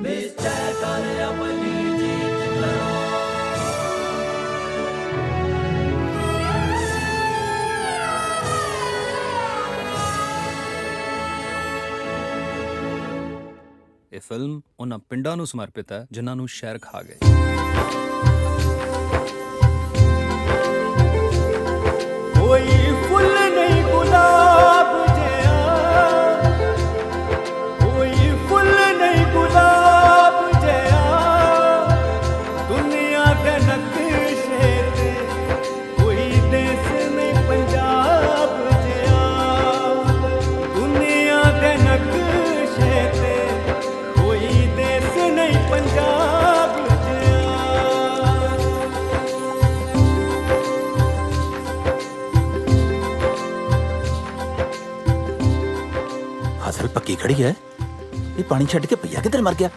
निश्चय कर अपनी जीत करो। ਇਹ ਫਿਲਮ ਉਹਨਾਂ ਪਿੰਡਾਂ ਨੂੰ ਸਮਰਪਿਤ ਹੈ ਜਿਨ੍ਹਾਂ ਨੂੰ ਸ਼ਹਿਰ ਖਾ ਗਏ। कोई फुल नहीं गुलाब जया, कोई फुल नहीं गुलाब जया, दुनिया के नक्शे ते कोई देश नहीं पंजाब जया, दुनिया के नक्शे ते कोई देश नहीं पंजाब जया। फसल पक्की खड़ी है, ये पानी छड़ के भैया किधर मर गया?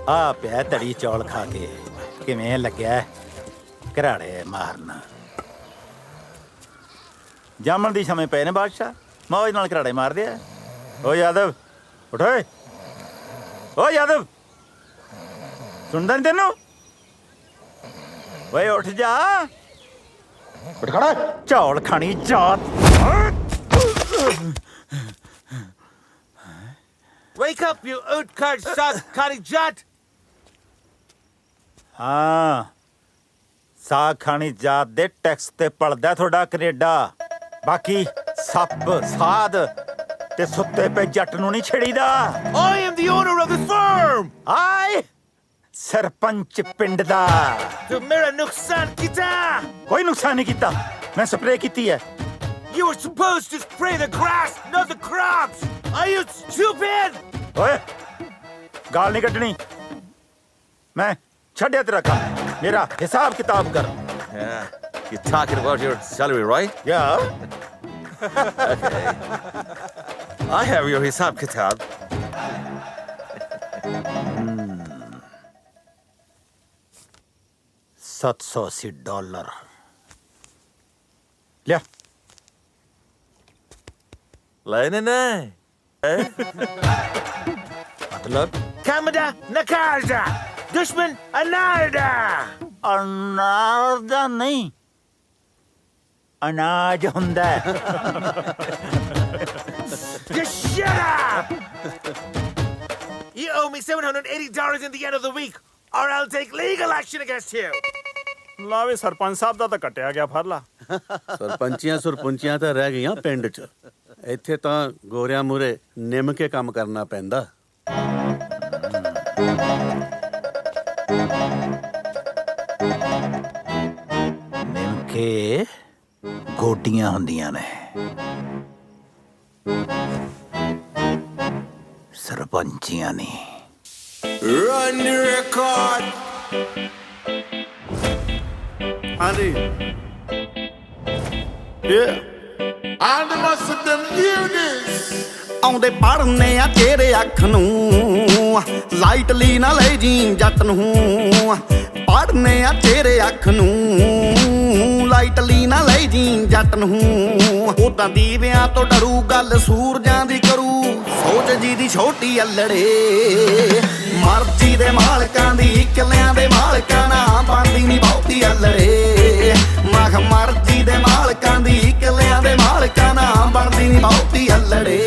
आ पिया तड़ी चौल खा के किवें लग्या घराड़े मारना। जामन दी समय पे ने बादशाह मौज नाल घराड़े मार दिया। ओ यादव उठो, ओ यादव सुनदा नहीं तेनू? वे उठ जा, उठ खड़ा, चौल खानी जात। Wake up, you outcast son, Kari Jat! हाँ, साग खानी जात दे टैक्स ते पलदा थोड़ा कनेडा। बाकी सप साध ते सुत्ते पे जट नू नहीं छेड़ीदा। I am the owner of this farm! आय सरपंच पिंड दा। The Mira Nuksan Kita! कोई नुकसान नहीं कीता, मैं स्प्रे कीती है। You were supposed to spray the grass, not the crops! Are you stupid? ओए, गाल नहीं कटनी। मैं छड़िया तेरा काम, मेरा हिसाब किताब कर। Yeah, you're talking about your salary, right? या I have your Hisab Kitab. $780 लिया। Lena Nay. मतलब Kamada Nakarda! Dushman Anarda! अनार दा नहीं, अनाज हुंदा है। Just shut up! You owe me $780 in the end of the week, or I'll take legal action against you! ਲਾਵੇ ਸਰਪੰਚ ਸਾਹਿਬ ਦਾ ਤਾਂ ਕੱਟਿਆ ਗਿਆ ਫਰਲਾ। ਸਰਪੰਚੀਆਂ ਸੁਰਪੰਚੀਆਂ ਤਾਂ ਰਹਿ ਗਈਆਂ ਪਿੰਡ 'ਚ। ਇੱਥੇ ਤਾਂ ਗੋਰਿਆਂ ਮੂਰੇ ਨਿੰਮ ਕੇ ਕੰਮ ਕਰਨਾ ਪੈਂਦਾ। ਨਿਮਕੇ ਗੋਡੀਆਂ ਹੁੰਦੀਆਂ ਨੇ, ਸਰਪੰਚੀਆਂ ਨਹੀਂ। Run the record! ਹਾਂਜੀ And the most of them hear this! ਆਉਂਦੇ ਪੜਨੇ ਆ ਤੇਰੇ ਅੱਖ ਨੂੰ, ਲਾਈਟਲੀ ਨਾ ਲੈ ਜੀ ਜੱਟ ਨੂੰ। ਪੜਨੇ ਆ ਤੇਰੇ ਅੱਖ ਨੂੰ, ਲਾਈਟਲੀ ਨਾ ਲੈ ਜੀ ਜੱਟ ਨੂੰ। ਉਹ ਤਾਂ ਦੀਵਿਆਂ ਤੋਂ ਡਰੂ, ਗੱਲ ਸੂਰਜਾਂ ਦੀ ਕਰੂ, ਸੋਚ ਜੀ ਦੀ ਛੋਟੀ ਅਲੜੇ। ਮਰਜ਼ੀ ਦੇ ਮਾਲਕਾਂ ਦੀ, ਕਿੱਲਿਆਂ ਦੇ ਮਾਲਕਾਂ ਨਾਲ ਬਣਦੀ ਨਹੀਂ ਬਹੁਤੀ ਅਲੜੇ। ਮਖ ਮਰਜ਼ੀ ਦੇ ਮਾਲਕਾਂ ਦੀ, ਕਿੱਲਿਆਂ ਦੇ ਮਾਲਕਾਂ ਨਾਲ ਬਣਦੀ ਨਹੀਂ ਬਹੁਤੀ ਅਲੜੇ।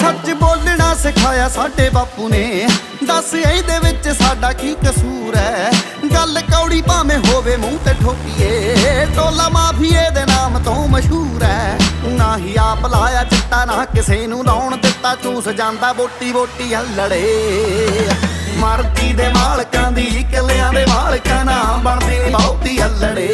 ਸੱਚ ਬੋਲਣਾ ਸਿਖਾਇਆ ਸਾਡੇ ਬਾਪੂ ਨੇ, ਦੱਸ ਇਹਦੇ ਵਿੱਚ ਸਾਡਾ ਕੀ ਕਸੂਰ ਹੈ। ਗੱਲ ਕੌੜੀ ਭਾਵੇਂ ਹੋਵੇ ਮੂੰਹ ਤੇ ਠੋਕੀਏ, ਟੋਲਾ ਮਾਫੀਏ ਦੇ ਨਾਮ ਤੋਂ ਮਸ਼ਹੂਰ ਹੈ। ਨਾ ਹੀ ਆਪ ਲਾਇਆ ਚਿੱਟਾ, ਨਾ ਕਿਸੇ ਨੂੰ ਲਾਉਣ ਦਿੱਤਾ, ਚੂਸ ਜਾਂਦਾ ਵੋਟੀ ਵੋਟੀ ਹੱਲੜੇ। ਮਰਜ਼ੀ ਦੇ ਮਾਲਕਾਂ ਦੀ, ਕਿੱਲਿਆਂ ਦੇ ਮਾਲਕਾਂ ਨਾਲ ਬਣਦੀ ਨੀ ਬਹੁਤੀ ਹੱਲੜੇ।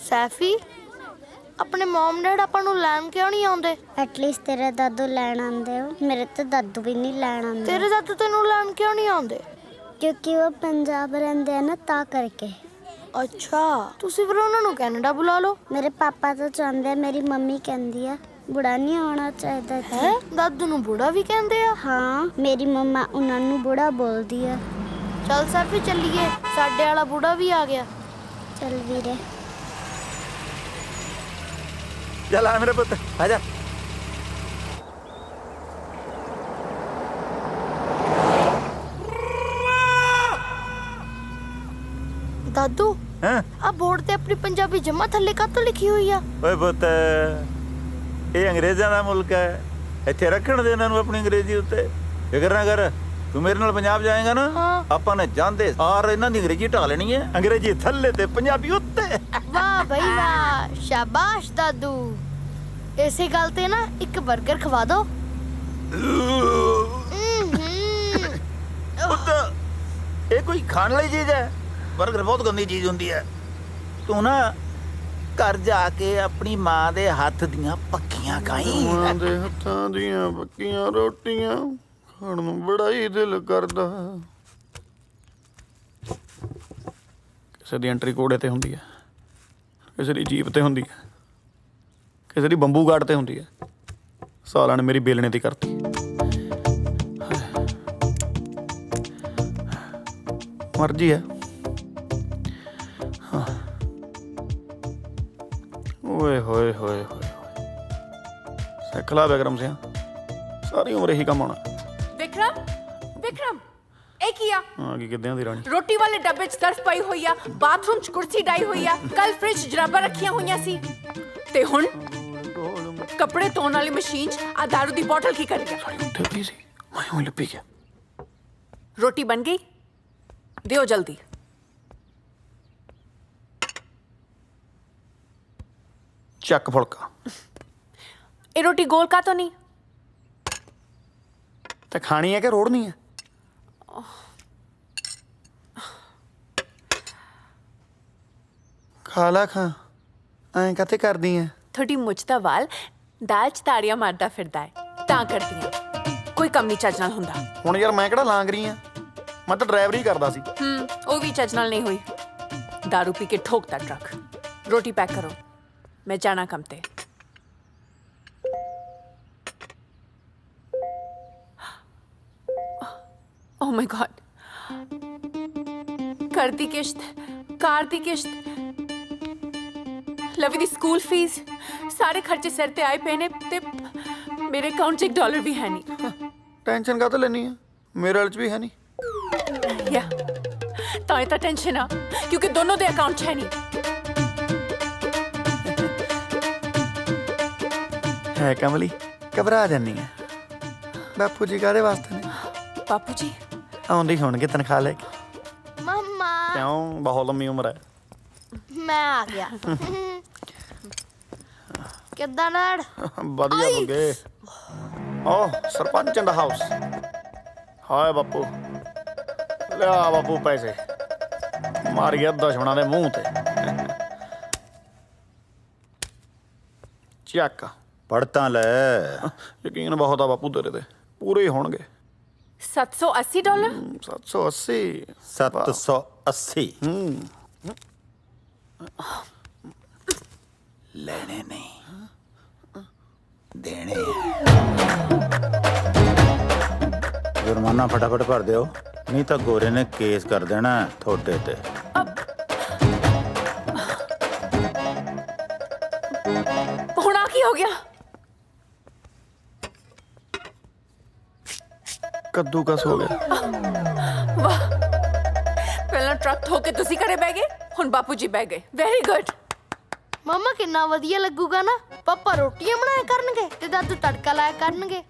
ਸੈਫੀ ਆਪਣੇ ਮਮ ਡੈਡ ਆਪਾਂ ਨੂੰ ਲੈਣ ਕਿਉਂ ਨਹੀਂ ਆਉਂਦੇ? ਐਟਲੀਸਟ ਤੇਰੇ ਦਾਦੂ ਲੈਣ ਆਉਂਦੇ ਹੋ, ਮੇਰੇ ਤਾਂ ਦਾਦੂ ਵੀ ਨਹੀਂ ਲੈਣ ਆਉਂਦੇ। ਤੇਰੇ ਦਾਦੂ ਤੈਨੂੰ ਲੈਣ ਕਿਉਂ ਨਹੀਂ ਆਉਂਦੇ? ਕਿਉਂਕਿ ਉਹ ਪੰਜਾਬ ਰਹਿੰਦੇ ਆ ਨਾ, ਤਾਂ ਕਰਕੇ। ਅੱਛਾ, ਤੁਸੀਂ ਫਿਰ ਉਹਨਾਂ ਨੂੰ ਕੈਨੇਡਾ ਬੁਲਾ ਲਓ। ਮੇਰੇ ਪਾਪਾ ਤਾਂ ਚਾਹੁੰਦੇ ਆ, ਮੇਰੀ ਮੰਮੀ ਕਹਿੰਦੀ ਆ ਬੁੜਾ ਨਹੀਂ ਆਉਣਾ ਚਾਹੀਦਾ ਹੈ। ਦਾਦੂ ਨੂੰ ਬੁੜਾ ਵੀ ਕਹਿੰਦੇ ਆ? ਹਾਂ, ਮੇਰੀ ਮੰਮਾ ਉਹਨਾਂ ਨੂੰ ਬੁੜਾ ਬੋਲਦੀ ਆ। ਚੱਲ ਸੈਫੀ ਚੱਲੀਏ, ਸਾਡੇ ਵਾਲਾ ਬੁੜਾ ਵੀ ਆ ਗਿਆ। ਚੱਲ ਵੀਰੇ। ਚੱਲ ਆ ਮੇਰੇ ਪੁੱਤ, ਆ ਜਾ। ਦਾਦੂ ਹਾਂ ਆ ਬੋਰਡ ਤੇ ਆਪਣੀ ਪੰਜਾਬੀ ਜਮਾ ਥੱਲੇ ਕਾਹਤੋਂ ਲਿਖੀ ਹੋਈ ਆ? ਓਏ ਪੁੱਤ, ਇਹ ਅੰਗਰੇਜ਼ਾਂ ਦਾ ਮੁਲਕ ਹੈ, ਇੱਥੇ ਰੱਖਣ ਦੇ ਇਹਨਾਂ ਨੂੰ ਆਪਣੀ ਅੰਗਰੇਜ਼ੀ ਉੱਤੇ। ਫਿਕਰ ਨਾ ਕਰ, ਤੂੰ ਮੇਰੇ ਨਾਲ ਪੰਜਾਬ ਜਾਏਗਾ ਨਾ, ਹਾਂ। ਆਪਾਂ ਨੇ ਜਾਂਦੇ ਸਾਰ ਇਹਨਾਂ ਦੀ ਅੰਗਰੇਜ਼ੀ ਢਾ ਲੈਣੀ ਹੈ। ਅੰਗਰੇਜ਼ੀ ਥੱਲੇ ਤੇ ਪੰਜਾਬੀ ਉੱਤੇ। ਵਾਹ ਬਈ ਵਾਹ, ਸ਼ਾਬਾਸ਼ ਦਾਦੂ। ਇਸੇ ਗੱਲ ਤੇ ਨਾ ਇੱਕ 버ਗਰ ਖਵਾ ਦੋ। ਪੁੱਤ, ਇਹ ਕੋਈ ਖਾਣ ਵਾਲੀ ਚੀਜ਼ ਹੈ? 버ਗਰ ਬਹੁਤ ਗੰਦੀ ਚੀਜ਼ ਹੁੰਦੀ ਹੈ। ਤੂੰ ਨਾ ਘਰ ਜਾ ਕੇ ਆਪਣੀ ਮਾਂ ਦੇ ਹੱਥ ਦੀਆਂ ਪੱਕੀਆਂ ਖਾਈ। ਮਾਂ ਦੇ ਹੱਥਾਂ ਦੀਆਂ ਪੱਕੀਆਂ ਰੋਟੀਆਂ ਖਾਣ ਨੂੰ ਬੜਾ ਹੀ ਦਿਲ ਕਰਦਾ। ਕਿਸੇ ਦੀ ਐਂਟਰੀ ਕੋੜੇ ਤੇ ਹੁੰਦੀ ਹੈ, ਕਿਸੇ ਦੀ ਜੀਪ ਤੇ ਹੁੰਦੀ ਹੈ, ਕਿਸੇ ਦੀ ਬੰਬੂ ਗਾਰਡ ਤੇ ਹੁੰਦੀ ਹੈ। ਸਾਲਾਂ ਨੇ ਮੇਰੀ ਬੇਲਣੇ ਦੀ ਕਰਤੀ। ਮਰਜ਼ੀ ਹੈ। ਹਾਂ। ਓਏ ਹੋਏ ਹੋਏ ਹੋਏ ਸਿੱਖ ਲਾ ਬੇਗਰਮ ਸਿਆ, ਸਾਰੀ ਉਮਰ ਇਹੀ ਕੰਮ ਆਉਣਾ। ਵਿਕਰਮ ਇਹ ਕੀ ਆ? ਹਾਂ, ਕੀ ਕਿੱਦਾਂ ਦੀ ਰਾਣੀ? ਰੋਟੀ ਵਾਲੇ ਡੱਬੇ 'ਚ ਸਰਫ ਪਈ ਹੋਈ ਆ, ਬਾਥਰੂਮ 'ਚ ਕੁਰਸੀ ਡਾਈ ਹੋਈ ਆ, ਕੱਲ ਫ੍ਰਿਜ 'ਚ ਜਰਾਬਾਂ ਰੱਖੀਆਂ ਹੋਈਆਂ ਸੀ, ਤੇ ਹੁਣ ਕੱਪੜੇ ਧੋਣ ਵਾਲੀ ਮਸ਼ੀਨ 'ਚ ਆ ਦਾਰੂ ਦੀ ਬੋਤਲ ਕੀ ਕਰੇਗਾ? ਸਾਡੀ ਉੱਥੇ ਪਈ ਸੀ, ਮੈਂ ਉਹੀ ਲੱਭੀ ਗਿਆ। ਰੋਟੀ ਬਣ ਗਈ? ਦਿਓ ਜਲਦੀ। ਚੱਕ ਫੁਲਕਾ। ਇਹ ਰੋਟੀ ਗੋਲ ਕਾ ਤੋਂ ਨਹੀਂ? ਤੇ ਖਾਣੀ ਹੈ ਕਿ ਰੋੜਨੀ ਹੈ? ਖਾ ਲਾ, ਖਾ। ਐਂ ਕਾਤੇ ਕਰਦੀ ਐ? ਤੁਹਾਡੀ ਮੁੱਛ ਦਾ ਵਾਲ ਦਾਲ 'ਚ ਤਾੜੀਆਂ ਮਾਰਦਾ ਫਿਰਦਾ ਹੈ, ਤਾਂ ਕਰਦੀ ਆ। ਕੋਈ ਕੰਮ ਨਹੀਂ ਚੱਜ ਨਾਲ ਹੁੰਦਾ। ਹੁਣ ਯਾਰ ਮੈਂ ਕਿਹੜਾ ਲਾਂਗ ਰਹੀ ਆ, ਮੈਂ ਤਾਂ ਡਰਾਈਵਰੀ ਕਰਦਾ ਸੀ। ਉਹ ਵੀ ਚੱਜ ਨਾਲ ਨਹੀਂ ਹੋਈ। दारू ਪੀ ਕੇ ਠੋਕਦਾ ਟਰੱਕ। ਰੋਟੀ ਪੈਕ ਕਰੋ, ਮੈਂ ਜਾਣਾ ਕੰਮ ਤੇ। ਓ ਮਾਈ ਗॉड, ਘਰ ਦੀ ਕਿਸ਼ਤ, ਕਾਰ ਦੀ ਕਿਸ਼ਤ, ਲਵੀ ਦੀ ਸਕੂਲ ਫੀਸ, ਸਾਰੇ ਖਰਚੇ ਸਿਰ ਤੇ ਆਏ ਪਏ ਨੇ ਤੇ ਮੇਰੇ ਅਕਾਊਂਟ 'ਚ $1 ਵੀ ਹੈ ਨਹੀਂ। ਟੈਨਸ਼ਨ ਕਾਹਤੋਂ ਲੈਣੀ ਆ, ਮੇਰੇ ਵਾਲ 'ਚ ਵੀ ਹੈ ਨਹੀਂ। ਯਾ ਤਾਂ ਇਹ ਤਾਂ ਟੈਨਸ਼ਨ ਆ ਕਿਉਂਕਿ ਦੋਨੋਂ ਦੇ ਅਕਾਊਂਟ 'ਚ ਹੈ ਨਹੀਂ। ਹੈ ਕਮਲੀ, ਘਬਰਾ ਜਾਨੀ ਆ। ਬਾਪੂ ਜੀ ਕਾਹਦੇ ਵਾਸਤੇ ਨੇ? ਬਾਪੂ ਜੀ ਆਉਂਦੇ ਹੋਣਗੇ ਤਨਖਾਹ ਲੈ ਕੇ। ਮੰਮਾ ਕਿਉਂ, ਬਹੁਤ ਲੰਮੀ ਉਮਰ ਹੈ। ਮੈਂ ਆ ਗਿਆ। ਕਿੱਦਾਂ ਡੈਡ? ਵਧੀਆ ਬੰਗੇ। ਓ ਸਰਪੰਚ ਇਨ ਦਾ ਹਾਊਸ। ਹਾਏ ਬਾਪੂ, ਲਿਆ ਬਾਪੂ ਪੈਸੇ। ਮਾਰ ਗਿਆ ਦੁਸ਼ਮਣਾਂ ਦੇ ਮੂੰਹ ਤੇ। ਚੱਕ। ਪੜ੍ਹ ਤਾਂ ਲੈ। ਯਕੀਨ ਬਹੁਤ ਆ ਬਾਪੂ ਤੇਰੇ ਤੇ, ਪੂਰੇ ਹੀ ਹੋਣਗੇ। $780? 780। 780 ਲੈਣੇ ਨਹੀਂ, ਦੇਣੇ। ਜੁਰਮਾਨਾ ਫਟਾਫਟ ਭਰ ਦਿਓ, ਨਹੀਂ ਤਾਂ ਗੋਰੇ ਨੇ ਕੇਸ ਕਰ ਦੇਣਾ ਤੁਹਾਡੇ ਤੇ। ਹੁਣ ਆ ਕੀ ਹੋ ਗਿਆ? ਕੱਦੂਕਸ ਹੋ ਗਿਆ। ਵਾਹ, ਪਹਿਲਾਂ ਟਰੱਕ ਠੋਕ ਕੇ ਤੁਸੀਂ ਘਰੇ ਬਹਿ ਗਏ, ਹੁਣ ਬਾਪੂ ਜੀ ਬਹਿ ਗਏ। Very good. ਮੰਮਾ ਕਿੰਨਾ ਵਧੀਆ ਲੱਗੂਗਾ ਨਾ, ਪਾਪਾ ਰੋਟੀਆਂ ਬਣਾਇਆ ਕਰਨਗੇ ਤੇ ਦਾਦੂ ਤੜਕਾ ਲਾਇਆ ਕਰਨਗੇ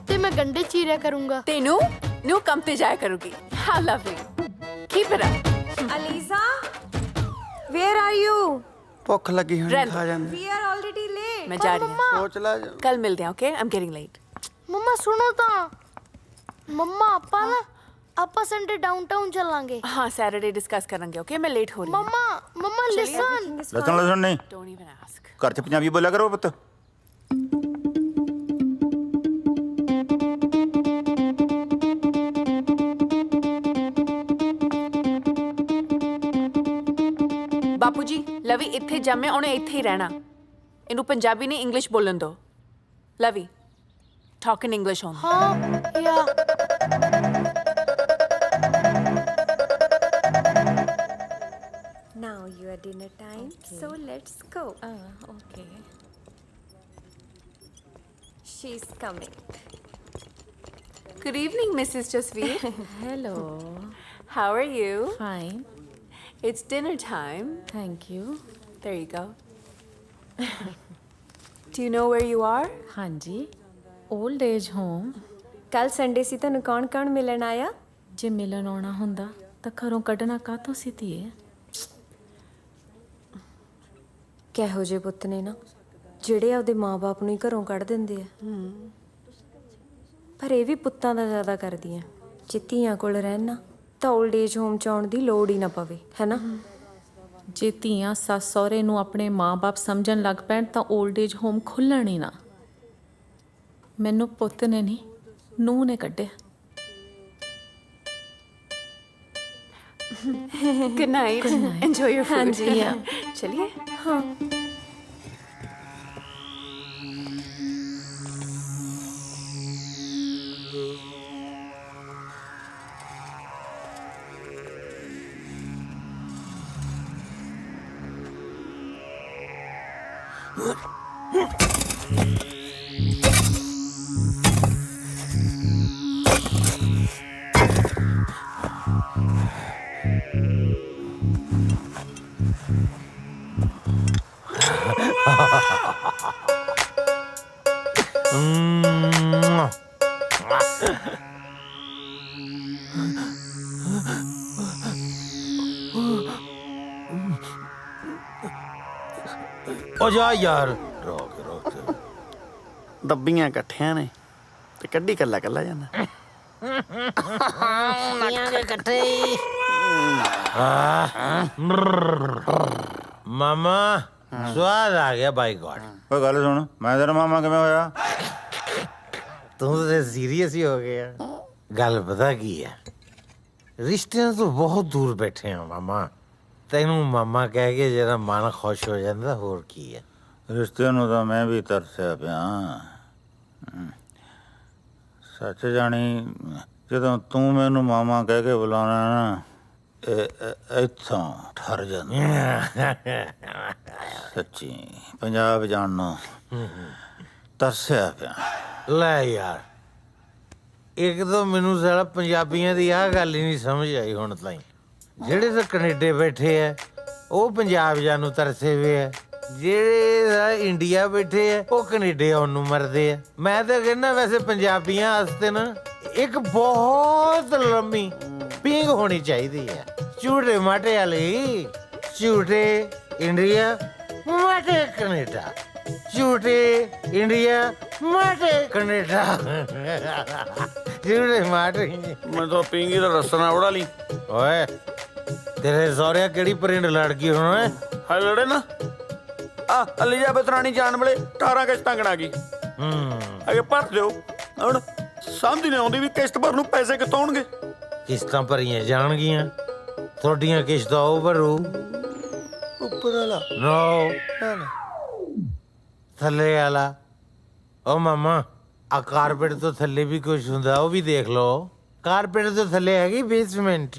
ਤੇ ਮੈਂ ਗੰਡੇ ਚੀਰਿਆ ਕਰੂੰਗਾ ਤੇ ਨੂੰ ਕੰਮ ਤੇ ਜਾਇਆ ਕਰੂਗੀ। How lovely, keep it up. Aliza, where are you? ਭੁੱਖ ਲੱਗੀ ਹੋਣੀ, ਰਹਿਣ ਖਾ ਜਾਂਦੇ। We are already late. ਮੈਂ ਜਾ ਰਹੀ ਹਾਂ, ਸੋਚ ਲੈ। ਕੱਲ ਮਿਲਦੇ ਹਾਂ। Okay, I am getting late. ਮੰਮਾ ਸੁਣੋ ਤਾਂ, ਮੰਮਾ ਆਪਾਂ ਨਾ ਆਪਾਂ ਸੰਡੇ ਡਾਊਨਟਾਊਨ ਚੱਲਾਂਗੇ। हाँ सैटरडे डिस्कस करेंगे ओके मैं लेट हो रही हूँ ਮੰਮਾ ਲਿਸਨ। ਲਸਣ ਨਹੀਂ डोंट इवन आस्क ਘਰ 'ਚ ਪੰਜਾਬੀ ਬੋਲਿਆ ਕਰੋ ਪੁੱਤ। बापू जी लवी इत्थे जमे उन्हें इत्थे ही रहना इनू पंजाबी नहीं इंग्लिश बोलन दो Lavi talk in English on ਹਾਂ ਯਾ Now your dinner time, so let's go. Okay She's coming. Good evening Mrs Jasvir Hello. How are you Fine. It's dinner time Thank you. There you go do you know where you are हाँ जी. Old age home. ਕੱਲ Sunday ਸੀ ਤੁਹਾਨੂੰ ਕੌਣ ਮਿਲਣ ਆਇਆ? ਜੇ ਮਿਲਣ ਆਉਣਾ ਹੁੰਦਾ ਤਾਂ ਘਰੋਂ ਕੱਢਣਾ ਕਾਹਤੋਂ ਸੀ ਧੀਏ? ਕਿਹੋ ਜਿਹੇ ਪੁੱਤ ਨੇ ਨਾ ਜਿਹੜੇ ਆਪਦੇ ਮਾਪੇ ਨੂੰ ਹੀ ਘਰੋਂ ਕੱਢ ਦਿੰਦੇ ਆ। ਪਰ ਇਹ ਵੀ ਪੁੱਤਾਂ ਦਾ ਜ਼ਿਆਦਾ ਕਰਦੀਆਂ। ਜੇ ਧੀਆਂ ਕੋਲ ਰਹਿਣ ਨਾ ਤਾਂ 올ਡ ਏਜ ਹੋਮ ਚ ਆਉਣ ਦੀ ਲੋੜ ਹੀ ਨਾ ਪਵੇ, ਹੈ ਨਾ? ਜੇ ਧੀਆਂ ਸੱਸ ਸਹੁਰੇ ਨੂੰ ਆਪਣੇ ਮਾਂ-ਬਾਪ ਸਮਝਣ ਲੱਗ ਪੈਣ ਤਾਂ 올ਡ ਏਜ ਹੋਮ ਖੁੱਲਣ ਹੀ ਨਾ। ਮੈਨੂੰ ਪੁੱਤ ਨੇ ਨਹੀਂ ਨੂੰਹ ਨੇ ਕੱਢਿਆ। Good night enjoy your food जी, yeah. चलिए हाँ ओ जा यार रोक रोक ਦੱਬੀਆਂ ਇਕੱਠਿਆਂ ਨੇ ਤੇ ਕੱਢੀ ਕੱਲਾ ਕੱਲਾ ਜਾਂਦਾ। मामा स्वाद आ गया बाई गॉड। ਓਏ ਗੱਲ ਸੁਣ, ਮੈਂ ਤੇਰਾ ਮਾਮਾ ਕਿਵੇਂ ਹੋਇਆ? ਤੂੰ ਤਾਂ ਸੀਰੀਅਸ ਹੀ ਹੋ ਗਿਆ। ਗੱਲ ਪਤਾ ਕੀ ਹੈ, ਰਿਸ਼ਤਿਆਂ ਤੋਂ ਬਹੁਤ ਦੂਰ ਬੈਠੇ ਆ ਮਾਮਾ। ਤੈਨੂੰ ਮਾਮਾ ਕਹਿ ਕੇ ਜਿਹੜਾ ਮਨ ਖੁਸ਼ ਹੋ ਜਾਂਦਾ, ਹੋਰ ਕੀ ਹੈ। ਰਿਸ਼ਤੇ ਨੂੰ ਤਾਂ ਮੈਂ ਵੀ ਤਰਸਿਆ ਪਿਆ। ਸੱਚ ਜਾਣੀ ਜਦੋਂ ਤੂੰ ਮੈਨੂੰ ਮਾਮਾ ਕਹਿ ਕੇ ਬੁਲਾਉਣਾ ਨਾ, ਇੱਥੋਂ ਠਰ ਜਾਂਦਾ। ਸੱਚੀ ਪੰਜਾਬ ਜਾਣ ਨੂੰ ਤਰਸਿਆ ਪਿਆ। ਲੈ ਯਾਰ, ਇੱਕ ਤਾਂ ਮੈਨੂੰ ਸਾਲਾ ਪੰਜਾਬੀਆਂ ਦੀ ਆਹ ਗੱਲ ਹੀ ਨਹੀਂ ਸਮਝ ਆਈ ਹੁਣ ਤਾਈਂ। ਜਿਹੜੇ ਤਾਂ ਕੈਨੇਡਾ ਬੈਠੇ ਐ ਉਹ ਪੰਜਾਬ ਜਾਣ ਨੂੰ ਤਰਸੇ ਵੇ ਐ, ਜਿਹੜੇ ਇੰਡੀਆ ਬੈਠੇ ਐ ਉਹ ਕੈਨੇਡਾ ਆਉਣ ਨੂੰ ਮਰਦੇ ਐ। ਮੈਂ ਤਾਂ ਕਹਿੰਦਾ ਵੈਸੇ ਪੰਜਾਬੀਆਂ ਵਾਸਤੇ ਨਾ ਇੱਕ ਬਹੁਤ ਲੰਮੀ ਪੀਂਘ ਹੋਣੀ ਚਾਹੀਦੀ ਹੈ। ਝੂਠੇ ਮਾਟੇ ਵਾਲੀ, ਝੂਠੇ ਇੰਡੀਆ ਮਾਟੇ ਕੈਨੇਡਾ, ਝੂਠੇ ਇੰਡੀਆ ਮਾਟੇ ਕੈਨੇਡਾ, ਝੂਠੇ ਮਾਟੇ। ਮੈਂ ਤਾਂ ਪਿੰਗੀ ਦਾ ਰਸਤਾ ਨਾ ਉਡਾ ਲਈ। ਓਏ ਤੇਰੇ ਸਹੁਰਿਆ ਕਿਹੜੀ ਪ੍ਰਿੰਡ ਲੜ ਗਈ ਹੁਣ? ਓਏ ਹਾਏ ਲੜੇ ਨਾ ਆ ਅਲੀਜਾਬਤ ਰਾਣੀ ਜਾਣ ਵੇਲੇ 18 ਕਿਸ਼ਤਾਂ ਗਣਾ ਗਈ। ਅਗੇ ਭਰ ਦਿਓ। ਹੁਣ ਸਮਝ ਨਹੀਂ ਆਉਂਦੀ ਵੀ ਕਿਸ਼ਤ ਭਰਨ ਨੂੰ ਪੈਸੇ ਕਿੱਥੋਂ ਆਉਣਗੇ। ਕਿਸ਼ਤਾਂ ਭਰੀਆਂ ਜਾਣਗੀਆਂ, ਤੁਹਾਡੀਆਂ ਕਿਸ਼ਤਾਂ ਉਹ ਭਰੂ। ਉੱਪਰ ਵਾਲਾ ਨੋ ਥੱਲੇ ਵਾਲਾ। ਓ ਮਾਮਾ, ਆ ਕਾਰਪੇਟ ਤੋਂ ਥੱਲੇ ਵੀ ਕੁਝ ਹੁੰਦਾ, ਉਹ ਵੀ ਦੇਖ ਲਓ। ਕਾਰਪੇਟ ਤੋਂ ਥੱਲੇ ਹੈਗੀ ਬੇਸਮੈਂਟ।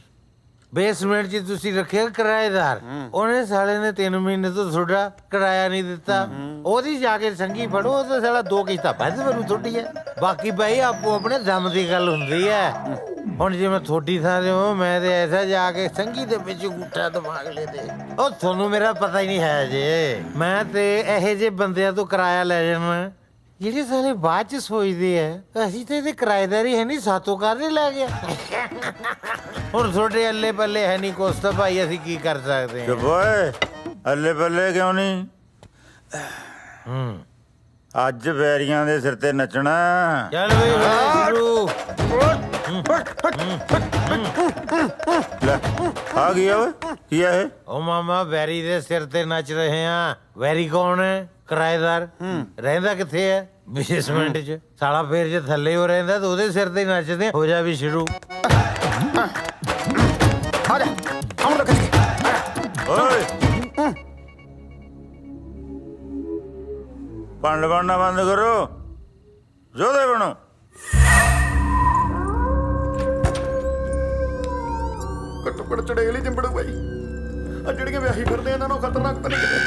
ਬੇਸਮੈਂਟ 'ਚ ਤੁਸੀਂ ਰੱਖਿਆ ਕਿਰਾਏਦਾਰ, ਉਹਨੇ ਸਾਲੇ ਨੇ 3 ਮਹੀਨੇ ਤੋਂ ਤੁਹਾਡਾ ਕਿਰਾਇਆ ਨਹੀਂ ਦਿੱਤਾ। ਉਹਦੀ ਜਾ ਕੇ ਸੰਗੀ ਫੜੋ, ਉਹ ਤਾਂ ਸਾਲਾ 2 ਕਿਸ਼ਤਾਂ ਵੱਧ ਭਰੂ ਤੁਹਾਡੀ ਹੈ। ਬਾਕੀ ਭਾਈ ਆਪੋ ਆਪਣੇ ਦਮ ਦੀ ਗੱਲ ਹੁੰਦੀ ਹੈ। ਹੁਣ ਜੇ ਮੈਂ ਤੁਹਾਡੀ ਥਾਂ ਤੇ ਹਾਂ, ਮੈਂ ਤੇ ਐਸਾ ਜਾ ਕੇ ਸੰਗੀ ਦੇ ਵਿੱਚ ਗੁੱਠਾ ਦਿਮਾਗ ਲੈ ਦੇ। ਉਹ ਤੁਹਾਨੂੰ ਮੇਰਾ ਪਤਾ ਹੀ ਨਹੀਂ ਹੈ ਜੇ। ਮੈਂ ਤੇ ਇਹੋ ਜਿਹੇ ਬੰਦਿਆਂ ਤੋਂ ਕਿਰਾਇਆ ਲੈ ਜਾਣਾ ਜਿਹੜੇ ਸਾਲੇ ਬਾਅਦ ਚ ਸੋਚਦੇ ਆ ਅਸੀਂ ਤੇ ਇਹਦੇ ਕਿਰਾਏਦਾਰੀ ਹੈ ਨਹੀਂ, ਸਾਤੋਂ ਕਾਹਦੇ ਲੈ ਗਿਆ। ਹੁਣ ਤੁਹਾਡੇ ਅੱਲੇ ਪੱਲੇ ਹੈ ਨਹੀਂ ਕੁਛ ਤਾਂ ਭਾਈ ਅਸੀਂ ਕੀ ਕਰ ਸਕਦੇ ਚੁੱਪ ਓਏ, ਅੱਲੇ ਪੱਲੇ ਕਿਉਂ ਨਹੀਂ? ਅੱਜ ਵੈਰੀਆਂ ਦੇ ਸਿਰ ਤੇ ਨੱਚਣਾ। ਚੱਲ ਬਈ ਸ਼ੁਰੂ। ਲੈ ਆ ਗਿਆ ਓਏ ਕੀ ਆ ਇਹ ਉਹ ਮਾਮਾ ਵੈਰੀ ਦੇ ਸਿਰ ਤੇ ਨੱਚ ਰਹੇ ਆ। ਵੈਰੀ ਕੌਣ ਹੈ? ਕਿਰਾਏਦਾਰ। ਰਹਿੰਦਾ ਕਿੱਥੇ ਹੈ? ਬੇਸਮੈਂਟ 'ਚ। ਸਾਲਾ ਫੇਰ ਜੇ ਥੱਲੇ ਹੋ ਰਹਿੰਦਾ ਤਾਂ ਉਹਦੇ ਸਿਰ ਤੇ ਨੱਚਦੇ ਆ। ਹੋ ਜਾ ਵੀ ਸ਼ੁਰੂ। ਆ ਜਾ ਆਉਂ ਲੱਗ ਜੀ ਓਏ ਪੰਡ ਬਣਨਾ ਬੰਦ ਕਰੋ ਜੋਦੇ ਬਣੋ ਘੱਟੋ ਘੱਟ ਚੜੇਲ ਹੀ ਚਿੰਬੜੂ ਬਾਈ ਆ ਜਿਹੜੀਆਂ ਵਿਆਹੀ ਫਿਰਦੇ ਇਹਨਾਂ ਨੂੰ ਖਤਰਨਾਕ ਤਾਂ ਨਹੀਂ ਕਿਤੇ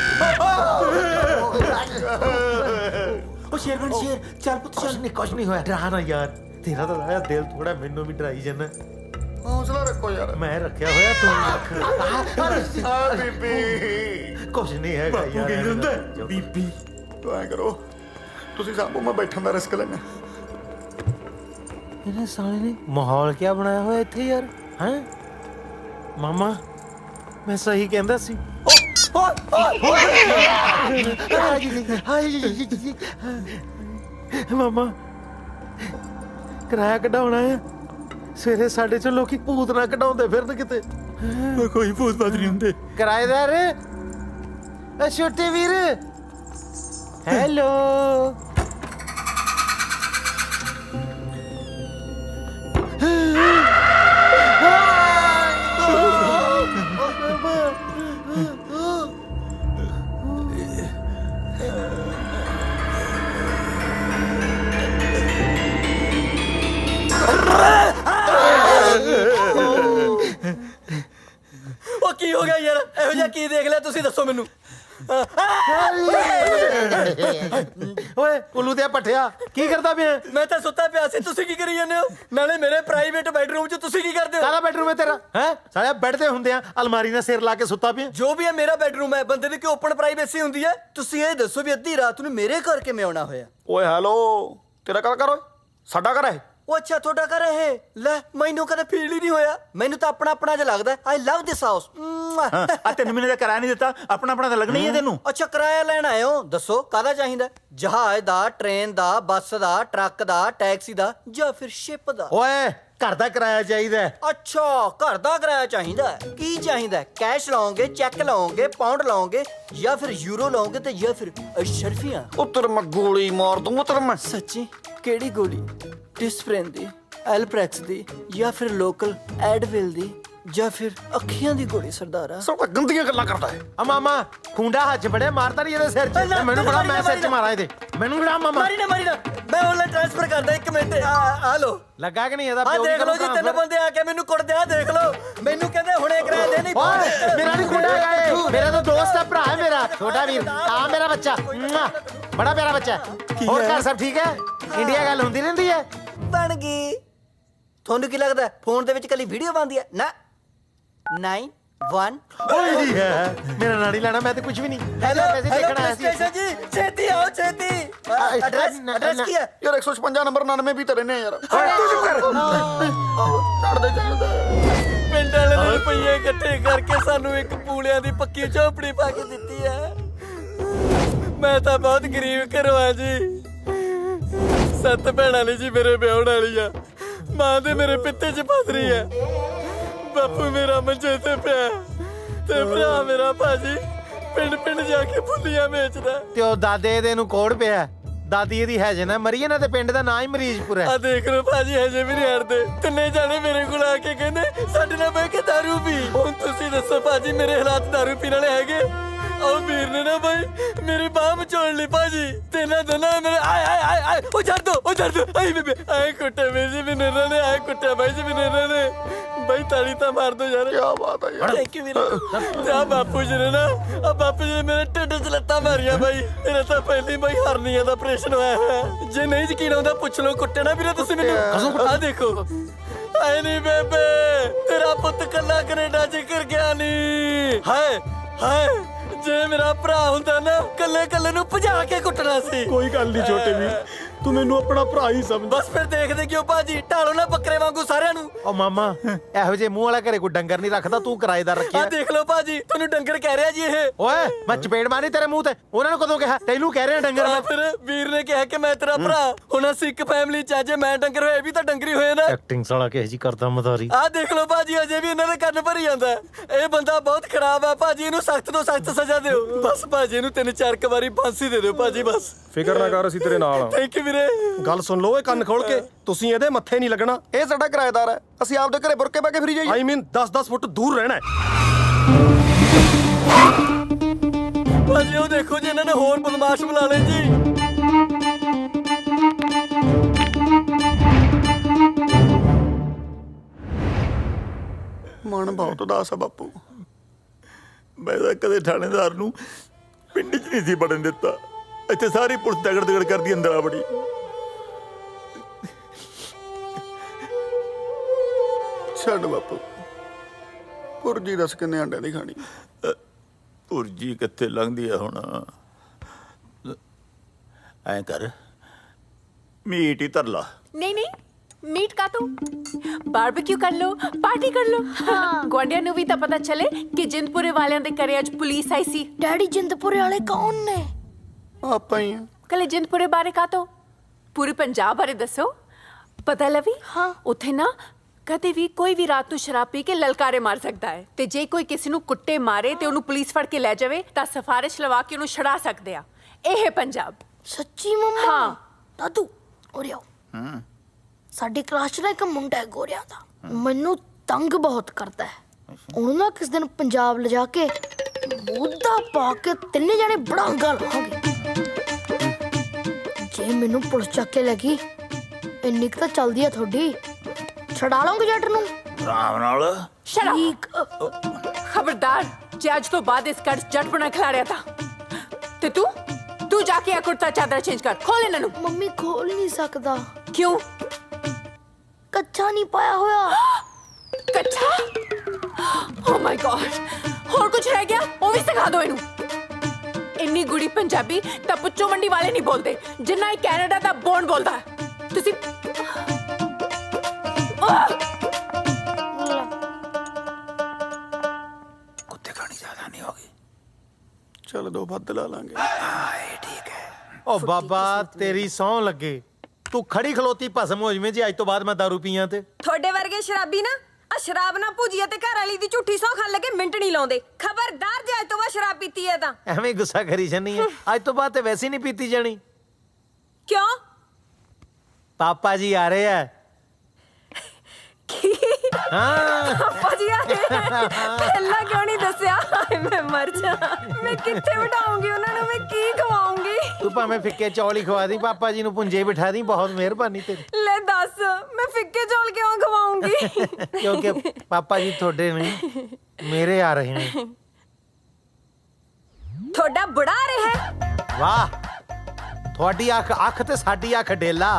ਉਹ ਸ਼ੇਰਵਨ ਸ਼ੇਰ ਚੱਲ ਪੁੱਤ ਚੱਲ। ਕੁਛ ਨਹੀਂ ਹੋਇਆ। ਡਰਾ ਨਾ ਯਾਰ। ਤੇਰਾ ਤਾਂ ਲਾਇਆ ਦਿਲ ਥੋੜਾ ਮੈਨੂੰ ਵੀ ਡਰਾਈ ਜਾਂਦਾ। ਹੌਸਲਾ ਰੱਖੋ ਯਾਰ। ਮੈਂ ਰੱਖਿਆ ਹੋਇਆ ਤੂੰ ਰੱਖ। ਆ ਬੀਬੀ ਕੁਛ ਨਹੀਂ ਹੈਗਾ ਯਾਰ। ਬੀਬੀ ਤੂੰ ਐ ਕਰੋ ਤੁਸੀਂ ਸਾਹਮਣੇ ਮੈਂ ਬੈਠਣ ਦਾ ਰਿਸਕ ਲੈਣਾ। ਇਹਨੇ ਸਾਲੇ ਨੇ ਮਾਹੌਲ ਕੀ ਬਣਾਇਆ ਹੋਇਆ ਇੱਥੇ ਯਾਰ। ਹੈ ਮਾਮਾ ਮੈਂ ਸਹੀ ਕਹਿੰਦਾ ਸੀ। ਮਾਮਾ ਕਿਰਾਇਆ ਕਢਾਉਣਾ ਆ। ਸਵੇਰੇ ਸਾਡੇ ਚੋਂ ਲੋਕੀ ਭੂਤ ਨਾ ਕਢਾਉਂਦੇ ਫਿਰਨ ਕਿਤੇ। ਕੋਈ ਭੂਤ ਬਾਤ ਨਹੀਂ ਹੁੰਦੇ। ਕਿਰਾਏਦਾਰ ਛੋਟੇ ਵੀਰ ਹੈਲੋ। ਉਹ ਕੀ ਹੋ ਗਿਆ ਯਾਰ ਇਹੋ ਜਿਹਾ ਕੀ ਦੇਖ ਲਿਆ ਤੁਸੀਂ ਦੱਸੋ ਮੈਨੂੰ ਓਏ ਉੱਲੂ ਤੇ ਪੱਠਿਆ ਕੀ ਕਰਦਾ ਪਿਆ? ਮੈਂ ਤਾਂ ਸੁੱਤਾ ਪਿਆ ਸੀ ਤੁਸੀਂ ਕੀ ਕਰੀ ਜਾਂਦੇ ਹੋ ਨਾਲੇ ਮੇਰੇ ਪ੍ਰਾਈਵੇਟ ਬੈਡਰੂਮ 'ਚ ਤੁਸੀਂ ਕੀ ਕਰਦੇ ਹੋ ਸਾਰਾ ਬੈਡਰੂਮ ਹੈ ਤੇਰਾ ਹੈ ਸਾਲਿਆ ਬੈੱਡ ਤੇ ਹੁੰਦੇ ਆ ਅਲਮਾਰੀ ਨਾਲ ਸਿਰ ਲਾ ਕੇ ਸੁੱਤਾ ਪਿਆ ਜੋ ਵੀ ਹੈ ਮੇਰਾ ਬੈਡਰੂਮ ਹੈ ਬੰਦੇ ਦੀ ਕਿ ਓਪਨ ਪ੍ਰਾਈਵੇਸੀ ਹੁੰਦੀ ਹੈ ਤੁਸੀਂ ਇਹ ਦੱਸੋ ਵੀ ਅੱਧੀ ਰਾਤ ਨੂੰ ਮੇਰੇ ਘਰ ਕਿਵੇਂ ਆਉਣਾ ਹੋਇਆ ਓਏ ਹੈਲੋ ਤੇਰਾ ਘਰ ਓਏ ਸਾਡਾ ਘਰ ਹੈ ਉਹ ਅੱਛਾ ਤੁਹਾਡਾ ਘਰ ਇਹ ਲੈ ਮੈਨੂੰ ਕਦੇ ਫੀਲ ਹੀ ਨਹੀਂ ਹੋਇਆ ਮੈਨੂੰ ਤਾਂ ਆਪਣਾ ਆਪਣਾ ਜਿਹਾ ਲੱਗਦਾ ਆਈ ਲਵ ਦਿਸ ਹਾਊਸ ਆ 3 ਮਹੀਨੇ ਦਾ ਕਿਰਾਇਆ ਨਹੀਂ ਦਿੱਤਾ ਆਪਣਾ ਆਪਣਾ ਤਾਂ ਲੱਗਣਾ ਹੀ ਹੈ ਤੈਨੂੰ ਅੱਛਾ ਕਿਰਾਇਆ ਲੈਣ ਆਏ ਹੋ ਦੱਸੋ ਕਾਹਦਾ ਚਾਹੀਦਾ ਜਹਾਜ਼ ਦਾ ਟ੍ਰੇਨ ਦਾ ਬੱਸ ਦਾ ਟਰੱਕ ਦਾ ਟੈਕਸੀ ਦਾ ਜਾਂ ਫਿਰ ਸ਼ਿਪ ਦਾ ਓਏ ਘਰ ਦਾ ਕਿਰਾਇਆ ਚਾਹੀਦਾ। ਅੱਛਾ ਘਰ ਦਾ ਕਿਰਾਇਆ ਚਾਹੀਦਾ ਕੀ ਚਾਹੀਦਾ ਕੈਸ਼ ਲਾਓਗੇ ਚੈੱਕ ਲਾਓਗੇ ਪਾਉਂਡ ਲਾਓਗੇ ਜਾਂ ਫਿਰ ਯੂਰੋ ਲਾਓਗੇ ਤੇ ਜਾਂ ਫਿਰ ਅਸ਼ਰਫੀਆਂ ਉੱਤਰ ਮੈਂ ਗੋਲੀ ਮਾਰ ਦੂੰ ਉੱਤਰ ਮੈਂ ਸੱਚੀ ਕਿਹੜੀ ਗੋਲੀ ਡਿਸਪ੍ਰਿਨ ਦੀ ਐਲਪ੍ਰੈਕਸ ਦੀ ਜਾਂ ਫਿਰ ਲੋਕਲ ਐਡਵਿਲ ਦੀ ਜਾਂ ਫਿਰ ਅੱਖੀਆਂ ਦੀ ਗੋਲੀ ਸਰਦਾਰਾ ਸਭ ਗੰਦੀਆਂ ਗੱਲਾਂ ਕਰਦਾ ਹੈ ਆ ਮਾਮਾ ਖੁੰਡਾ ਹੱਥ ਬੜਿਆ ਮਾਰਦਾ ਨਹੀਂ ਇਹਦੇ ਸਿਰ 'ਚ ਮੈਨੂੰ ਬੜਾ ਮੈਂ ਸਿਰ 'ਚ ਮਾਰਾਂ ਇਹਦੇ ਮੈਨੂੰ ਬੜਾ ਮਾਮਾ ਮਾਰੀ ਨਾ ਮੈਂ ਆਨਲਾਈਨ ਟ੍ਰਾਂਸਫਰ ਕਰਦਾ 1 ਮਿੰਟ ਆ ਲੋ ਲੱਗਾ ਕਿ ਨਹੀਂ ਇਹਦਾ ਆ ਦੇਖ ਲਓ ਜੀ 3 ਬੰਦੇ ਆ ਕੇ ਮੈਨੂੰ ਕੁੱਟਦੇ ਆ ਦੇਖ ਲਓ ਮੈਨੂੰ ਕਹਿੰਦੇ ਹੁਣੇ ਕਿਰਾਇਆ ਦੇ ਨਹੀਂ ਓਏ ਮੇਰਾ ਨਹੀਂ ਖੁੰਡਾ ਹੈਗਾ ਇਹ ਮੇਰਾ ਤਾਂ ਦੋਸਤ ਹੈ ਭਰਾ ਹੈ ਮੇਰਾ ਛੋਟਾ ਵੀਰ ਆ ਮੇਰਾ ਬੱਚਾ ਬੜਾ ਪਿਆਰਾ ਬੱਚਾ ਹੋਰ ਘਰ ਸਭ ਠੀਕ ਹੈ ਇੰਡੀਆ ਗੱਲ ਹੁੰਦੀ ਰਹਿੰਦੀ ਹੈ ਬਣ ਗਈ ਤੁਹਾਨੂੰ ਕੀ ਲੱਗਦਾ ਫੋਨ ਦੇ ਵਿੱਚ ਕੱਲੀ ਵੀਡੀਓ ਬਣਦੀ ਹੈ ਨਾ 9-1 ਓਏ ਜੀ ਹੈ ਮੇਰਾ ਨਾੜੀ ਲੈਣਾ ਮੈਂ ਤੇ ਕੁਝ ਵੀ ਨਹੀਂ ਹੈਲੋ ਪੈਸੇ ਦੇਖਣ ਆਇਆ ਸੀ ਸਟੇਸ਼ਨ ਜੀ ਛੇਤੀ ਆਓ ਛੇਤੀ ਐਡਰੈਸ ਕੀ ਹੈ ਯਾਰ 156 ਨੰਬਰ 99 ਵੀ ਤੇ ਰਹਿੰਦੇ ਆ ਯਾਰ ਤੂੰ ਚੁੱਪ ਕਰ ਛੱਡ ਦੇ ਪਿੰਡ ਵਾਲੇ ਨੇ ਰੁਪਈਏ ਇਕੱਠੇ ਕਰਕੇ ਸਾਨੂੰ ਇੱਕ ਪੂਲਿਆਂ ਦੀ ਪੱਕੀ ਝੋਪੜੀ ਪਾ ਕੇ ਦਿੱਤੀ ਹੈ ਮੈਂ ਤਾਂ ਬਹੁਤ ਗਰੀਬ ਘਰੋਂ ਆ ਜੀ 7 ਭੈਣਾਂ ਨੇ ਜੀ ਮੇਰੇ ਵਿਆਹਣ ਵਾਲੀ ਆ ਮਾਂ ਦੇ ਮੇਰੇ ਪਿੱਤੇ 'ਚ ਫਸ ਰਹੀ ਹੈ ਬਾਪੂ ਮੇਰਾ ਮੰਜੇ ਤੇ ਪਿਆ ਤੇ ਭਰਾ ਮੇਰਾ ਭਾਜੀ ਪਿੰਡ ਜਾ ਕੇ ਫੁੱਲੀਆਂ ਵੇਚਦਾ ਤੇ ਉਹ ਦਾਦੇ ਇਹਦੇ ਨੂੰ ਕੋੜ ਪਿਆ ਦਾਦੀ ਇਹਦੀ ਹੈਜਨ ਹੈ ਮਰੀ ਇਹਨਾਂ ਦੇ ਪਿੰਡ ਦਾ ਨਾਂ ਹੀ ਮਰੀਜ਼ਪੁਰ ਹੈ ਆ ਦੇਖ ਲੋ ਭਾਜੀ ਹਜੇ ਵੀ ਨਹੀਂ ਹਟਦੇ ਤਿੰਨੇ ਜਾਣੇ ਮੇਰੇ ਕੋਲ ਆ ਕੇ ਕਹਿੰਦੇ ਸਾਡੇ ਨਾਲ ਬਹਿ ਕੇ ਦਾਰੂ ਪੀ ਹੁਣ ਤੁਸੀਂ ਦੱਸੋ ਭਾਜੀ ਮੇਰੇ ਹਾਲਾਤ ਦਾਰੂ ਪੀਣ ਵਾਲੇ ਹੈਗੇ ਉਹ ਵੀਰ ਨੇ ਨਾ ਬਾਈ ਮੇਰੀ ਬਾਹ ਮਚੋੜ ਲਈ ਭਾਜੀ ਤੇ ਨਾ ਦੋਨਾਂ ਮੇਰੇ ਆਏ ਉਹ ਛੱਡ ਦੋ ਆਈ ਬੇਬੇ ਆਏ ਕੁੱਟੇ ਮੇਰੇ ਜੀ ਮੈਨੂੰ ਇਹਨਾਂ ਨੇ ਆਏ ਕੁੱਟਿਆ ਬਾਈ ਜੀ ਮੈਨੂੰ ਇਹਨਾਂ ਨੇ ਬਾਈ ਤਾਲੀ ਤਾਂ ਮਾਰ ਦੋ ਯਾਰ ਕੀ ਬਾਤ ਹੈ ਯਾਰ ਥੈਂਕ ਯੂ ਵੀਰੇ ਤੇ ਆ ਬਾਪੂ ਜੀ ਨੇ ਮੇਰੇ ਢਿੱਡ 'ਚ ਲੱਤਾਂ ਮਾਰੀਆਂ ਬਾਈ ਮੇਰਾ ਤਾਂ ਪਹਿਲੀ ਬਾਈ ਹਰਨੀਆਂ ਦਾ ਆਪਰੇਸ਼ਨ ਹੋਇਆ ਹੈ ਜੇ ਨਹੀਂ ਯਕੀਨ ਆਉਂਦਾ ਪੁੱਛ ਲਓ ਕੁੱਟੇ ਨਾ ਵੀਰੇ ਤੁਸੀਂ ਮੈਨੂੰ ਆ ਦੇਖੋ ਆਏ ਨਹੀਂ ਬੇਬੇ ਤੇਰਾ ਪੁੱਤ ਕੱਲਾ ਕੈਨੇਡਾ 'ਚ ਕਰ ਗਿਆ ਨਹੀਂ ਹਾਏ ਜੇ ਮੇਰਾ ਭਰਾ ਹੁੰਦਾ ਨਾ ਕੱਲੇ ਨੂੰ ਭਜਾ ਕੇ ਕੁੱਟਣਾ ਸੀ ਕੋਈ ਗੱਲ ਨਹੀਂ ਛੋਟੇ ਵੀਰ ਤੂੰ ਮੈਨੂੰ ਆਪਣਾ ਭਰਾ ਹੀ ਸਮਝ। ਬਸ ਫਿਰ ਦੇਖਦੇ ਕਿਉਂ ਭਾਜੀ, ਢਾਲੋ ਨਾ ਬੱਕਰੇ ਵਾਂਗੂ ਸਾਰਿਆਂ ਨੂੰ। ਓ ਮਾਮਾ ਇਹੋ ਜਿਹੇ ਮੂੰਹ ਵਾਲਾ ਘਰੇ ਕੋਈ ਡੰਗਰ ਨਹੀਂ ਰੱਖਦਾ, ਤੂੰ ਕਿਰਾਏਦਾਰ ਆ ਰੱਖਿਆ। ਦੇਖ ਲਓ ਭਾਜੀ, ਤੁਹਾਨੂੰ ਡੰਗਰ ਕਹਿ ਰਿਹਾ ਜੀ ਇਹ। ਓਏ ਮੈਂ ਚਪੇੜ ਮਾਰੀ ਤੇਰੇ ਮੂੰਹ ਤੇ। ਉਹਨਾਂ ਨੂੰ ਕਦੋਂ ਕਿਹਾ? ਤੈਨੂੰ ਕਹਿ ਰਿਹਾ ਡੰਗਰ ਆ ਮੈਂ। ਫਿਰ ਵੀਰ ਨੇ ਕਿਹਾ ਕਿ ਮੈਂ ਤੇਰਾ ਭਰਾ। ਹੁਣ ਅਸੀਂ ਇੱਕ ਫੈਮਿਲੀ ਚ ਆ, ਜੇ ਮੈਂ ਡੰਗਰ ਹੋਏ ਵੀ ਤਾਂ ਡੰਗਰੀ ਹੋਏ ਨਾ। ਐਕਟਿੰਗ ਸਾਲਾ ਕਿਹੋ ਜੀ ਕਰਦਾ ਮਦਾਰੀ। ਆ ਦੇਖ ਲਓ ਭਾਜੀ, ਅਜੇ ਵੀ ਇਹਨਾਂ ਦੇ ਕੰਨ ਭਰੀ ਜਾਂਦਾ ਹੈ। ਇਹ ਬੰਦਾ ਬਹੁਤ ਖਰਾਬ ਹੈ ਭਾਜੀ, ਇਹਨੂੰ ਸਖਤ ਤੋਂ ਸਖਤ ਸਜ਼ਾ ਦਿਓ। ਬਸ ਭਾਜੀ ਇਹਨੂੰ 3-4 ਵਾਰੀ ਫਾਂਸੀ ਦੇ ਦਿਓ ਭਾਜੀ ਬਸ। ਫਿਕਰ ਨਾ ਕਰ, ਅਸੀਂ ਤੇਰੇ ਨਾਲ ਆ। ਥੈਂਕ ਯੂ ਵੀਰੇ। ਗੱਲ ਸੁਣ ਲਓ ਇਹ ਕੰਨ ਖੋਲ ਕੇ, ਤੁਸੀਂ ਇਹਦੇ ਮੱਥੇ ਨਹੀਂ ਲੱਗਣਾ। ਇਹ ਸਾਡਾ ਕਿਰਾਏਦਾਰ ਹੈ, ਅਸੀਂ ਆਪਦੇ ਘਰੇ ਬੁਰਕੇ ਪਾ ਕੇ ਫਿਰੀ ਜਾਈਏ। ਆਈ ਮੀਨ 10-10 ਫੁੱਟ ਦੂਰ ਰਹਿਣਾ ਹੈ। ਭਾਜੀ ਉਹ ਦੇਖੋ ਜੀ, ਇਹਨਾਂ ਨੇ ਹੋਰ ਬਦਮਾਸ਼ ਬੁਲਾ ਲਏ ਜੀ। ਮਨ ਬਹੁਤ ਉਦਾਸ ਆ ਬਾਪੂ। ਮੈਂ ਤਾਂ ਕਦੇ ਥਾਣੇਦਾਰ ਨੂੰ ਪਿੰਡ 'ਚ ਨਹੀਂ ਸੀ ਵੜਨ ਦਿੱਤਾ। ਇੱਥੇ ਸਾਰੀ ਪੁਲਿਸ ਦਗੜ ਦਗੜ ਕਰਦੀ ਅੰਦਰ ਆ ਬੜੀ। ਛੱਡ ਬਾਪੂ, ਪੁਰਜੀ ਦੱਸ ਕਿੰਨੇ ਅੰਡਿਆਂ ਦੀ ਖਾਣੀ? ਪੁਰਜੀ ਕਿੱਥੇ ਲੰਘਦੀ ਆ ਹੁਣ। ਐਂ ਕਰ, ਮੀਟ ਹੀ ਧਰ ਲਾ। ਨਹੀਂ ਨਹੀਂ, ਮੀਟ ਕਾ ਤੂੰ ਬਾਰਬੀਕਿਊ ਕਰ ਲੋ, ਪਾਰਟੀ ਕਰ ਲੋ। ਗੁਆਂਢੀਆਂ ਨੂੰ ਵੀ ਤਾਂ ਪਤਾ ਚੱਲੇ ਕਿ ਜਿੰਦਪੁਰੇ ਵਾਲਿਆਂ ਦੇ ਘਰੇ ਅੱਜ ਪੁਲਿਸ ਆਈ ਸੀ। ਡੈਡੀ ਜਿੰਦਪੁਰੇ ਵਾਲੇ ਕੌਣ ਨੇ? ਆਪਾਂ ਹੀ ਆ। ਕੱਲੇ ਜਿੰਦਪੁਰੇ ਬਾਰੇ ਕਾ ਤੋ ਪੂਰੇ ਪੰਜਾਬ ਬਾਰੇ ਦੱਸੋ, ਪਤਾ ਲਵੀ। ਹਾਂ। ਉੱਥੇ ਨਾ ਕਦੇ ਵੀ ਕੋਈ ਵੀ ਰਾਤ ਨੂੰ ਸ਼ਰਾਬ ਪੀ ਕੇ ਲਲਕਾਰੇ ਮਾਰ ਸਕਦਾ ਹੈ, ਤੇ ਜੇ ਕੋਈ ਕਿਸੇ ਨੂੰ ਕੁੱਟੇ ਮਾਰੇ ਤੇ ਉਹਨੂੰ ਪੁਲਿਸ ਫੜ ਕੇ ਲੈ ਜਾਵੇ ਤਾਂ ਸਿਫਾਰਿਸ਼ ਲਵਾ ਕੇ ਉਹਨੂੰ ਛੁਡਾ ਸਕਦੇ ਆ। ਇਹ ਹੈ ਪੰਜਾਬ। ਸੱਚੀ ਮੰਮਾ? ਹਾਂ। ਦਾਦੂ ਉਰੇ ਆਓ। ਸਾਡੀ ਕਲਾਸ 'ਚ ਨਾ ਇੱਕ ਮੁੰਡਾ ਹੈ ਗੋਰਿਆਂ ਦਾ, ਮੈਨੂੰ ਤੰਗ ਬਹੁਤ ਕਰਦਾ ਹੈ। ਉਹਨੂੰ ਨਾ ਕਿਸ ਦਿਨ ਪੰਜਾਬ ਲਿਜਾ ਕੇ ਮੋਢਾ ਪਾ ਕੇ ਤਿੰਨੇ ਜਾਣੇ ਬੜਾਂਗਾ ਲਾਵਾਂਗੇ। ਜੇ ਮੈਨੂੰ ਪੁਲਿਸ ਚੱਕ ਕੇ ਲੱਗੀ, ਇੰਨੀ ਕੁ ਤਾਂ ਚੱਲਦੀ ਆ ਤੁਹਾਡੀ, ਛਡਾ ਲਓਗੇ ਜੱਟ ਨੂੰ ਆਰਾਮ ਨਾਲ। ਸ਼ਰਾਬ ਖਬਰਦਾਰ, ਜੇ ਅੱਜ ਤੋਂ ਬਾਅਦ ਇਸ ਘਰ 'ਚ ਜੱਟ ਬਣਾ ਖਿਲਾਰਿਆ ਤਾਂ ਤੇ ਤੂੰ ਜਾ ਕੇ ਆ ਕੁੜਤਾ ਚਾਦਰਾ ਚੇਂਜ ਕਰ। ਖੋਲ ਇਹਨਾਂ ਨੂੰ। ਮੰਮੀ ਖੋਲ ਨਹੀਂ ਸਕਦਾ, ਕਿਉਂ? ਕੱਚਾ ਨਹੀਂ ਪਾਇਆ ਹੋਇਆ। ਕੱਚਾ? ਓ ਮਾਈ ਗॉड, ਹੋਰ ਕੁਝ ਰਹਿ ਗਿਆ ਉਹ ਵੀ ਸਿਖਾ ਦਿਓ ਇਹਨੂੰ। ਇੰਨੀ ਗੁੜੀ ਪੰਜਾਬੀ ਤਾਂ ਪੁੱਚੋ ਮੰਡੀ ਵਾਲੇ ਨਹੀਂ ਬੋਲਦੇ ਜਿੰਨਾ ਇਹ ਕੈਨੇਡਾ ਦਾ ਬੌਂਡ ਬੋਲਦਾ ਹੈ। ਤੁਸੀਂ ਕੁੱਤੇ ਖਾਣੀ ਜ਼ਿਆਦਾ ਨਹੀਂ ਹੋਗੀ। ਚੱਲ 2 ਵੱਧ ਲਾ ਲਾਂਗੇ। ਇਹ ਠੀਕ ਹੈ। ਓ ਬਾਬਾ ਤੇਰੀ ਸਹੁੰ ਲੱਗੇ, ਤੂੰ ਖੜੀ ਖਲੋਤੀ ਭਸਮ ਹੋ ਜਵੇਂ ਜੇ ਅੱਜ ਤੋਂ ਬਾਅਦ ਮੈਂ ਦਾਰੂ ਪੀਆਂ ਤੇ। ਤੁਹਾਡੇ ਵਰਗੇ ਸ਼ਰਾਬੀ ਨਾ ਆ ਸ਼ਰਾਬ ਨਾ ਭੁਜੀਆ ਤੇ ਘਰ ਵਾਲੀ ਦੀ ਝੂਠੀ ਸੌਂ ਖਾਣ ਲੱਗੇ ਮਿੰਟ ਨਹੀਂ ਲਾਉਂਦੇ। ਖਬਰਦਾਰ ਜੇ ਅੱਜ ਤੋਂ ਬਾਅਦ ਸ਼ਰਾਬ ਪੀਤੀ ਹੈ ਤਾਂ। ਐਵੇਂ ਗੁੱਸਾ ਕਰੀ ਜਾਨੀ ਹੈ। ਅੱਜ ਤੋਂ ਬਾਅਦ ਤੇ ਵੈਸੇ ਨਹੀਂ ਪੀਤੀ ਜਾਣੀ। ਕਿਉਂ? ਪਾਪਾ ਜੀ ਆ ਰਹੇ ਆ। ਹਾਂ ਪਾਪਾ ਜੀ ਆ ਰਹੇ ਆ। ਪਹਿਲਾਂ ਕਿਉਂ ਨਹੀਂ ਦੱਸਿਆ? ਹਾਏ ਮੈਂ ਮਰ ਜਾ। ਮੈਂ ਕਿੱਥੇ ਬਿਠਾਉਂਗੀ ਉਹਨਾਂ ਨੂੰ, ਮੈਂ ਕੀ ਖਵਾਉਂਗੀ? ਤੂੰ ਭਾਵੇਂ ਫਿੱਕੇ ਚੌਲ ਹੀ ਖਵਾ ਦੀ, ਪਾਪਾ ਜੀ ਨੂੰ ਪੁੰਜੇ ਬਿਠਾ ਦੀ। ਬਹੁਤ ਮਿਹਰਬਾਨੀ ਤੇਰੀ। ਲੈ ਦੱਸ, ਮੈਂ ਫਿੱਕੇ ਚੌਲ ਕਿਉਂ ਖਵਾਉਂਗੀ? ਕਿਉਂਕਿ ਪਾਪਾ ਜੀ ਤੁਹਾਡੇ ਨਹੀਂ, ਮੇਰੇ ਆ ਰਹੇ ਨੇ। ਤੁਹਾਡਾ ਬੁੜਾ ਆ ਰਿਹਾ ਹੈ? ਵਾਹ, ਤੁਹਾਡੀ ਅੱਖ ਤੇ ਸਾਡੀ ਅੱਖ ਡੇਲਾ।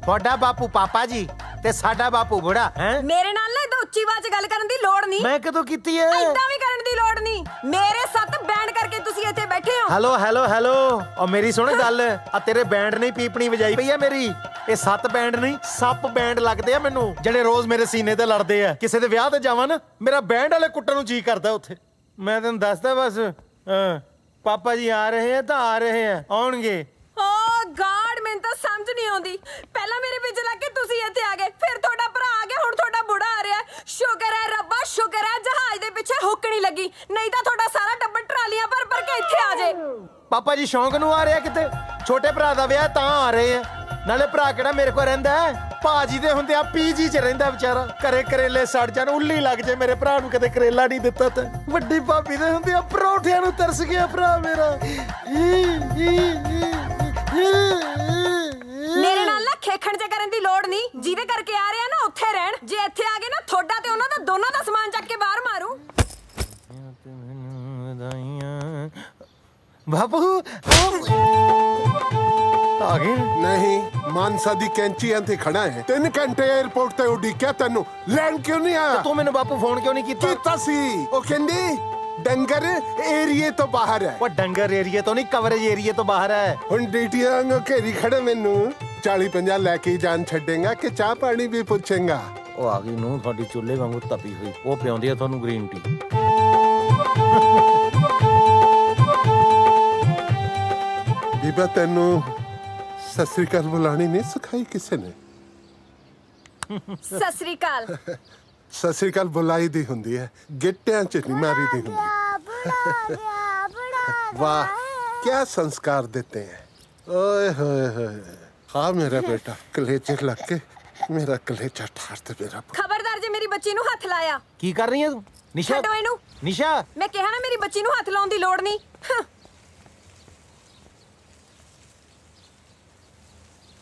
ਤੁਹਾਡਾ ਬਾਪੂ ਪਾਪਾ ਜੀ ਤੇ ਸਾਡਾ ਬਾਪੂ ਬੁੜਾ ਹੈ। ਮੇਰੇ ਨਾਲ ਨਾ ਇਦਾਂ ਉੱਚੀ ਆਵਾਜ਼ 'ਚ ਗੱਲ ਕਰਨ ਦੀ ਲੋੜ ਨਹੀਂ। ਮੈਂ ਕਦੋਂ ਕੀਤੀ ਹੈ? ਇਦਾਂ ਵੀ ਕਰਨ ਦੀ ਲੋੜ ਨਹੀਂ। ਮੇਰੇ ਸੱਤ ਬੈਂਡ ਕਰਕੇ ਤੁਸੀਂ ਇੱਥੇ ਬੈਠੇ ਹੋ। ਹੈਲੋ ਹੈਲੋ ਹੈਲੋ, ਓ ਮੇਰੀ ਸੁਣ ਗੱਲ। ਆ ਤੇਰੇ ਬੈਂਡ ਨੇ ਪੀਪਣੀ ਵਜਾਈ ਪਈ ਆ ਮੇਰੀ। ਇਹ 7 ਬੈਂਡ ਨਹੀਂ, ਸੱਪ ਬੈਂਡ ਲੱਗਦੇ ਆ ਮੈਨੂੰ, ਜਿਹੜੇ ਰੋਜ਼ ਮੇਰੇ ਸੀਨੇ ਤੇ ਲੜਦੇ ਆ। ਕਿਸੇ ਦੇ ਵਿਆਹ ਤੇ ਜਾਵਾਂ ਨਾ, ਮੇਰਾ ਬੈਂਡ ਵਾਲੇ ਕੁੱਟਣ ਨੂੰ ਜੀ ਕਰਦਾ ਉੱਥੇ। ਮੈਂ ਤੈਨੂੰ ਦੱਸਦਾ ਬਸ। ਪਾਪਾ ਜੀ ਆ ਰਹੇ ਆ ਤਾਂ ਆ ਰਹੇ ਆ, ਆਉਣਗੇ। ਓ ਗॉड, ਮੈਨੂੰ ਤਾਂ ਸਮਝ ਨਹੀਂ ਆਉਂਦੀ। ਪਹਿਲਾਂ ਮੇਰੇ ਪਿੱਛੇ ਲੱਗ ਕੇ ਤੁਸੀਂ ਇੱਥੇ ਆ ਗਏ, ਫਿਰ ਤੁਹਾਡਾ ਭਰਾ ਆ ਗਿਆ, ਹੁਣ ਤੁਹਾਡਾ ਬੁੜਾ ਆ ਰਿਹਾ। ਸ਼ੁਕਰ ਹੈ ਰੱਬਾ, ਸ਼ੁਕਰ ਹੈ ਜਹਾਜ਼ ਦੇ ਪਿੱਛੇ ਹੁੱਕ ਨਹੀਂ ਲੱਗੀ, ਨਹੀਂ ਤਾਂ ਤੁਹਾਡਾ ਸਾਰਾ ਟੱਬਰ ਟਰਾਲੀਆਂ ਭਰ ਭਰ ਕੇ ਇੱਥੇ ਆ ਜਾਏ। ਪਾਪਾ ਜੀ ਸ਼ੌਂਕ ਨੂੰ ਆ ਰਿਹਾ ਕਿਤੇ? ਛੋਟੇ ਭਰਾ ਦਾ ਵਿਆਹ ਤਾਂ ਆ ਰਹੇ ਆ। ਨਾਲੇ ਭਰਾ ਕਿਹੜਾ ਮੇਰੇ ਕੋਲ ਰਹਿੰਦਾ ਹੈ? ਭਾਜੀ ਦੇ ਹੁੰਦੇ ਆ ਪੀਜੀ 'ਚ ਰਹਿੰਦਾ ਵਿਚਾਰਾ। ਘਰੇ ਕਰੇਲੇ ਸੜ ਜਾਣ, ਉੱਲੀ ਲੱਗ ਜੇ ਮੇਰੇ ਭਰਾ ਨੂੰ, ਕਦੇ ਕਰੇਲਾ ਨਹੀਂ ਦਿੱਤਾ ਤੇ। ਵੱਡੀ ਭਾਬੀ ਦੇ ਹੁੰਦੇ ਆ ਪਰੌਂਠਿਆਂ ਨੂੰ ਤਰਸ ਗਿਆ ਭਰਾ ਮੇਰਾ। ਮੇਰੇ ਨਾਲ ਨਾ ਖੇਖਣ ਜੇ ਕਰਨ ਦੀ ਲੋੜ ਨਹੀਂ। ਜਿਹਦੇ ਕਰਕੇ ਆ ਰਿਹਾ ਨਾ ਉੱਥੇ ਰਹਿਣ। ਜੇ ਇੱਥੇ ਆ ਗਏ ਨਾ, ਤੁਹਾਡਾ ਤੇ ਉਹਨਾਂ ਦਾ ਦੋਨਾਂ ਦਾ ਸਮਾਨ ਚੱਕ ਕੇ ਬਾਹਰ ਮਾਰੂ। ਬਾਪੂ ਆ ਗਏ? ਨਹੀਂ, ਮਾਨਸਾ ਦੀ ਕੈਂਚੀਆਂ ਤੇ ਖੜਾ ਹੈ। 3 ਘੰਟੇ 에어ਪੋਰਟ ਤੇ ਉਡੀਕਿਆ ਤੈਨੂੰ, ਲੈਂਡ ਕਿਉਂ ਨਹੀਂ ਆਇਆ? ਤੂੰ ਮੈਨੂੰ ਬਾਪੂ ਫੋਨ ਕਿਉਂ ਨਹੀਂ ਕੀਤਾ? ਕੀਤਾ ਸੀ, ਉਹ ਕਹਿੰਦੀ ਡੰਗਰ ਏਰੀਏ ਤੋਂ ਬਾਹਰ ਹੈ। ਉਹ ਡੰਗਰ ਏਰੀਏ ਤੋਂ ਨਹੀਂ, ਕਵਰੇਜ ਏਰੀਏ ਤੋਂ ਬਾਹਰ ਹੈ। ਹੁਣ ਡੀਟੀਆਂ ਨੂੰ ਘੇਰੀ ਖੜੇ ਮੈਨੂੰ। 40-50 लेके ही जान छड़ेगा कि चाह पानी भी पूछेगा। ਉਹ ਆ ਗਈ ਨੂੰ ਤੁਹਾਡੀ ਚੁੱਲ੍ਹੇ ਵਾਂਗੂ ਤਪੀ ਹੋਈ, ਉਹ ਪਿਆਉਂਦੀ ਆ ਤੁਹਾਨੂੰ ਗ੍ਰੀਨ ਟੀ। ਬੀਬਾ ਤੈਨੂੰ ਸਤਿ ਸ੍ਰੀ ਅਕਾਲ ਬੁਲਾਣੀ ਨਹੀਂ ਸਿਖਾਈ ਕਿਸੇ ਨੇ? ਸਤਿ ਸ੍ਰੀ ਅਕਾਲ। ਸਤਿ ਸ੍ਰੀ ਅਕਾਲ ਬੁਲਾਈ ਦੀ ਹੁੰਦੀ ਹੈ, ਗਿੱਟਿਆਂ 'ਚ ਨਹੀਂ ਮਾਰੀ ਦੀ ਹੁੰਦੀ। वाह क्या संस्कार देते हैं। ओए होए होए, हाँ मेरा बेटा कलेजे लग के मेरा कलेजा ठार दे मेरा पुੱਤ। ਖਬਰਦਾਰ ਜੇ ਮੇਰੀ ਬੱਚੀ ਨੂੰ ਹੱਥ ਲਾਇਆ। ਕੀ ਕਰ ਰਹੀ ਹੈ ਤੂੰ ਨਿਸ਼ਾ? ਛੱਡੋ ਇਹਨੂੰ। ਨਿਸ਼ਾ ਮੈਂ ਕਿਹਾ ਨਾ ਮੇਰੀ ਬੱਚੀ ਨੂੰ ਹੱਥ ਲਾਉਣ ਦੀ ਲੋੜ ਨਹੀਂ।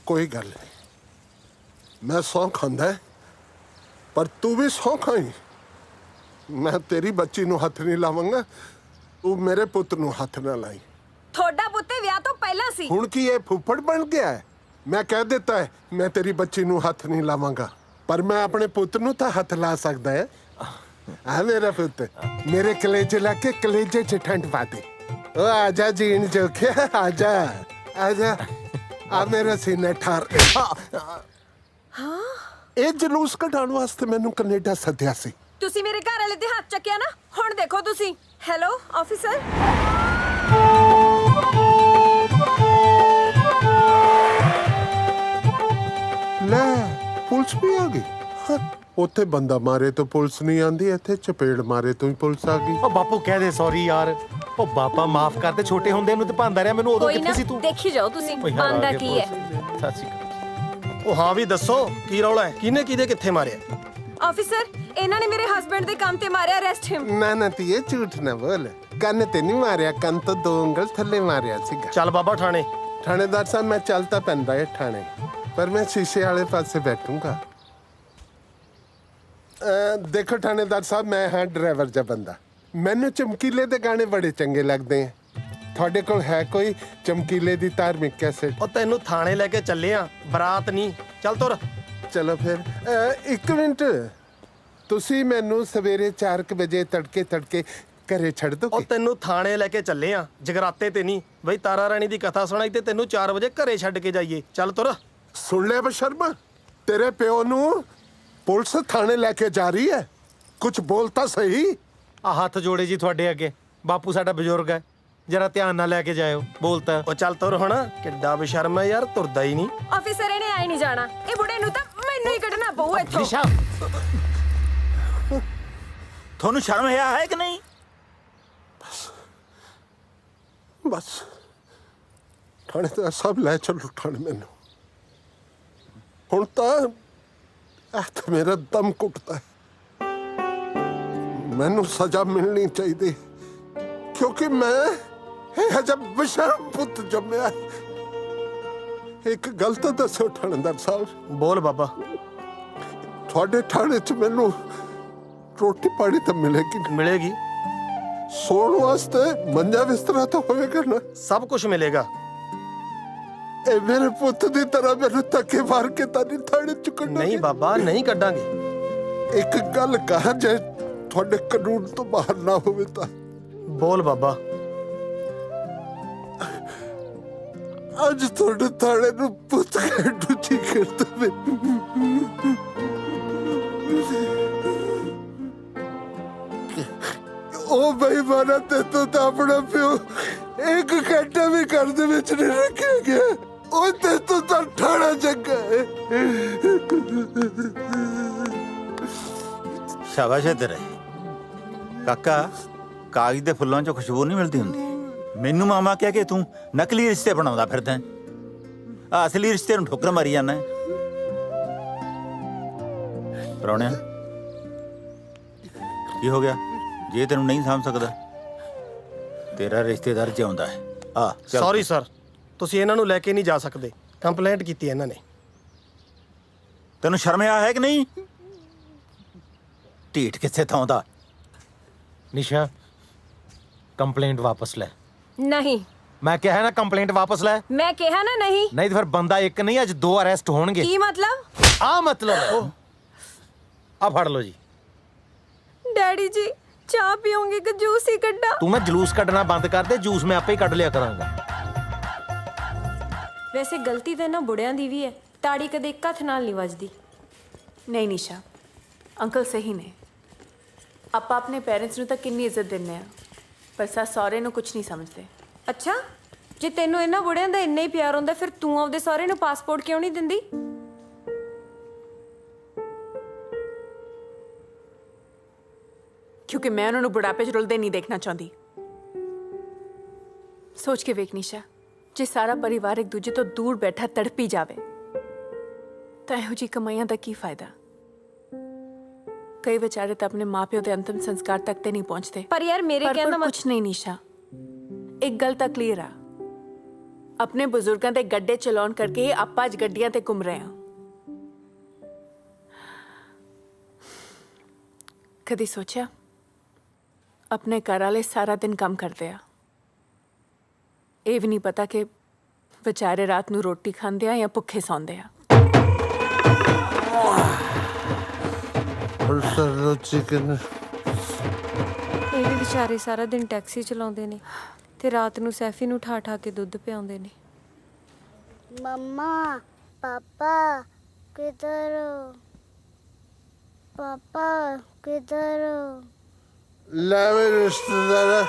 कोई गल नहीं, मैं सौ खांदा है पर तू भी सौ खाई। मैं तेरी बच्ची ਨੂੰ ਹੱਥ ਨਹੀਂ ਲਾਵਾਂਗਾ, ਤੂੰ ਮੇਰੇ ਪੁੱਤ ਨੂੰ ਹੱਥ ਨਾ ਲਾਈ। ਤੁਹਾਡਾ ਪੁੱਤੇ ਵਿਆਹ ਤੋਂ ਪਹਿਲਾਂ ਸੀ। ਹੁਣ ਕੀ ਇਹ ਫੁੱਫੜ ਬਣ ਗਿਆ ਹੈ? ਮੈਂ ਕਹਿ ਦਿੱਤਾ ਹੈ ਮੈਂ ਤੇਰੀ ਬੱਚੀ ਨੂੰ ਹੱਥ ਨਹੀਂ ਲਾਵਾਂਗਾ, ਪਰ ਮੈਂ ਆਪਣੇ ਪੁੱਤ ਨੂੰ ਤਾਂ ਹੱਥ ਲਾ ਸਕਦਾ ਹੈ। ਆ ਮੇਰਾ ਪੁੱਤ ਮੇਰੇ ਕਲੇਜੇ ਲਾ ਕੇ ਕਲੇਜੇ 'ਚ ਠੰਡ ਪਾ ਦੇ। ਓ ਆਜਾ ਜੀਣ ਜੋਖਿਆ, ਆਜਾ ਆਜਾ ਆ ਮੇਰਾ ਸੀਨਾ ਠਾਰ। ਹਾਂ ਇਹ ਜਲੂਸ ਕਢਾਉਣ ਵਾਸਤੇ ਮੈਨੂੰ ਕੈਨੇਡਾ ਸੱਦਿਆ ਸੀ। ਤੁਸੀਂ ਮੇਰੇ ਘਰ ਵਾਲੇ ਤੇ ਹੱਥ ਚੱਕਿਆ ਨਾ, ਹੁਣ ਦੇਖੋ ਤੁਸੀਂ। Hello officer. ਲੈ ਪੁਲਿਸ ਵੀ ਆ ਗਈ। ਹਾਂ, ਉੱਥੇ ਬੰਦਾ ਮਾਰੇ ਤੋਂ ਪੁਲਿਸ ਨਹੀਂ ਆਂਦੀ, ਇੱਥੇ ਚਪੇੜ ਮਾਰੇ ਤੋਂ ਹੀ ਪੁਲਿਸ ਆ ਗਈ। ਉਹ ਬਾਪੂ ਕਹਿ ਦੇ ਸੌਰੀ ਯਾਰ। ਉਹ ਬਾਪਾ ਮਾਫ ਕਰ ਦੇ, ਛੋਟੇ ਹੁੰਦੇ ਨੂੰ ਤੇ ਭਾਂਦਾ ਰਿਹਾ ਮੈਨੂੰ। ਉਦੋਂ ਕੋਈ ਕਿੱਥੇ ਨਾ ਸੀ ਤੂੰ? ਦੇਖੀ ਜਾਓ ਤੁਸੀਂ ਓਏ ਯਾਰ, ਬੰਦਾ ਆ ਗਏ ਕੀ ਹੈ। ਸਤਿ ਸ਼੍ਰੀ ਅਕਾਲ। ਉਹ ਹਾਂ ਵੀ ਦੱਸੋ ਕੀ ਰੌਲਾ ਹੈ, ਕਿਹਨੇ ਕਿਹਦੇ ਕਿੱਥੇ ਮਾਰਿਆ? ਆਫੀਸਰ ਇਹਨਾਂ ਨੇ ਮੇਰੇ ਹਸਬੰਡ ਦੇ ਕੰਮ ਤੇ ਮਾਰਿਆ। ਅਰੈਸਟ ਹਿਮ। ਨਾ ਨਾ ਧੀਏ ਝੂਠ ਨਾ ਬੋਲ, ਕੰਨ ਤੇ ਨਹੀਂ ਮਾਰਿਆ, ਕੰਨ ਤੋਂ 2 ਉਂਗਲ ਥੱਲੇ ਮਾਰਿਆ ਸੀਗਾ। ਚੱਲ ਬਾਬਾ ਥਾਣੇ। ਥਾਣੇਦਾਰ ਸਾਹਿਬ ਮੈਂ ਚੱਲ ਤਾਂ ਪੈਂਦਾ ਹੈ ਥਾਣੇ, ਪਰ ਮੈਂ ਸ਼ੀਸ਼ੇ ਵਾਲੇ ਪਾਸੇ ਬੈਠੂੰਗਾ। ਦੇਖੋ ਥਾਣੇਦਾਰ ਸਾਹਿਬ, ਮੈਂ ਹਾਂ ਡਰਾਈਵਰ ਜਿਹਾ ਬੰਦਾ, ਮੈਨੂੰ ਚਮਕੀਲੇ ਦੇ ਗਾਣੇ ਬੜੇ ਚੰਗੇ ਲੱਗਦੇ ਆ। ਤੁਹਾਡੇ ਕੋਲ ਹੈ ਕੋਈ ਚਮਕੀਲੇ ਦੀ ਧਾਰਮਿਕ ਕੈਸੇਟ? ਉਹ ਤੈਨੂੰ ਥਾਣੇ ਲੈ ਕੇ ਚੱਲੇ ਆ, ਬਰਾਤ ਨਹੀਂ। ਚੱਲ ਤੁਰ। ਚਲੋ ਫਿਰ 1 ਮਿੰਟ, ਤੁਸੀਂ ਮੈਨੂੰ ਸਵੇਰੇ 4 ਵਜੇ ਤੜਕੇ ਘਰੇ ਛੱਡ ਉਹ ਦੋਗੇ? ਤੈਨੂੰ ਥਾਣੇ ਲੈ ਕੇ ਚੱਲੇ ਆ, ਜਗਰਾਤੇ ਤੇ ਨਹੀਂ ਬਈ। ਤਾਰਾ ਰਾਣੀ ਦੀ ਕਥਾ ਸੁਣਾਈ ਤੇ ਤੈਨੂੰ 4 ਵਜੇ ਘਰੇ ਛੱਡ ਕੇ ਜਾਈਏ। ਚੱਲ ਤੁਰ। ਸੁਣ ਲੈ ਬਸ਼ਰਮਾ, ਤੇਰੇ ਪਿਓ ਨੂੰ ਪੁਲਿਸ ਥਾਣੇ ਲੈ ਕੇ ਜਾ ਰਹੀ ਹੈ, ਕੁਝ ਬੋਲ ਤਾਂ ਸਹੀ। ਆ ਹੱਥ ਜੋੜੇ ਜੀ ਤੁਹਾਡੇ ਅੱਗੇ, ਬਾਪੂ ਸਾਡਾ ਬਜ਼ੁਰਗ ਹੈ, ਜਰਾ ਧਿਆਨ ਨਾਲ ਲੈ ਕੇ ਜਾਇਓ। ਬੋਲਤਾ। ਉਹ ਚੱਲ ਤੁਰ ਹੁਣ। ਕਿੱਡਾ ਬੇਸ਼ਰਮ ਹੈ ਯਾਰ, ਤੁਰਦਾ ਹੀ ਨਹੀਂ। ਆਫੀਸਰ ਇਹਨੇ ਆਈ ਨਹੀਂ ਜਾਣਾ, ਇਹ ਬੁੜੇ ਨੂੰ ਤਾਂ ਮੈਨੂੰ ਹੀ ਕੱਢਣਾ ਪਊ ਇੱਥੋਂ। ਨਿਸ਼ਾ ਤੁਹਾਨੂੰ ਸ਼ਰਮ ਹੈ ਕਿ ਨਹੀਂ? ਬਸ ਥਾਣੇਦਾਰ ਸਾਹਿਬ ਲੈ ਚੱਲੋ ਥਾਣੇ ਮੈਨੂੰ। ਹੁਣ ਤਾਂ ਮੇਰਾ ਦਮ ਘੁੱਟਦਾ ਹੈ। ਮੈਨੂੰ ਸਜ਼ਾ ਮਿਲਣੀ ਚਾਹੀਦੀ, ਕਿਉਂਕਿ ਮੈਂ ਇਹ ਜਬ ਬਸ਼ਰਮ ਪੁੱਤ ਜੰਮਿਆ। ਇੱਕ ਗੱਲ ਤਾਂ ਦੱਸੋ ਥਾਣੇਦਾਰ ਸਾਹਿਬ। ਬੋਲ ਬਾਬਾ। ਤੁਹਾਡੇ ਥਾਣੇ 'ਚ ਮੈਨੂੰ ਰੋਟੀ ਪਾਣੀ ਤਾਂ ਮਿਲੇਗੀ? ਮਿਲੇਗੀ। ਸੌਣ ਵਾਸਤੇ ਮੰਜਾ ਬਿਸਤਰਾ ਤਾਂ ਹੋਵੇਗਾ ਨਾ? ਸਭ ਕੁਝ ਮਿਲੇਗਾ। ਇਹ ਮੇਰੇ ਪੁੱਤ ਦੀ ਤਰ੍ਹਾਂ ਮੈਨੂੰ ਧੱਕੇ ਮਾਰ ਕੇ ਤਾਂ ਨਹੀਂ ਥਾਣੇ 'ਚ ਕੱਢੋਗੇ? ਨਹੀਂ ਬਾਬਾ, ਨਹੀਂ ਕੱਢਾਂਗੇ। ਇੱਕ ਗੱਲ ਕਹਾਂ, ਜੇ ਤੁਹਾਡੇ ਕਾਨੂੰਨ ਤੋਂ ਬਾਹਰ ਨਾ ਹੋਵੇ ਤਾਂ? ਬੋਲ ਬਾਬਾ। ਅੱਜ ਤੁਹਾਡੇ ਥਾਣੇ ਨੂੰ ਪੁੱਤ ਕੇ ਡੁੱਚੀ ਕਰ ਦਵੇ। ਉਹ ਬੇਈਮਾਨਾ ਤੇ ਤੂੰ ਤਾਂ ਆਪਣਾ ਪਿਓ 1 ਘੰਟਾ ਵੀ ਘਰ ਦੇ ਵਿੱਚ ਨਹੀਂ ਰੱਖਿਆ ਗਿਆ। ਉਹ ਤੇ ਤੂੰ ਤਾਂ ਠਾਣਾ ਚੰਗਾ ਹੈ। ਸ਼ਾਬਾਸ਼ ਹੈ ਤੇਰੇ ਕਾਕਾ। ਕਾਗਜ਼ ਦੇ ਫੁੱਲਾਂ 'ਚੋਂ ਖੁਸ਼ਬੂ ਨਹੀਂ ਮਿਲਦੀ ਹੁੰਦੀ। ਮੈਨੂੰ ਮਾਮਾ ਕਹਿ ਕੇ ਤੂੰ ਨਕਲੀ ਰਿਸ਼ਤੇ ਬਣਾਉਂਦਾ ਫਿਰਦਾ। ਆ ਅਸਲੀ ਰਿਸ਼ਤੇ ਨੂੰ ਠੋਕਰ ਮਾਰੀ ਜਾਂਦਾ। ਪ੍ਰਾਹੁਣਿਆ ਕੀ ਹੋ ਗਿਆ? ਜੇ ਤੈਨੂੰ ਨਹੀਂ ਸਮਝ ਸਕਦਾ, ਤੇਰਾ ਰਿਸ਼ਤੇਦਾਰ ਜਿਉਂਦਾ ਹੈ। ਆ ਸੌਰੀ ਸਰ, ਤੁਸੀਂ ਇਹਨਾਂ ਨੂੰ ਲੈ ਕੇ ਨਹੀਂ ਜਾ ਸਕਦੇ। ਕੰਪਲੇਂਟ ਕੀਤੀ ਇਹਨਾਂ ਨੇ। ਤੈਨੂੰ ਸ਼ਰਮ ਹੈ ਕਿ ਨਹੀਂ? ਢੀਠ ਕਿੱਥੇ ਥਾਂ ਦਾ। ਨਿਸ਼ਾ ਕੰਪਲੇਂਟ ਵਾਪਸ ਲੈ। ਨਹੀਂ, ਮੈਂ ਕਿਹਾ ਨਾ ਕੰਪਲੇਂਟ ਵਾਪਸ ਲੈ। ਮੈਂ ਕਿਹਾ ਨਾ ਨਹੀਂ। ਨਹੀਂ ਤਾਂ ਫਿਰ ਬੰਦਾ ਇੱਕ ਨਹੀਂ, ਅੱਜ 2 ਅਰੈਸਟ ਹੋਣਗੇ। ਕੀ ਮਤਲਬ? ਆ ਮਤਲਬ ਆ ਫੜ ਲਓ ਜੀ। ਡੈਡੀ ਜੀ ਚਾਹ ਪੀਓਗੇ ਕਿ ਜੂਸ ਹੀ ਕੱਢਾਂ? ਤੂੰ ਮੈਂ ਜਲੂਸ ਕੱਢਣਾ ਬੰਦ ਕਰ ਦੇ, ਜੂਸ ਮੈਂ ਆਪੇ ਹੀ ਕੱਢ ਲਿਆ ਕਰਾਂਗਾ। ਵੈਸੇ ਗਲਤੀ ਤਾਂ ਇਹਨਾਂ ਬੁੜਿਆਂ ਦੀ ਵੀ ਹੈ, ਤਾੜੀ ਕਦੇ ਇੱਕ ਹੱਥ ਨਾਲ ਨਹੀਂ ਵੱਜਦੀ। ਨਹੀਂ ਨਿਸ਼ਾ, ਅੰਕਲ ਸਹੀ ਨੇ। ਆਪਾਂ ਆਪਣੇ ਪੇਰੈਂਟਸ ਨੂੰ ਤਾਂ ਕਿੰਨੀ ਇੱਜ਼ਤ ਦਿੰਦੇ ਆ, ਪਰ ਸੱਸ ਸਹੁਰੇ ਨੂੰ ਕੁਝ ਨਹੀਂ ਸਮਝਦੇ। ਅੱਛਾ, ਜੇ ਤੈਨੂੰ ਇਹਨਾਂ ਬੁੜਿਆਂ ਦਾ ਇੰਨਾ ਹੀ ਪਿਆਰ ਹੁੰਦਾ, ਫਿਰ ਤੂੰ ਆਪਦੇ ਸਹੁਰੇ ਨੂੰ ਪਾਸਪੋਰਟ ਕਿਉਂ ਨਹੀਂ ਦਿੰਦੀ? ਕਿਉਂਕਿ ਮੈਂ ਉਹਨਾਂ ਨੂੰ ਬੁਢਾਪੇ 'ਚ ਰੁਲਦੇ ਨਹੀਂ ਦੇਖਣਾ ਚਾਹੁੰਦੀ। ਸੋਚ ਕੇ ਵੇਖ ਨਿਸ਼ਾ, ਜੇ ਸਾਰਾ ਪਰਿਵਾਰ ਇੱਕ ਦੂਜੇ ਤੋਂ ਦੂਰ ਬੈਠਾ ਤੜਪੀ ਜਾਵੇ ਤਾਂ ਇਹੋ ਜਿਹੀ ਕਮਾਈਆਂ ਦਾ ਕੀ ਫਾਇਦਾ? ਕਈ ਵਿਚਾਰੇ ਤਾਂ ਆਪਣੇ ਮਾਪਿਓ ਦੇ ਅੰਤਿਮ ਸੰਸਕਾਰ ਤੱਕ ਤੇ ਨਹੀਂ ਪਹੁੰਚਦੇ। ਪਰ ਯਾਰ ਮੇਰੇ ਕਹਿਣ ਦਾ ਕੁਝ ਨਹੀਂ ਨਿਸ਼ਾ, ਇੱਕ ਗੱਲ ਤਾਂ ਕਲੀਅਰ ਆ, ਆਪਣੇ ਬਜ਼ੁਰਗਾਂ ਦੇ ਗੱਡੇ ਚਲਾਉਣ ਕਰਕੇ ਆਪਾਂ ਅੱਜ ਗੱਡੀਆਂ ਤੇ ਘੁੰਮ ਰਹੇ ਹਾਂ। ਕਦੀ ਸੋਚਿਆ ਆਪਣੇ ਘਰ ਵਾਲੇ ਸਾਰਾ ਦਿਨ ਕੰਮ ਕਰਦੇ ਆ, ਇਹ ਵੀ ਨਹੀਂ ਪਤਾ ਕਿ ਵਿਚਾਰੇ ਰਾਤ ਨੂੰ ਰੋਟੀ ਖਾਂਦੇ ਆ ਜਾਂ ਭੁੱਖੇ ਸੌਂਦੇ ਆ। ਚਿਕਨ ਇਹ ਵੀ ਵਿਚਾਰੇ ਸਾਰਾ ਦਿਨ ਟੈਕਸੀ ਚਲਾਉਂਦੇ ਨੇ ਤੇ ਰਾਤ ਨੂੰ ਸੈਫੀ ਨੂੰ ਠਾ ਠਾ ਕੇ ਦੁੱਧ ਪਿਆਉਂਦੇ ਨੇ। मम्मा पापा किधर हो? पापा किधर हो? ਲੈ ਵੇ ਰਿਸ਼ਤੇਦਾਰ,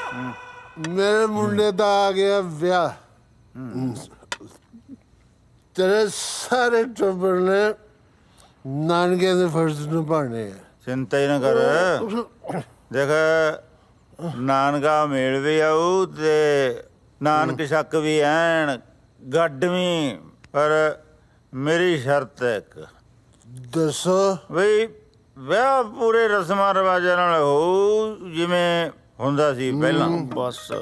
ਮੇਰੇ ਮੁੰਡੇ ਦਾ ਆ ਗਿਆ ਵਿਆਹ। ਤੇਰੇ ਸਾਰੇ ਟੱਬਰ ਨੇ ਨਾਨਕੇ ਦੇ ਫਰਜ਼ ਨਿਭਾਉਣੇ ਆ। ਚਿੰਤਾ ਹੀ ਨਾ ਕਰ, ਦੇਖ ਨਾਨਕਾ ਮੇਲ ਵੀ ਆਊ ਤੇ ਨਾਨਕ ਸ਼ੱਕ ਵੀ ਐਨ ਗੱਡਵੀਂ, ਪਰ ਮੇਰੀ ਸ਼ਰਤ ਹੈ ਇੱਕ। ਦੱਸੋ। ਬਈ ਵਿਆਹ ਪੂਰੇ ਰਸਮਾਂ ਰਿਵਾਜਾਂ ਨਾਲ ਹੋਊ, ਜਿਵੇਂ ਹੁੰਦਾ ਸੀ ਪਹਿਲਾਂ। ਬਸ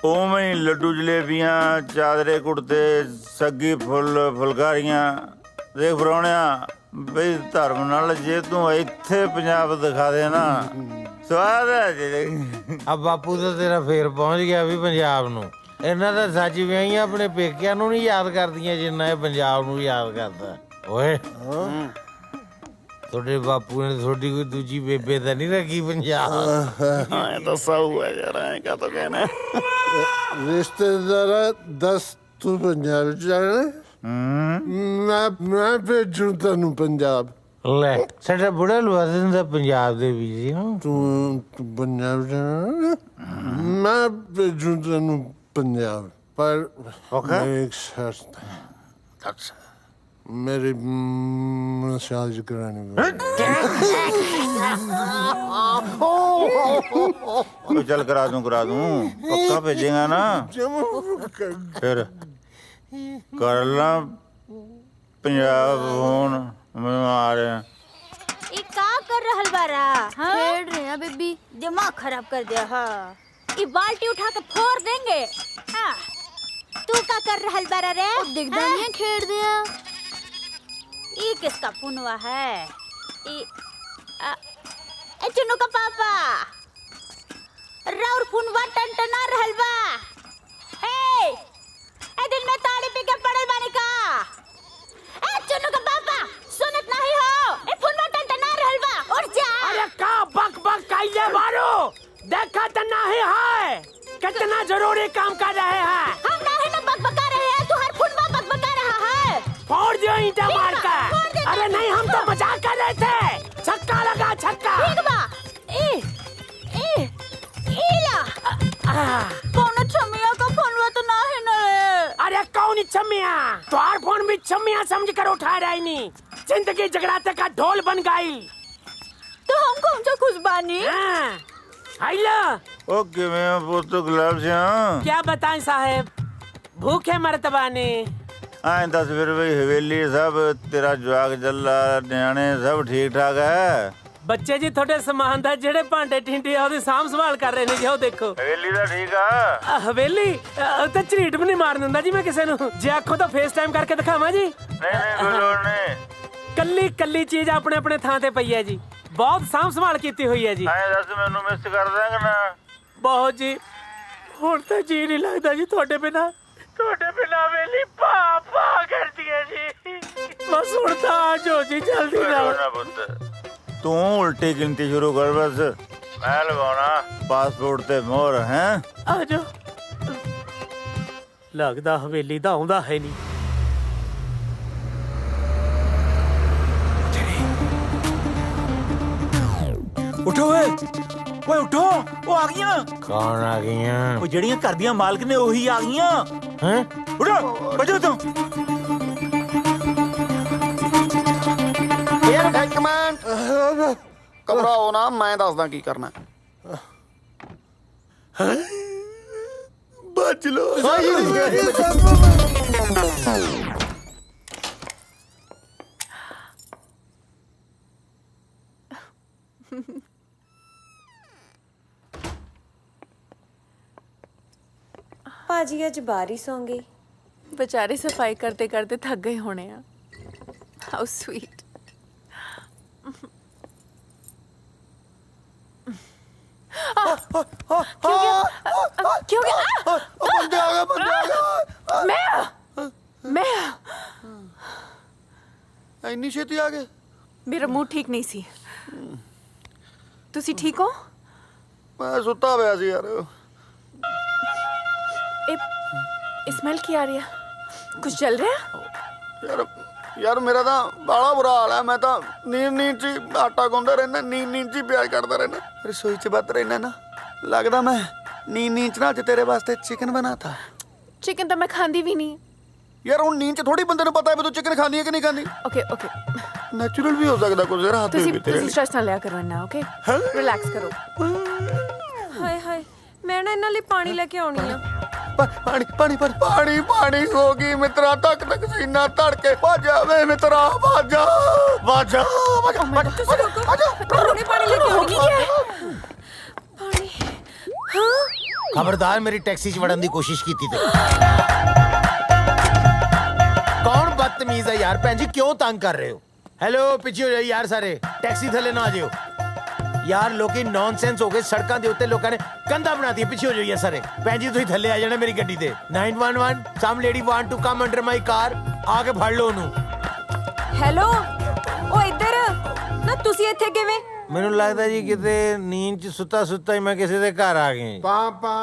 ਉਵੇਂ ਹੀ ਲੱਡੂ ਜਲੇਬੀਆਂ, ਚਾਦਰੇ ਕੁੜਤੇ, ਸੱਗੀ ਫੁੱਲ ਫੁਲਕਾਰੀਆਂ। ਦੇਖ ਪ੍ਰਾਹੁਣਿਆ, ਬਈ ਧਰਮ ਨਾਲ ਜੇ ਤੂੰ ਇੱਥੇ ਪੰਜਾਬ ਦਿਖਾ ਦੇ ਨਾ, ਸਵਾਦ ਹੈ ਜੀ। ਆ ਬਾਪੂ ਤਾਂ ਤੇਰਾ ਫੇਰ ਪਹੁੰਚ ਗਿਆ ਵੀ ਪੰਜਾਬ ਨੂੰ। ਇਹਨਾਂ ਦਾ ਸੱਚ ਵਿਆਹੀਆਂ ਆਪਣੇ ਪੇਕਿਆਂ ਨੂੰ ਨਹੀਂ ਯਾਦ ਕਰਦੀਆਂ ਜਿੰਨਾ ਇਹ ਪੰਜਾਬ ਨੂੰ ਯਾਦ ਕਰਦਾ। ਓਏ ਤੁਹਾਡੇ ਬਾਪੂ ਨੇ ਤੁਹਾਡੀ ਕੋਈ ਦੂਜੀ ਬੇਬੇ ਤਾਂ ਨਹੀਂ ਰੱਖੀ ਪੰਜਾਬ? ਹਾਂ ਤਾਂ ਸਾਊ ਹੈ ਯਾਰ, ਐਂ ਕਾ ਤਾਂ ਕਹਿਣਾ। ਰਿਸ਼ਤੇਦਾਰ ਦੱਸ, ਤੂੰ ਪੰਜਾਬ ਜਾਣਾ? ਮੈਂ ਭੇਜੂ ਤੈਨੂੰ ਪੰਜਾਬ। ਲੈ ਸਾਡਾ ਬੁੜਾ ਲਵਾ ਦਿੰਦਾ ਪੰਜਾਬ ਦੇ ਵੀਜ਼ੇ। ਤੂੰ ਪੰਜਾਬ ਜਾਣਾ? ਮੈਂ ਭੇਜੂ ਤੈਨੂੰ ਪੰਜਾਬ, ਪਰ ਮੇਰੀ ਇੱਕ ਸ਼ਰਤ ਹੈ। मेरी मसाज करानी तो चल करा दूं पक्का भेजेगा ना? फिर कर ला पंजाब फोन, मैं आ रहे हैं। ये का कर रहल बारा? खेल रहे हैं बेबी, दिमाग खराब कर दिया। हाँ ये बाल्टी उठा के फोड़ देंगे। हाँ तू का कर रहल बारा रे? दिखदा नहीं खेल दिया। ये किसका पुनवा है? ए चुन्नू का पापा राउर पुनवा टनटना रहल बा। ए दिन में ताड़ी पी के पड़ल बानी का? ए चुन्नू का पापा सुनत नहीं हो? ए पुनवा टनटना रहल बा, उठ जा। अरे का बक बक काइले बारो, देखा त नहीं है कितना जरूरी काम कर रहे हैं। हम नहीं न बकबका रहे हैं, तू हर पुनवा बकबका रहा है। फोड़ दियो ईंटा मार कर। अरे नहीं, हम तो मजाक कर रहे थे। छक्का लगा, छक्का। ठीक बा। ला कौन छमिया का फोनवा तो ना है ना? अरे कौन छमिया? तुम्हार फोन भी छमिया समझ कर उठा रही नहीं। जिंदगी जगराते का ढोल बन गई तो हम कौन सा खुश बानी? आइला ओके मैं पुत गुलाब से हाँ। क्या बताएं साहब, भूखे मरतबाने। आए दस फिर भाई हवेली सब तेरा जवाक जल्ला न्याणे सब ठीक ठाक है? ਬੱਚੇ ਜੀ ਤੁਹਾਡੇ ਸਮਾਨ ਦਾ ਜਿਹੜੇ ਭਾਂਡੇ ਟਿੰਡੇ ਆ ਉਹਦੀ ਸਾਂਭ ਸੰਭਾਲ ਕਰ ਰਹੇ ਨੇ ਜੀ। ਉਹ ਦੇਖੋ ਹਵੇਲੀ ਦਾ ਠੀਕ ਆ। ਹਵੇਲੀ ਤਾਂ ਝਰੀਟ ਵੀ ਨਹੀਂ ਮਾਰਨ ਦਿੰਦਾ ਜੀ ਮੈਂ ਕਿਸੇ ਨੂੰ। ਜੇ ਆਖੋ ਤਾਂ ਫੇਸ ਟਾਈਮ ਕਰਕੇ ਦਿਖਾਵਾਂ ਜੀ? ਨਹੀਂ ਕੋਈ ਲੋੜ ਨਹੀਂ। ਕੱਲੀ ਕੱਲੀ ਚੀਜ਼ ਆਪਣੇ ਆਪਣੇ ਥਾਂ ਤੇ ਪਈ ਹੈ ਜੀ, ਬਹੁਤ ਸਾਂਭ ਸੰਭਾਲ ਕੀਤੀ ਹੋਈ ਹੈ ਜੀ। ਆਏ ਦੱਸ ਮੈਨੂੰ ਮਿਸ ਕਰ ਦੇਂਗਾ ਨਾ? ਬਹੁਤ ਜੀ, ਹੁਣ ਤਾਂ ਜੀ ਨਹੀਂ ਲੱਗਦਾ ਜੀ ਤੁਹਾਡੇ ਬਿਨਾ। ਤੁਹਾਡੇ ਬਿਨਾ ਹਵੇਲੀ ਪਾ ਕਰਦੀ ਹੈ ਜੀ। ਬਸ ਹੁਣ ਤਾਂ ਆ ਜਾਓ ਜੀ ਜਲਦੀ ਨਾਲ। तू उल्टी गिनती शुरू कर बस, मैं लगाना पासपोर्ट ते मोहर हैं। ਆ ਜਾਓ। ਲੱਗਦਾ ਹਵੇਲੀ ਦਾ ਆਉਂਦਾ ਹੈ ਨਹੀਂ। ਉਠੋ ਓਏ ਉਠੋ, ਉਹ ਆ ਗਈਆਂ। ਕੌਣ ਆ ਗਈਆਂ? ਉਹ ਜਿਹੜੀਆਂ ਘਰ ਦੀਆਂ ਮਾਲਕ ਨੇ ਉਹੀ ਆ ਗਈਆਂ। ਹੈਂ? ਉਠੋ ਬਜੋ ਤੂੰ। ਯਾਰ ਇੱਕ ਮਿੰਟ ਘਬਰਾਓ ਨਾ, ਮੈਂ ਦੱਸਦਾ ਕੀ ਕਰਨਾ। ਬਚ ਲੋ। ਭਾਜੀ ਅੱਜ ਬਾਹਰ ਹੀ ਸੌਂ ਗਈ। बेचारे सफाई करते करते थक गए होने हैं। How sweet. क्यों गया? बंदे आ गए। मैं ਇੰਨੀ ਛੇਤੀ ਆ ਗਏ? मेरा मूड ठीक नहीं सी। तुसी ठीक हो? ਮੈਂ ਸੁੱਤਾ ਪਿਆ ਸੀ ਯਾਰ। स्मेल की आ रही है? कुछ चल रहा है? ਯਾਰ ਮੇਰਾ ਤਾਂ ਬਾਲਾ ਬੁਰਾ ਹਾਲ ਹੈ। ਮੈਂ ਤਾਂ ਨੀਂਦ ਚ ਹੀ ਆਟਾ ਗੁੰਨਦਾ ਰਹਿਣਾ, ਨੀਂਦ ਚ ਹੀ ਪਿਆਜ਼ ਕੱਟਦਾ ਰਹਿਣਾ, ਰਸੋਈ ਚ ਵੱਧ ਰਹਿਣਾ ਨਾ। ਲੱਗਦਾ ਮੈਂ ਨੀਂਦ ਚ ਨਾ ਅੱਜ ਤੇਰੇ ਵਾਸਤੇ ਚਿਕਨ ਬਣਾਤਾ। चिकन तो मैं खांदी भी नहीं। ਯਾਰ ਹੁਣ ਨੀਂਦ ਚ ਥੋੜੀ ਬੰਦੇ ਨੂੰ ਪਤਾ ਹੈ ਵੀ ਤੂੰ ਚਿਕਨ ਖਾਂਦੀ ਹੈ ਕਿ ਨਹੀਂ ਖਾਂਦੀ। ओके ओके ਨੈਚੁਰਲ ਵੀ ਹੋ ਸਕਦਾ ਕੁਝ ਯਾਰ ਹੱਥ तुसी ਵੀ ਤੇਰੇ तुसी स्ट्रेस ना लिया करो ना। ओके रिलैक्स करो। ਹਾਏ ਹਾਏ, ਮੈਂ ਨਾ ਇਹਨਾਂ ਲਈ ਪਾਣੀ ਲੈ ਕੇ ਆਉਣੀ ਆ। ਪਾਣੀ ਪਾਣੀ ਪਾਣੀ ਪਾਣੀ ਹੋ ਗਈ ਮਿੱਤਰਾ, ਤੱਕ ਤੱਕ ਸੀਨਾ ਧੜਕੇ ਭੱਜਾ ਵੇ ਮਿੱਤਰਾ, ਭੱਜਾ ਭੱਜਾ ਹੁਣੇ ਪਾਣੀ ਲੈ ਕੇ ਆਉਣੀ ਹੈ। ਪਾਣੀ। ਹਾਂ ਖਬਰਦਾਰ ਮੇਰੀ ਟੈਕਸੀ 'ਚ ਵੜਨ ਦੀ ਕੋਸ਼ਿਸ਼ ਕੀਤੀ ਤੇ। ਕੌਣ ਬਦਤਮੀਜ਼ ਹੈ ਯਾਰ? ਭੈਣ ਜੀ ਕਿਉਂ ਤੰਗ ਕਰ ਰਹੇ ਹੋ? ਹੈਲੋ ਪਿੱਛੇ ਹੋ ਜਾਓ ਯਾਰ ਸਾਰੇ, ਟੈਕਸੀ ਥੱਲੇ ਨਾ ਆ ਜਿਓ ਯਾਰ। ਲੋਕੀ ਨੌਨਸੈਂਸ ਹੋ ਗਏ ਸੜਕਾਂ ਦੇ ਉੱਤੇ, ਲੋਕਾਂ ਨੇ ਕੰਧਾਂ ਬਣਾਤੀ। ਪਿੱਛੇ ਹੋ ਜਾਓ ਯਾਰ ਸਾਰੇ। ਭੈਣ ਜੀ ਤੁਸੀਂ ਥੱਲੇ ਆ ਜਾਣਾ ਮੇਰੀ ਗੱਡੀ ਤੇ। 911 some lady want to come under my car. ਆ ਕੇ ਫੜ ਲਓ ਉਹਨੂੰ। ਹੈਲੋ, ਉਹ ਇੱਧਰ ਨਾ। ਤੁਸੀਂ ਇੱਥੇ ਕਿਵੇਂ? ਮੈਨੂੰ ਲੱਗਦਾ ਜੀ ਕਿਤੇ ਨੀਂਦ 'ਚ ਸੁੱਤਾ ਸੁੱਤਾ ਹੀ ਮੈਂ ਕਿਸੇ ਦੇ ਘਰ ਆ ਗਿਆ। ਪਾਪਾ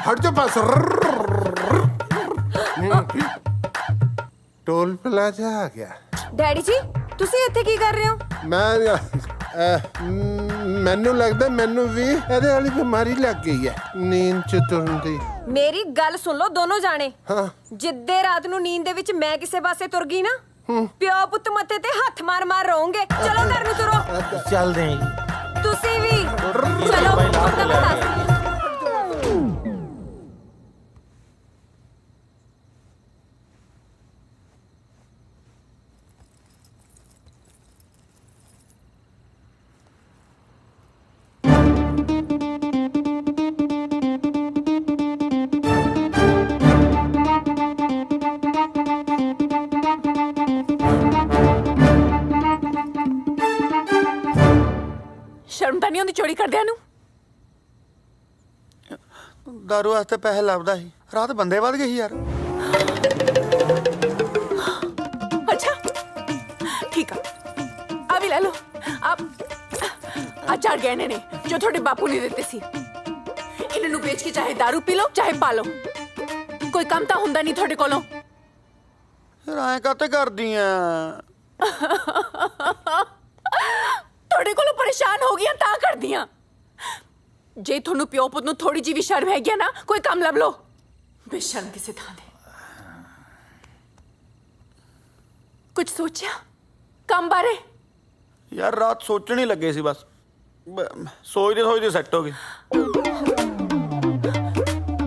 ਹਟ ਜਾ ਬਸ। ਟੋਲ ਪਲਾਜ਼ਾ ਆ ਗਿਆ। ਡੈਡੀ ਜੀ ਤੁਸੀਂ ਇੱਥੇ ਕੀ ਕਰ ਰਹੇ ਹੋ? ਮੈਨੂੰ ਲੱਗਦਾ ਮੈਨੂੰ ਵੀ ਇਹਦੇ ਵਾਲੀ ਬਿਮਾਰੀ ਲੱਗ ਗਈ ਹੈ, ਨੀਂਦ ਚ ਤੁਰਨ ਦੀ। ਮੇਰੀ ਗੱਲ ਸੁਣ ਲਓ ਦੋਨੋਂ ਜਾਣੇ। ਹਾਂ। ਜਿੱਦੇ ਰਾਤ ਨੂੰ ਨੀਂਦ ਦੇ ਵਿੱਚ ਮੈਂ ਕਿਸੇ ਪਾਸੇ ਤੁਰ ਗਈ ਨਾ, ਪਿਓ ਪੁੱਤ ਮੱਥੇ ਤੇ ਹੱਥ ਮਾਰ ਮਾਰ ਰੋਂਗੇ। ਚਲੋ ਘਰ ਨੂੰ ਤੁਰੋ। ਚੱਲਦੇ ਆਂ ਜੀ। ਤੁਸੀਂ ਵੀ ਚਲੋ। शर्म तो नहीं आती चोरी करदियां नूं? ਦਾਰੂ ਵਾਸਤੇ ਪੈਸੇ ਲੱਭਦਾ ਸੀ, ਰਾਤ ਬੰਦੇ ਵੱਧ ਗਏ ਸੀ ਯਾਰ। अच्छा ठीक है, आ भी ले लो। आप आ 4 गहने ने जो थोड़े बापू ने दिते सी। इन्हां बेच के चाहे दारू पी लो चाहे पा लो, कोई काम तो हुंदा नहीं थोड़े कोलों। ਯਾਰ ਐਂ ਕਾਤੇ ਕਰਦੀ ਆ? थोड़े कोलों परेशान हो गई तां कर दियां। जे थोनू प्यो पुत नूं थोड़ी जी भी शर्म है गया ना, कोई काम लब लो। बेशर्म किसे थां दे। कुछ सोचा काम बारे? ਯਾਰ ਰਾਤ ਸੋਚਣ ਹੀ ਲੱਗੇ ਸੀ ਬਸ, ਸੋਚਦੇ ਸੋਚਦੇ ਸੈੱਟ ਹੋ ਗਏ।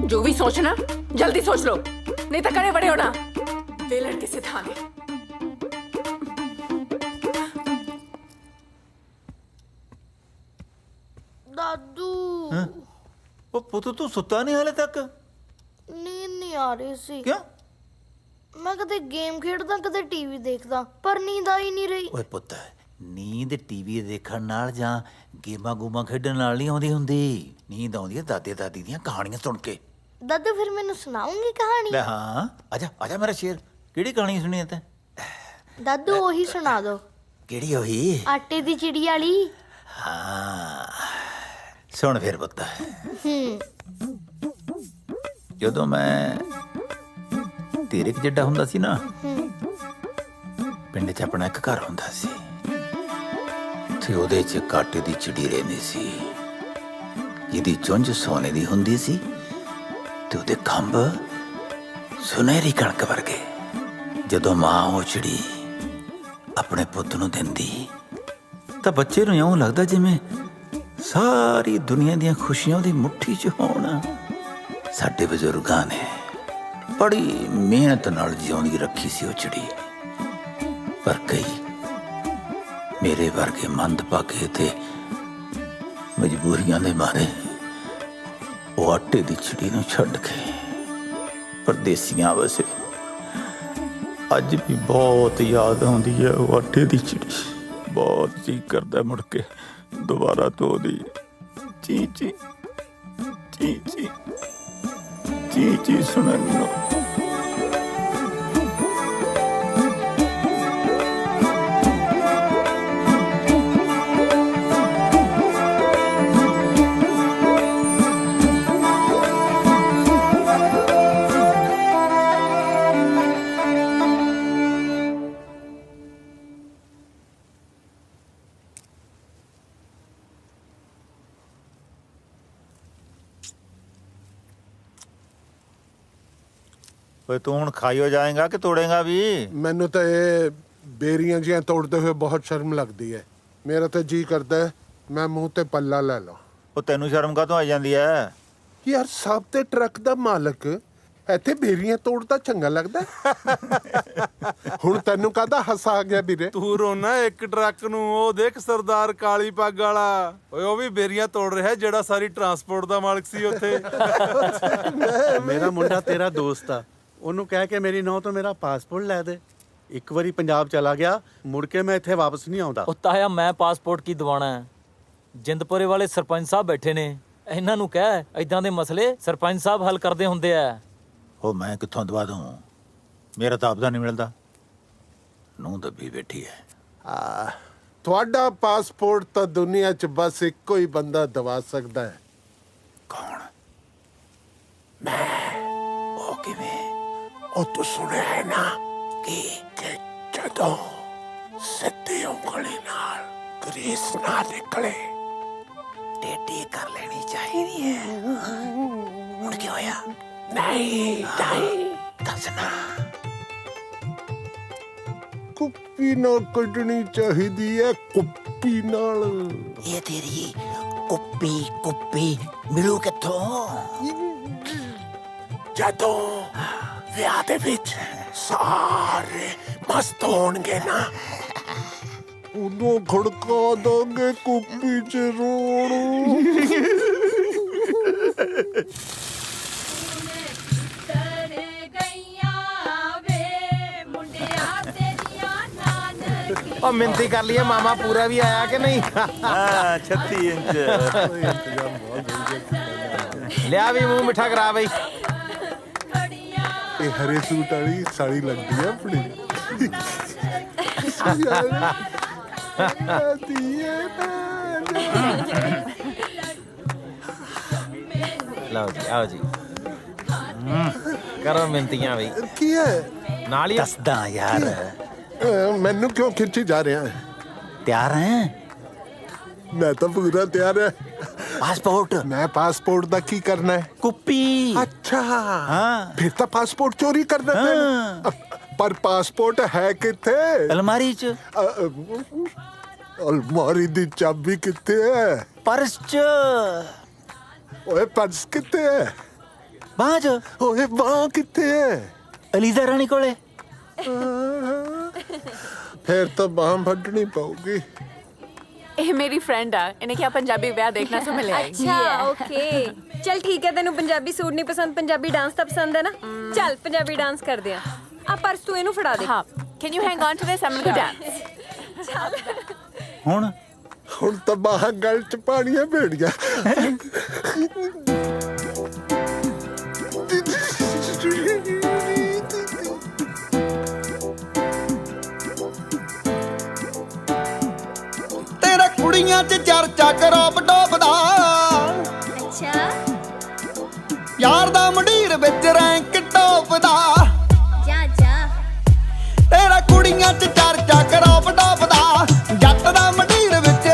जो भी सोचना जल्दी सोच लो, नहीं तो करे बड़े होना। वे लड़के से थां दे। दादू ਉਹ ਪੁੱਤ ਤੂੰ ਸੁੱਤਾ ਨਹੀਂ ਹਾਲੇ ਤੱਕ? ਨੀਂਦ ਨਹੀਂ ਆ ਰਹੀ ਸੀ। ਕਿਉਂ? ਮੈਂ ਕਦੇ ਗੇਮ ਖੇਡਦਾ ਕਦੇ ਟੀਵੀ ਦੇਖਦਾ, ਪਰ ਨੀਂਦ ਆ ਹੀ ਨਹੀਂ ਰਹੀ। ਓਏ ਪੁੱਤ, ਨੀਂਦ ਟੀਵੀ ਦੇਖਣ ਨਾਲ ਜਾਂ ਗੇਮਾਂ ਗੂਮਾਂ ਖੇਡਣ ਨਾਲ ਨਹੀਂ ਆਉਂਦੀ ਹੁੰਦੀ। ਨੀਂਦ ਆਉਂਦੀ ਹੈ ਦਾਦੇ ਦਾਦੀ ਦੀਆਂ ਕਹਾਣੀਆਂ ਸੁਣ ਕੇ। ਦਾਦੂ ਫਿਰ ਮੈਨੂੰ ਸੁਣਾਉਂਗੀ ਕਹਾਣੀ? ਲੈ ਹਾਂ, ਆਜਾ ਆਜਾ ਮੇਰਾ ਸ਼ੇਰ। ਕਿਹੜੀ ਕਹਾਣੀ ਸੁਣੀ ਹੈ ਤੈਂ? ਦਾਦੂ ਉਹੀ ਸੁਣਾ ਦੋ, ਕਿਹੜੀ ਹੋਈ? ਆਟੇ ਦੀ ਚਿੜੀ ਵਾਲੀ। ਹਾਂ ਸੁਣ ਫਿਰ ਪੁੱਤ। ਜਦੋਂ ਮੈਂ ਤੇਰੇ ਕੁ ਜਿੱਡਾ ਹੁੰਦਾ ਸੀ ਨਾ, ਪਿੰਡ 'ਚ ਆਪਣਾ ਇੱਕ ਘਰ ਹੁੰਦਾ ਸੀ। ਉੱਥੇ ਉਹਦੇ 'ਚ ਕਾਟੇ ਦੀ ਚਿੜੀ ਰਹਿੰਦੀ ਸੀ, ਜਿਹਦੀ ਚੁੰਝ ਸੋਨੇ ਦੀ ਹੁੰਦੀ ਸੀ ਤੇ ਉਹਦੇ ਖੰਭ ਸੁਨਹਿਰੀ ਕਣਕ ਵਰਗੇ। ਜਦੋਂ ਮਾਂ ਉਹ ਚਿੜੀ ਆਪਣੇ ਪੁੱਤ ਨੂੰ ਦਿੰਦੀ ਤਾਂ ਬੱਚੇ ਨੂੰ ਇਉਂ ਲੱਗਦਾ ਜਿਵੇਂ ਸਾਰੀ ਦੁਨੀਆ ਦੀਆਂ ਖੁਸ਼ੀਆਂ ਉਹਦੀ ਮੁੱਠੀ 'ਚ ਹੋਣ। ਸਾਡੇ ਬਜ਼ੁਰਗਾਂ ਨੇ ਬੜੀ ਮਿਹਨਤ ਨਾਲ ਜਿਉਂਦੀ ਰੱਖੀ ਸੀ ਉਹ ਚਿੜੀ, ਪਰ ਕਈ ਮੇਰੇ ਵਰਗੇ ਮੰਦਭਾਗੇ ਤੇ ਮਜਬੂਰੀਆਂ ਦੇ ਮਾਰੇ ਉਹ ਆਟੇ ਦੀ ਚਿੜੀ ਨੂੰ ਛੱਡ ਕੇ ਪਰਦੇਸੀਆਂ ਵਸੇ। ਅੱਜ ਵੀ ਬਹੁਤ ਯਾਦ ਆਉਂਦੀ ਹੈ ਉਹ ਆਟੇ ਦੀ ਚਿੜੀ। ਬਹੁਤ ਜੀ ਕਰਦਾ ਮੁੜ ਕੇ ਦੁਬਾਰਾ ਤੋਂ ਉਹਦੀ ਚੀ ਚੀ ਚੀ ਚੀ ਚੀ ਚੀ ਸੁਣਨ ਨੂੰ। ਓਏ ਤੂੰ ਹੁਣ ਖਾਈਓ ਜਾਏਗਾ ਕਿ ਤੋੜੇਗਾ ਵੀ? ਮੈਨੂੰ ਤਾਂ ਇਹ ਬੇਰੀਆਂ ਜਿਹੀਆਂ ਤੋੜਦੇ ਹੋਏ ਬਹੁਤ ਸ਼ਰਮ ਲੱਗਦੀ ਹੈ। ਮੇਰਾ ਤਾਂ ਜੀ ਕਰਦਾ ਹੈ ਮੈਂ ਮੂੰਹ ਤੇ ਪੱਲਾ ਲੈ ਲਾਂ। ਉਹ ਤੈਨੂੰ ਸ਼ਰਮ ਕਾਹਤੋਂ ਆਈ ਜਾਂਦੀ ਐ? ਯਾਰ ਸਭ ਤੇ ਟਰੱਕ ਦਾ ਮਾਲਕ ਇੱਥੇ ਬੇਰੀਆਂ ਤੋੜਦਾ ਚੰਗਾ ਲੱਗਦਾ। ਹੁਣ ਤੈਨੂੰ ਕਾਹਦਾ ਹਾਸਾ ਆ ਗਿਆ ਵੀਰੇ? ਤੂੰ ਰੋਣਾ ਇੱਕ ਟਰੱਕ ਨੂੰ, ਉਹ ਦੇਖ ਸਰਦਾਰ ਕਾਲੀ ਪੱਗ ਵਾਲਾ, ਓਏ ਉਹ ਵੀ ਬੇਰੀਆਂ ਤੋੜ ਰਿਹਾ ਜਿਹੜਾ ਸਾਰੀ ਟਰਾਂਸਪੋਰਟ ਦਾ ਮਾਲਕ ਸੀ ਉੱਥੇ। ਮੇਰਾ ਮੁੰਡਾ ਤੇਰਾ ਦੋਸਤ ਆ, ਉਹਨੂੰ ਕਹਿ ਕੇ ਮੇਰੀ ਨੌਂ ਤੋਂ ਮੇਰਾ ਪਾਸਪੋਰਟ ਲੈ ਦੇ। ਇੱਕ ਵਾਰੀ ਪੰਜਾਬ ਚਲਾ ਗਿਆ, ਮੁੜ ਕੇ ਮੈਂ ਇੱਥੇ ਵਾਪਸ ਨਹੀਂ ਆਉਂਦਾ। ਉਹ ਤਾਇਆ ਮੈਂ ਪਾਸਪੋਰਟ ਕੀ ਦਿਵਾਉਣਾ ਹੈ? ਜਿੰਦਪੁਰੇ ਵਾਲੇ ਸਰਪੰਚ ਸਾਹਿਬ ਬੈਠੇ ਨੇ, ਇਹਨਾਂ ਨੂੰ ਕਹਿ ਇਦਾਂ ਦੇ ਮਸਲੇ ਸਰਪੰਚ ਸਾਹਿਬ ਹੱਲ ਕਰਦੇ ਹੁੰਦੇ ਆ। ਉਹ ਮੈਂ ਕਿੱਥੋਂ ਦਵਾ ਦੂੰ? ਮੇਰਾ ਤਾਂ ਆਪਦਾ ਨਹੀਂ ਮਿਲਦਾ। ਨੂੰ ਦੱਬੀ ਬੈਠੀ ਹੈ। ਤੁਹਾਡਾ ਪਾਸਪੋਰਟ ਤਾਂ ਦੁਨੀਆ 'ਚ ਬਸ ਇੱਕੋ ਹੀ ਬੰਦਾ ਦਵਾ ਸਕਦਾ ਹੈ। ਕੌਣ? ਮੈਂ। ਉਹ ਕਿਵੇਂ? ਉਹ ਤੂੰ ਸੁਣਿਆ ਹੈ ਨਾ ਕਿ ਜਦੋਂ ਸਿੱਧੀ ਉਂਗਲੀ ਨਾਲ ਗਰੀਸ ਨਾ ਨਿਕਲੇ ਟੇਢੀ ਕਰ ਲੈਣੀ ਚਾਹੀਦੀ ਹੈ। ਹੁਣ ਕੀ ਹੋਇਆ? ਨਹੀਂ ਦੱਸਣਾ। ਕੁੱਪੀ ਨਾਲ ਕੱਢਣੀ ਚਾਹੀਦੀ ਹੈ, ਕੁੱਪੀ ਨਾਲ। ਇਹ ਤੇਰੀ ਕੁੱਪੀ ਮਿਲੂ ਕਿੱਥੋਂ? ਜਦੋਂ ਵਿਆਹ ਦੇ ਵਿੱਚ ਸਾਰੇ ਮਸਤ ਹੋਣਗੇ ਨਾ, ਉਦੋਂ ਖੜਕਾ ਦਾਂਗੇ ਕੁੱਪੀ 'ਚ ਰੋਣ। ਉਹ ਮਿੰਤੀ ਕਰ ਲਈਏ ਮਾਮਾ ਪੂਰਾ ਵੀ ਆਇਆ ਕਿ ਨਹੀਂ? ਹਾਂ 36 ਇੰਚ। ਲਿਆ ਵੀ ਮੂੰਹ ਮਿੱਠਾ ਕਰਾ ਬਈ। ਇਹ ਹਰੇ ਸੂਟ ਵਾਲੀ ਸਾੜੀ ਲੱਗਦੀ ਹੈ ਆਪਣੀ। ਲਓ ਜੀ ਆਓ ਜੀ ਕਰੋ ਮਿੰਤੀਆਂ ਬਈ। ਕੀ ਹੈ? ਨਾਲ ਹੀ ਦੱਸਦਾ ਯਾਰ। ਮੈਨੂੰ ਕਿਉਂ ਖਿੱਚੀ ਜਾ ਰਿਹਾ ਹੈ? ਤਿਆਰ ਹੈ? ਮੈਂ ਤਾਂ ਪੂਰਾ ਤਿਆਰ ਹੈ। ਪਾਸਪੋਰਟ? ਮੈਂ ਪਾਸਪੋਰਟ ਦਾ ਕੀ ਕਰਨਾ ਹੈ? ਕੁੱਪੀ। ਅੱਛਾ ਹਾਂ, ਫਿਰ ਤਾਂ ਪਾਸਪੋਰਟ ਚੋਰੀ ਕਰਨਾ ਹੈ। ਪਰ ਪਾਸਪੋਰਟ ਹੈ ਕਿੱਥੇ? ਅਲਮਾਰੀ 'ਚ। ਅਲਮਾਰੀ ਦੀ ਚਾਬੀ ਕਿੱਥੇ ਹੈ? ਪਰਸ 'ਚ। ਓਏ ਪਰਸ ਕਿੱਥੇ ਹੈ? ਬਾਂਹ 'ਚ। ਓਏ ਬਾਂਹ ਕਿੱਥੇ ਹੈ? ਅਲੀਜ਼ਾ ਰਾਣੀ ਕੋਲੇ। ਫਿਰ ਤਾਂ ਬਾਂਹ ਵੱਢਣੀ ਪਊਗੀ। ਇਹ ਮੇਰੀ ਫਰੈਂਡ ਆ, ਇਹਨੇ ਕਿਹਾ ਪੰਜਾਬੀ ਵਿਆਹ ਦੇਖਣਾ ਸੋ ਮਿਲਿਆ। ਅੱਛਾ ਓਕੇ ਚਲ ਠੀਕ ਹੈ। ਤੈਨੂੰ ਪੰਜਾਬੀ ਸੂਟ ਨਹੀਂ ਪਸੰਦ, ਪੰਜਾਬੀ ਡਾਂਸ ਤਾਂ ਪਸੰਦ ਹੈ ਨਾ? ਚੱਲ ਪੰਜਾਬੀ ਡਾਂਸ ਕਰਦੇ ਆ ਪਰਸ ਤੂੰ ਇਹਨੂੰ ਫੜਾ ਦੇ। ਹਾਂ can you hang on to this? I'm going to dance. ਚੱਲ ਹੁਣ ਤਾਂ ਬਾਹਾਂ ਗਲ 'ਚ ਪਾਣੀਆਂ ਭੇੜੀਆਂ। ਤੇਰਾ ਕੁੜੀਆਂ 'ਚ ਚਰਚਾ ਕਰੋਪ ਟੋਪ ਦਾ। ਅੱਛਾ ਯਾਰ ਦਾ ਮੰਡੀਰ ਵਿੱਚ ਰੈਂਕ ਟੋਪ ਦਾ। ਜਾ ਜਾ ਤੇਰਾ ਕੁੜੀਆਂ 'ਚ ਚਰਚਾ ਕਰੋਪ ਟੋਪ ਦਾ। ਜੱਟ ਦਾ ਮੰਡੀਰ ਵਿੱਚ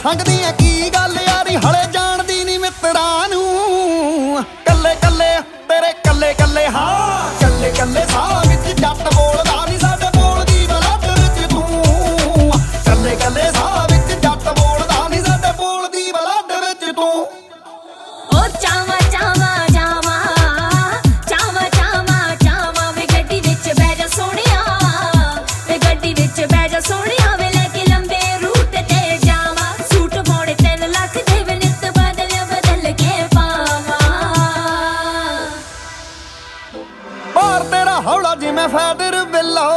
ਸੰਗਦੀਆਂ ਕੀ ਗੱਲ ਯਾਰੀ ਹਲੇ ਜਾਣਦੀ ਨਹੀਂ ਮਿੱਤਰਾਂ ਨੂੰ ਕੱਲੇ ਕੱਲੇ ਤੇਰੇ ਕੱਲੇ ਕੱਲੇ ਹਾਂ ਕੱਲੇ ਕੱਲੇ ਸਾਹ ਵਿੱਚ ਜੱਟ ਬੋਲਦਾ ਨਹੀਂ ਸਾਡੇ ਬੋਲਦੀ ਬਲੱਡ ਵਿੱਚ ਤੂੰ ਕੱਲੇ ਕੱਲੇ ਸਾਹ ਵਿੱਚ ਜੱਟ ਬੋਲਦਾ ਨਹੀਂ ਸਾਡੇ ਬੋਲਦੀ ਬਲੱਡ ਵਿੱਚ ਤੂੰ ਓ ਚਾਵਾ ਚਾਵਾ ਜਾਵਾ ਚਾਵਾ ਚਾਵਾ ਚਾਵਾ ਵੇ ਗੱਡੀ ਵਿੱਚ ਬਹਿ ਜਾ ਸੋਹਣਿਆ ਵੇ ਗੱਡੀ ਵਿੱਚ ਬਹਿ ਜਾ ਸੋਹਣਿਆ ਵੇ ਲੈ ਕੇ ਲੰਬੇ ਰੂਟ ਤੇ ਜਾਵਾ ਸੂਟ ਮੋੜੇ 3 ਲੱਖ ਦੇ ਵੇ ਨਿੱਤ ਬਦਲ ਕੇ ਪਾਵਾ ਬਾਹਰ ਤੇਰਾ ਹੌਲਾ ਜਿਵੇਂ ਫੈਦਰ ਬਿੱਲੋ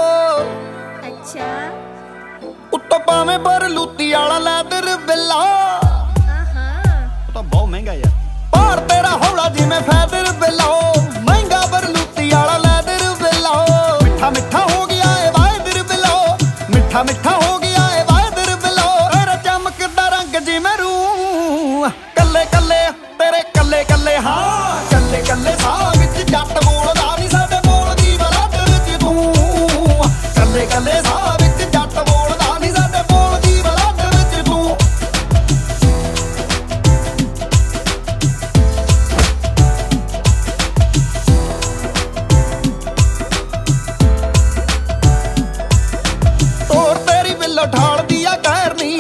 ਅੱਛਾ ਉੱਤੋਂ ਪਾਵੇਂ ਪਰ ਲੂਤੀ ਵਾਲਾ ਲੈਦਰ ਬਿੱਲਾ ਉਹ ਤਾਂ ਬਹੁਤ ਮਹਿੰਗਾ ਯਾਰ ਬਾਹਰ ਤੇਰਾ ਹੌਲਾ ਜਿਵੇਂ ਫੈਦਰ ਬਿੱਲੋ ਮਹਿੰਗਾ ਪਰ ਲੂਤੀ ਵਾਲਾ ਲੈਦਰ ਬਿੱਲਾ ਮਿੱਠਾ ਮਿੱਠਾ ਹੋ ਗਿਆ ਏ ਵਾਇਦਰ ਬਿੱਲੋ ਮਿੱਠਾ ਮਿੱਠਾ ਹੋ ਗਿਆ ਏ ਵਾਇਦਰ ਬਿੱਲੋ ਤੇਰਾ ਚਮਕਦਾ ਰੰਗ ਜਿਵੇਂ ਰੂ ਕੱਲੇ ਕੱਲੇ ਤੇਰੇ ਕੱਲੇ ਕੱਲੇ ਹਾਂ ਕੱਲੇ ਕੱਲੇ ਸਾਹ ਵਿੱਚ ਜੱਟ ਬੋਲਦਾ ਨਹੀਂ ਸਾਡੇ ਬੋਲਦੀ ਬਲੱਡ ਵਿੱਚ ਤੂੰ ਕੱਲੇ ਕੱਲੇ ਸਾਹ ਵਿੱਚ ਜੱਟ ਬੋਲਦਾ ਨਹੀਂ ਸਾਡੇ ਬੋਲਦੀ ਬਲੱਡ ਵਿੱਚ ਤੂੰ ਤੋਰ ਤੇਰੀ ਬਿੱਲੋ ਠਾਲਦੀ ਆ ਕਹਿਰਨੀ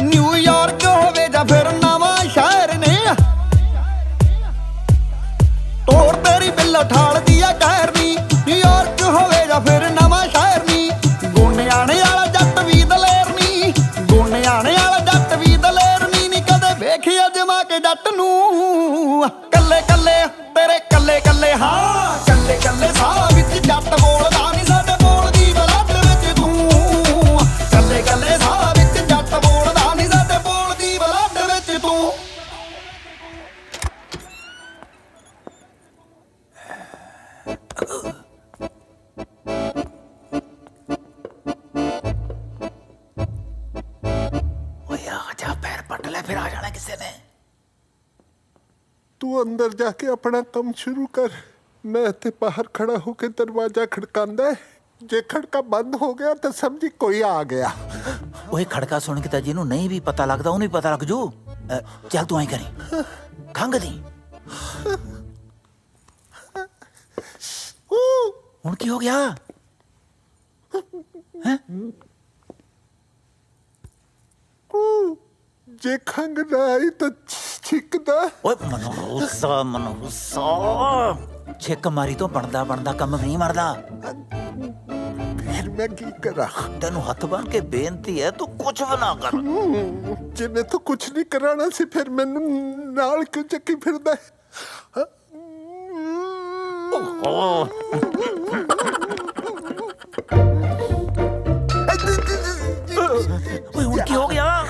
ਨਿਊਯਾਰਕ ਹੋਵੇ ਜਾਂ ਫਿਰ ਨਵਾਂ ਸ਼ਹਿਰ ਨੇ ਤੋਰ ਤੇਰੀ ਬਿੱਲੋ ਠਾਲਦੀ ਆ ਕਹਿਰਨੀ ਨਿਊਯਾਰਕ ਹੋਵੇ ਜਾਂ ਫਿਰ ਨਵਾਂ ਸ਼ਹਿਰ ਨੀ ਗੋਨਿਆਣੇ ਵਾਲਾ ਜੱਟ ਵੀ ਦਲੇਰ ਨੀ ਗੋਨਿਆਣੇ ਵਾਲਾ ਜੱਟ ਵੀ ਦਲੇਰ ਨੀ ਕਦੇ ਵੇਖਿਆ ਜਮਾ ਕੇ ਜੱਟ ਨੂੰ ਕੱਲੇ ਕੱਲੇ ਤੇਰੇ ਕੱਲੇ ਕੱਲੇ ਹਾਂ ਕੱਲੇ ਕੱਲੇ ਸਾਹ ਵਿੱਚ ਜੱਟ ਬੋਲਦਾ ਨਹੀਂ ਸਾਡੇ ਬੋਲਦੀ ਬਲੱਡ ਵਿੱਚ ਤੂੰ ਕੱਲੇ ਕੱਲੇ ਸਾਹ ਵਿੱਚ ਜੱਟ ਬੋਲਦਾ ਨਹੀਂ ਸਾਡੇ ਬੋਲਦੀ ਬਲੱਡ ਵਿੱਚ ਤੂੰ ਓਏ ਆ ਜਾ ਪੈਰ ਪੱਟ ਲੈ ਫਿਰ ਆ ਜਾਣਾ ਕਿਸੇ ਨੇ ਤੂੰ ਅੰਦਰ ਜਾ ਕੇ ਆਪਣਾ ਕੰਮ ਸ਼ੁਰੂ ਕਰ ਮੈਂ ਇੱਥੇ ਬਾਹਰ ਖੜਾ ਹੋ ਕੇ ਦਰਵਾਜ਼ਾ ਖੜਕਾਉਂਦਾ ਜੇ ਖੜਕਾ ਬੰਦ ਹੋ ਗਿਆ ਤਾਂ ਸਮਝੀ ਕੋਈ ਆ ਗਿਆ ਓਏ ਖੜਕਾ ਸੁਣ ਕੇ ਤਾਂ ਜਿਹਨੂੰ ਨਹੀਂ ਵੀ ਪਤਾ ਲੱਗਦਾ ਉਹਨੂੰ ਵੀ ਪਤਾ ਲੱਗ ਜੂ ਚੱਲ ਤੂੰ ਐਂ ਕਰੀ ਖੰਗ ਦੀ ਹੁਣ ਕੀ ਹੋ ਗਿਆ ਹੈ ਜੇ ਖੰਗ ਨਾ ਆਈ ਤਾਂ ਛਿੱਕਦਾ ਓਏ ਮਨੋਰਸਾ ਛਿੱਕ ਮਾਰੀ ਤੋਂ ਬਣਦਾ ਬਣਦਾ ਕੰਮ ਨਹੀਂ ਮਰਦਾ ਫਿਰ ਮੈਂ ਕੀ ਕਰਾਂ ਤੈਨੂੰ ਹੱਥ ਬੰਨ ਕੇ ਬੇਨਤੀ ਹੈ ਤੂੰ ਕੁਝ ਵੀ ਨਾ ਕਰ ਜੇ ਮੈਂ ਤਾਂ ਕੁਝ ਨਹੀਂ ਕਰਾਣਾ ਸੀ ਫਿਰ ਮੈਨੂੰ ਨਾਲ ਕਿਉਂ ਚੱਕੀ ਫਿਰਦਾ ਹੈ? ਓਏ ਹੁਣ ਕੀ ਹੋ ਗਿਆ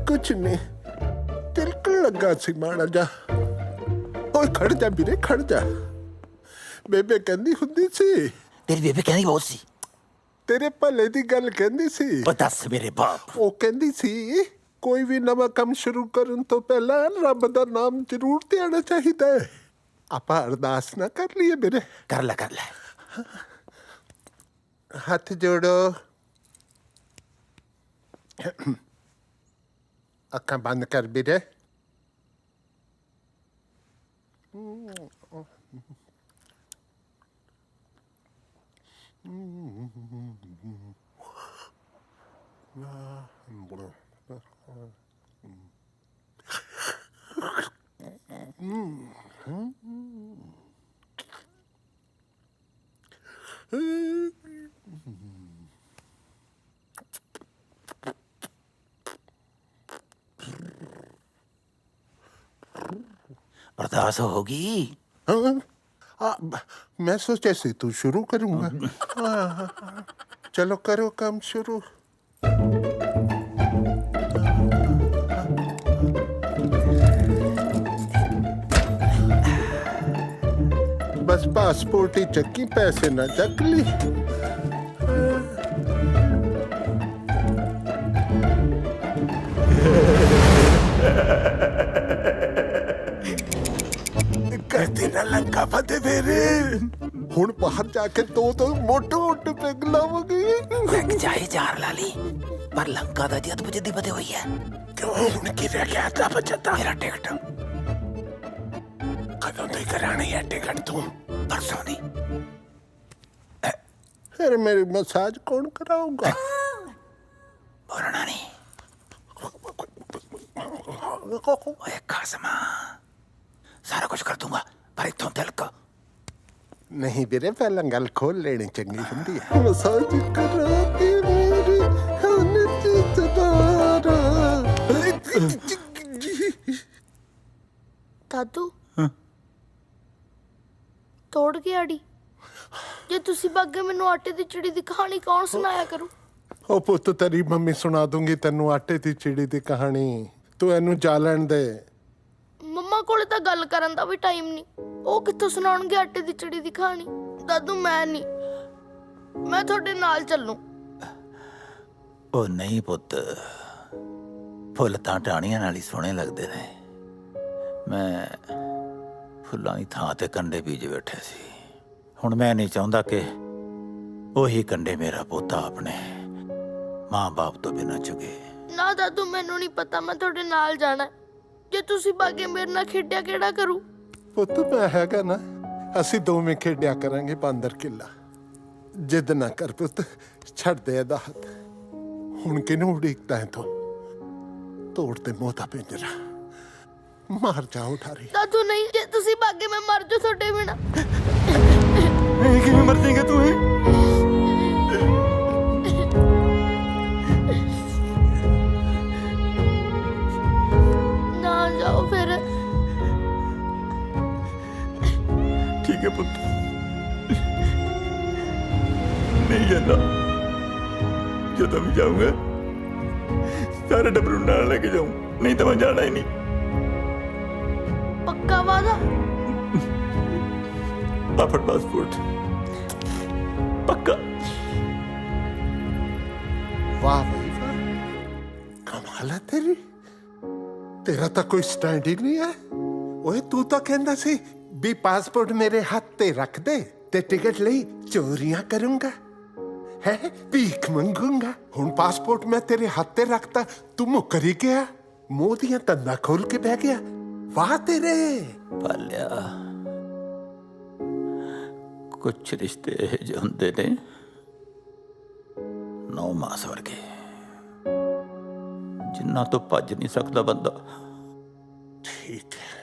ਕੁਝ ਨਹੀਂ ਤਿਲਕਣ ਲੱਗਾ ਸੀ ਮਾੜਾ ਜਾ ਓਏ ਖੜ ਜਾ ਵੀਰੇ ਖੜ ਜਾ ਬੇਬੇ ਕਹਿੰਦੀ ਹੁੰਦੀ ਸੀ ਤੇਰੀ ਬੇਬੇ ਕਹਿੰਦੀ ਬਹੁਤ ਸੀ ਤੇਰੇ ਭਲੇ ਦੀ ਗੱਲ ਕਹਿੰਦੀ ਸੀ ਉਹ ਦੱਸ ਮੇਰੇ ਬਾਪ ਉਹ ਕਹਿੰਦੀ ਸੀ ਕੋਈ ਵੀ ਨਵਾਂ ਕੰਮ ਸ਼ੁਰੂ ਕਰਨ ਤੋਂ ਪਹਿਲਾਂ ਰੱਬ ਦਾ ਨਾਮ ਜ਼ਰੂਰ ਧਿਆਣਾ ਚਾਹੀਦਾ ਹੈ ਆਪਾਂ ਅਰਦਾਸ ਨਾ ਕਰ ਲਈਏ ਵੀਰੇ ਕਰ ਲੈ ਹੱਥ ਜੋੜੋ ਅੱਖਾਂ ਬੰਦ ਕਰ ਵੀਰੇ बर्दाश्त होगी मैं सोचा से तू शुरू करूंगा चलो करो काम शुरू बस पासपोर्ट ही चक्की पैसे ना चक ली करते ना लंका फते फेरे ਹੁਣ ਬਾਹਰ ਜਾ ਕੇ ਦੋ ਮੋਟੇ ਮੋਟੇ ਪੈਗ ਲਾਵਾਂਗੇ। ਪੈਗ ਚਾਹੇ 4 ਲਾ ਲਈ, ਪਰ ਲੰਕਾ ਦਾ ਜਦ ਬਜਦੀ ਬਦੇ ਹੋਈ ਹੈ। ਕਿਉਂ ਹੁਣ ਕੀ ਰਹਿ ਗਿਆ ਤਾਂ ਬਚਦਾ? ਮੇਰਾ ਟਿਕਟ ਕਦੋਂ ਤੋਂ ਕਰਾਣੀ ਹੈ ਟਿਕਟ ਤੂੰ? ਪਰਸੋਂ ਦੀ। फिर मेरी मसाज कौन कराऊंगा? बोलना नहीं। ओए कासमा, सारा कुछ कर दूंगा, पर इत्थों दिल का नहीं ਵੀਰੇ, ਪਹਿਲਾਂ ਗੱਲ ਖੋਲ ਲੈਣੀ ਚੰਗੀ ਹੁੰਦੀ ਹੈ। ਮਸਾਜ ਕਰਾ ਕੇ ਮੇਰੀ ਹੁਣ ਚਿੱਤਦਾਰਾ। ਦਾਦੂ ਤੋੜ ਕੇ ਆੜੀ। ਜੇ ਤੁਸੀਂ ਬਾਗੇ ਮੈਨੂੰ ਆਟੇ ਦੀ ਚਿੜੀ ਦੀ ਕਹਾਣੀ ਕੌਣ ਸੁਣਾਇਆ ਕਰੂ? ਉਹ ਪੁੱਤ, ਤੇਰੀ ਮੰਮੀ ਸੁਣਾ ਦੂੰਗੀ ਤੈਨੂੰ ਆਟੇ ਦੀ ਚਿੜੀ ਦੀ ਕਹਾਣੀ। ਤੂੰ ਇਹਨੂੰ ਜਾ ਲੈਣ ਦੇ। ਮੰਮਾ ਕੋਲੇ ਤਾਂ ਗੱਲ ਕਰਨ ਦਾ ਵੀ ਟਾਈਮ ਨਹੀਂ, ਉਹ ਕਿੱਥੋਂ ਸੁਣਾਉਣਗੇ ਆਟੇ ਦੀ ਚਿੜੀ ਦੀ ਕਹਾਣੀ? ਦਾਦੂ ਮੈਂ ਨਹੀਂ, ਮੈਂ ਤੁਹਾਡੇ ਨਾਲ ਚੱਲੂ। ਉਹ ਨਹੀਂ ਪੁੱਤ, ਫੁੱਲ ਤਾਂ ਟਾਹਣੀਆਂ ਨਾਲ ਹੀ ਸੋਹਣੇ ਲੱਗਦੇ ਨੇ। ਮੈਂ ਫੁੱਲਾਂ ਦੀ ਥਾਂ ਤੇ ਕੰਡੇ ਬੀਜ ਬੈਠੇ ਸੀ। ਹੁਣ ਮੈਂ ਨਹੀਂ ਚਾਹੁੰਦਾ ਕਿ ਉਹੀ ਕੰਡੇ ਮੇਰਾ ਪੋਤਾ ਆਪਣੇ ਮਾਂ-ਬਾਪ ਤੋਂ ਬਿਨਾਂ ਚੁਗੇ। ਨਾ ਦਾਦੂ, ਮੈਨੂੰ ਨਹੀਂ ਪਤਾ, ਮੈਂ ਤੁਹਾਡੇ ਨਾਲ ਜਾਣਾ। ਜੇ ਤੁਸੀਂ ਬਾਗੇ ਮੇਰੇ ਨਾਲ ਖੇਡਿਆ ਕਿਹੜਾ ਕਰੂ? ਪੁੱਤ ਮੈਂ ਹੈਗਾ ਨਾ, ਅਸੀਂ ਦੋਵੇਂ ਖੇਡਿਆ ਕਰਾਂਗੇ ਬਾਂਦਰ ਕਿੱਲਾ। ਜਿੱਦ ਨਾ ਕਰ ਪੁੱਤ, ਛੱਡ ਦੇ ਇਹਦਾ ਹੱਥ। ਹੁਣ ਕਿਹਨੂੰ ਉਡੀਕਦਾ ਹੈ ਤੂੰ? ਤੋੜ ਤੇ ਮੋਤਾ ਪਿੰਜਰਾ, ਮਾਰ ਜਾ ਉਠਾਰੀ। ਦਾਦੂ ਨਹੀਂ, ਜੇ ਤੁਸੀਂ ਬਾਗੇ ਮੈਂ ਮਰ ਜਾ ਤੁਹਾਡੇ ਬਿਨਾਂ। ਕਿਵੇਂ ਮਰ ਜਾਏਗਾ ਤੂੰ? ਨਾ ਜਾਓ ਫਿਰ। ठीक है पुत्र, नहीं जाता। जो भी जाऊंगा सारे डबरू नाल लेके जाऊं, नहीं तो मैं जाना ही नहीं। पक्का वादा? पापड़ पासपोर्ट पक्का। वाह भाई वाह, कमाल है तेरी। तेरा तो कोई स्टैंड ही नहीं है। ओए तू तो कहना सी भी पासपोर्ट मेरे हाथ ते रख दे ते टिकट ਲਈ ਚੋਰੀਆਂ ਕਰੂੰਗਾ, है भीख मंगूंगा। ਹੁਣ ਪਾਸਪੋਰਟ मैं तेरे हाथ ते रखता, तू मुकर ही गया, मुंह दियां तंदा खोल के बह गया। वाह तेरे पालिया। कुछ रिश्ते जो होंदे ने 9 मास वर्गे, जिन्ना तो भज नहीं सकता बंदा। ठीक है,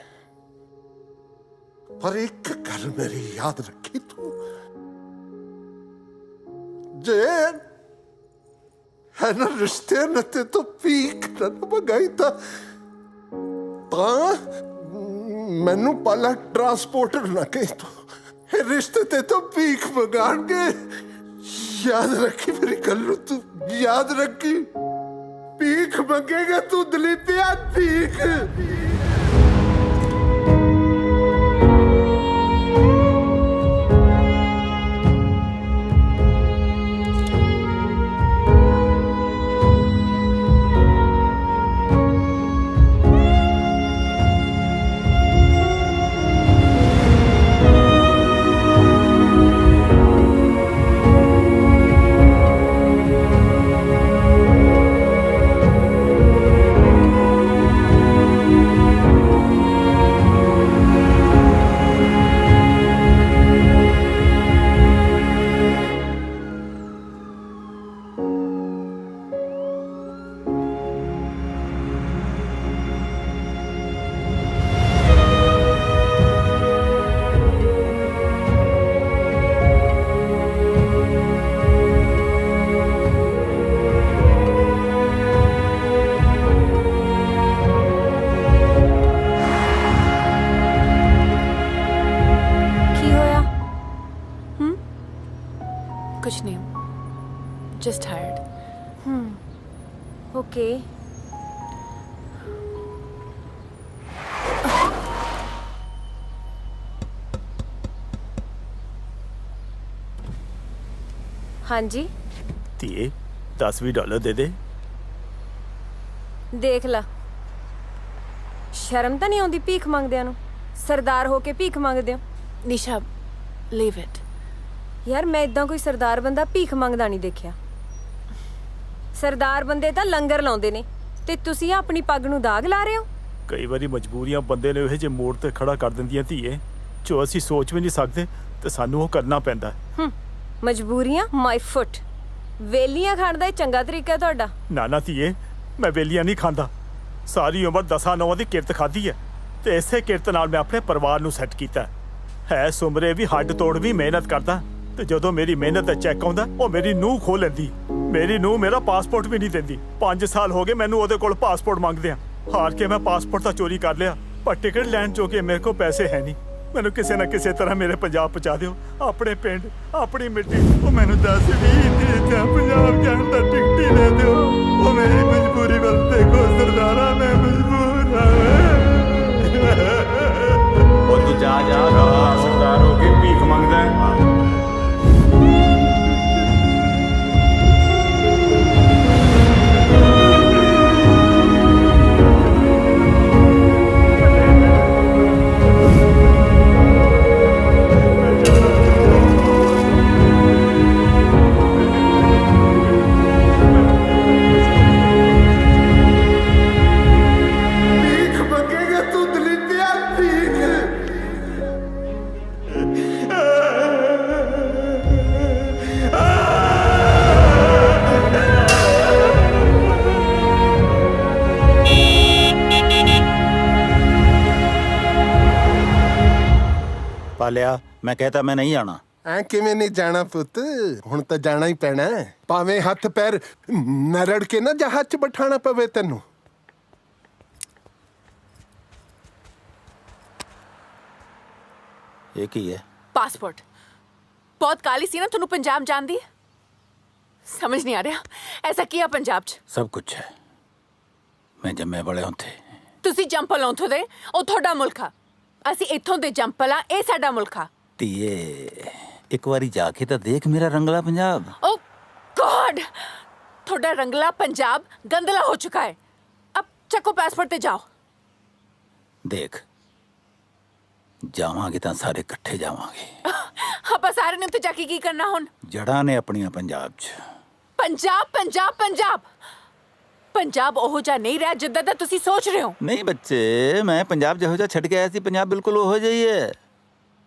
पर एक गल मेरी याद रखी तू, जे है ना रिश्ते न ते तो भीख न मंगाई था मैनू पाला ट्रांसपोर्टर ना कही तो रिश्ते ते तो भीख मंगाणगे। याद रखी मेरी गल, तू याद रखी। भीख मंगेगा तू दलीपिया, भीख। कुछ नहीं, just tired. Okay. हाँ जी ਧੀਏ $10-20 ਦੇ ਦੇ। ਦੇਖ ਲਾ, ਸ਼ਰਮ ਤਾਂ ਨਹੀਂ ਆਉਂਦੀ ਭੀਖ ਮੰਗਦਿਆਂ ਨੂੰ? ਸਰਦਾਰ ਹੋ ਕੇ ਭੀਖ ਮੰਗਦੇ ਹੋ। निशा, leave it. ਯਾਰ ਮੈਂ ਇਦਾਂ ਕੋਈ ਸਰਦਾਰ ਬੰਦਾ ਭੀਖ ਮੰਗਦਾ ਨਹੀਂ ਦੇਖਿਆ। ਸਰਦਾਰ ਬੰਦੇ ਤਾਂ ਲੰਗਰ ਲਾਉਂਦੇ ਨੇ ਤੇ ਤੁਸੀਂ ਆਪਣੀ ਪੱਗ ਨੂੰ ਦਾਗ ਲਾ ਰਹੇ ਹੋ। ਕਈ ਵਾਰੀ ਮਜਬੂਰੀਆਂ ਬੰਦੇ ਨੇ ਇਹ ਜੇ ਮੋੜ ਤੇ ਖੜਾ ਕਰ ਦਿੰਦੀਆਂ ਧੀਏ, ਜੋ ਅਸੀਂ ਸੋਚ ਵੀ ਨਹੀਂ ਸਕਦੇ ਤੇ ਸਾਨੂੰ ਉਹ ਕਰਨਾ ਪੈਂਦਾ। ਮਜਬੂਰੀਆਂ ਮਾਈ ਫੁੱਟ। ਵੇਲੀਆਂ ਖਾਣ ਦਾ ਇਹ ਚੰਗਾ ਤਰੀਕਾ ਤੁਹਾਡਾ। ਨਾ ਧੀਏ, ਮੈਂ ਵੇਲੀਆਂ ਨਹੀਂ ਖਾਂਦਾ। ਸਾਰੀ ਉਮਰ 10 ਦੀ ਕਿਰਤ ਖਾਧੀ ਹੈ ਤੇ ਇਸੇ ਕਿਰਤ ਨਾਲ ਮੈਂ ਆਪਣੇ ਪਰਿਵਾਰ ਨੂੰ ਸੈੱਟ ਕੀਤਾ ਹੈ। ਸੁਮਰੇ ਵੀ ਹੱਡ ਤੋੜ ਵੀ ਮਿਹਨਤ ਕਰਦਾ ਤੇ ਜਦੋਂ ਮੇਰੀ ਮਿਹਨਤ ਦਾ ਚੈੱਕ ਆਉਂਦਾ ਉਹ ਮੇਰੀ ਨੂੰਹ ਖੋਹ ਲੈਂਦੀ। ਮੇਰੀ ਨੂੰਹ ਮੇਰਾ ਪਾਸਪੋਰਟ ਵੀ ਨਹੀਂ ਦਿੰਦੀ। 5 ਸਾਲ ਹੋ ਗਏ ਮੈਨੂੰ ਉਹਦੇ ਕੋਲ ਪਾਸਪੋਰਟ ਮੰਗਦੇ ਆ। ਹਾਰ ਕੇ ਮੈਂ ਪਾਸਪੋਰਟ ਤਾਂ ਚੋਰੀ ਕਰ ਲਿਆ, ਪਰ ਟਿਕਟ ਲੈਣ ਚੋਕੇ ਮੇਰੇ ਕੋਲ ਪੈਸੇ ਹੈ ਨਹੀਂ। ਮੈਨੂੰ ਕਿਸੇ ਨਾ ਕਿਸੇ ਤਰ੍ਹਾਂ ਮੇਰੇ ਪੰਜਾਬ ਪਹੁੰਚਾ ਦਿਓ, ਆਪਣੇ ਪਿੰਡ, ਆਪਣੀ ਮਿੱਟੀ। ਉਹ ਮੈਨੂੰ 10-20 ਦਿਨ ਪੰਜਾਬ ਜਾਣ ਦਾ ਟਿਕਟ ਹੀ ਲੈ ਦਿਓ। ਉਹ ਮੇਰੀ ਮਜਬੂਰੀ ਵੱਲ ਦੇਖੋ ਸਰਦਾਰਾ, ਮੈਂ ਮਜਬੂਰ ਹਾਂ। ਉਹ ਤੂੰ ਜਾ ਸਰਦਾਰ ਹੋ ਕੇ ਭੀਖ ਮੰਗਦਾ ਹੈ। ਭੀਖ ਮੰਗੇਗਾ ਤੂੰ ਦਲਿੱਦਿਆ ਭੀਖ। ਪਾਲਿਆ, ਮੈਂ ਕਹਤਾ ਮੈਂ ਨਹੀਂ ਆਣਾ। ਐ ਕਿਵੇਂ ਨਹੀਂ ਜਾਣਾ ਪੁੱਤ, ਹੁਣ ਤਾਂ ਜਾਣਾ ਹੀ ਪੈਣਾ ਹੈ। ਭਾਵੇਂ ਹੱਥ ਪੈਰ ਨਰੜ ਕੇ ਨਾ ਜਹਾਜ਼ 'ਚ ਬਿਠਾਣਾ ਪਵੇ ਤੈਨੂੰ। ਇਹ ਕੀ ਹੈ? ਪਾਸਪੋਰਟ। ਬਹੁਤ ਕਾਲੀ ਸੀ ਨਾ ਤੁਹਾਨੂੰ ਪੰਜਾਬ ਜਾਣ ਦੀ। ਸਮਝ ਨਹੀਂ ਆ ਰਿਹਾ ਐਸਾ ਕੀ ਆ ਪੰਜਾਬ 'ਚ। ਸਭ ਕੁਝ ਹੈ। ਮੈਂ ਜੰਮੇ ਬੜੇ ਉੱਥੇ। ਤੁਸੀਂ ਜੰਪਲ ਉੱਥੋਂ ਦੇ, ਉਹ ਤੁਹਾਡਾ ਮੁਲਕ ਆ। ਅਸੀਂ ਇੱਥੋਂ ਦੇ ਜੰਪਲ ਆ, ਇਹ ਸਾਡਾ ਮੁਲਕ ਆ। ਧੀਏ, ਇੱਕ ਵਾਰੀ ਜਾ ਕੇ ਤਾਂ ਦੇਖ ਮੇਰਾ ਰੰਗਲਾ ਪੰਜਾਬ। ਓ ਗॉड, ਤੁਹਾਡਾ ਰੰਗਲਾ ਪੰਜਾਬ ਗੰਦਲਾ ਹੋ ਚੁੱਕਾ ਹੈ। ਅਬ ਚੱਕੋ ਪਾਸਪੋਰਟ ਤੇ ਜਾਓ। ਦੇਖ, ਜਾਵਾਂਗੇ ਤਾਂ ਸਾਰੇ ਇਕੱਠੇ ਜਾਵਾਂਗੇ। ਆਪਾਂ ਸਾਰੇ ਨੇ ਉੱਥੇ ਜਾ ਕੇ ਕੀ ਕਰਨਾ ਹੁਣ? ਜੜਾਂ ਨੇ ਆਪਣੀਆਂ ਪੰਜਾਬ 'ਚ। ਪੰਜਾਬ ਪੰਜਾਬ ਪੰਜਾਬ ਪੰਜਾਬ ਉਹੋ ਜਿਹਾ ਨਹੀਂ ਰਿਹਾ ਜਿੱਦਾਂ ਦਾ ਤੁਸੀਂ ਸੋਚ ਰਹੇ ਹੋ। ਨਹੀਂ ਬੱਚੇ, ਮੈਂ ਪੰਜਾਬ ਜਿਹੋ ਜਿਹਾ ਛੱਡ ਕੇ ਆਇਆ ਸੀ, ਪੰਜਾਬ ਬਿਲਕੁਲ ਉਹੋ ਜਿਹਾ ਹੀ ਹੈ।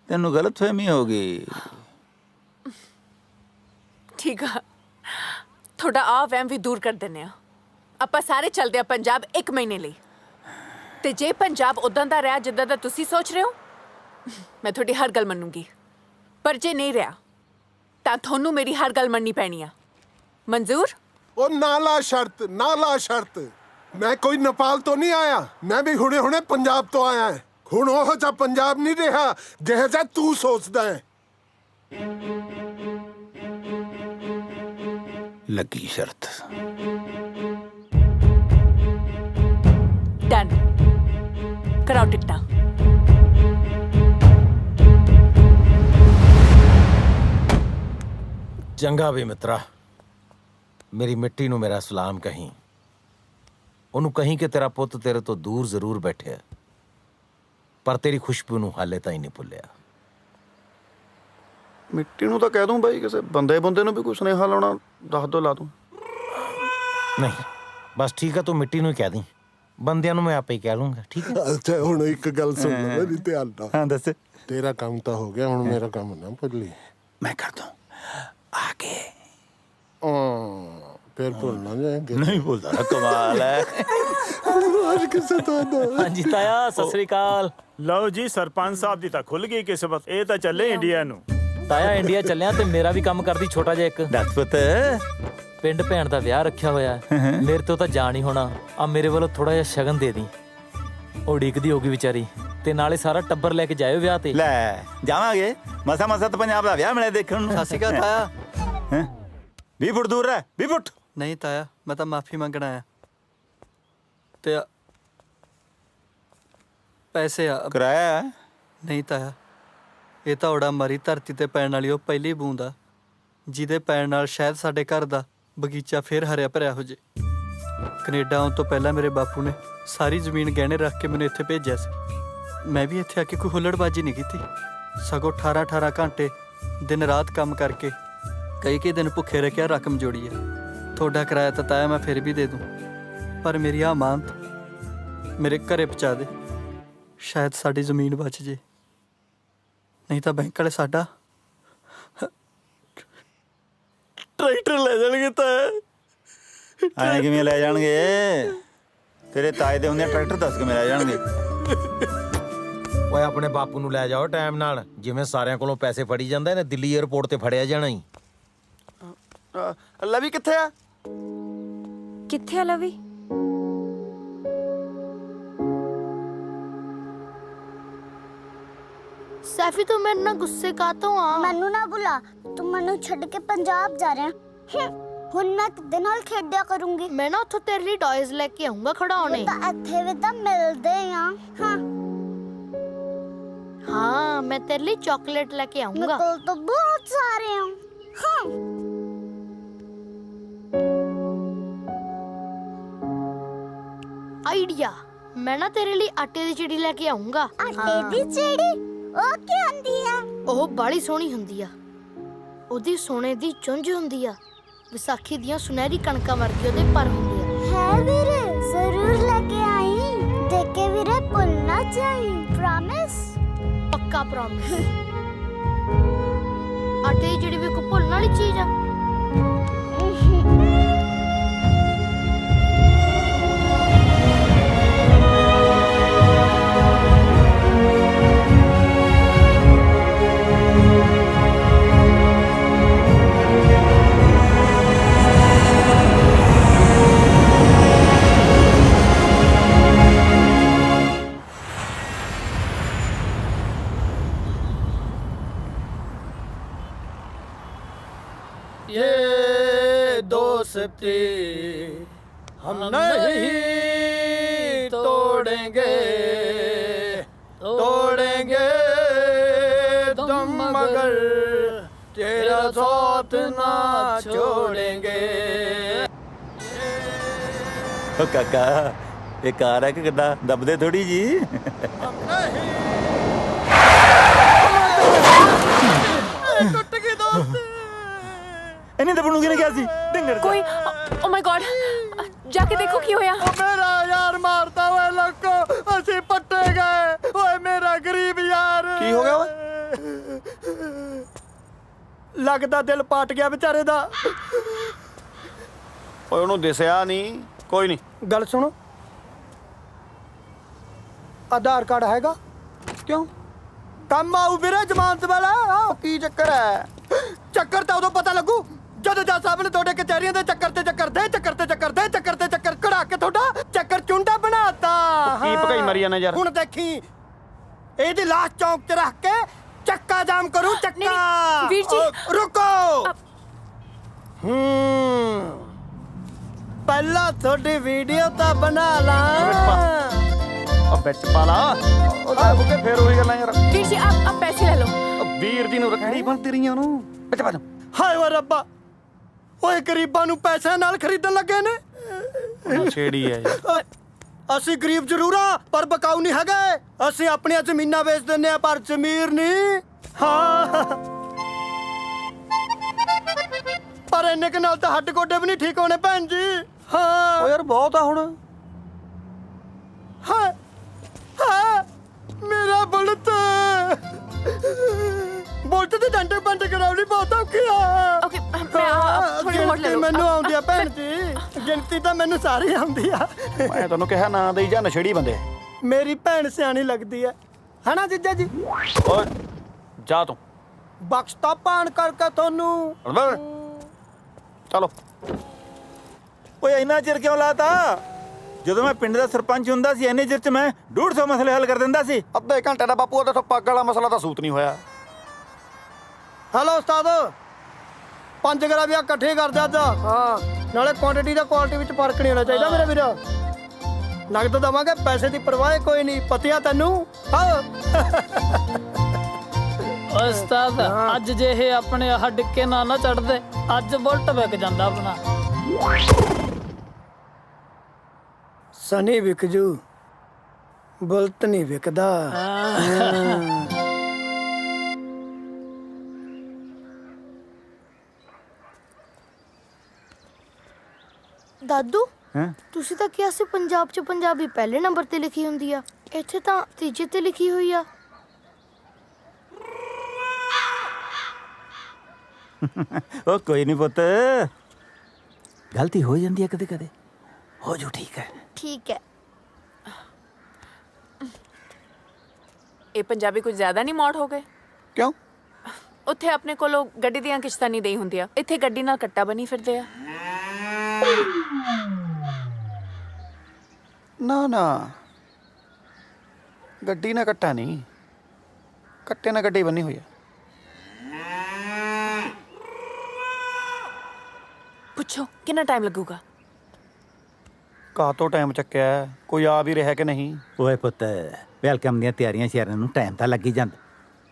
ਤੈਨੂੰ ਗਲਤਫਹਿਮੀ ਹੋ ਗਈ। ਠੀਕ ਆ, ਤੁਹਾਡਾ ਆ ਵਹਿਮ ਵੀ ਦੂਰ ਕਰ ਦਿੰਦੇ ਆ। ਆਪਾਂ ਸਾਰੇ ਚੱਲਦੇ ਆ ਪੰਜਾਬ 1 ਮਹੀਨੇ ਲਈ। ਤੇ ਜੇ ਪੰਜਾਬ ਉਦਾਂ ਦਾ ਰਿਹਾ ਜਿੱਦਾਂ ਦਾ ਤੁਸੀਂ ਸੋਚ ਰਹੇ ਹੋ, ਮੈਂ ਤੁਹਾਡੀ ਹਰ ਗੱਲ ਮੰਨੂਗੀ। ਪਰ ਜੇ ਨਹੀਂ ਰਿਹਾ ਤਾਂ ਤੁਹਾਨੂੰ ਮੇਰੀ ਹਰ ਗੱਲ ਮੰਨਣੀ ਪੈਣੀ ਆ। ਮਨਜ਼ੂਰ? ਉਹ ਨਾ ਲਾ ਸ਼ਰਤ, ਨਾ ਲਾ ਸ਼ਰਤ। ਮੈਂ ਕੋਈ ਨੇਪਾਲ ਤੋਂ ਨਹੀਂ ਆਇਆ, ਮੈਂ ਵੀ ਹੁਣੇ ਪੰਜਾਬ ਤੋਂ ਆਇਆ। ਹੁਣ ਉਹ ਜਿਹਾ ਪੰਜਾਬ ਨਹੀਂ ਰਿਹਾ ਜਿਹੋ ਜਿਹਾ ਤੂੰ ਸੋਚਦਾ ਹੈ। ਲੱਗੀ ਸ਼ਰਤ। ਡਨ। ਕਰਾਓ ਟਿਕਟਾਂ। ਚੰਗਾ ਵੀ ਮਿੱਤਰਾ, ਮੇਰੀ ਮਿੱਟੀ ਨੂੰ ਮੇਰਾ ਸਲਾਮ ਕਹੀਂ। ਉਹਨੂੰ ਕਹੀਂ ਕਿ ਤੇਰਾ ਪੁੱਤ ਤੇਰੇ ਤੋਂ ਦੂਰ ਜ਼ਰੂਰ ਬੈਠਿਆ, ਪਰ ਤੇਰੀ ਖੁਸ਼ਬੂ ਨੂੰ ਹਾਲੇ ਤਾਂ ਹੀ ਨਹੀਂ ਭੁੱਲਿਆ। ਮਿੱਟੀ ਨੂੰ ਤਾਂ ਕਹਿ ਦੂੰ ਬਾਈ, ਕਿਸੇ ਬੰਦੇ ਨੂੰ ਵੀ ਕੋਈ ਸੁਨੇਹਾ ਲਾਉਣਾ ਦੱਸ ਦੋ, ਲਾ ਦੂੰ। ਨਹੀਂ ਬਸ ਠੀਕ ਆ, ਤੂੰ ਮਿੱਟੀ ਨੂੰ ਹੀ ਕਹਿ ਦੀ, ਬੰਦਿਆਂ ਨੂੰ ਮੈਂ ਆਪੇ ਹੀ ਕਹਿ ਲੂੰਗਾ। ਠੀਕ ਹੈ? ਅੱਛਾ ਹੁਣ ਇੱਕ ਗੱਲ ਸੁਣ ਲੈ ਮੇਰੀ ਧਿਆਨ ਨਾਲ। ਹਾਂ ਦੱਸ। ਤੇਰਾ ਕੰਮ ਤਾਂ ਹੋ ਗਿਆ, ਹੁਣ ਮੇਰਾ ਕੰਮ ਨਾ ਭੁੱਲੀ। ਮੈਂ ਕਰ ਦੂੰ ਆਗੇ। ਫਿਰ ਭੁੱਲ ਨਾ ਜਾਏਂਗੇ। ਨਹੀਂ ਭੁੱਲਦਾ, ਕਮਾਲ ਹੈ। ਅੱਜ ਕਿਸੇ ਤੋਂ ਹਾਂਜੀ ਤਾਇਆ, ਸਤਿ ਸ੍ਰੀ ਅਕਾਲ। ਲਓ ਜੀ, ਸਰਪੰਚ ਸਾਹਿਬ ਦੀ ਤਾਂ ਖੁੱਲ ਗਈ ਕਿਸਮਤ। ਇਹ ਤਾਂ ਚੱਲੇ ਇੰਡੀਆ ਨੂੰ। ਤਾਇਆ ਇੰਡੀਆ ਚੱਲਿਆ ਤੇ ਮੇਰਾ ਵੀ ਕੰਮ ਕਰਦੀ ਛੋਟਾ ਜਿਹਾ ਇੱਕ। ਦੱਸ ਪੁੱਤ। ਪਿੰਡ ਭੈਣ ਦਾ ਵਿਆਹ ਰੱਖਿਆ ਹੋਇਆ ਹੈ। ਮੇਰੇ ਤੋਂ ਤਾਂ ਜਾਣ ਹੀ ਹੋਣਾ। ਆ ਮੇਰੇ ਵੱਲੋਂ ਥੋੜਾ ਜਿਹਾ ਸ਼ਗਨ ਦੇ ਦੀ। ਉਹ ਉਡੀਕਦੀ ਹੋਗੀ ਵਿਚਾਰੀ, ਤੇ ਨਾਲੇ ਸਾਰਾ ਟੱਬਰ ਲੈ ਕੇ ਜਾਇਓ ਵਿਆਹ ਤੇ। ਲੈ ਜਾਵਾਂਗੇ, ਮਸਾ ਤਾਂ ਪੰਜਾਬ ਦਾ ਵਿਆਹ ਮਿਲਿਆ ਦੇਖਣ ਨੂੰ। ਸਤਿ ਸ਼੍ਰੀ ਅਕਾਲ ਤਾਇਆ। 20 ਫੁੱਟ ਦੂਰ ਰਹਿ, 20 ਫੁੱਟ। ਨਹੀਂ ਤਾਇਆ, ਮੈਂ ਤਾਂ ਮਾਫੀ ਮੰਗਣ ਆਇਆ। ਤੇ ਪੈਸੇ ਆ ਕਿਰਾਇਆ? ਨਹੀਂ ਤਾਇਆ, ਇਹ ਤਾਂ ਉਡਾ ਮਰੀ ਧਰਤੀ ਤੇ ਪੈਣ ਵਾਲੀ ਉਹ ਪਹਿਲੀ ਬੂੰਦ ਆ, ਜਿਹਦੇ ਪੈਣ ਨਾਲ ਸ਼ਾਇਦ ਸਾਡੇ ਘਰ ਦਾ ਬਗੀਚਾ ਫੇਰ ਹਰਿਆ ਭਰਿਆ ਹੋ ਜੇ। ਕੈਨੇਡਾ ਆਉਣ ਤੋਂ ਪਹਿਲਾਂ ਮੇਰੇ ਬਾਪੂ ਨੇ ਸਾਰੀ ਜ਼ਮੀਨ ਗਹਿਣੇ ਰੱਖ ਕੇ ਮੈਨੂੰ ਇੱਥੇ ਭੇਜਿਆ ਸੀ। ਮੈਂ ਵੀ ਇੱਥੇ ਆ ਕੇ ਕੋਈ ਹੁੱਲੜਬਾਜ਼ੀ ਨਹੀਂ ਕੀਤੀ, ਸਗੋਂ 18-18 ਘੰਟੇ ਦਿਨ ਰਾਤ ਕੰਮ ਕਰਕੇ ਕਈ ਦਿਨ ਭੁੱਖੇ ਰੱਖਿਆ ਰਕਮ ਜੋੜੀ ਹੈ। ਤੁਹਾਡਾ ਕਿਰਾਇਆ ਤਾਂ ਤਾਇਆ ਮੈਂ ਫਿਰ ਵੀ ਦੇ ਦੂੰ, ਪਰ ਮੇਰੀ ਆ ਅਮਾਨਤ ਮੇਰੇ ਘਰੇ ਪਹੁੰਚਾ ਦੇ। ਸ਼ਾਇਦ ਸਾਡੀ ਜ਼ਮੀਨ ਬਚ ਜੇ, ਨਹੀਂ ਤਾਂ ਬੈਂਕ ਵਾਲੇ ਸਾਡਾ ਟਰੈਕਟਰ ਲੈ ਜਾਣਗੇ। ਤਾਂ ਐਂ ਕਿਵੇਂ ਲੈ ਜਾਣਗੇ? ਤੇਰੇ ਤਾਏ ਦੇ ਹੁੰਦੇ ਟਰੈਕਟਰ ਦੱਸ ਕਿਵੇਂ ਲੈ ਜਾਣਗੇ? ਓਏ ਆਪਣੇ ਬਾਪੂ ਨੂੰ ਲੈ ਜਾਓ ਟਾਈਮ ਨਾਲ, ਜਿਵੇਂ ਸਾਰਿਆਂ ਕੋਲੋਂ ਪੈਸੇ ਫੜੀ ਜਾਂਦਾ ਇਹਨੇ ਦਿੱਲੀ 에ਅਰਪੋਰਟ ਤੇ ਫੜਿਆ ਜਾਣਾ ਹੀ। ਲਵੀ ਕਿੱਥੇ ਆ? ਕਿੱਥੇ ਆ ਲਵੀ? ਸੈਫੀ ਤੂੰ ਮੇਰੇ ਨਾਲ ਗੁੱਸੇ ਕਾਤੋਂ ਆ? ਮੈਨੂੰ ਨਾ ਬੁਲਾ, ਤੂੰ ਮੈਨੂੰ ਛੱਡ ਕੇ ਪੰਜਾਬ ਜਾ ਰਿਹਾ। ਹੁਣ ਮੈਂ ਤੇਰੇ ਨਾਲ ਖੇਡਿਆ ਕਰੂੰਗੀ। ਮੈਂ ਨਾ ਉੱਥੋਂ ਤੇਰੇ ਲਈ ਟੌਇਜ਼ ਲੈ ਕੇ ਆਉਂਗਾ ਖਿਡੌਣੇ। ਤਾਂ ਇੱਥੇ ਵੀ ਤਾਂ ਮਿਲਦੇ ਆ। ਹਾਂ ਹਾਂ, ਮੈਂ ਤੇਰੇ ਲਈ ਚਾਕਲੇਟ ਲੈ ਕੇ ਆਉਂਗਾ। ਮੇਰੇ ਕੋਲ ਤਾਂ ਬਹੁਤ ਸਾਰੇ ਆ। ਹਾਂ ਆਈਡੀਆ, ਮੈਂ ਨਾ ਤੇਰੇ ਲਈ ਆਟੇ ਦੀ ਚਿੜੀ ਲੈ ਕੇ ਆਉਂਗਾ। ਆਟੇ ਦੀ ਚਿੜੀ? ਉਹ ਕੀ ਹੁੰਦੀ ਆ? ਉਹ ਬਾਲੀ ਸੋਹਣੀ ਹੁੰਦੀ ਆ, ਉਹਦੀ ਸੋਨੇ ਦੀ ਚੁੰਝ ਹੁੰਦੀ ਆ, ਵਿਸਾਖੀ ਦੀਆਂ ਸੁਨਹਿਰੀ ਕਣਕਾਂ ਵਰਗੀ ਉਹਦੇ ਪਰ ਹੁੰਦੇ ਆ। ਹੈ ਵੀਰੇ, ਜ਼ਰੂਰ ਲੈ ਕੇ ਆਈ। ਦੇਖ ਕੇ ਵੀਰੇ ਭੁੱਲ ਨਾ ਜਾਈ। ਪ੍ਰੋਮਿਸ? ਪੱਕਾ ਪ੍ਰੋਮਿਸ। ਆਟੇ ਦੀ ਚਿੜੀ ਵੀ ਕੋਈ ਭੁੱਲਣ ਵਾਲੀ ਚੀਜ਼ ਆ? ये दोस्ती हम नहीं तोड़ेंगे, तोड़ेंगे तुम मगर तेरा साथ ना छोड़ेंगे। ਓ ਕਾਕਾ, ਇਹ ਕਾਰ ਹੈ ਕਿ ਕਿੱਦਾਂ? ਦੱਬਦੇ ਥੋੜੀ ਜੀ। टूट गई दोस्त। ਇਹਨੇ ਦੱਬਣ ਨੂੰ ਕਿਹਨੇ ਕਿਹਾ ਸੀ? ਢਿੰਗੜ ਕੋਈ ਓ ਮਾਈ ਗॉड, ਜਾ ਕੇ ਦੇਖੋ ਕੀ ਹੋਇਆ। मेरा यार मारता हुआ लड़को ਅਸੀਂ ਪੱਟੇ ਗਏ। ਓਏ ਮੇਰਾ ਗਰੀਬ ਯਾਰ। ਕੀ ਹੋ ਗਿਆ ਓਏ? ਲੱਗਦਾ ਦਿਲ ਪਾਟ ਗਿਆ ਵਿਚਾਰੇ ਦਾ। ਓਏ ਉਹਨੂੰ ਦਿਸਿਆ ਨਹੀਂ। ਕੋਈ ਨਹੀਂ। ਗੱਲ ਸੁਣੋ, ਆਧਾਰ ਕਾਰਡ ਹੈਗਾ? ਕਿਉਂ ਕੰਮ ਆਊ ਵੀਰੇ ਜ਼ਮਾਨਤ ਵਾਲਾ। ਕੀ ਚੱਕਰ ਹੈ? ਚੱਕਰ ਤਾਂ ਉਦੋਂ ਪਤਾ ਲੱਗੂ ਜਦੋਂ ਜੱਜ ਸਾਹਿਬ ਨੇ ਤੁਹਾਡੇ ਕਚਹਿਰੀਆਂ ਦੇ ਚੱਕਰ ਤੇ ਚੱਕਰ ਕਢਾ ਕੇ ਤੁਹਾਡਾ ਚੱਕਰ ਚੁੰਡਾ ਬਣਾਤਾ। ਕੀ ਭਕਾਈ ਮਾਰੀ ਜਾਂਦਾ ਯਾਰ? ਹੁਣ ਦੇਖੀ ਇਹਦੀ ਲਾਸ਼ ਚੌਂਕ 'ਚ ਰੱਖ ਕੇ ਚੱਕਾ ਜਾਮ ਕਰੂ। ਚੱਕਾ ਵੀਰ ਜੀ। ਰੁਕੋ। ਪਹਿਲਾਂ ਤੁਹਾਡੀ ਵੀਡੀਓ ਤਾਂ ਬਣਾ ਲਾਂ। ਆ ਵਿੱਚ ਪਾ ਲਾ। ਉਹ ਲੈ ਬੁੱਕੇ ਫੇਰ ਉਹੀ ਗੱਲਾਂ ਯਾਰ। ਵੀਰ ਜੀ ਆਪ ਪੈਸੇ ਲੈ ਲਓ। ਵੀਰ ਜੀ ਨੂੰ ਰੱਖੜੀ ਬੰਨ੍ਹਦੀ ਰਹੀਆਂ ਉਹਨੂੰ। ਵਿੱਚ ਪਾ ਜਾ। ਹਾਏ ਓ ਰੱਬਾ, ਓਏ ਗਰੀਬਾਂ ਨੂੰ ਪੈਸਿਆਂ ਨਾਲ ਖਰੀਦਣ ਲੱਗੇ ਨੇ। ਛੇੜੀ ਹੈ ਯਾਰ। ਅਸੀਂ ਗਰੀਬ ਜ਼ਰੂਰ ਆ ਪਰ ਬਕਾਊ ਨਹੀਂ ਹੈਗੇ। ਅਸੀਂ ਆਪਣੀਆਂ ਜ਼ਮੀਨਾਂ ਵੇਚ ਦਿੰਦੇ ਆ ਪਰ ਜ਼ਮੀਰ ਨਹੀਂ। ਹਾਂ, ਪਰ ਇੰਨੇ ਕੁ ਨਾਲ ਤਾਂ ਹੱਡ ਗੋਡੇ ਵੀ ਨਹੀਂ ਠੀਕ ਹੋਣੇ ਭੈਣ ਜੀ। ਹਾਂ ਓ ਯਾਰ ਬਹੁਤ ਆ ਹੁਣ। ਹਾਂ ਹਾਂ, ਮੇਰਾ ਬੁਲਤ ਬੁਲਤ ਦੇ ਡੰਡੇ ਬੰਦ ਕਰਾਉਣੀ ਬਹੁਤ ਔਖੀ ਆ। ਓਕੇ, ਮੈਂ ਥੋੜੀ ਹੋਰ ਲੈ ਗਿਣਤੀ ਲਓ। ਮੈਨੂੰ ਆਉਂਦੀ ਆ ਭੈਣ ਜੀ, ਗਿਣਤੀ ਤਾਂ ਮੈਨੂੰ ਸਾਰੀ ਆਉਂਦੀ ਆ। ਮੈਂ ਤੁਹਾਨੂੰ ਕਿਹਾ ਨਾ ਦੇਈ ਜਾ, ਨਸ਼ੇੜੀ ਬੰਦੇ। ਮੇਰੀ ਭੈਣ ਸਿਆਣੀ ਲੱਗਦੀ ਹੈ ਹਨਾ ਜੀਜਾ ਜੀ? ਓਏ ਜਾ ਤੂੰ। ਬਖਸ਼ਤਾ ਪਾਣ ਕਰਕੇ ਤੁਹਾਨੂੰ। ਚਲੋ। ਓਏ ਇੰਨਾ ਚਿਰ ਕਿਉਂ ਲਾਤਾ? ਜਦੋਂ ਮੈਂ ਪਿੰਡ ਦਾ ਸਰਪੰਚ ਹੁੰਦਾ ਸੀ ਇੰਨੇ ਚਿਰ 'ਚ ਮੈਂ 150 ਮਸਲੇ ਹੱਲ ਕਰ ਦਿੰਦਾ ਸੀ। ਅੱਧੇ ਘੰਟੇ ਦਾ ਬਾਪੂ ਉਹਦੇ ਤੋਂ ਪੱਗ ਵਾਲਾ ਮਸਲਾ ਤਾਂ ਸੂਤ ਨਹੀਂ ਹੋਇਆ। ਹੈਲੋ ਉਸਤਾਦ, 5 ਗ੍ਰਾਮ ਜਾਂ ਇਕੱਠੇ ਕਰ ਦੇ ਅੱਜ। ਹਾਂ, ਨਾਲੇ ਕੁਆਂਟੀਟੀ ਦਾ ਕੁਆਲਿਟੀ ਵਿੱਚ ਫਰਕ ਨਹੀਂ ਹੋਣਾ ਚਾਹੀਦਾ ਮੇਰੇ ਵੀਰ। ਨਗਦ ਦਵਾਂਗੇ, ਪੈਸੇ ਦੀ ਪਰਵਾਹ ਕੋਈ ਨਹੀਂ। ਪਤਿਆ ਤੈਨੂੰ? ਹਾਂ ਉਸਤਾਦ, ਅੱਜ ਜੇ ਇਹ ਆਪਣੇ ਆਹ ਡਿੱਕੇ ਨਾ ਚੜਦੇ, ਅੱਜ ਬੁਲਟ ਵਿਕ ਜਾਂਦਾ ਆਪਣਾ। ਸਨੀ ਵਿਕ ਜੂ, ਬੁਲਟ ਨਹੀਂ ਵਿਕਦਾ। ਦਾਦੂ ਹੈਂ? ਤੁਸੀਂ ਤਾਂ ਕਿਹਾ ਸੀ ਪੰਜਾਬ 'ਚ ਪੰਜਾਬੀ ਪਹਿਲੇ ਨੰਬਰ ਤੇ ਲਿਖੀ ਹੁੰਦੀ ਆ, ਇੱਥੇ ਤਾਂ ਤੀਜੇ ਤੇ ਲਿਖੀ ਹੋਈ ਆ। ਉਹ ਕੋਈ ਨਹੀਂ ਪੁੱਤ, ਗਲਤੀ ਹੋ ਜਾਂਦੀ ਹੈ ਕਦੇ ਕਦੇ, ਹੋ ਜੋ ਠੀਕ ਹੈ। ਠੀਕ ਹੈ। ਇਹ ਪੰਜਾਬੀ ਕੁਝ ਜ਼ਿਆਦਾ ਨਹੀਂ ਮੌੜ ਹੋ ਗਏ? ਕਿਉਂ? ਉੱਥੇ ਆਪਣੇ ਕੋਲੋਂ ਗੱਡੀ ਦੀਆਂ ਕਿਸ਼ਤਾਂ ਨਹੀਂ ਦੇਈ ਹੁੰਦੀਆਂ, ਇੱਥੇ ਗੱਡੀ ਨਾਲ ਕੱਟਾ ਬਣੀ ਫਿਰਦੇ ਆ। ਨਾ ਨਾ, ਗੱਡੀ ਨਾਲ ਕੱਟਾ ਨਹੀਂ, ਕੱਟੇ ਨਾਲ ਗੱਡੀ ਬੰਨੀ ਹੋਈ ਆ। ਪੁੱਛੋ ਕਿੰਨਾ ਟਾਈਮ ਲੱਗੂਗਾ? ਕਾਹਤੋਂ ਟਾਈਮ ਚੱਕਿਆ, ਕੋਈ ਆ ਵੀ ਰਿਹਾ ਕਿ ਨਹੀਂ? ਓਏ ਪੁੱਤ, ਵੈਲਕਮ ਦੀਆਂ ਤਿਆਰੀਆਂ ਸ਼ਹਿਰਾਂ ਨੂੰ ਟਾਈਮ ਤਾਂ ਲੱਗ ਹੀ ਜਾਂਦਾ।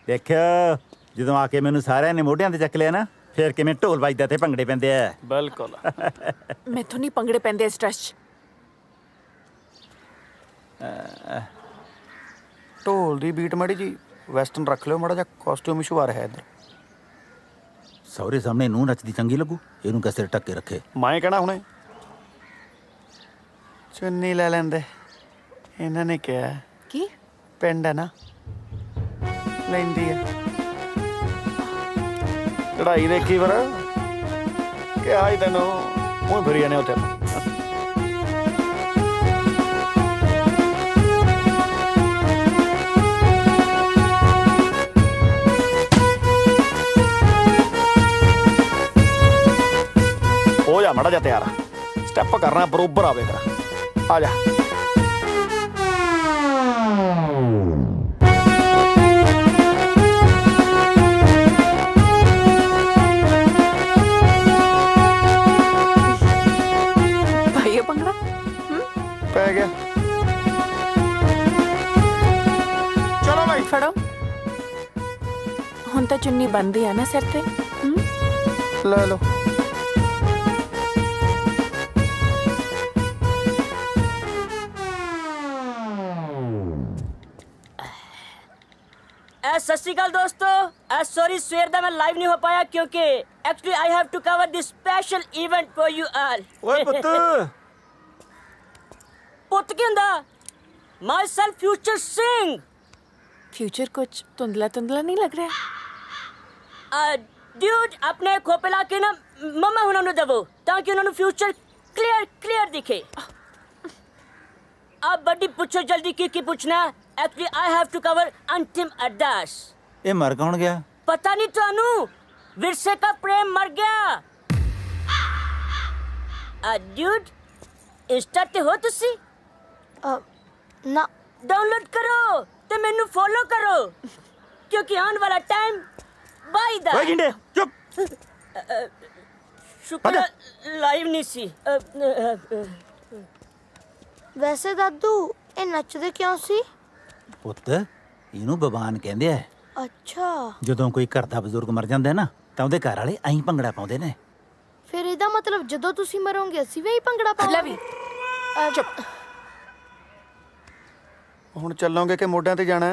ਦੇਖਿਆ ਜਦੋਂ ਆ ਕੇ ਮੈਨੂੰ ਸਾਰਿਆਂ ਨੇ ਮੋਢਿਆਂ ਤੇ ਚੱਕ ਲਿਆ ਨਾ, ਫੇਰ ਕਿਵੇਂ ਢੋਲ ਵੱਜਦਾ ਤੇ ਭੰਗੜੇ ਪੈਂਦੇ ਆ। ਬਿਲਕੁਲ। ਮੈਥੋਂ ਨਹੀਂ ਭੰਗੜੇ ਪੈਂਦੇ ਇਸ ਟਰੱਸਟ 'ਚ। ਢੋਲ ਦੀ ਬੀਟ ਮਾੜੀ ਜੀ ਵੈਸਟਰਨ ਰੱਖ ਲਿਓ, ਮਾੜਾ ਜਿਹਾ ਕਾਸਟਿਊਮ ਇਸ਼ੂ ਆ ਰਿਹਾ ਇੱਧਰ। ਸਹੁਰੇ ਸਾਹਮਣੇ ਨੂੰ ਨੱਚਦੀ ਚੰਗੀ ਲੱਗੂ, ਇਹਨੂੰ ਕਸੇ ਟੱਕੇ ਰੱਖੇ। ਮੈਂ ਕਹਿਣਾ ਹੁਣੇ ਚੁੰਨੀ ਲੈ ਲੈਂਦੇ, ਇਹਨਾਂ ਨੇ ਕਿਹਾ। ਕੀ ਪਿੰਡ ਹੈ ਨਾ, ਲੈਂਦੀ ਹੈ। ਚੜਾਈ ਦੇਖੀ ਫਿਰ, ਕਿਹਾ ਹੀ ਤੈਨੂੰ, ਉਹ ਫਿਰੀ ਜਾਣੇ ਉੱਥੇ। ਹੋ ਜਾ ਮਾੜਾ ਜਿਹਾ ਤਿਆਰ, ਸਟੈਪ ਕਰਨਾ ਬਰੋਬਰ ਆਵੇ ਤੇਰਾ, ਆ ਜਾ। ਭਾਈ ਭੰਗੜਾ ਪੈ ਗਿਆ। ਚਲੋ ਭਾਈ ਫੜੋ। ਹੁਣ ਤਾਂ ਚੁੰਨੀ ਬੰਦੀ ਆ ਨਾ ਸਿਰ ਤੇ। ਲੈ ਲਓ। सत श्री अकाल दोस्तों, सॉरी सवेर दा मैं लाइव नहीं हो पाया क्योंकि actually I have to cover this special event for you all. ਓਏ ਪੁੱਤ, पुत की हुंदा myself future Singh. Future कुछ धुंधला धुंधला नहीं लग रहा? ड्यूड अपने खोपे ला के ना मम्मा हुणां नूं दवो ताकि उन्हां नूं फ्यूचर क्लियर दिखे। अब बड़ी पूछो जल्दी की पूछना। Actually I have to cover अंतिम अरदास। ਇਹ ਮਰ ਕੌਣ ਗਿਆ? पता नहीं थानू, विरसे का प्रेम मर गया। ड्यूड इंस्टा ते हो तुसी? ना। डाउनलोड करो ते मेनू फॉलो करो क्योंकि आने वाला टाइम बाई दा। ਓਏ ਗਿੰਡੇ ਚੁੱਪ। शुक्र लाइव नहीं सी। ਵੈਸੇ ਦਾਦੂ ਇਹ ਨੱਚਦੇ ਕਿਉਂ ਸੀ? ਪੁੱਤ, ਇਹਨੂੰ ਬਵਾਨ ਕਹਿੰਦੇ ਆ। ਅੱਛਾ, ਜਦੋਂ ਕੋਈ ਘਰ ਦਾ ਬਜ਼ੁਰਗ ਮਰ ਜਾਂਦਾ ਨਾ, ਤਾਂ ਉਹਦੇ ਘਰ ਵਾਲੇ ਐਂ ਭੰਗੜਾ ਪਾਉਂਦੇ ਨੇ। ਫਿਰ ਇਹਦਾ ਮਤਲਬ ਜਦੋਂ ਤੁਸੀਂ ਮਰੋਗੇ ਅਸੀਂ ਵੀ ਭੰਗੜਾ ਪਾਵਾਂਗੇ। ਚੁੱਪ। ਹੁਣ ਚੱਲੋਗੇ ਕਿ ਮੋਢਿਆਂ ਤੇ ਜਾਣਾ?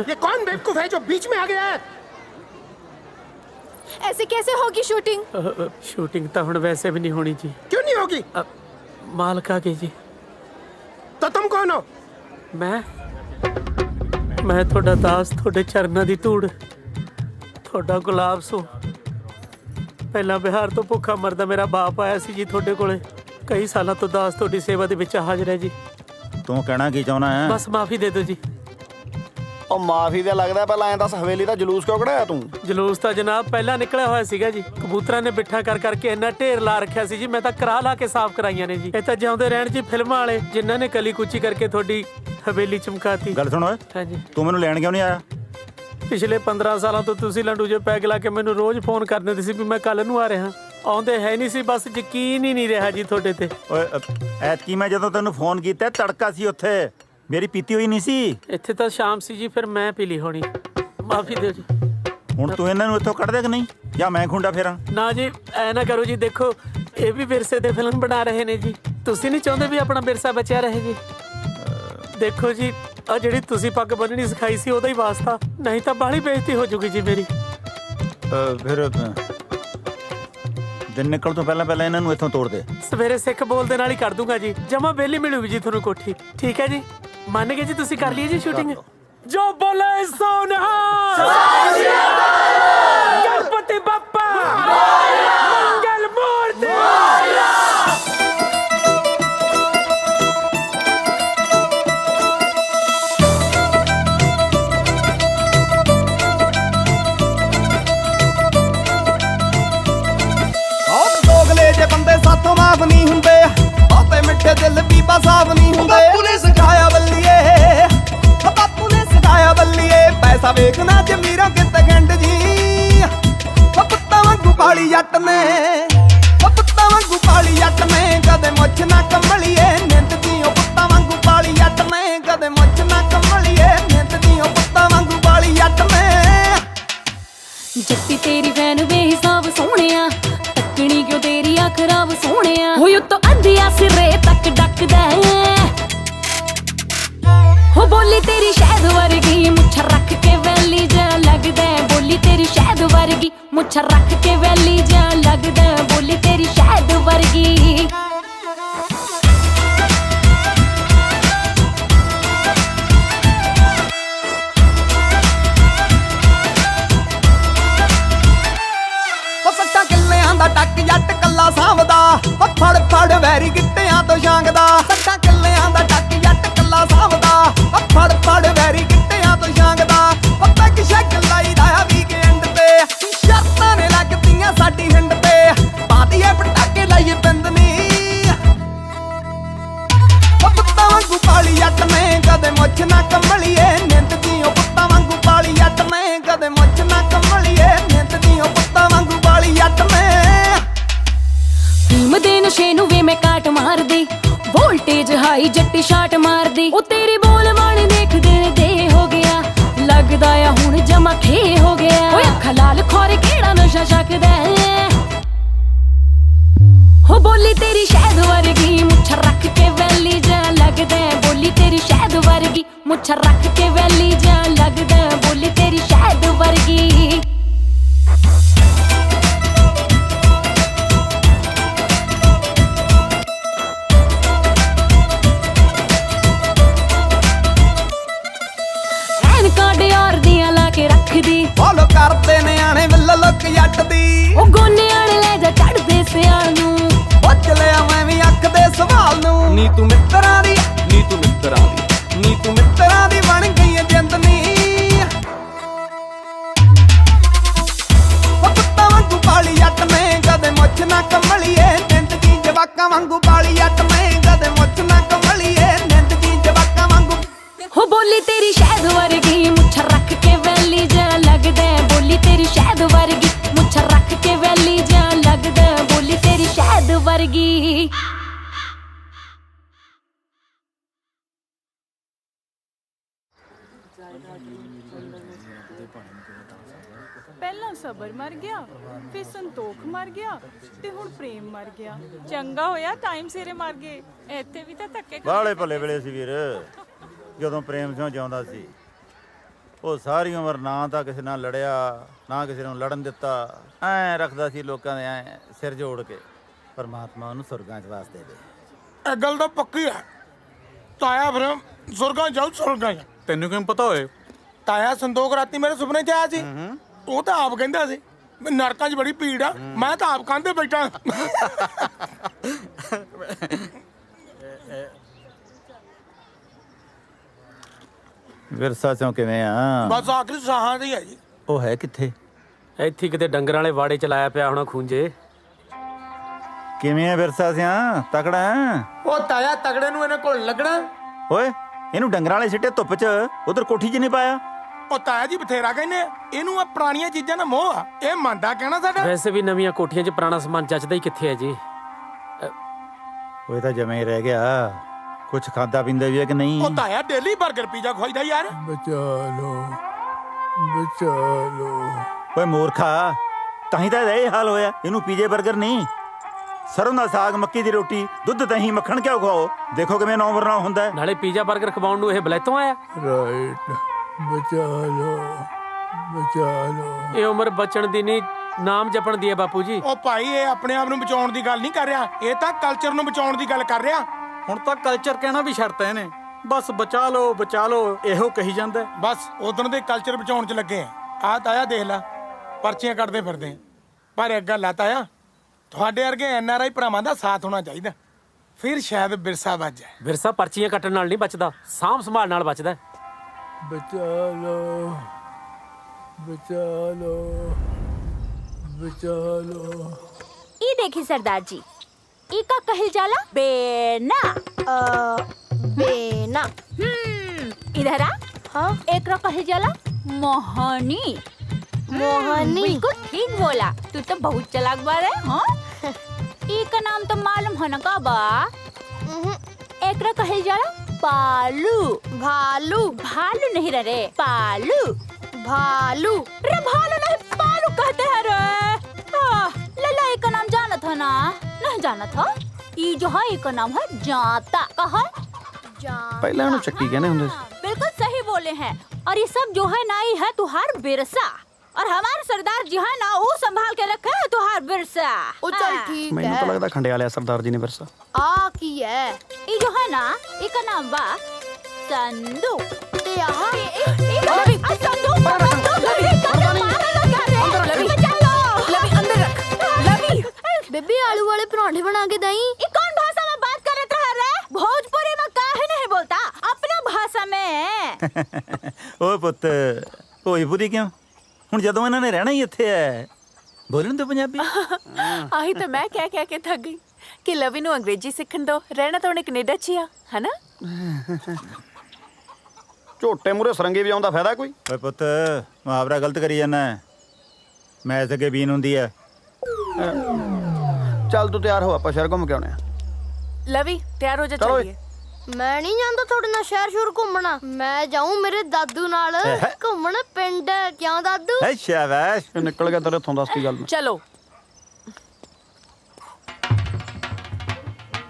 ये कौन बेवकूफ है जो बीच में आ गया है? ऐसे कैसे होगी शूटिंग? शूटिंग तो हम वैसे भी नहीं होनी जी। क्यों नहीं होगी? मालका की जी। तो तुम कौन हो? मैं ਤੁਹਾਡਾ ਦਾਸ, ਤੁਹਾਡੇ ਚਰਨਾਂ ਦੀ ਧੂੜ, ਤੁਹਾਡਾ ਗੁਲਾਬ ਸੋ। ਪਹਿਲਾਂ ਬਿਹਾਰ ਤੋਂ ਭੁੱਖਾ ਮਰਦਾ ਮੇਰਾ ਬਾਪ ਆਇਆ ਸੀ ਜੀ ਤੁਹਾਡੇ ਕੋਲੇ। ਕਈ ਸਾਲਾਂ ਤੋਂ ਦਾਸ ਤੁਹਾਡੀ ਸੇਵਾ ਦੇ ਵਿੱਚ ਹਾਜ਼ਰ ਹੈ ਜੀ। ਤੂੰ ਕਹਿਣਾ ਕੀ ਚਾਹੁੰਦਾ ਹੈ? ਬਸ ਮਾਫੀ ਦੇ ਦਿਓ ਜੀ। ਉਹ ਮਾਫੀ ਦਾ ਲੱਗਦਾ, ਪਹਿਲਾਂ ਐਂ ਦੱਸ ਹਵੇਲੀ ਦਾ ਜਲੂਸ ਕਿਉਂ ਕਢਾਇਆ ਤੂੰ? ਜਲੂਸ ਤਾਂ ਜਨਾਬ ਪਹਿਲਾਂ ਨਿਕਲਿਆ ਹੋਇਆ ਸੀਗਾ ਜੀ। ਕਬੂਤਰਾਂ ਨੇ ਬਿੱਠਾ ਕਰ ਕਰਕੇ ਇੰਨਾ ਢੇਰ ਲਾ ਰੱਖਿਆ ਸੀ ਜੀ, ਮੈਂ ਤਾਂ ਕਰਾ ਲਾ ਕੇ ਸਾਫ਼ ਕਰਾਈਆਂ ਨੇ ਜੀ। ਇਹ ਤਾਂ ਜਿਉਂਦੇ ਰਹਿਣ ਜੀ ਫਿਲਮਾਂ ਵਾਲੇ, ਜਿਨ੍ਹਾਂ ਨੇ ਕਲੀ ਕੁਚੀ ਕਰਕੇ ਤੁਹਾਡੀ ਹਵੇਲੀ ਚਮਕਾਤੀ। ਗੱਲ ਸੁਣ ਓਏ, ਹਾਂਜੀ। ਤੂੰ ਮੈਨੂੰ ਲੈਣ ਕਿਉਂ ਨਹੀਂ ਆਇਆ? ਪਿਛਲੇ 15 ਸਾਲਾਂ ਤੋਂ ਤੁਸੀਂ ਲੰਡੂ ਜੇ ਪੈਗ ਲਾ ਕੇ ਮੈਨੂੰ ਰੋਜ਼ ਫੋਨ ਕਰ ਦਿੰਦੇ ਸੀ ਵੀ ਮੈਂ ਕੱਲ ਨੂੰ ਆ ਰਿਹਾ। ਆਉਂਦੇ ਹੈ ਨਹੀਂ ਸੀ, ਬਸ ਯਕੀਨ ਹੀ ਨਹੀਂ ਰਿਹਾ ਜੀ ਤੁਹਾਡੇ ਤੇ। ਓਏ ਐਤਕੀ ਮੈਂ ਜਦੋਂ ਤੈਨੂੰ ਫੋਨ ਕੀਤਾ ਤੜਕਾ ਸੀ ਉੱਥੇ, ਮੇਰੀ ਪੀਤੀ ਹੋਈ ਨਹੀਂ ਸੀ। ਇੱਥੇ ਤਾਂ ਸ਼ਾਮ ਸੀ ਜੀ, ਫਿਰ ਮੈਂ ਪੀ ਲਈ ਹੋਣੀ। ਮਾਫੀ ਦਿਓ ਜੀ। ਹੁਣ ਤੂੰ ਇਹਨਾਂ ਨੂੰ ਇੱਥੋਂ ਕੱਢ ਦੇ ਕਿ ਨਹੀਂ, ਜਾਂ ਮੈਂ ਖੁੰਡਾ ਫੇਰਾਂ? ਨਾ ਜੀ ਐ ਨਾ ਕਰੋ ਜੀ, ਦੇਖੋ ਇਹ ਵੀ ਵਿਰਸੇ ਤੇ ਫਿਲਮ ਬਣਾ ਰਹੇ ਨੇ ਜੀ। ਤੁਸੀਂ ਨਹੀਂ ਚਾਹੁੰਦੇ ਵੀ ਆਪਣਾ ਵਿਰਸਾ ਬਚਿਆ ਰਹੇ ਜੀ? ਦੇਖੋ ਜੀ ਆ ਜਿਹੜੀ ਤੁਸੀਂ ਪੱਗ ਬੰਨਣੀ ਸਿਖਾਈ ਸੀ ਉਹਦਾ ਹੀ ਵਾਸਤਾ, ਨਹੀਂ ਤਾਂ ਬਾਹਲੀ ਬੇਇੱਜ਼ਤੀ ਹੋ ਜੂਗੀ ਜੀ ਮੇਰੀ। ਫਿਰ ਦਿਨ ਨਿਕਲ ਤੋਂ ਪਹਿਲਾਂ ਪਹਿਲਾਂ ਇਹਨਾਂ ਨੂੰ ਇੱਥੋਂ ਤੋੜ ਦੇ। ਸਵੇਰੇ ਸਿੱਖ ਬੋਲਦੇ ਨਾਲ ਹੀ ਕਰ ਦੂੰਗਾ ਜੀ, ਜਮਾ ਵਿਹਲੀ ਮਿਲੂਗੀ ਜੀ ਤੁਹਾਨੂੰ ਕੋਠੀ। ਠੀਕ ਹੈ ਜੀ, ਮੰਨ ਗਏ ਜੀ? ਤੁਸੀਂ ਕਰ ਲਈ ਜੀ ਸ਼ੂਟਿੰਗ? ਜੋ ਬੋਲੇ ਸੋ ਨਿਹਾਲ, ਗਣਪਤੀ ਬੱਪਾ ਮੰਗਲ ਮੂਰਤੀ। ਦੋਗਲੇ ਜੇ ਬੰਦੇ ਸਾਥੋਂ ਮਾਫ ਨਹੀਂ ਹੁੰਦੇ, ਬਹੁਤੇ ਮਿੱਠੇ ਦਿਲ ਬੀਬਾ ਸਾਫ ਨਹੀਂ ਹੁੰਦੇ। ਬਾਪੂ ਨੇ ਸਿਖਾਇਆ ਬੱਲੀਏ, ਬਾਪੂ ਨੇ ਸਿਖਾਇਆ ਬੱਲੀਏ, ਪੈਸਾ ਵੇਖਣਾ ਜ਼ਮੀਰਾਂ ਕਿਤੇ ਗੰਢ ਜੀ। ਪੁੱਤਾਂ ਵਾਂਗੂ ਪਾਲੀ ਜੱਟ ਨੇ, ਪੁੱਤਾਂ ਵਾਂਗੂ ਪਾਲੀ ਜੱਟ ਨੇ, ਕਦੇ ਮੁੱਛ ਨਾ ਕੰਮਲੀਏ ਨਿੰਦ ਦੀ। ਪੁੱਤਾਂ ਵਾਂਗੂ ਪਾਲੀ ਜੱਟ ਨੇ, ਕਦੇ ਮੁੱਛ ਨਾ ਕੰਮਲੀਏ ਨਿੰਦ ਦੀ। ਪੁੱਤਾਂ ਵਾਂਗੂ ਪਾਲੀ ਜੱਟ ਨੇ। ਜੱਟੀ ਤੇਰੀ ਵੈਨ ਬੇਹਿਸਾਬ ਸੋਹਣਿਆ, ਤੱਕਣੀ ਕਿਉਂ ਤੇਰੀ ਅੱਖ ਖਰਾਬ ਸੋਹਣਿਆ। ਹੋਈ ਉੱਤੋਂ ਅੱਧਿਆ ਸਿਰੇ ਤੱਕ ਡੱਕਦਾ, ਹੋ ਬੋਲੀ ਤੇਰੀ ਸ਼ਹਿਦ ਵਰਗੀ, ਮੁੱਛ ਰੱਖ ਕੇ ਵੈਲੀ ਜਾ ਲੱਗਦਾ। ਬੋਲੀ ਤੇਰੀ ਸ਼ਹਿਦ ਵਰਗੀ, ਮੁੱਛ ਰੱਖ ਕੇ ਵੈਲੀ ਜਾ ਲੱਗਦਾ। ਬੋਲੀ ਤੇਰੀ ਸ਼ਹਿਦ ਵਰਗੀ। ਸੱਟਾਂ ਕਿੱਲਿਆਂ ਦਾ ਟੱਕ ਜੱਟ ਕੱਲਾ ਸਾਂਭਦਾ, ਫੜ ਫੜ ਵੈਰੀ ਗਿੱਟਿਆਂ ਤੋਂ ਛਾਂਗਦਾ। ਸੱਟਾਂ ਕਿੱਲਿਆਂ ਦਾ ਟੱਕ ਜੱਟ ਕੱਲਾ ਸਾਂਭਦਾ, ਫੜ ਫੜ ਵੈਰੀ ਗਿੱਟਿਆਂ ਤੋਂ ਛਾਂਗਦਾ। ਪੱਤਾ ਕਿ ਸ਼ੱਕ ਲਾਈਦਾ ਆ ਵੀਕਐਂਡ ਤੇ, ਸ਼ਰਤਾਂ ਨੇ ਲੱਗਦੀਆਂ ਸਾਡੀ ਹਿੰਡ ਤੇ। ਪਾਦੀਏ ਪਟਾਕੇ ਲਾਈਏ ਬਿੰਦਨੀ, ਪੁੱਤਾਂ ਵਾਂਗੂ ਪਾਲੀ ਜੱਟ ਨੇ, ਕਦੇ ਮੁੱਛ ਨਾ ਕੰਮਲੀਏ ਨਿੰਦ ਦੀ। ਪੁੱਤਾਂ ਵਾਂਗੂ ਪਾਲੀ ਜੱਟ ਨੇ, ਕਦੇ ਮੁੱਛ ਨਾ ਕੰਮਲੀਏ ਨਿੰਦ ਦੀ। ਪੁੱਤਾਂ ਵਾਂਗੂ ਪਾਲੀ ਜੱਟ ਨੇ। ਫੀਮ ਦੇ ਨਸ਼ੇ ਨੂੰ ਵੇ ਮੈਂ ਕਾਟ ਮਾਰਦੀ, ਵੋਲਟੇਜ ਹਾਈ ਜੱਟੀ ਸ਼ਾਟ ਮਾਰਦੀ। ਉਹ ਤੇਰੀ ਬੋਲ ਬਾਣੀ ਦੇਖਦੇ ਨੇ ਦੇ ਹੋ ਗਿਆ, ਲੱਗਦਾ ਆ ਹੁਣ ਜਮਾ ਖੇ ਹੋ ਗਿਆ। ਓਏ ਅੱਖਾਂ ਲਾਲ ਖੋਰੇ ਕਿਹੜਾ ਨਸ਼ਾ ਛਕਦਾ, ਹੋ ਬੋਲੀ ਤੇਰੀ ਸ਼ਹਿਦ ਵਰਗੀ, ਮੁੱਛ ਰੱਖ ਕੇ ਵੈਲੀ ਜਾ ਲੱਗਦਾ। ਬੋਲੀ ਤੇਰੀ ਸ਼ਹਿਦ ਵਰਗੀ, ਮੁੱਛ ਰੱਖ ਕੇ ਵੈਲੀ ਜਾ ਲੱਗਦਾ। ਬੋਲੀ ਤੇਰੀ ਸ਼ਹਿਦ ਵਰਗੀ। ਡਿਆਰ ਦੀਆਂ ਲਾ ਕੇ ਰੱਖਦੀ, ਫੋਲੋ ਕਰਦੇ ਨਿਆਣੇ ਵੱਲ ਲੁੱਕ ਜੱਟ ਦੀ। ਉਹ ਗੋਨੇ ਵਾਲੇ ਲੈ ਜਾ ਚੜਦੇ ਸਿਆਲ ਨੂੰ, ਪੁੱਛ ਲਿਆ ਮੈਂ ਵੀ ਅੱਖ ਦੇ ਸਵਾਲ ਨੂੰ। ਨੀ ਤੂੰ ਮਿੱਤਰਾਂ ਦੀ, ਨੀ ਤੂੰ ਮਿੱਤਰਾਂ ਦੀ, ਨੀ ਤੂੰ ਮਿੱਤਰਾਂ ਦੀ ਬਣ ਗਈ ਜਿੰਦਨੀ। ਪੁੱਤਾਂ ਵਾਂਗੂ ਪਾਲੀ ਜੱਟ ਨੇ, ਕਦੇ ਮੁੱਛ ਨਾ ਕੰਮਲੀਏ ਨਿੰਦ ਦੀ। ਜਵਾਕਾਂ ਵਾਂਗੂ ਪਾਲੀ ਜੱਟ ਨੇ, ਕਦੇ ਮੁੱਛ ਨਾ ਕੰਮਲੀਏ ਨਿੰਦ ਦੀ। ਜਵਾਕਾਂ ਵਾਂਗੂ ਹੋ ਬੋਲੀ ਤੇਰੀ ਸ਼ਹਿਦ ਵਰਗੀ, ਮੁੱਛ ਰੱਖ ਕੇ ਵੈਲੀ ਜਾ ਲੱਗਦਾ। ਬੋਲੀ ਤੇਰੀ ਸ਼ਹਿਦ ਵਰਗੀ, ਮੁੱਛ ਰੱਖ ਕੇ ਵੈਲੀ ਜਾ ਲੱਗਦਾ। ਬੋਲੀ ਤੇਰੀ ਸ਼ਹਿਦ ਵਰਗੀ। ਪਹਿਲਾਂ ਸਬਰ ਮਰ ਗਿਆ, ਫਿਰ ਸੰਤੋਖ ਮਰ ਗਿਆ, ਤੇ ਹੁਣ ਪ੍ਰੇਮ ਮਰ ਗਿਆ। ਚੰਗਾ ਹੋਇਆ ਟਾਈਮ ਸਿਰੇ ਮਰ ਗਏ, ਇੱਥੇ ਵੀ ਤਾਂ ਧੱਕੇ ਬਾਹਲੇ ਭਲੇ ਵੇਲੇ ਸੀ ਵੀਰ, ਜਦੋਂ ਪ੍ਰੇਮ ਸਿੰਘ ਜਿਉਂਦਾ ਸੀ। ਉਹ ਸਾਰੀ ਉਮਰ ਨਾ ਤਾਂ ਕਿਸੇ ਨਾਲ ਲੜਿਆ, ਨਾ ਕਿਸੇ ਨੂੰ ਲੜਨ ਦਿੱਤਾ। ਐਂ ਰੱਖਦਾ ਸੀ ਲੋਕਾਂ ਦੇ ਐਂ ਸਿਰ ਜੋੜ ਕੇ। ਪਰਮਾਤਮਾ ਉਹਨੂੰ ਸੁਰਗਾਂ 'ਚ ਵਾਸਤੇ ਦੇ। ਇਹ ਗੱਲ ਤਾਂ ਪੱਕੀ ਹੈ, ਤਾਇਆ ਫਿਰ ਸੁਰਗਾਂ ਜਾਊ ਸੁਰਗਾਂ ਚ। ਤੈਨੂੰ ਕਿਵੇਂ ਪਤਾ ਹੋਏ? ਤਾਇਆ ਸੰਦੋਖ ਰਾਤੀ ਮੇਰੇ ਸੁਪਨੇ ਚ ਆਇਆ ਸੀ। ਉਹ ਤਾਂ ਆਪ ਕਹਿੰਦਾ ਸੀ ਵੀ ਨਰਕਾਂ 'ਚ ਬੜੀ ਭੀੜ ਆ, ਮੈਂ ਤਾਂ ਆਪ ਕੰਧੇ ਬੈਠਾ। ਵਿਰਸਾ ਚੋਂ ਕਿਵੇਂ ਆ? ਬਸ ਆਖਰੀ ਸਾਹਾਂ ਦੀ ਹੈ ਜੀ। ਉਹ ਹੈ ਕਿੱਥੇ? ਇੱਥੇ ਕਿਤੇ ਡੰਗਰਾਂ ਵਾਲੇ ਵਾੜੇ ਚ ਲਾਇਆ ਪਿਆ ਹੋਣਾ ਖੂੰਜੇ। ਕਿਵੇਂ ਆ ਵਿਰਸਾ ਸਿਆ? ਤਕੜਾ ਹੈ? ਉਹ ਤਾਇਆ ਤਗੜੇ ਨੂੰ ਇਹਨੇ ਕੋਲ ਲੱਗਣਾ। ਓਏ ਇਹਨੂੰ ਡੰਗਰਾਂ ਵਾਲੇ ਸਿੱਟੇ ਧੁੱਪ 'ਚ ਉਧਰ ਕੋਠੀ 'ਚ ਨਹੀਂ ਪਾਇਆ? ਉਹ ਤਾਇਆ ਜੀ ਬਥੇਰਾ ਕਹਿੰਦੇ ਆ, ਇਹਨੂੰ ਆ ਪੁਰਾਣੀਆਂ ਚੀਜ਼ਾਂ ਦਾ ਮੋਹ ਆ। ਇਹ ਮੰਨਦਾ ਕਹਿਣਾ ਸਾਡਾ। ਵੈਸੇ ਵੀ ਨਵੀਆਂ ਕੋਠੀਆਂ 'ਚ ਪੁਰਾਣਾ ਸਮਾਨ ਜੱਚਦਾ ਹੀ ਕਿੱਥੇ ਹੈ ਜੀ। ਉਹ ਤਾਂ ਜਮੇ ਹੀ ਰਹਿ ਗਿਆ। ਕੁਛ ਖਾਦਾ ਪੀਂਦਾ ਵੀ ਹੈ ਕਿ ਨਹੀਂ? ਉਹ ਤਾਇਆ ਡੇਲੀ 버ਗਰ ਪੀਜ਼ਾ ਖਵਾਈਦਾ ਯਾਰ। ਬਚਾ ਲੋ। ਓਏ ਮੂਰਖਾ, ਤਾਂ ਹੀ ਤਾਂ ਇਹਦਾ ਇਹ ਹਾਲ ਹੋਇਆ। ਇਹਨੂੰ ਪੀਜੇ 버ਗਰ ਨਹੀਂ, ਸਰੋਂ ਦਾ ਸਾਗ, ਮੱਕੀ ਦੀ ਰੋਟੀ, ਦੁੱਧ, ਦਹੀਂ, ਮੱਖਣ ਕਿਉਂ ਖਵਾਓ? ਦੇਖੋ ਕਿਵੇਂ ਨੌ ਵਰਨਾ ਹੁੰਦਾ। ਨਾਲੇ ਪੀਜ਼ਾ 버ਗਰ ਖਵਾਉਣ ਨੂੰ ਇਹ ਬਲੈਤੋਂ ਆਇਆ। ਰਾਈਟ। ਬਚਾ ਲੋ। ਇਹ ਉਮਰ ਬਚਣ ਦੀ ਨਹੀਂ, ਨਾਮ ਜਪਣ ਦੀ ਹੈ ਬਾਪੂ ਜੀ। ਉਹ ਭਾਈ ਇਹ ਆਪਣੇ ਆਪ ਨੂੰ ਬਚਾਉਣ ਦੀ ਗੱਲ ਨਹੀਂ ਕਰ ਰਿਹਾ, ਇਹ ਤਾਂ ਕਲਚਰ ਨੂੰ ਬਚਾਉਣ ਦੀ ਗੱਲ ਕਰ ਰਿਹਾ। ਹੁਣ ਤਾਂ ਕਲਚਰ ਕਹਿਣਾ ਵੀ ਛੱਡਤਾ ਇਹਨੇ। ਬਸ ਬਚਾ ਲਓ ਇਹੋ ਕਹੀ ਜਾਂਦਾ। ਬਸ ਉਦੋਂ ਦੇ ਕਲਚਰ ਬਚਾਉਣ 'ਚ ਲੱਗੇ ਆ। ਆਹ ਤਾਇਆ ਦੇਖ ਲੈ, ਪਰਚੀਆਂ ਕੱਢਦੇ ਫਿਰਦੇ ਆ। ਪਰ ਇੱਕ ਗੱਲ ਆ ਤਾਇਆ, ਤੁਹਾਡੇ ਵਰਗੇ NRI ਭਰਾਵਾਂ ਦਾ ਸਾਥ ਹੋਣਾ ਚਾਹੀਦਾ, ਫਿਰ ਸ਼ਾਇਦ ਵਿਰਸਾ ਬਚ ਜਾਏ। ਵਿਰਸਾ ਪਰਚੀਆਂ ਕੱਟਣ ਨਾਲ ਨਹੀਂ ਬਚਦਾ, ਸਾਂਭ ਸੰਭਾਲ ਨਾਲ ਬਚਦਾ। ਬਚਾ ਲੋ। ये देखिए सरदार जी, इका कहल जाला बेना। बेना। इधर आ। हाँ, एकरा कहल जाला मोहनी। बिल्कुल ठीक बोला, तू तो बहुत चालाक बारे। हाँ, इका नाम तो मालूम है ना का बा? एकरा कहल जाला पालू। भालू नहीं रे, पालू। भालू नहीं, पालू कहते हैं रे। लला का नाम जाना था ना? नहीं जाना था। ये जो है एक नाम है जाता। कहा पहले उन्हें चक्की कहने होंगे। बिल्कुल सही बोले हैं। और ये सब जो है ना, ये है तुहार विरसा। और हमारे सरदार जी है ना, वो संभाल के रखे है तुहार विरसा। ओ चल ठीक मैंने है। तो लगता खंडे वाले सरदार जी ने विरसा आ की है। ये जो है ना, इसका नाम बा संदू। ते यहाँ बेबी आलू वाले पराठे बना के दई। ये कौन भाषा में बात कर रहा है? भोजपुरी में काहे नहीं बोलता अपना भाषा में? ਓਏ ਪੁੱਤ, ਭੋਜਪੁਰੀ ਕਿਉਂ? ਹੁਣ ਜਦੋਂ ਇਹਨਾਂ ਨੇ ਰਹਿਣਾ ਹੀ ਇੱਥੇ ਹੈ, ਬੋਲਣ ਤੋਂ ਪੰਜਾਬੀ। ਆਹੀ ਤਾਂ ਮੈਂ ਕਹਿ ਕੇ ਥੱਕ ਗਈ ਕਿ ਲਵੀ ਨੂੰ ਅੰਗਰੇਜ਼ੀ ਸਿੱਖਣ ਦੋ। ਰਹਿਣਾ ਤਾਂ ਉਹਨੇ ਕੈਨੇਡਾ 'ਚ ਹੀ ਆ, ਹਨਾ? ਝੋਟੇ ਮੂਰੇ ਸਰੰਗੇ ਵੀ ਆਉਂਦਾ ਫਾਇਦਾ ਕੋਈ? ਓਏ ਪੁੱਤ, ਮੁਹਾਵਰਾ ਗਲਤ ਕਰੀ ਜਾਂਦਾ। ਮੈਚ ਅੱਗੇ ਬੀਨ ਹੁੰਦੀ ਹੈ। ਚੱਲ ਤੂੰ ਤਿਆਰ ਹੋ, ਆਪਾਂ ਸ਼ਹਿਰ ਘੁੰਮ ਕੇ ਆਉਣੇ ਆ। ਲਵੀ ਤਿਆਰ ਹੋ ਜਾ, ਚੱਲੀਏ। ਮੈਂ ਨਹੀਂ ਜਾਂਦਾ ਤੁਹਾਡੇ ਨਾਲ ਸ਼ਹਿਰ ਸ਼ੁਰ ਘੁੰਮਣਾ। ਮੈਂ ਜਾਊਂ ਮੇਰੇ ਦਾਦੂ ਨਾਲ ਘੁੰਮਣ ਪਿੰਡ। ਕਿਉਂ ਦਾਦੂ? ਸ਼ਾਬਾਸ਼। ਨਿਕਲ ਗਿਆ ਤੇਰੇ ਇੱਥੋਂ, ਦੱਸ ਕੀ ਗੱਲ? ਚਲੋ।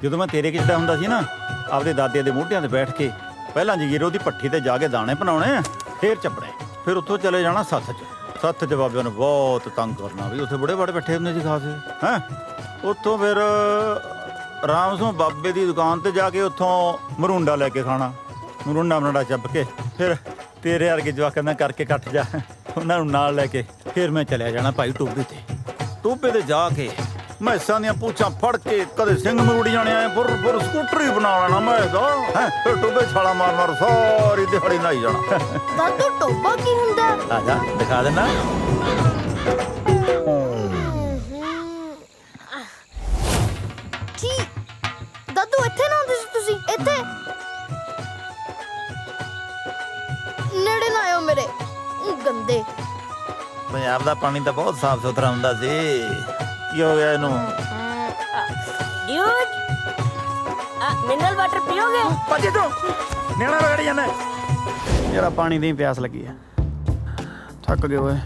ਜਦੋਂ ਮੈਂ ਤੇਰੇ ਕਿਸਦਾ ਹੁੰਦਾ ਸੀ ਨਾ, ਆਪਦੇ ਦਾਦੇ ਦੇ ਮੋਢਿਆਂ ਤੇ ਬੈਠ ਕੇ ਪਹਿਲਾਂ ਜਗੀਰੋ ਦੀ ਭੱਠੀ ਤੇ ਜਾ ਕੇ ਦਾਣੇ ਬਣਾਉਣੇ, ਫੇਰ ਚੱਪੜੇ, ਫਿਰ ਉੱਥੋਂ ਚਲੇ ਜਾਣਾ ਸੱਥ 'ਚ। ਸੱਥ 'ਚ ਬਾਬਿਆਂ ਨੂੰ ਬਹੁਤ ਤੰਗ ਕਰਨਾ ਵੀ ਉੱਥੇ ਬੜੇ ਬੜੇ ਬੈਠੇ ਹੁੰਦੇ ਸੀ ਖਾਸੇ। ਹੈਂ, ਉੱਥੋਂ ਫਿਰ ਆਰਾਮ ਸੋਂ ਬਾਬੇ ਦੀ ਦੁਕਾਨ ਤੇ ਜਾ ਕੇ ਉੱਥੋਂ ਮਰੂੰਡਾ ਲੈ ਕੇ ਖਾਣਾ। ਮਰੂੰਡਾ ਚੱਪ ਕੇ ਫਿਰ ਤੇਰੇ ਵਰਗੇ ਜਵਾਕਾਂ ਦਾ ਕਰਕੇ ਕੱਟ ਜਾ, ਉਹਨਾਂ ਨੂੰ ਨਾਲ ਲੈ ਕੇ ਫਿਰ ਮੈਂ ਚਲਿਆ ਜਾਣਾ ਭਾਈ ਟੋਭੇ ਤੇ ਜਾ ਕੇ ਮੈਸਾਂ ਦੀਆਂ ਪੂਛਾਂ ਫੜ ਕੇ ਕਦੇ ਸਿੰਘ ਮਰੂੜੀ ਜਾਣੇ ਆਏ, ਬੁਰ ਸਕੂਟਰੀ ਬਣਾ ਲੈਣਾ ਮੈਂ ਤਾਂ। ਹੈਂ, ਫਿਰ ਟੋਭੇ ਛਾਲਾ ਮਾਰ ਸਾਰੀ ਦਿਹਾੜੀ ਨਹਾਈ ਜਾਣਾ। ਦਾਦੂ ਟੋਬਾ ਕੀ ਹੁੰਦਾ? ਆ ਜਾ ਦਿਖਾ ਦੇਣਾ। ਦਾਦੂ ਇੱਥੇ ਨਾ ਹੁੰਦੇ ਸੀ ਤੁਸੀਂ? ਇੱਥੇ ਨੇੜੇ ਨਾ ਆਇਓ ਮੇਰੇ, ਗੰਦੇ। ਪੰਜਾਬ ਦਾ ਪਾਣੀ ਤਾਂ ਬਹੁਤ ਸਾਫ਼ ਸੁਥਰਾ ਹੁੰਦਾ ਸੀ। ਕੀ ਹੋ ਗਿਆ ਇਹਨੂੰ? मिनरल वाटर पियोगे? ਭੱਜ ਤੂੰ, ਨਿਆਣਾ ਵਿਗੜ ਜਾਂਦਾ। ਯਾਰ ਪਾਣੀ ਦੀ ਪਿਆਸ ਲੱਗੀ ਆ, ਥੱਕ ਗਏ ਓਏ।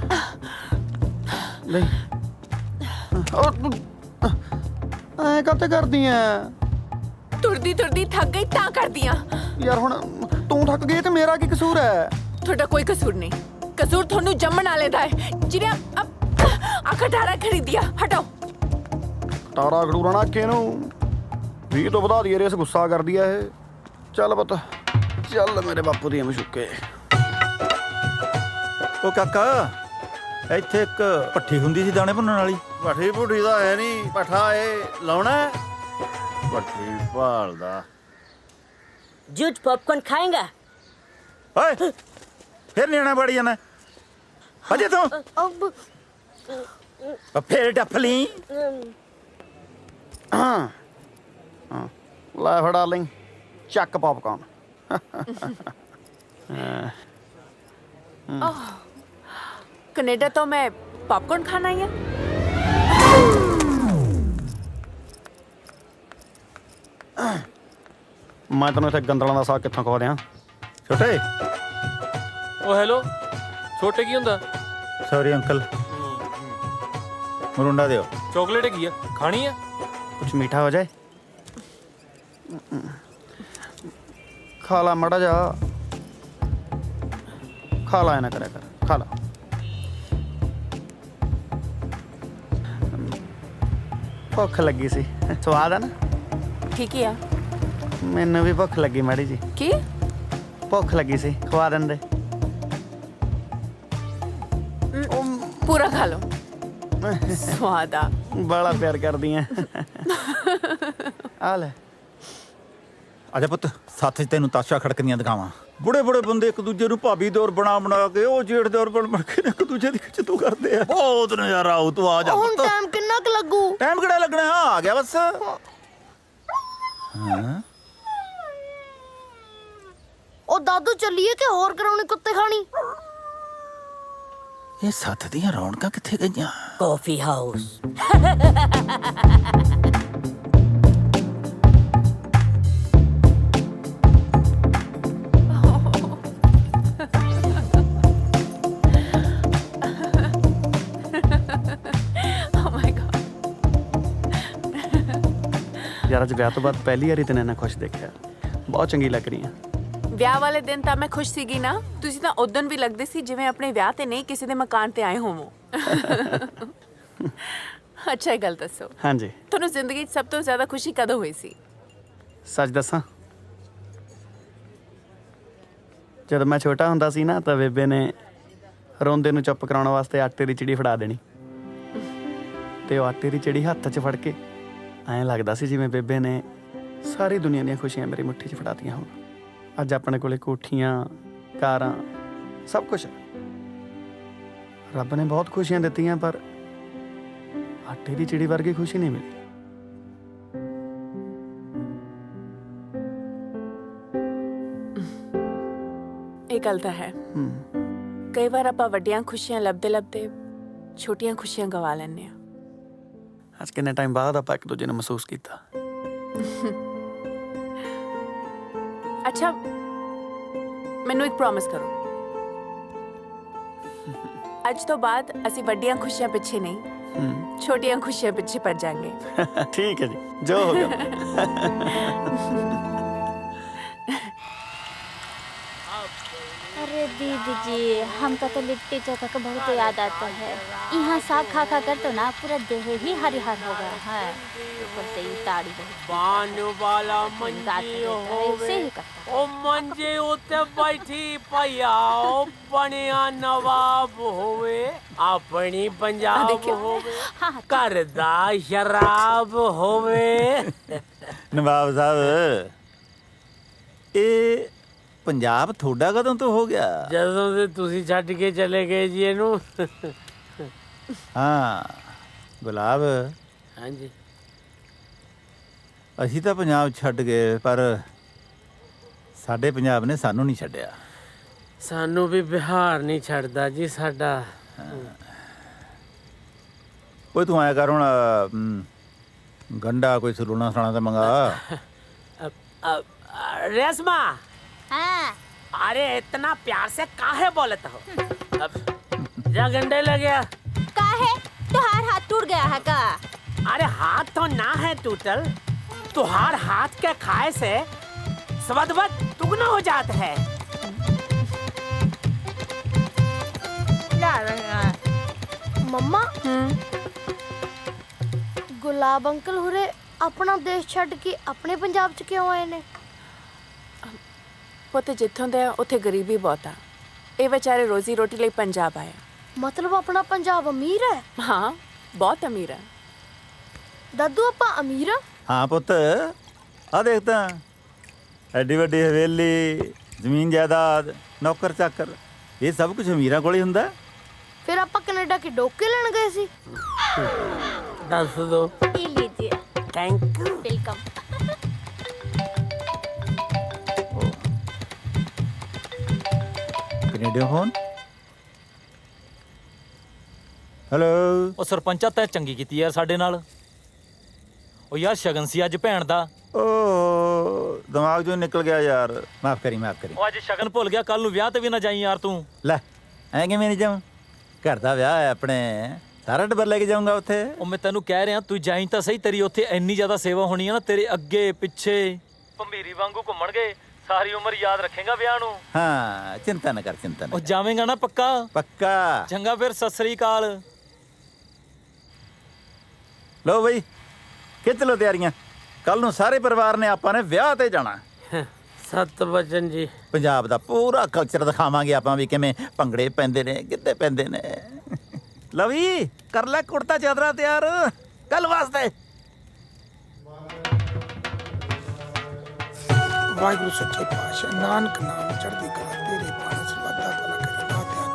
ਲੈ ਐ ਕਾਤੇ ਕਰਦੀ ਐ? ਤੁਰਦੀ ਥੱਕ ਗਈ ਤਾਂ ਕਰਦੀਆਂ। ਯਾਰ ਹੁਣ ਤੂੰ ਥੱਕ ਗਈ ਤੇ ਮੇਰਾ ਕੀ ਕਸੂਰ ਹੈ? ਤੁਹਾਡਾ ਕੋਈ ਕਸੂਰ ਨਹੀਂ। ਕਸੂਰ ਤੁਹਾਨੂੰ ਜੰਮਣ ਵਾਲੇ ਦਾ ਹੈ, ਜਿਹਨੇ ਅਖਟਾਰਾ ਖਰੀਦਿਆ। ਹਟੋ। ਟਾਰਾ ਖੜੂਰਾ ਨਾ ਕਿਹਨੂੰ 20 ਤੋਂ ਵਧਾ ਦਈਏ ਰੇਸ, ਗੁੱਸਾ ਕਰਦੀ ਐ ਇਹ। ਚੱਲ ਪੁੱਤ ਚੱਲ ਮੇਰੇ ਬਾਪੂ ਦੀ ਮਸ਼ੂਕੇ। ਉਹ ਕਾਕਾ ਇੱਥੇ ਇੱਕ ਭੱਠੀ ਹੁੰਦੀ ਸੀ ਦਾਣੇ ਭੁੰਨਣ ਵਾਲੀ। ਭੱਠੀ ਭੁੱਠੀ ਦਾ ਹੈ ਨਹੀਂ, ਪੱਠਾ ਇਹ ਲਾਉਣਾ ਹੈ। ਭੱਠੀ ਭਾਲਦਾ। जूझ पॉपकॉर्न खाएगा? ਓਏ ਫਿਰ ਨਿਆਣਾ ਬੜੀ ਜਾਣਾ ਅਜੇ ਤੂੰ अब ਫੇਰ ਡੱਫ ਲਈ। ਲੈ ਫੜਾ ਲਈ ਚੱਕ ਪੌਪਕਾਰਨ। ओह, कनाडा तो मैं पॉपकॉर्न खाना ही है। ਮੈਂ ਤੈਨੂੰ ਇੱਥੇ ਗੰਦਲਾਂ ਦਾ ਸਾਗ ਕਿੱਥੋਂ ਖਵਾ ਦਿਆਂ ਛੋਟੇ। ਉਹ ਹੈਲੋ ਛੋਟੇ ਕੀ ਹੁੰਦਾ? ਸੌਰੀ ਅੰਕਲ ਮਰੁੰਡਾ ਦਿਓ। ਚਾਕਲੇਟ ਹੈਗੀ ਆ, ਖਾਣੀ ਆ? ਕੁਛ ਮੀਠਾ ਹੋ ਜਾਏ। ਖਾ ਲਾ ਮੜਾ ਜਾ, ਖਾ ਲਾ, ਨਾ ਕਰਿਆ ਕਰ, ਖਾ ਲਾ। ਭੁੱਖ ਲੱਗੀ ਸੀ, ਸਵਾਦ ਆ ਨਾ? ठीक है ਮੈਨੂੰ ਵੀ ਭੁੱਖ ਲੱਗੀ ਮਾੜੀ ਜੀ। की ਭੁੱਖ ਲੱਗੀ ਸੀ, ਖਵਾ ਦਿੰਦੇ। पूरा खा लो। स्वाद आ। ਬੜਾ ਪਿਆਰ ਕਰਦੀ ਐ। ਆ ਲੈ ਆਜਾ ਪੁੱਤ ਸਾਥ 'ਚ ਤੈਨੂੰ ਤਾਸ਼ਾ ਖੜਕਦੀਆਂ ਦਿਖਾਵਾਂ। ਬੁੜੇ ਬੁੜੇ ਬੰਦੇ ਇੱਕ ਦੂਜੇ ਨੂੰ ਭਾਬੀ ਦੌਰ ਬਣਾ ਕੇ ਉਹ ਜੇਠ ਦੌਰ ਬਣ ਕੇ ਇੱਕ ਦੂਜੇ ਦੀ ਖਿੱਚਤੂ ਕਰਦੇ ਆ। ਬਹੁਤ ਨਜ਼ਾਰਾ ਆਉ। ਤੂੰ ਆ ਜਾ ਹੁਣ ਪੁੱਤ। ਟਾਈਮ ਕਿੰਨਾ ਕੁ ਲੱਗੂ? ਟਾਈਮ ਕਿਹੜਾ ਲੱਗਣਾ? ਆ ਗਿਆ ਬਸ। ਹਾਂ ਉਹ ਦਾਦੂ ਚੱਲੀਏ ਕਿ ਹੋਰ ਕਰਾਉਣੀ ਕੁੱਤੇ ਖਾਣੀ? ਇਹ ਸੱਥ ਦੀਆਂ ਰੌਣਕਾਂ ਕਿੱਥੇ ਗਈਆਂ? Coffee house. ਯਾਰ ਅੱਜ ਵਿਆਹ ਤੋਂ ਬਾਅਦ ਪਹਿਲੀ ਵਾਰੀ ਤੈਨੂੰ ਇੰਨਾ ਖੁਸ਼ ਦੇਖਿਆ। ਬਹੁਤ ਚੰਗੀ ਲੱਗ ਰਹੀ ਆ। ਵਿਆਹ ਵਾਲੇ ਦਿਨ ਤਾਂ ਮੈਂ ਖੁਸ਼ ਸੀਗੀ ਨਾ। ਤੁਸੀਂ ਤਾਂ ਉਦੋਂ ਵੀ ਲੱਗਦੇ ਸੀ ਜਿਵੇਂ ਆਪਣੇ ਵਿਆਹ ਤੇ ਨਹੀਂ ਕਿਸੇ ਦੇ ਮਕਾਨ ਤੇ ਆਏ ਹੋਵੋ। ਅੱਛਾ ਇਹ ਗੱਲ ਦੱਸੋ, ਹਾਂਜੀ ਤੁਹਾਨੂੰ ਜ਼ਿੰਦਗੀ 'ਚ ਸਭ ਤੋਂ ਜ਼ਿਆਦਾ ਖੁਸ਼ੀ ਕਦੋਂ ਹੋਈ ਸੀ? ਸੱਚ ਦੱਸਾਂ, ਜਦੋਂ ਮੈਂ ਛੋਟਾ ਹੁੰਦਾ ਸੀ ਨਾ ਤਾਂ ਬੇਬੇ ਨੇ ਰੋਂਦੇ ਨੂੰ ਚੁੱਪ ਕਰਾਉਣ ਵਾਸਤੇ ਆਟੇ ਦੀ ਚਿੜੀ ਫੜਾ ਦੇਣੀ ਤੇ ਉਹ ਆਟੇ ਦੀ ਚਿੜੀ ਹੱਥ 'ਚ ਫੜ ਕੇ ਐਂ ਲੱਗਦਾ ਸੀ ਜਿਵੇਂ ਬੇਬੇ ਨੇ ਸਾਰੀ ਦੁਨੀਆ ਦੀਆਂ ਖੁਸ਼ੀਆਂ ਮੇਰੀ ਮੁੱਠੀ 'ਚ ਫੜਾਤੀਆਂ ਹੋਣ। ਅੱਜ ਆਪਣੇ ਕੋਲੇ ਕੋਠੀਆਂ, ਕਾਰਾਂ, ਸਭ ਕੁਝ। ਰੱਬ ਨੇ ਬਹੁਤ ਖੁਸ਼ੀਆਂ ਦਿੱਤੀਆਂ ਪਰ ਆਟੇ ਦੀ ਚਿੜੀ ਵਰਗੀ ਖੁਸ਼ੀ ਨਹੀਂ ਮਿਲੀ। ਇਹ ਗੱਲ ਤਾਂ ਹੈ। ਕਈ ਵਾਰ ਆਪਾਂ ਵੱਡੀਆਂ ਖੁਸ਼ੀਆਂ ਲੱਭਦੇ ਛੋਟੀਆਂ ਖੁਸ਼ੀਆਂ ਗਵਾ ਲੈਂਦੇ ਆ। ਅੱਜ ਕਿੰਨੇ ਟਾਈਮ ਬਾਅਦ ਆਪਾਂ ਇੱਕ ਦੂਜੇ ਨੂੰ ਮਹਿਸੂਸ ਕੀਤਾ। ਅੱਛਾ ਮੈਨੂੰ ਇੱਕ ਪ੍ਰੋਮਿਸ ਕਰੋ, ਅੱਜ ਤੋਂ ਬਾਅਦ ਅਸੀਂ ਵੱਡੀਆਂ ਖੁਸ਼ੀਆਂ ਪਿੱਛੇ ਨਹੀਂ ਛੋਟੀਆਂ ਖੁਸ਼ੀਆਂ ਪਿੱਛੇ ਭੱਜ ਜਾਾਂਗੇ। ਠੀਕ ਹੈ ਜੀ, ਜੋ ਹੋ ਗਿਆ। अरे दीदी जी, हमका तो लिट्टी चोखा का बहुत याद आता है। यहाँ साग खा खा कर तो ना पूरा देह ही हरिहर हो गया है। ऊपर से ये ताड़ी बान वाला मंजी होवे ओ मंजे उते बैठी पया ओ बनिया नवाब होवे अपनी पंजाब होवे करदा शराब होवे। ਨਵਾਬ ਸਾਹਿਬ ਇਹ ਪੰਜਾਬ ਤੁਹਾਡਾ ਕਦੋਂ ਤੋਂ ਹੋ ਗਿਆ? ਜਦੋਂ ਤੇ ਤੁਸੀਂ ਛੱਡ ਕੇ ਚਲੇ ਗਏ ਜੀ ਇਹਨੂੰ। ਹਾਂ ਗੁਲਾਬ, ਹਾਂਜੀ ਅਸੀਂ ਤਾਂ ਪੰਜਾਬ ਛੱਡ ਗਏ ਪਰ ਸਾਡੇ ਪੰਜਾਬ ਨੇ ਸਾਨੂੰ ਨਹੀਂ ਛੱਡਿਆ। ਸਾਨੂੰ ਵੀ ਬਿਹਾਰ ਨਹੀਂ ਛੱਡਦਾ ਜੀ ਸਾਡਾ। ਓਏ ਤੂੰ ਆਇਆ ਕਰ ਹੁਣ ਗੰਡਾ ਕੋਈ ਸਲੂਣਾ ਸਾਣਾ ਤਾਂ ਮੰਗਾ। रेशमा, हाँ। अरे इतना प्यार से काहे बोलत हो? जा गंडे लग गया। काहे? तुहार हाथ टूट गया है का? अरे हाथ तो ना है टूटल, तुहार हाथ के खाए से स्वदवत दुगना हो जाता है। मम्मा, गुलाब अंकल हुरे अपना देश छੱਡ ਕੇ ਆਪਣੇ ਪੰਜਾਬ ਚ ਕਿਉਂ ਆਏ ਨੇ? ਪੁੱਤ ਜਿੱਥੋਂ ਦੇ ਆ ਉੱਥੇ ਗਰੀਬੀ ਬਹੁਤ ਆ। ਇਹ ਵਿਚਾਰੇ ਰੋਜ਼ੀ ਰੋਟੀ ਲਈ ਪੰਜਾਬ ਆਏ ਆ। ਮਤਲਬ ਆਪਣਾ ਪੰਜਾਬ ਅਮੀਰ ਹੈ? ਹਾਂ, ਬਹੁਤ ਅਮੀਰ ਹੈ। ਦਾਦੂ ਆਪਾਂ ਅਮੀਰ ਆ? ਹਾਂ ਪੁੱਤ, ਆ ਦੇਖ ਤਾਂ ਐਡੀ ਵੱਡੀ ਹਵੇਲੀ, ਜ਼ਮੀਨ ਜਾਇਦਾਦ, ਨੌਕਰ ਚਾਕਰ, ਇਹ ਸਭ ਕੁਝ ਅਮੀਰਾਂ ਕੋਲ ਹੀ ਹੁੰਦਾ। ਫਿਰ ਆਪਾਂ ਕੈਨੇਡਾ ਕੀ ਡੋਕੇ ਲੈਣ ਗਏ ਸੀ? ਦੱਸ ਦੋ। ਇਹ ਲੀਜੀਏ। Thank you. वेलकम। ਕੈਨੇਡਾ ਹੋਣ। ਹੈਲੋ। ਉਹ ਸਰਪੰਚਾ ਤੈਂ ਚੰਗੀ ਕੀਤੀ ਯਾਰ ਸਾਡੇ ਨਾਲ। ਉਹ ਯਾਰ ਸ਼ਗਨ ਸੀ ਅੱਜ ਭੈਣ ਦਾ। ਓ ਦਿਮਾਗ ਚੋਂ ਨਿਕਲ ਗਿਆ ਯਾਰ, ਮਾਫ ਕਰੀ ਮਾਫ ਕਰੀ। ਉਹ ਅੱਜ ਸ਼ਗਨ ਭੁੱਲ ਗਿਆ, ਕੱਲ ਨੂੰ ਵਿਆਹ ਤੇ ਵੀ ਨਾ ਜਾਈ ਯਾਰ ਤੂੰ। ਲੈ ਐਂ ਕਿਵੇਂ ਨਹੀਂ ਜਾਵਾਂ, ਘਰ ਦਾ ਵਿਆਹ ਹੈ ਆਪਣੇ, ਸਾਰਾ ਟੱਬਰ ਲੈ ਕੇ ਜਾਊਂਗਾ ਉੱਥੇ। ਉਹ ਮੈਂ ਤੈਨੂੰ ਕਹਿ ਰਿਹਾ ਤੂੰ ਜਾਈਂ ਤਾਂ ਸਹੀ, ਤੇਰੀ ਉੱਥੇ ਇੰਨੀ ਜ਼ਿਆਦਾ ਸੇਵਾ ਹੋਣੀ ਹੈ ਨਾ, ਤੇਰੇ ਅੱਗੇ ਪਿੱਛੇ ਭੰਬੀਰੀ ਵਾਂਗੂ ਘੁੰਮਣਗੇ, ਸਾਰੀ ਉਮਰ ਯਾਦ ਰੱਖੇਗਾ ਵਿਆਹ ਨੂੰ। ਹਾਂ ਚਿੰਤਾ ਨਾ ਕਰ, ਚਿੰਤਾ ਨਾ। ਉਹ ਜਾਵੇਂਗਾ ਨਾ ਪੱਕਾ? ਪੱਕਾ। ਚੰਗਾ ਫਿਰ, ਸਤਿ ਸ੍ਰੀ ਅਕਾਲ। ਲੋ ਬਈ ਖਿੱਚ ਲੋ ਤਿਆਰੀਆਂ, ਕੱਲ ਨੂੰ ਸਾਰੇ ਪਰਿਵਾਰ ਨੇ ਆਪਾਂ ਨੇ ਵਿਆਹ ਤੇ ਜਾਣਾ। ਸਤਿਵਚਨ ਜੀ, ਪੰਜਾਬ ਦਾ ਪੂਰਾ ਕਲਚਰ ਦਿਖਾਵਾਂਗੇ ਆਪਾਂ ਵੀ, ਕਿਵੇਂ ਭੰਗੜੇ ਪੈਂਦੇ ਨੇ, ਗਿੱਧੇ ਪੈਂਦੇ ਨੇ। ਲਵੀ ਕਰ ਲੈ ਕੁੜਤਾ ਚਾਦਰਾ ਤਿਆਰ ਕੱਲ ਵਾਸਤੇ। ਵਾਹਿਗੁਰੂ ਸੱਚੇ ਪਾਤਸ਼ਾਹ, ਨਾਨਕ ਨਾਮ ਚੜ੍ਹਦੀ ਕਲਾ ਤੇਰੇ ਬਾਣੇ ਸਰਬੱਤਾ ਭਲਾ ਕਰੇ ਨਾ ਧਿਆਨ।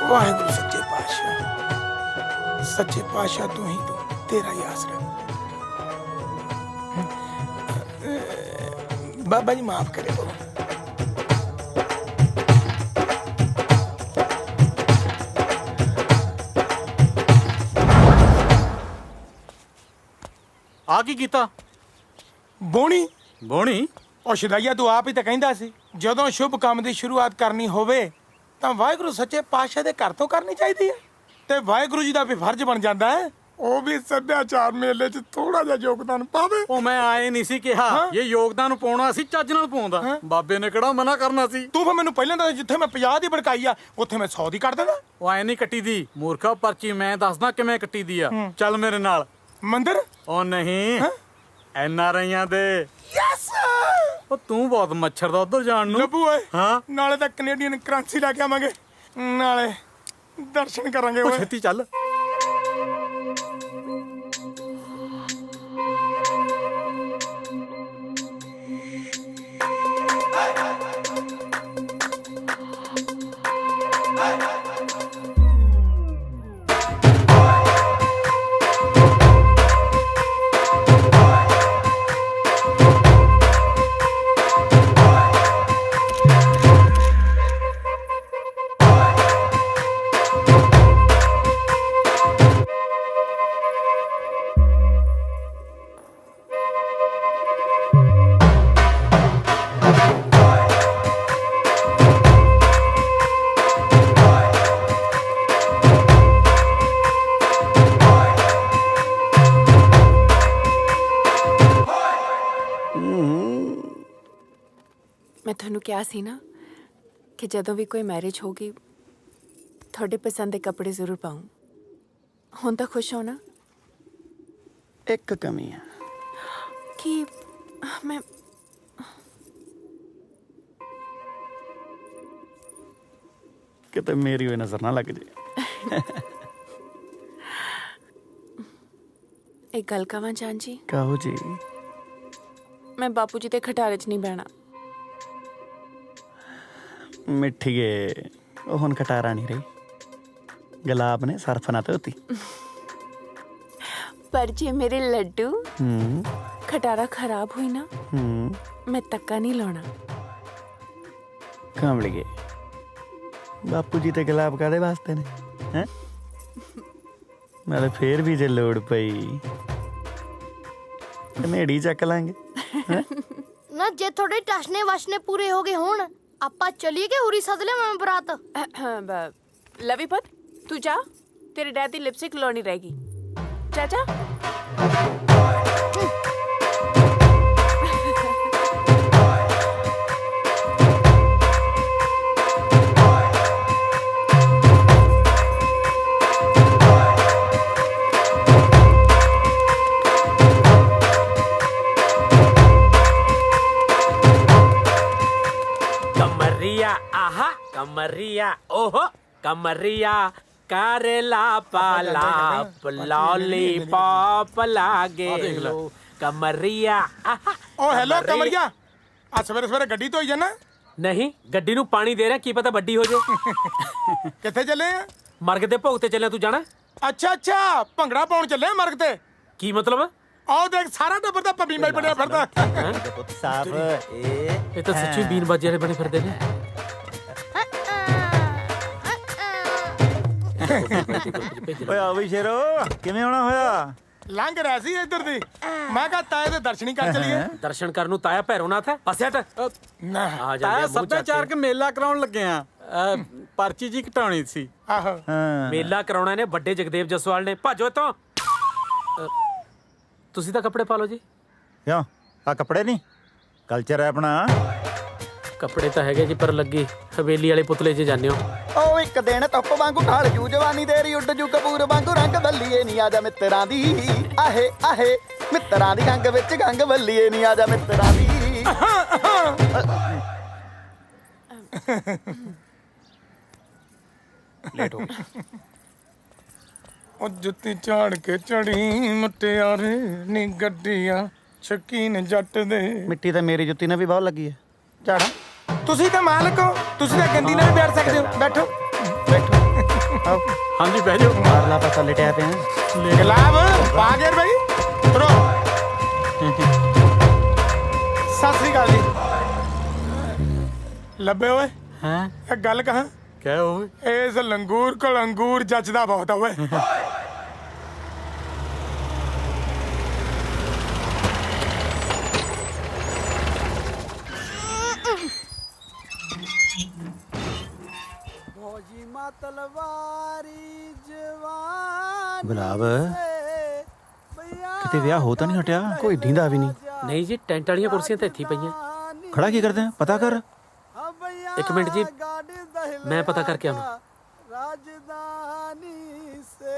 ਵਾਹਿਗੁਰੂ ਸੱਚੇ ਪਾਤਸ਼ਾਹ, ਸੱਚੇ ਪਾਤਸ਼ਾਹ ਤੂੰ ਹੀ ਤੂੰ, ਤੇਰਾ ਹੀ ਆਸਰਾ। ਬਾਬਾ ਜੀ ਮਾਫ ਕਰੇ ਬੋ। ਆ ਕੀ ਕੀਤਾ? ਬੋਣੀ ਬੋਣੀ? ਉਹ ਸ਼ਦਾਈਆ ਤੂੰ ਆਪ ਹੀ ਤਾਂ ਕਹਿੰਦਾ ਸੀ ਜਦੋਂ ਸ਼ੁਭ ਕੰਮ ਦੀ ਸ਼ੁਰੂਆਤ ਕਰਨੀ ਹੋਵੇ ਤਾਂ ਵਾਹਿਗੁਰੂ ਸੱਚੇ ਪਾਤਸ਼ਾਹ ਦੇ ਘਰ ਤੋਂ ਕਰਨੀ ਚਾਹੀਦੀ ਹੈ, ਤੇ ਵਾਹਿਗੁਰੂ ਜੀ ਦਾ ਵੀ ਫਰਜ਼ ਬਣ ਜਾਂਦਾ ਹੈ ਉਹ ਵੀ ਸੱਭਿਆਚਾਰ ਮੇਲੇ 'ਚ ਥੋੜਾ ਜਿਹਾ ਯੋਗਦਾਨ ਪਾਵੇ। ਉਹ ਮੈਂ ਆਏ ਨਹੀਂ ਸੀ ਕਿਹਾ, ਇਹ ਯੋਗਦਾਨ ਪਾਉਣਾ ਸੀ, ਚੱਜ ਨਾਲ ਪਾਉਂਦਾ। ਬਾਬੇ ਨੇ ਕਿਹੜਾ ਮਨਾ ਕਰਨਾ ਸੀ? ਤੂੰ ਫਿਰ ਮੈਨੂੰ ਪਹਿਲਾਂ ਤਾਂ ਜਿੱਥੇ ਮੈਂ 50 ਦੀ ਭੜਕਾਈ ਆ ਉੱਥੇ ਮੈਂ 100 ਦੀ ਕਰ ਦਿੰਦਾ। ਉਹ ਐ ਨਹੀਂ ਕੱਟੀ ਦੀ ਮੂਰਖਾ, ਪਰਚੀ ਮੈਂ ਦੱਸਦਾ ਕਿਵੇਂ ਕੱਟੀ ਦੀ ਆ। ਚੱਲ ਮੇਰੇ ਨਾਲ। ਮੰਦਰ? ਉਹ ਨਹੀਂ, NRIਆਂ ਦੇ। ਯੈਸ। ਉਹ ਤੂੰ ਬਹੁਤ ਮੱਛਰ ਦਾ ਉਧਰ ਜਾਣ ਨੂੰ। ਲੱਭੂ ਓਏ, ਹਾਂ ਨਾਲੇ ਤਾਂ ਕੈਨੇਡੀਅਨ ਕਰੰਸੀ ਲੈ ਕੇ ਆਵਾਂਗੇ, ਨਾਲੇ ਦਰਸ਼ਨ ਕਰਾਂਗੇ। ਉਹ ਛੇਤੀ ਚੱਲ। ਮੈਂ ਤੁਹਾਨੂੰ ਕਿਹਾ ਸੀ ਨਾ ਕਿ ਜਦੋਂ ਵੀ ਕੋਈ ਮੈਰਿਜ ਹੋਗੀ ਤੁਹਾਡੇ ਪਸੰਦ ਦੇ ਕੱਪੜੇ ਜ਼ਰੂਰ ਪਾऊं। ਹੁਣ ਤਾਂ ਖੁਸ਼ ਹੋ ਨਾ? ਇੱਕ ਕਮੀ ਆ ਕਿ ਮੈਂ ਕਿਤੇ ਮੇਰੀ ਹੋਈ ਨਜ਼ਰ ਨਾ ਲੱਗ ਜੇ। ਇੱਕ ਗੱਲ ਕਹਾਂ ਜਾਨ ਜੀ? ਕਹੋ ਜੀ। ਮੈਂ ਬਾਪੂ ਜੀ ਦੇ ਖਟਾਰੇ 'ਚ ਨਹੀਂ ਬਹਿਣਾ। ਮਿੱਠੀਏ, ਉਹ ਹੁਣ ਖਟਾਰਾ ਨਹੀਂ ਰਹੀ, ਗੁਲਾਬ ਨੇ ਸਰਫ ਨਾ ਧੋਤੀ। ਪਰ ਜੇ ਮੇਰੇ ਲੱਡੂ ਖਟਾਰਾ ਖਰਾਬ ਹੋਈ ਨਾ, ਮੈਂ ਤੱਕਾ ਨਹੀਂ ਲਾਉਣਾ। ਕਾਮਲੀਏ, ਬਾਪੂ ਜੀ ਤੇ ਗੁਲਾਬ ਕਾਦੇ ਵਾਸਤੇ ਨੇ? ਹੈ ਨਾਲੇ ਫੇਰ ਵੀ ਜੇ ਲੋੜ ਪਈ ਕਨੇੜੀ ਚੱਕ ਲਾਂਗੇ। ਨਾ ਜੇ ਤੁਹਾਡੇ ਟਸ਼ਨੇ ਵਸ਼ਨੇ ਪੂਰੇ ਹੋ ਗਏ ਹੋਣ ਆਪਾਂ ਚਲੀਏ ਕਿ ਹੁਰੀ ਸੱਦ ਲਿਆ ਮੈਂ ਬਰਾਤ। ਲਵੀ ਪੁੱਤ ਤੂੰ ਜਾ, ਤੇਰੇ ਡੈਡ ਦੀ ਲਿਪਸਟਿਕ ਲਾਉਣੀ ਰਹੇਗੀ। ਚਾਚਾ कमरिया आहा कमरिया ओहो कमरिया करेला पाला लॉलीपॉप लागे लो कमरिया आहा ओ हेलो कमरिया आ सवेरे सवेरे गड्डी धोई जाना नहीं गड्डी नू पानी दे रहा की पता बड्डी हो जाए किथे चले आ मर्ग दे भोग ते चले तू जाना अच्छा अच्छा भंगड़ा पाउण चले मर्ग ते की मतलब आओ देख सारा टब्बर दा पबी मैं बनया फिरदा साहब ये तो सच्ची बीन बाजे वाले बने फिरदे ने ਓਏ ਆ ਵੀ ਸ਼ੇਰੋ ਕਿਵੇਂ ਆਉਣਾ ਹੋਇਆ ਲੰਘ ਰਿਹਾ ਸੀ ਇੱਧਰ ਦੀ ਮੈਂ ਕਿਹਾ ਤਾਏ ਦੇ ਦਰਸ਼ਨ ਹੀ ਕਰ ਚਲੀਏ ਦਰਸ਼ਨ ਕਰਨ ਨੂੰ ਤਾਇਆ ਭੈਰੋਨਾਥ ਹੈ ਪਾਸੇ ਹਟ ਨਾ ਆ ਜਾ ਸੱਭਿਆਚਾਰਕ ਮੇਲਾ ਕਰਾਉਣ ਲੱਗੇ ਆ ਪਰਚੀ ਜੀ ਕਟਾਉਣੀ ਸੀ ਆਹੋ ਮੇਲਾ ਕਰਾਉਣਾ ਨੇ ਵੱਡੇ ਜਗਦੇਵ ਜਸਵਾਲ ਨੇ ਭਾਜੋ ਇੱਥੋਂ ਤੁਸੀਂ ਤਾਂ ਕੱਪੜੇ ਪਾ ਲਓ ਜੀ ਕਿਉਂ ਆ ਕੱਪੜੇ ਨਹੀਂ ਕਲਚਰ ਹੈ ਆਪਣਾ ਕੱਪੜੇ ਤਾਂ ਹੈਗੇ ਜੀ ਪਰ ਲੱਗੀ ਹਵੇਲੀ ਵਾਲੇ ਪੁਤਲੇ 'ਚ ਜਾਂਦੇ ਹੋ ਉਹ ਇੱਕ ਦਿਨ ਧੁੱਪ ਵਾਂਗੂ ਢਾਲ ਜੂ ਜਵਾਨੀ ਤੇਰੀ ਉੱਡ ਜੂ ਕਪੂਰ ਵਾਂਗੂ ਰੰਗ ਬੱਲੀਏ ਨਹੀਂ ਆ ਜਾ ਮਿੱਤਰਾਂ ਦੀ ਆਹੇ ਆਹੇ ਮਿੱਤਰਾਂ ਦੀ ਗੰਗ ਵਿੱਚ ਗੰਗ ਬੱਲੀਏ ਨਹੀਂ ਆ ਜਾ ਮਿੱਤਰਾਂ ਦੀ ਲੇਟ ਹੋ ਗਏ ਉਹ ਜੁੱਤੀ ਝਾੜ ਕੇ ਚੜੀ ਮੁਟਿਆਰੇ ਨੀ ਗੱਡੀਆਂ ਸ਼ਕੀਨ ਜੱਟ ਦੇ ਮਿੱਟੀ ਤਾਂ ਮੇਰੀ ਜੁੱਤੀ ਨਾਲ ਵੀ ਬਹੁਤ ਲੱਗੀ ਹੈ ਝਾੜਾ ਤੁਸੀਂ ਤਾਂ ਮਾਲਕ ਹੋ ਤੁਸੀਂ ਤਾਂ ਗੰਦੀ ਨਾਲ ਵੀ ਬੈਠ ਸਕਦੇ ਹੋ ਬੈਠੋ ਆਓ ਹਾਂਜੀ ਬਹਿ ਜਾਓ ਮਾਰਲਾ ਪਤਾ ਲਟਿਆ ਪਿਆ ਗੁਲਾਬ ਪਾ ਗਏ ਬਈ ਤੁਰੋ ਸਤਿ ਸ੍ਰੀ ਅਕਾਲ ਜੀ ਲੱਭੇ ਓਏ ਹਾਂ ਇੱਕ ਗੱਲ ਕਹਾਂ ਕਹਿ ਓਏ ਇਸ ਲੰਗੂਰ ਕੋਲ ਅੰਗੂਰ ਜੱਜਦਾ ਬਹੁਤ ਆ ਓਏ ਗੁਲਾਬ ਕਿਤੇ ਵਿਆਹ ਹੋ ਤਾਂ ਨਹੀਂ ਹਟਿਆ ਕੋਈ ਦੀਂਦਾ ਵੀ ਨਹੀਂ ਨਹੀਂ ਜੀ ਟੈਂਟ ਵਾਲੀਆਂ ਕੁਰਸੀਆਂ ਤਾਂ ਇੱਥੇ ਹੀ ਪਈਆਂ ਖੜਾ ਕੀ ਕਰਦੇ ਪਤਾ ਕਰ ਇੱਕ ਮਿੰਟ ਜੀ ਮੈਂ ਪਤਾ ਕਰਕੇ ਆਉਣਾ राजधानी से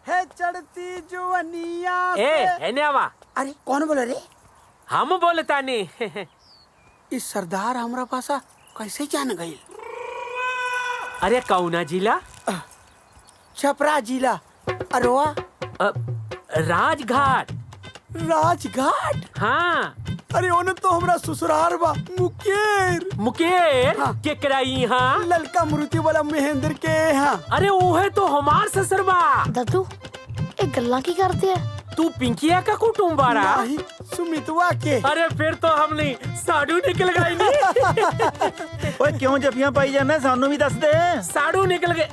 है चढ़ती जुवनिया ए एने आवा अरे कौन बोल रे हम बोलता नहीं इस सरदार हमरा पासा कैसे जान गई अरे कौना जिला छपरा जिला अरवा राजघाट राजघाट हाँ अरे ओने तो हमरा ससुराल बा मुकेर मुकेर के कराई हाँ ललका मुरुति वाला महेंद्र के हाँ अरे वो है तो हमार ससुरबा दादू ये गल्ला की करते है तू पिंकिया का कुटुम्बारा नहीं सुमितवा के अरे फिर तो हम नहीं साडू निकल गई नहीं ਓਏ ਕਿਉਂ ਜੱਫੀਆਂ ਪਾਈ ਜਾਂਦਾ ਸਾਨੂੰ ਵੀ ਦੱਸ ਦੇ साडू निकल गए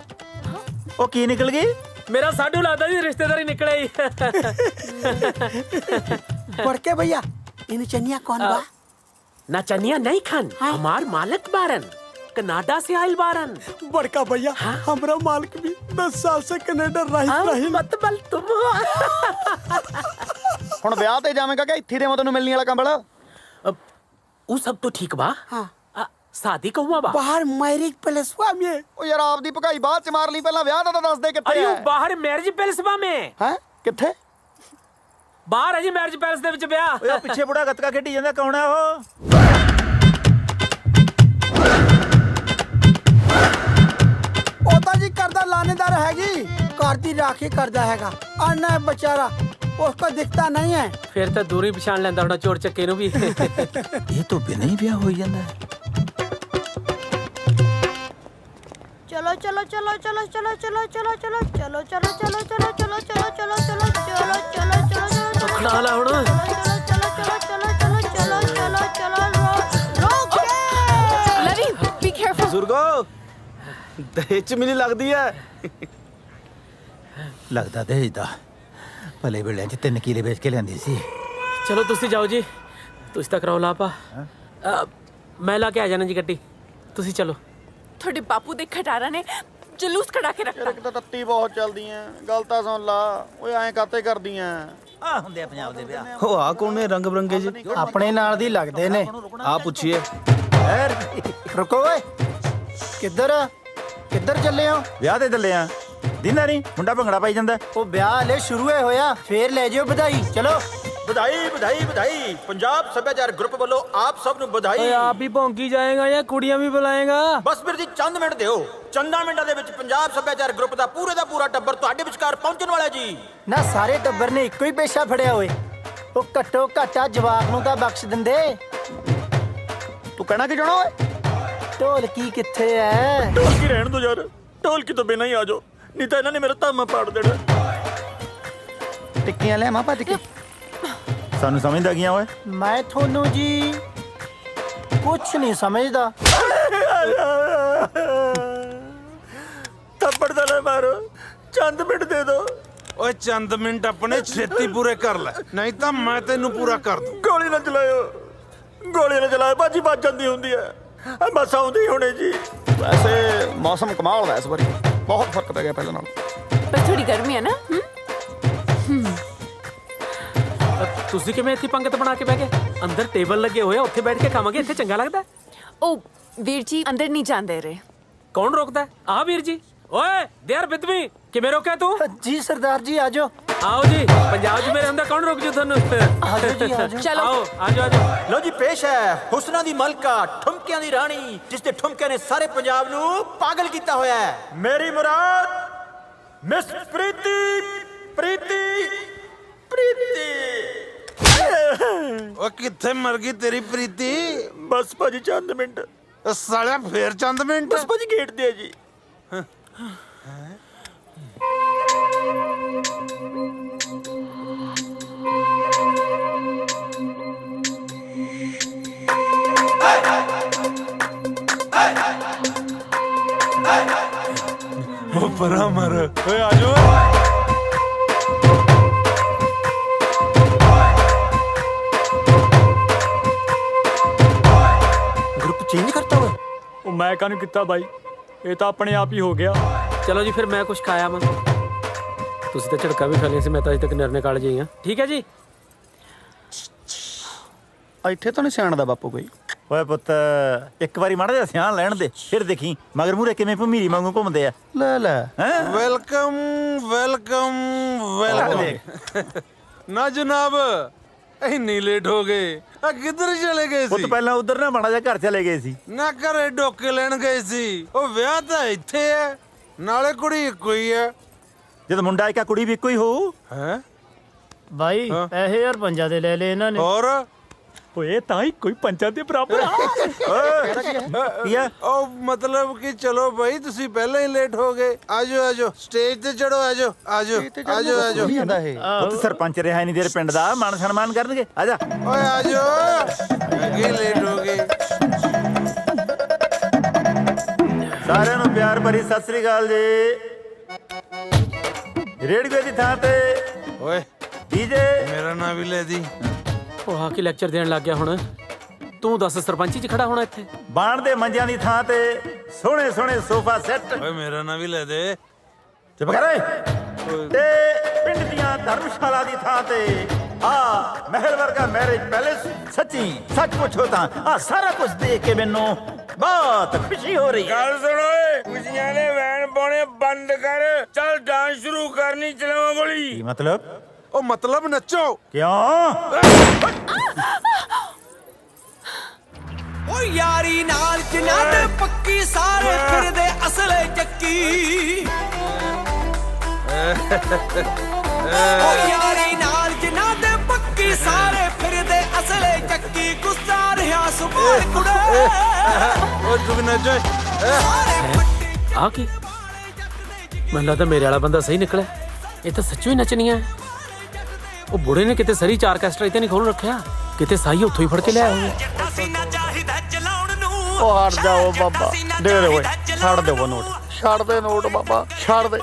ਉਹ ਕੀ ਨਿਕਲ ਗਈ मेरा साडू लादा जी रिश्तेदारी निकले पढ़ के भैया इन चनिया कौन बा ना चनिया नहीं खान हमार मालक बारन कनाडा से आइल बारन बड़का भैया हमरा मालिक भी 10 साल से कनाडा रही मत बल तुम ਹੁਣ ਵਿਆਹ ਤੇ ਜਾਵੇਂਗਾ ਕਿ ਇੱਥੇ ਦੇ ਮੈਂ ਤੈਨੂੰ ਮਿਲਣੀ ਵਾਲਾ ਕੰਬਲ वो सब तो ठीक बा हाँ शादी का हुआ बा बाहर मैरिज पैलेसवा में ਉਹ ਯਾਰ ਆਪਦੀ ਭਗਾਈ ਬਾਅਦ ਚ ਮਾਰ ਲਈ ਪਹਿਲਾਂ ਵਿਆਹ ਦਾ ਤਾਂ ਦੱਸ ਦੇ ਕਿੱਥੇ अरे वो ਹੈ बाहर मैरिज पैलेस बा में ਹੈ ਕਿੱਥੇ बाहर है जी मैरिज पैलेस ਦੇ ਵਿੱਚ ਵਿਆਹ ਓਏ ਪਿੱਛੇ ਬੁੜਾ ਗੱਤਕਾ ਖੇਡੀ ਜਾਂਦਾ ਕੌਣ ਆ ਉਹ ਉਹ ਤਾਂ ਜੀ ਕਰਦਾ ਲਾਣੇਦਾਰ ਹੈਗੀ ਘਰ ਦੀ ਰਾਖੀ ਕਰਦਾ ਹੈਗਾ ਆਨਾ ਹੈ बेचारा उसको दिखता नहीं है ਫਿਰ ਤਾਂ ਦੂਰੀ ਪਛਾਣ ਲੈਂਦਾ ਹੋਣਾ ਚੋਰ ਚੱਕੇ ਨੂੰ ਵੀ ਇਹ ਤੋਂ ਬਿਨਾਂ ਹੀ ਵਿਆਹ ਹੋਈ ਜਾਂਦਾ चलो चलो चलो चलो चलो चलो चलो चलो चलो चलो चलो चलो चलो चलो चलो चलो चलो चलो चलो ਖੜਾ ਲਾ ਹੁਣ चलो चलो चलो चलो चलो चलो चलो रोक लवी बी केयरफुल ਬਜ਼ੁਰਗੋ ਦਹੇਜ ਚ ਮੈਨੂੰ ਲੱਗਦੀ ਹੈ ਲੱਗਦਾ ਦੇਜਦਾ ਭਲੇ ਵੇਲੇ ਚ 3 ਕਿਲੇ ਵੇਚ ਕੇ ਲਿਆਂਦੀ ਸੀ ਚਲੋ ਤੁਸੀਂ ਜਾਓ ਜੀ ਤੁਸੀਂ ਤਾਂ ਕਰਾਓ ਲਾਪਾ ਮੈਂ ਲਾ ਕੇ ਆ ਜਾਣਾ ਜੀ ਗੱਡੀ ਤੁਸੀਂ ਚਲੋ ਤੁਹਾਡੇ ਬਾਪੂ ਦੇ ਖਟਾਰਾ ਨੇ ਜਲੂਸ ਕਢਾ ਕੇ ਰੱਖਤਾ ਇੱਕ ਤਾਂ ਤੱਤੀ ਬਹੁਤ ਚੱਲਦੀਆਂ ਗੱਲ ਤਾਂ ਸੁਣ ਲਾ ਓਏ ਐਂ ਕਾਤੇ ਕਰਦੀਆਂ ਆ ਹੁੰਦੇ ਆ ਪੰਜਾਬ ਦੇ ਵਿਆਹ ਉਹ ਆ ਕੋਨੇ ਰੰਗ ਬਰੰਗੇ ਜੀ ਆਪਣੇ ਨਾਲ ਦੀ ਲੱਗਦੇ ਨੇ ਆ ਪੁੱਛੀਏ ਰੁਕੋ ਓਏ ਕਿੱਧਰ ਚੱਲੇ ਹੋ ਵਿਆਹ ਤੇ ਚੱਲੇ ਆ ਦਿੰਦਾ ਨਹੀਂ ਮੁੰਡਾ ਭੰਗੜਾ ਪਾਈ ਜਾਂਦਾ ਉਹ ਵਿਆਹ ਹਲੇ ਸ਼ੁਰੂ ਹੋਇਆ ਫੇਰ ਲੈ ਜਿਓ ਵਧਾਈ ਚਲੋ ਵਧਾਈ ਵਧਾਈ ਵਧਾਈ। ਪੰਜਾਬ ਸੱਭਿਆਚਾਰ ਗਰੁੱਪ ਵੱਲੋਂ ਆਪ ਸਭ ਨੂੰ ਵਧਾਈ। ਓਏ ਆਪ ਹੀ ਭੌਂਕੀ ਜਾਏਗਾ ਜਾਂ ਕੁੜੀਆਂ ਵੀ ਬੁਲਾਏਗਾ? ਬਸ ਵੀਰ ਜੀ ਚੰਦ ਮਿੰਟ ਦਿਓ। ਚੰਦਾਂ ਮਿੰਟਾਂ ਦੇ ਵਿੱਚ ਪੰਜਾਬ ਸੱਭਿਆਚਾਰ ਗਰੁੱਪ ਦਾ ਪੂਰਾ ਟੱਬਰ ਤੁਹਾਡੇ ਵਿਚਕਾਰ ਪਹੁੰਚਣ ਵਾਲਾ ਜੀ। ਨਾ ਸਾਰੇ ਟੱਬਰ ਨੇ ਇੱਕੋ ਹੀ ਪੇਸ਼ਾ ਫੜਿਆ ਓਏ। ਉਹ ਘੱਟੋ ਘਾਟਾ ਜਵਾਬ ਨੂੰ ਤਾਂ ਬਖਸ਼ ਦਿੰਦੇ। ਤੂੰ ਕਹਿਣਾ ਕੀ ਚਾਹਣਾ ਓਏ? ਢੋਲਕੀ ਕਿੱਥੇ ਐ? ਢੋਲਕੀ ਰਹਿਣ ਦੋ ਯਾਰ, ਢੋਲਕੀ ਤੋਂ ਬਿਨਾਂ ਹੀ ਆ ਜਾਓ, ਨਹੀਂ ਤਾਂ ਇਹਨਾਂ ਨੇ ਮੇਰਾ ਧਾਮਾ ਪਾੜ ਦੇਣਾ। ਟਿੱਕੀਆਂ ਲਿਆਵਾਂ ਭੱਜ ਕੇ? ਸਾਨੂੰ ਸਮਝਦਾ ਗਿਆ ਓਏ? ਮੈਂ ਤੁਹਾਨੂੰ ਜੀ ਕੁਛ ਨਹੀਂ ਸਮਝਦਾ। ਥੱਪੜ ਦਾ ਨਾ ਮਾਰੋ, ਚੰਦ ਮਿੰਟ ਦੇ ਦੋ। ਓਏ ਚੰਦ ਮਿੰਟ ਆਪਣੇ ਛੇਤੀ ਪੂਰੇ ਕਰ ਲੈ, ਨਹੀਂ ਤਾਂ ਮੈਂ ਤੈਨੂੰ ਪੂਰਾ ਕਰ ਦੂੰ। ਗੋਲੀ ਨਾ ਚਲਾਇਓ, ਗੋਲੀ ਨਾ ਚਲਾਇਓ, ਬਾਜੀ ਵੱਜ ਜਾਂਦੀ ਹੁੰਦੀ ਹੈ। ਬਸ ਆਉਂਦੀ ਹੁਣੇ ਜੀ। ਵੈਸੇ ਮੌਸਮ ਕਮਾਲ ਦਾ ਇਸ ਵਾਰੀ, ਬਹੁਤ ਫਰਕ ਪੈ ਗਿਆ ਪਹਿਲਾਂ ਨਾਲੋਂ। ਪਰ ਥੋੜੀ ਗਰਮੀ ਹੈ ਨਾ। ਤੁਸੀਂ ਕਿਵੇਂ ਇੱਥੇ ਪੰਗਤ ਬਣਾ ਕੇ ਬਹਿ ਗਏ? ਅੰਦਰ ਟੇਬਲ ਲੱਗੇ ਹੋਏ ਆ, ਉੱਥੇ ਬੈਠ ਕੇ ਖਾਵਾਂਗੇ। ਇੱਥੇ ਚੰਗਾ ਲੱਗਦਾ? ਉਹ ਵੀਰ ਜੀ ਅੰਦਰ ਨਹੀਂ ਜਾਂਦੇ ਰੇ। ਕੌਣ ਰੋਕਦਾ? ਆ ਵੀਰ ਜੀ। ਓਏ ਦੇਰ ਬਿਦਵੀ, ਕਿਵੇਂ ਰੋਕਿਆ ਤੂੰ? ਜੀ ਸਰਦਾਰ ਜੀ ਆਜੋ। ਆਓ ਜੀ, ਪੰਜਾਬ 'ਚ ਮੇਰੇ ਹੁੰਦਾ ਕੌਣ ਰੋਕ ਜੂ ਤੁਹਾਨੂੰ? ਆਜੋ ਜੀ ਆਜੋ। ਚਲੋ ਆਓ ਆਜੋ ਆਜੋ। ਲੋ ਜੀ ਪੇਸ਼ ਹੈ ਹੁਸਨਾਂ ਦੀ ਮਲਕਾ, ਠੁਮਕਿਆਂ ਦੀ ਰਾਣੀ, ਜਿਸ ਦੇ ਠੁਮਕਿਆਂ ਨੇ ਸਾਰੇ ਪੰਜਾਬ ਨੂੰ ਪਾਗਲ ਕੀਤਾ ਹੋਇਆ ਹੈ। ਮੇਰੀ ਮੁਰਾਦ ਮਿਸ ਪ੍ਰੀਤੀ ਪ੍ਰੀਤੀ ਪ੍ਰੀਤੀ। ਓ ਕਿੱਥੇ ਮਰ ਗਈ ਤੇਰੀ ਪ੍ਰੀਤੀ? ਬਸ ਭਾਜੀ ਚੰਦ ਮਿੰਟ। ਸਾਲਿਆ ਫੇਰ ਚੰਦ ਮਿੰਟ? ਬਸ ਭਾਜੀ ਗੇਟ ਦੇ ਜੀ। ਉਹ ਪਰਾਂ ਮਰ। ਓਏ ਆਜੋ। ਗਰੁੱਪ ਚੇਂਜ ਕਰਤਾ ਓਏ? ਉਹ ਮੈਂ ਕਾਹਨੂੰ ਕੀਤਾ ਬਾਈ, ਇਹ ਤਾਂ ਆਪਣੇ ਆਪ ਹੀ ਹੋ ਗਿਆ। ਚਲੋ ਜੀ ਫਿਰ ਮੈਂ ਕੁਝ ਖਾਇਆ ਮੈਂ। ਤੁਸੀਂ ਤਾਂ ਝੜਕਾ ਵੀ ਖਾ ਲਿਆ ਸੀ, ਮੈਂ ਤਾਂ ਅਜੇ ਤੱਕ ਨਿਰਣੇ ਕਾਲਜ ਹੀ ਹਾਂ। ਠੀਕ ਹੈ ਜੀ। ਇੱਥੇ ਤਾਂ ਨਹੀਂ ਸਿਆਣਦਾ ਬਾਪੂ ਕੋਈ। ਓਏ ਪੁੱਤ ਇੱਕ ਵਾਰੀ ਮਾੜਾ ਜਿਹਾ ਸਿਆਣ ਲੈਣ ਦੇ, ਫਿਰ ਦੇਖੀ ਮਗਰ ਮੂਰੇ ਕਿਵੇਂ ਭਮੀਰੀ ਵਾਂਗੂ ਘੁੰਮਦੇ ਆ। ਲੈ ਲੈ ਵੈਲਕਮ ਵੈਲਕਮ ਵੈਲਕਮ। ਨਾ ਜਨਾਬ ਇੰਨੀ ਲੇਟ ਹੋ ਗਏ, ਆ ਕਿੱਧਰ ਚਲੇ ਗਏ ਸੀ? ਪੁੱਤ ਪਹਿਲਾਂ ਉਧਰ ਨਾ ਮਾੜਾ ਜਿਹਾ ਘਰ ਚਲੇ ਗਏ ਸੀ। ਨਾ ਘਰੇ ਡੋਕੇ ਲੈਣ ਗਏ ਸੀ। ਉਹ ਵਿਆਹ ਤਾਂ ਇੱਥੇ ਹੈ, ਨਾਲੇ ਕੁੜੀ ਇੱਕੋ ਹੀ ਹੈ। ਜਦ ਮੁੰਡਾ ਇੱਕ ਕੁੜੀ ਵੀ ਇੱਕੋ ਹੀ ਹੋਊ। ਹੈ ਬਾਈ ਪੈਸੇ ਯਾਰ ਪੰਜਾਂ ਦੇ ਲੈ ਲਏ ਇਹਨਾਂ ਨੇ। ਹੋਰ ਓਏ ਤਾਂ ਹੀ ਕੋਈ ਪੰਜਾਂ ਦੇ ਬਰਾਬਰ ਆ। ਕੀ ਹੈ? ਉਹ ਮਤਲਬ ਕਿ ਚਲੋ ਭਾਈ ਤੁਸੀਂ ਪਹਿਲਾਂ ਹੀ ਲੇਟ ਹੋ ਗਏ। ਆਜੋ ਆਜੋ ਸਟੇਜ ਤੇ ਚੜੋ। ਆਜੋ ਆਜੋ ਆਜੋ ਆਜੋ। ਪੁੱਤ ਸਰਪੰਚ ਰਿਹਾ ਨਹੀਂ ਤੇਰੇ ਪਿੰਡ ਦਾ, ਮਾਣ ਸਨਮਾਨ ਕਰਨਗੇ। ਆਜਾ ਓਏ ਆਜੋ, ਅੱਗੇ ਲੇਟ ਹੋ ਗਏ। ਸਾਰਿਆਂ ਨੂੰ ਪਿਆਰ ਭਰੀ ਸਤਿ ਸ੍ਰੀ ਅਕਾਲ ਜੀ। ਰੇਡੀਓ ਦੀ ਥਾਂ ਤੇ ਓਏ ਡੀਜੇ ਮੇਰਾ ਨਾਂ ਵੀ ਲੈ ਦੀ। ਉਹ ਆ ਕੇ ਲੈਕਚਰ ਦੇਣ ਲੱਗ ਗਿਆ ਹੁਣ। ਤੂੰ ਦੱਸ ਸਰਪੰਚੀ 'ਚ ਖੜਾ ਹੋਣਾ ਇੱਥੇ? ਬਾਣ ਦੇ ਮੰਜਿਆਂ ਦੀ ਥਾਂ ਤੇ ਸੋਹਣੇ ਸੋਹਣੇ ਸੋਫਾ ਸੈੱਟ। ਓਏ ਮੇਰਾ ਨਾਂ ਵੀ ਲੈ ਦੇ। ਚੁੱਪ ਕਰ ਓਏ। ਤੇ ਪਿੰਡ ਦੀਆਂ ਧਰਮਸ਼ਾਲਾ ਦੀ ਥਾਂ ਤੇ ਆ ਮਹਿਲ ਵਰਗਾ ਮੈਰਿਜ ਪੈਲੇਸ। ਸੱਚੀ ਸੱਚ ਪੁੱਛੋ ਤਾਂ ਆ ਸਾਰਾ ਕੁਝ ਦੇਖ ਕੇ ਮੈਨੂੰ ਬਹੁਤ ਖੁਸ਼ੀ ਹੋ ਰਹੀ ਹੈ। ਗੱਲ ਸੁਣ ਓਏ, ਖੁਸ਼ੀਆਂ ਦੇ ਵੈਨ ਪਾਉਣੇ ਬੰਦ ਕਰ। ਚੱਲ ਡਾਂਸ ਸ਼ੁਰੂ ਕਰਨੀ, ਚਲਾਵਾਂ ਗੋਲੀ। ਕੀ ਮਤਲਬ? ਉਹ ਮਤਲਬ ਨੱਚੋ। ਕਿਉਂ? ਓ ਯਾਰੀ ਨਾਲ ਜਿਨ੍ਹਾਂ ਦੇ ਪੱਕੀ ਸਾਰੇ ਫਿਰਦੇ ਅਸਲੇ ਚੱਕੀ। ਓ ਯਾਰੀ ਨਾਲ ਜਿਨ੍ਹਾਂ ਦੇ ਪੱਕੀ ਸਾਰੇ ਫਿਰਦੇ ਅਸਲੇ ਚੱਕੀ। ਗੁੱਸਾ ਰਿਹਾ ਸੁਭਾਰ ਕੁੜੇ। ਓ ਜੁਗ ਨੱਚੋ। ਆ ਕੀ? ਮੈਨੂੰ ਲੱਗਦਾ ਮੇਰੇ ਵਾਲਾ ਬੰਦਾ ਸਹੀ ਨਿਕਲਿਆ। ਇਹ ਤਾਂ ਸੱਚੀ ਹੀ ਨੱਚਣੀਆਂ। ਉਹ ਬੁੜੇ ਨੇ ਕਿਤੇ ਸਰੀ ਚਾਰ ਕੈਸਟਰ ਇੱਥੇ ਨਹੀਂ ਖੋਲ ਰੱਖਿਆ, ਕਿਤੇ ਸਾਈ ਉੱਥੋਂ ਹੀ ਫੜ ਕੇ ਲਿਆਇਆ ਹੋਇਆ। ਉਹ ਹਟ ਜਾਓ ਬਾਬਾ, ਦੇ ਦੇ ਓਏ, ਛੱਡ ਦੇ ਉਹ ਨੋਟ, ਛੱਡ ਦੇ ਨੋਟ ਬਾਬਾ, ਛੱਡ ਦੇ।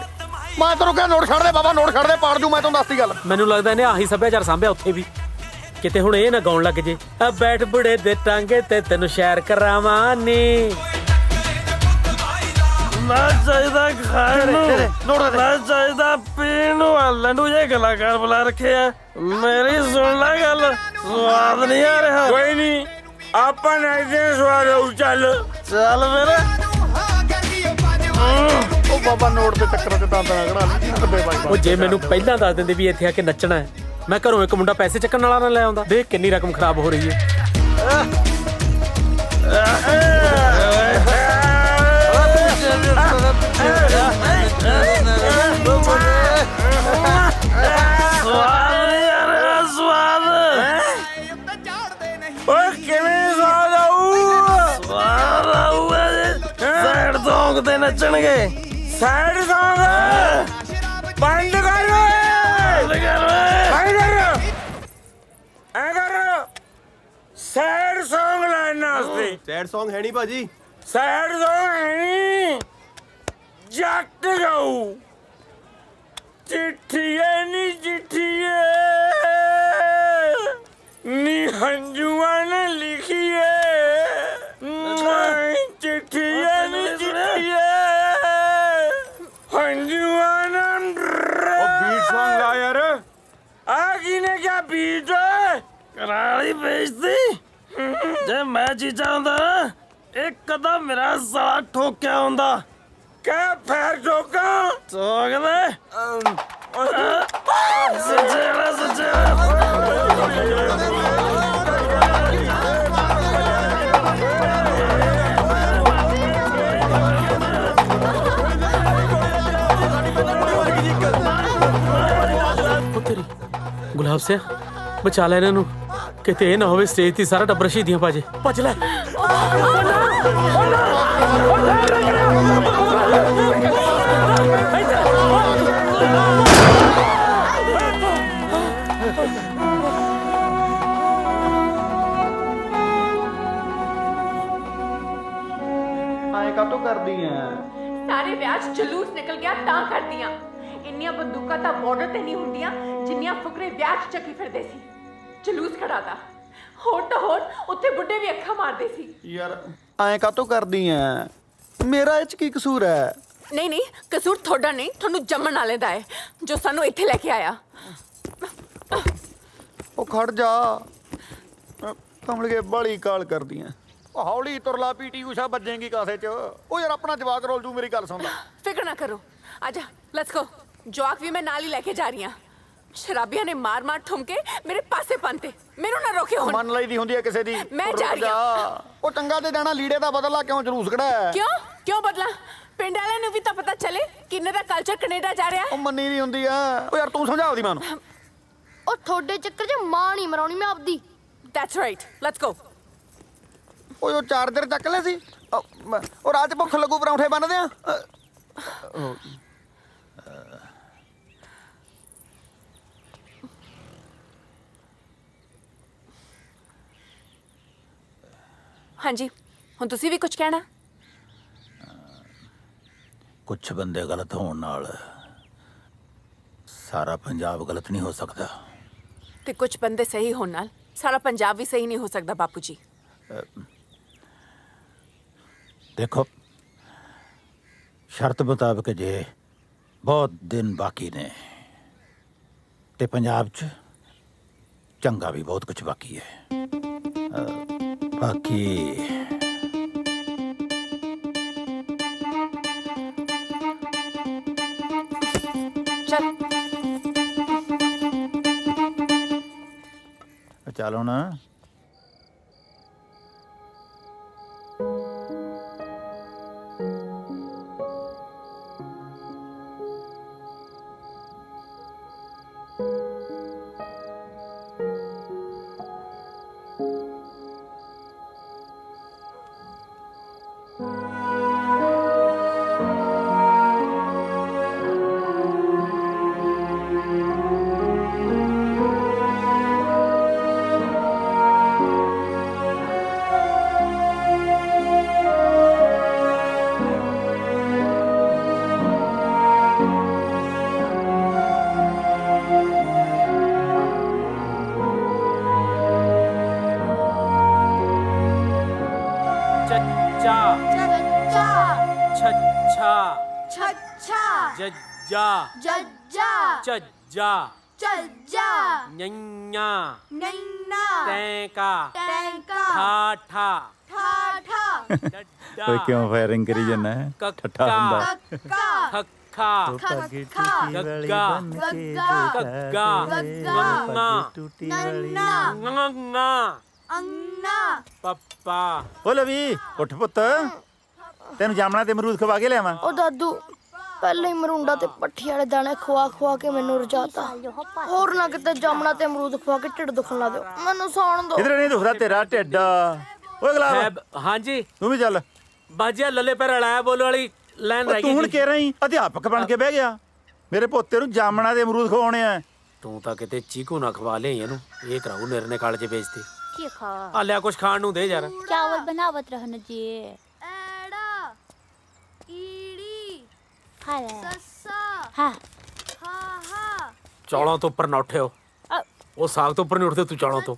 ਮੈਂ ਤੈਨੂੰ ਕਿਹਾ ਨੋਟ ਛੱਡ ਦੇ ਬਾਬਾ, ਨੋਟ ਛੱਡ ਦੇ, ਪਾੜ ਜੂ ਮੈਂ ਤੈਨੂੰ ਦੱਸਦੀ ਗੱਲ। ਮੈਨੂੰ ਲੱਗਦਾ ਇਹਨੇ ਆਹੀ ਸੱਭਿਆਚਾਰ ਸਾਂਭਿਆ ਉੱਥੇ ਵੀ। ਕਿਤੇ ਹੁਣ ਇਹ ਨਾ ਗਾਉਣ ਲੱਗ ਜੇ ਆ ਬੈਠ ਬੁੜੇ ਦੇ ਟਾਂਗੇ ਤੇ ਤੈਨੂੰ ਸ਼ੈਰ ਕਰਾਵਾਂ ਨੀ। ਨਾ ਚਾਹੀਦਾ ਖਾਣ ਨੂੰ, ਨਾ ਚਾਹੀਦਾ ਪੀਣ ਨੂੰ। ਲੰਡੂ ਜੇ ਕਲਾਕਾਰ ਬੁਲਾ ਰੱਖੇ ਆ। ਮੇਰੀ ਸੁਣ ਲੈ ਗੱਲ, ਸਵਾਦ ਨਹੀਂ ਆ ਰਿਹਾ। ਕੋਈ ਨਹੀਂ, ਆਪਾਂ ਨਾਈਦੇ ਸਵਾਦ ਆਉ। ਚੱਲ ਚੱਲ ਮੇਰੇ। ਉਹ ਬਾਬਾ ਨੋਟ ਦੇ ਚੱਕਰਾਂ 'ਚ ਦੰਦ ਨਾ ਕਢਾ ਲਈ। ਉਹ ਜੇ ਮੈਨੂੰ ਪਹਿਲਾਂ ਦੱਸ ਦਿੰਦੇ ਵੀ ਇੱਥੇ ਆ ਕੇ ਨੱਚਣਾ ਹੈ ਮੈਂ ਘਰੋਂ ਇੱਕ ਮੁੰਡਾ ਪੈਸੇ ਚੱਕਣ ਵਾਲਾ ਨਾ ਲੈ ਆਉਂਦਾ। ਦੇਖ ਕਿੰਨੀ ਰਕਮ ਖਰਾਬ ਹੋ ਰਹੀ ਹੈ। ਸੈਡ ਸੌਂਗ ਤੇ ਨੱਚਣਗੇ। ਸੈਡ ਸੌਂਗ ਬੰਦ ਕਰ ਸੈਡ ਸੌਂਗ ਲਾਈਨ ਵਾਸਤੇ। ਸੈਡ ਸੌਂਗ ਹੈ ਨਹੀਂ ਭਾਜੀ। ਸੈਡ ਸੌਂਗ ਹੈ ਨਹੀਂ, ਜੱਟ ਗਾਊ। ਚਿੱਠੀਏ ਨੀ ਚਿੱਠੀਏ ਨੀ ਹੰਝੂਆਂ ਨੇ ਲਿਖੀਏ, ਚਿੱਠੀਏ ਨੀ ਚਿੱਠੀਏ ਹੰਝੂਆਂ ਨੇ। ਉਹ ਬੀਟ ਸੌਂਗ ਲਾ ਯਾਰ। ਆ ਕਿਨੇ ਕਿਆ ਬੀਟ ਕਰਾਲੀ ਵੇਚਦੀ। ਜੇ ਮੈਂ ਚੀਜ਼ਾਂ ਹੁੰਦਾ ਨਾ, ਇੱਕ ਕਦਮ ਮੇਰਾ ਸਾਲਾ ਠੋਕਿਆ ਹੁੰਦਾ। ਕਹਿ ਫੇਰ ਠੋਕਾਂ ਠੋਕ ਦੇ। ਸੱਚੇ ਤੇਰੀ ਗੁਲਾਬ ਸਿਆ ਬਚਾ ਲੈ ਇਹਨਾਂ ਨੂੰ, ਕਿਤੇ ਇਹ ਨਾ ਹੋਵੇ ਸਟੇਜ ਤੇ ਸਾਰਾ ਟੱਬਰ ਸ਼ਹੀਦੀਆਂ ਪਾ ਜੇ। ਭੱਜ ਲੈ। ਆਏ ਕਾਤੋਂ ਕਰਦੀ ਐ? ਸਾਰੇ ਵਿਆਹ 'ਚ ਜਲੂਸ ਨਿਕਲ ਗਿਆ ਤਾਂ ਕਰਦੀਆਂ। ਇੰਨੀਆਂ ਬੰਦੂਕਾਂ ਤਾਂ ਬਾਰਡਰ ਤੇ ਨਹੀਂ ਹੁੰਦੀਆਂ ਜਿੰਨੀਆਂ ਫੁਕਰੇ ਵਿਆਹ 'ਚ ਚੱਕੀ ਫਿਰਦੇ ਸੀ। ਜਲੂਸ ਖੜਾਤਾ। ਹੋਰ ਤਾਂ ਹੋਰ ਉੱਥੇ ਬੁੱਢੇ ਵੀ ਅੱਖਾਂ ਮਾਰਦੇ ਸੀ। ਯਾਰ ਐਂ ਕਾਤੋਂ ਕਰਦੀ ਐ? ਮੇਰਾ ਇਹ 'ਚ ਕੀ ਕਸੂਰ ਐ? ਨਹੀਂ ਨਹੀਂ, ਕਸੂਰ ਤੁਹਾਡਾ ਨਹੀਂ, ਤੁਹਾਨੂੰ ਜੰਮਣ ਵਾਲੇ ਦਾ ਹੈ ਜੋ ਸਾਨੂੰ ਇੱਥੇ ਲੈ ਕੇ ਆਇਆ। ਉਹ ਖੜ ਜਾ, ਕਮਲਗੇ ਬਾਲੀ ਕਾਲ ਕਰਦੀ ਐ। ਹੌਲੀ ਤੁਰਲਾ, ਪੀਟੀ ਊਸ਼ਾ ਵੱਜੇਗੀ ਕਾਸੇ 'ਚ। ਉਹ ਯਾਰ ਆਪਣਾ ਜਵਾਕ ਰੋਲ ਜੂ, ਮੇਰੀ ਗੱਲ ਸੁਣ ਲੈ। ਫਿਕਰ ਨਾ ਕਰੋ, ਆਜਾ ਲੈਟਸ ਗੋ। ਜਵਾਕ ਵੀ ਮੈਂ ਨਾਲ ਹੀ ਲੈ ਕੇ ਜਾ ਰਹੀ ਹਾਂ। ਸ਼ਰਾਬੀਆਂ ਨੇ ਮਾਰ ਮਾਰ ਠੁਮਕੇ ਮੇਰੇ ਪਾਸੇ ਪੰਤੇ, ਮੈਨੂੰ ਨਾ ਰੋਕਿਓ ਹੁਣ। ਮੰਨ ਲਈ ਦੀ ਹੁੰਦੀ ਹੈ ਕਿਸੇ ਦੀ। ਮੈਂ ਜਾ ਰਹੀ ਹਾਂ। ਉਹ ਚੰਗਾ ਤੇ ਜਾਣਾ, ਲੀੜੇ ਦਾ ਬਦਲਾ ਕਿਉਂ ਜਲੂਸ ਕਢਾਇਆ? ਕਿਉਂ ਬਦਲਾ? ਪਿੰਡ ਵਾਲਿਆਂ ਨੂੰ ਵੀ ਤਾਂ ਪਤਾ ਚੱਲੇ ਕਿੰਨੇ ਦਾ ਕਲਚਰ ਕੈਨੇਡਾ ਜਾ ਰਿਹਾ। ਉਹ ਮੰਨੀ ਨਹੀਂ ਹੁੰਦੀ ਆ। ਉਹ ਯਾਰ ਤੂੰ ਸਮਝਾ ਉਹਦੀ ਮਾਂ ਨੂੰ। ਉਹ ਤੁਹਾਡੇ ਚੱਕਰ 'ਚ ਮਾਂ ਨਹੀਂ ਮਰਾਉਣੀ ਮੈਂ ਆਪਦੀ। That's right, let's go. ਓਏ ਉਹ ਚਾਰਜਰ ਚੱਕ ਲੈ ਸੀ। ਉਹ ਰਾਤ ਭੁੱਖ ਲੱਗੂ, ਪਰੌਂਠੇ ਬਣਦੇ ਆ। ਹਾਂਜੀ, ਹੁਣ ਤੁਸੀਂ ਵੀ ਕੁਝ ਕਹਿਣਾ? ਕੁਝ ਬੰਦੇ ਗਲਤ ਹੋਣ ਨਾਲ ਸਾਰਾ ਪੰਜਾਬ ਗਲਤ ਨਹੀਂ ਹੋ ਸਕਦਾ। ਤੇ ਕੁਝ ਬੰਦੇ ਸਹੀ ਹੋਣ ਨਾਲ ਸਾਰਾ ਪੰਜਾਬ ਵੀ ਸਹੀ ਨਹੀਂ ਹੋ ਸਕਦਾ ਬਾਪੂ ਜੀ। ਦੇਖੋ, ਸ਼ਰਤ ਮੁਤਾਬਕ ਜੇ ਬਹੁਤ ਦਿਨ ਬਾਕੀ ਨੇ ਤੇ ਪੰਜਾਬ 'ਚ ਚੰਗਾ ਵੀ ਬਹੁਤ ਕੁਝ ਬਾਕੀ ਹੈ। ਬਾਕੀ ਚਲੋ ਨਾ। ਜੱਜਾ ਜੱਜਾ ਚੱਜਾ ਚੱਜਾ ਨੰਨਾ ਨੰਨਾ ਟੈਂਕਾ ਟੈਂਕਾ ਠਾਠਾ ਠਾਠਾ ਓਏ ਕਿਉਂ ਫਾਇਰਿੰਗ ਕਰੀ ਜਾਂਦਾ ਹੈ? ਠੱਠਾ ਹੁੰਦਾ। ਕੱਕਾ ਖਾ ਗੱਗਾ ਗੱਗਾ ਨੰਨਾ ਅੰਨਾ ਪੱਪਾ ਓ ਲਵੀ ਉੱਠ ਪੁੱਤ ਤੈਨੂੰ ਜਾਮਣਾ ਤੇ ਅਮਰੂਦ ਖਵਾ ਕੇ ਲਿਆਵਾਂ। ਉਹ ਦਾਦੂ ਪਹਿਲੇ ਹੀ ਮਰੁੰਡਾ ਤੇ ਪੱਠੀ ਵਾਲੇ ਦਾਣੇ ਖਵਾ ਕੇ ਮੈਨੂੰ ਰਜਾਤਾ। ਹੋਰ ਨਾ ਕਿਤੇ ਜਾਮਣਾ ਤੇ ਅਮਰੂਦ ਖਵਾ ਕੇ ਢਿੱਡ ਦੁਖਣ ਲਾ ਦਿਓ। ਮੈਨੂੰ ਸੌਣ ਦਿਓ। ਇਧਰ ਨਹੀਂ ਦੁਖਦਾ ਤੇਰਾ ਢਿੱਡ। ਓਏ ਗੁਲਾਬ ਹਾਂਜੀ ਤੂੰ ਵੀ ਚੱਲ। ਬਾਜਿਆ ਲੱਲੇ ਪੈਰ ਅੜਾਇਆ ਬੋਲ ਵਾਲੀ ਲਾਈਨ ਰਹਿ ਗਈ। ਤੂੰ ਹੁਣ ਕਹਿ ਰਹੀ ਅਧਿਆਪਕ ਬਣ ਕੇ ਬਹਿ ਗਿਆ। ਮੇਰੇ ਪੋਤੇ ਨੂੰ ਜਾਮਣਾ ਦੇ ਅਮਰੂਦ ਖਵਾਉਣੇ ਆ। ਤੂੰ ਤਾਂ ਕਿਤੇ ਚੀਕੂ ਨਾ ਖਵਾ ਲਿਆ ਇਹਨੂੰ। ਇਹ ਕਰਾਉ ਨਿਰਨੇ ਕਾਲਜ ਵੇਚਦੀ। ਕੀ ਖਾ ਆ ਲਿਆ ਕੁਛ ਖਾਣ ਨੂੰ ਦੇ ਯਾਰ। ਚਾਵਲ बनावत रहना जी ਐੜਾ ਈੜੀ खा ले ਸੱਸਾ हाँ ਹਾ ਹਾ ਚੌਲਾਂ ਤੋਂ ਉੱਪਰ ਨਾ ਉੱਠਿਓ। ਉਹ ਸਾਗ ਤੋਂ ਉੱਪਰ ਨਹੀਂ ਉੱਠਦੇ ਤੂੰ ਚੌਲਾਂ ਤੋਂ।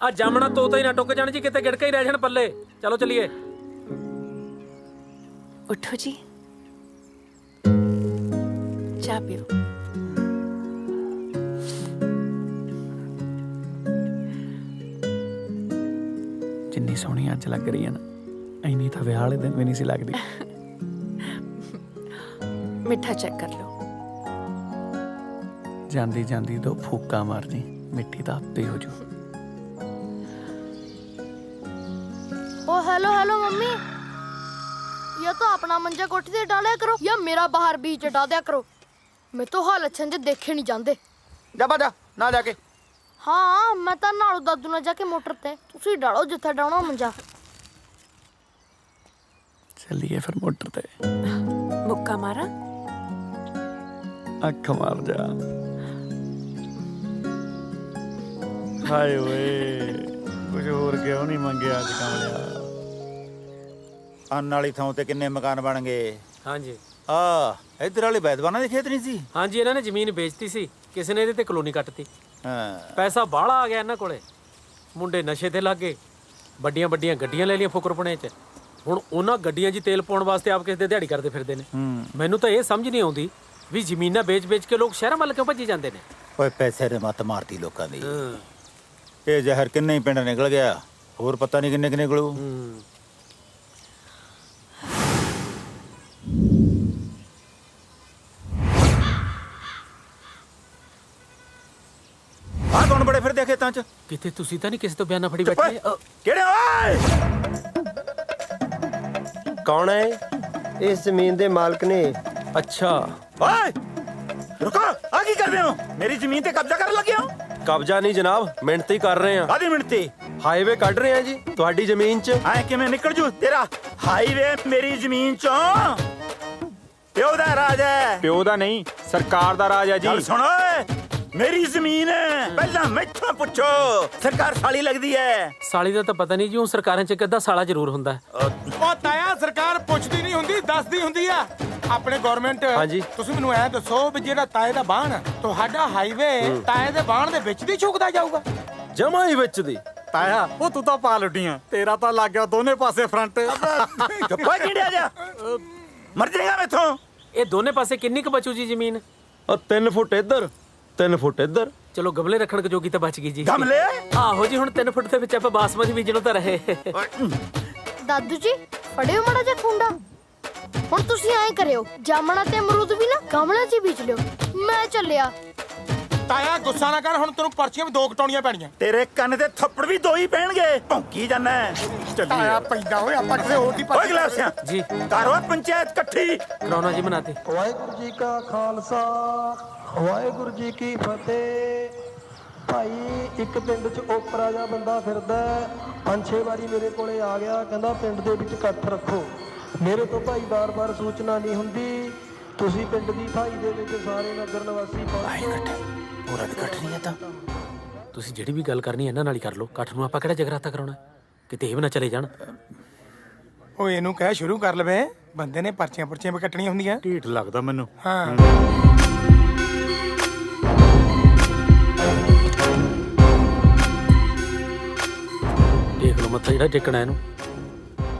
ਆ ਜਾਮਣਾ ਤੋਤਾ ਹੀ ਨਾ ਟੁੱਕ ਜਾਣ ਜੀ ਕਿਤੇ ਗਿੜਕਾ ਹੀ ਰਹਿ ਜਾਣ ਪੱਲੇ। ਚਲੋ ਚਲੀਏ। उठो जी चाय पियो। ਜਿੰਨੀ ਸੋਹਣੀ ਅੱਜ ਲੱਗ ਰਹੀ ਹੈ ਨਾ ਇੰਨੀ ਤਾਂ ਵਿਆਹ ਵਾਲੇ ਦਿਨ ਵੀ ਨਹੀਂ ਸੀ ਲੱਗਦੀ। मिठा चेक कर लो। ਜਾਂਦੀ ਜਾਂਦੀ ਦੋ ਫੂਕਾਂ ਮਾਰ ਜੀ ਮਿੱਠੀ ਤਾਂ ਆਪੇ ਹੋ ਜੂ। ओ हेलो मम्मी, या तो अपना मंजा कोठी से डाला करो या मेरा बाहर बीच हटा दिया करो। मैं तो हाल अच्छे जे देखे नहीं जाते। ਜਾ ਬਾਜਾ ਨਾ ਜਾ ਕੇ। हाँ मैं तो नालू दादू ने जाके मोटर ते तुसी डालो जिथे डालना मंजा। ਚੱਲੀਏ ਫਿਰ ਮੋਟਰ ਤੇ। मुक्का मारा ਅੱਖ ਮਾਰ ਜਾ। ਹਾਏ ਓਏ ਕੁਝ ਹੋਰ ਕਿਉਂ ਨਹੀਂ ਮੰਗਿਆ ਅੱਜ ਕਮਲਿਆ। ਅੰਨ ਵਾਲੀ ਥਾਂ ਤੇ ਕਿੰਨੇ ਮਕਾਨ ਬਣ ਗਏ। ਹਾਂਜੀ ਆ ਇਧਰ ਵਾਲੇ ਬੈਦਵਾਨਾਂ ਦੇ ਖੇਤ ਨਹੀਂ ਸੀ। ਹਾਂਜੀ ਇਹਨਾਂ ਨੇ ਜ਼ਮੀਨ ਵੇਚਤੀ ਸੀ। ਕਿਸੇ ਨੇ ਇਹਦੇ ਤੇ ਕਲੋਨੀ ਕੱਟਤੀ। ਹਾਂ ਪੈਸਾ ਬਾਹਲਾ ਆ ਗਿਆ ਇਹਨਾਂ ਕੋਲੇ। ਮੁੰਡੇ ਨਸ਼ੇ ਤੇ ਲੱਗ ਗਏ। ਵੱਡੀਆਂ ਵੱਡੀਆਂ ਗੱਡੀਆਂ ਲੈ ਲਈਆਂ ਫੁਕਰਪੁਣੇ 'ਚ। ਹੁਣ ਉਹਨਾਂ ਗੱਡੀਆਂ 'ਚ ਤੇਲ ਪਾਉਣ ਵਾਸਤੇ ਆਪ ਕਿਸੇ ਦੇ ਦਿਹਾੜੀ ਕਰਦੇ ਫਿਰਦੇ ਨੇ। ਮੈਨੂੰ ਤਾਂ ਇਹ ਸਮਝ ਨਹੀਂ ਆਉਂਦੀ ਵੀ ਜ਼ਮੀਨਾਂ ਵੇਚ-ਵੇਚ ਕੇ ਲੋਕ ਸ਼ਹਿਰਾਂ ਵੱਲ ਕਿਉਂ ਭੱਜੀ ਜਾਂਦੇ ਨੇ। ਓਏ ਪੈਸੇ ਦੇ ਮੱਤ ਮਾਰਤੀ ਲੋਕਾਂ ਦੀ। ਇਹ ਜ਼ਹਿਰ ਕਿੰਨੇ ਹੀ ਪਿੰਡ ਨਿਕਲ ਗਿਆ। ਹੋਰ ਪਤਾ ਨਹੀਂ ਕਿੰਨੇ ਨਿਕਲੂ। ਆ ਕੌਣ ਬੜੇ ਫਿਰਦੇ ਖੇਤਾਂ 'ਚ? ਕਿਤੇ ਤੁਸੀਂ ਤਾਂ ਨਹੀਂ ਕਿਸੇ ਤੋਂ ਬਿਆਨਾ ਫੜੀ ਬੈਠੇ? ਕਿਹੜੇ ਓਏ? ਕੌਣ ਹੈ? ਇਸ ਜ਼ਮੀਨ ਦੇ ਮਾਲਕ ਨੇ। ਅੱਛਾ ਓਏ ਰੁਕੋ, ਆ ਕੀ ਕਰਦੇ ਹੋ? ਮੇਰੀ ਜ਼ਮੀਨ ਤੇ ਕਬਜ਼ਾ ਕਰਨ ਲੱਗੇ ਹੋ? ਕਬਜ਼ਾ ਨਹੀਂ ਜਨਾਬ, ਮਿਹਨਤ ਹੀ ਕਰ ਰਹੇ ਆ। ਕਾਹਦੀ ਮਿਹਨਤੀ? ਹਾਈਵੇ ਕੱਢ ਰਹੇ ਆ ਜੀ ਤੁਹਾਡੀ ਜ਼ਮੀਨ 'ਚ। ਐ ਕਿਵੇਂ ਨਿਕਲ ਜੂ ਤੇਰਾ ਹਾਈਵੇ ਮੇਰੀ ਜ਼ਮੀਨ 'ਚੋਂ? ਪਿਓ ਦਾ ਰਾਜ ਹੈ। ਪਿਓ ਦਾ ਨਹੀਂ, ਸਰਕਾਰ ਦਾ ਰਾਜ ਹੈ ਜੀ। ਗੱਲ ਸੁਣ ਓਏ, ਮੇਰੀ ਜ਼ਮੀਨ ਹੈ। ਪਹਿਲਾਂ ਮੈਥੋਂ ਪੁੱਛੋ ਸਰਕਾਰ ਸਾਲੀ ਲੱਗਦੀ ਹੈ। ਸਾਲੀ ਦਾ ਤਾਂ ਪਤਾ ਨਹੀਂ ਜੀ। ਉਹ ਸਰਕਾਰਾਂ 'ਚ ਇੱਕ ਅੱਧਾ ਸਾਲਾ ਜ਼ਰੂਰ ਹੁੰਦਾ ਹੈ। ਉਹ ਤਾਇਆ ਸਰਕਾਰ ਪੁੱਛਦੀ ਨਹੀਂ ਹੁੰਦੀ, ਦੱਸਦੀ ਹੁੰਦੀ ਆ। ਆਪਣੇ ਗਵਰਨਮੈਂਟ ਤੁਸੀਂ ਮੈਨੂੰ ਐ ਦੱਸੋ ਵੀ ਜਿਹੜਾ ਤਾਏ ਦਾ ਬਾਣ ਤੁਹਾਡਾ ਹਾਈਵੇ ਤਾਏ ਦੇ ਬਾਣ ਦੇ ਵਿੱਚ ਦੀ ਝੁਕਦਾ ਜਾਊਗਾ? ਜਮਾ ਹੀ ਵਿੱਚ ਦੀ। ਤਾਇਆ ਉਹ ਤੂੰ ਤਾਂ ਪਾ ਲੁੱਟੀਆਂ। ਤੇਰਾ ਤਾਂ ਲੱਗ ਗਿਆ ਦੋਨੇ ਪਾਸੇ ਫਰੰਟ। ਓਏ ਕਿਹੜਿਆ ਜਾ ਮਰ ਜਾਏਗਾ ਮੈਥੋਂ। ਇਹ ਦੋਨੇ ਪਾਸੇ ਕਿੰਨੀ ਕੁ ਬਚੂ ਜੀ ਜ਼ਮੀਨ? 3 ਫੁੱਟ ਇੱਧਰ 3 ਫੁੱਟ ਇੱਧਰ। ਚਲੋ ਗਮਲੇ ਰੱਖਣ ਜੋਗੀ ਤਾਂ ਬਚ ਗਈ ਜੀ। ਗਮਲੇ? ਆਹੋ ਜੀ ਹੁਣ 3 ਫੁੱਟ ਦੇ ਵਿੱਚ ਆਪਾਂ ਬਾਸਮਤੀ ਬੀਜਣੋਂ ਤਾਂ ਰਹੇ। दादू जी फड़ियो माड़ा जा खुंडा। हुण तुसी ऐ करियो जामना ते अमरूद भी ना गमले 'ਚ बीज लियो। मैं चलिया। ਤਾਇਆ ਗੁੱਸਾ ਨਾ ਕਰ, ਹੁਣ ਤੈਨੂੰ ਪਰਚੀਆਂ ਵੀ 2 ਕਟਾਉਣੀਆਂ ਪੈਣੀਆਂ। ਤੇਰੇ ਕੰਨ ਤੇ ਥੱਪੜ ਵੀ 2 ਹੀ ਪੈਣਗੇ। ਭੌਂਕੀ ਜਾਂਦਾ ਤਾਇਆ ਪੈਂਦਾ ਓਏ, ਆਪਾਂ ਕਿਸੇ ਹੋਰ ਦੀ ਓਏ ਗਲਾਸਿਆਂ ਜੀ ਕਰੋ ਪੰਚਾਇਤ ਇਕੱਠੀ। ਕਰਾਉਣਾ ਜੀ ਬਣਾਤੇ। ਵਾਹਿਗੁਰੂ ਜੀ ਕਾ ਖਾਲਸਾ ਵਾਹਿਗੁਰੂ ਜੀ ਕੀ ਫਤਿਹ। ਭਾਈ ਇੱਕ ਪਿੰਡ 'ਚ ਓਪਰਾ ਜਿਹਾ ਬੰਦਾ ਫਿਰਦਾ 5-6 ਵਾਰੀ ਮੇਰੇ ਕੋਲੇ ਆ ਗਿਆ, ਕਹਿੰਦਾ ਪਿੰਡ ਦੇ ਵਿੱਚ ਇਕੱਠ ਰੱਖੋ। ਮੇਰੇ ਤੋਂ ਭਾਈ ਬਾਰ-ਬਾਰ ਸੂਚਨਾ ਨਹੀਂ ਹੁੰਦੀ। ਤੁਸੀਂ ਪਿੰਡ ਦੀ ਥਾਈ ਦੇ ਵਿੱਚ ਸਾਰੇ ਨਗਰ ਨਿਵਾਸੀ ਪਹੁੰਚੋ। ਪੂਰਾ ਵੀ ਇਕੱਠ ਨਹੀਂ ਹੈ ਤਾਂ ਤੁਸੀਂ ਜਿਹੜੀ ਵੀ ਗੱਲ ਕਰਨੀ ਇਹਨਾਂ ਨਾਲ ਹੀ ਕਰ ਲਓ। ਇਕੱਠ ਨੂੰ ਆਪਾਂ ਕਿਹੜਾ ਜਗਰਾਤਾ ਕਰਾਉਣਾ? ਕਿਤੇ ਇਹ ਵੀ ਨਾ ਚਲੇ ਜਾਣ। ਓਏ ਇਹਨੂੰ ਕਹਿ ਸ਼ੁਰੂ ਕਰ ਲਵੇ। ਬੰਦੇ ਨੇ ਪਰਚੀਆਂ ਵੀ ਕੱਟਣੀਆਂ ਹੁੰਦੀਆਂ। ਢੀਠ ਲੱਗਦਾ ਮੈਨੂੰ। ਹਾਂ ਦੇਖ ਲਓ ਮੱਥਾ ਜਿਹੜਾ ਟੇਕਣਾ ਇਹਨੂੰ।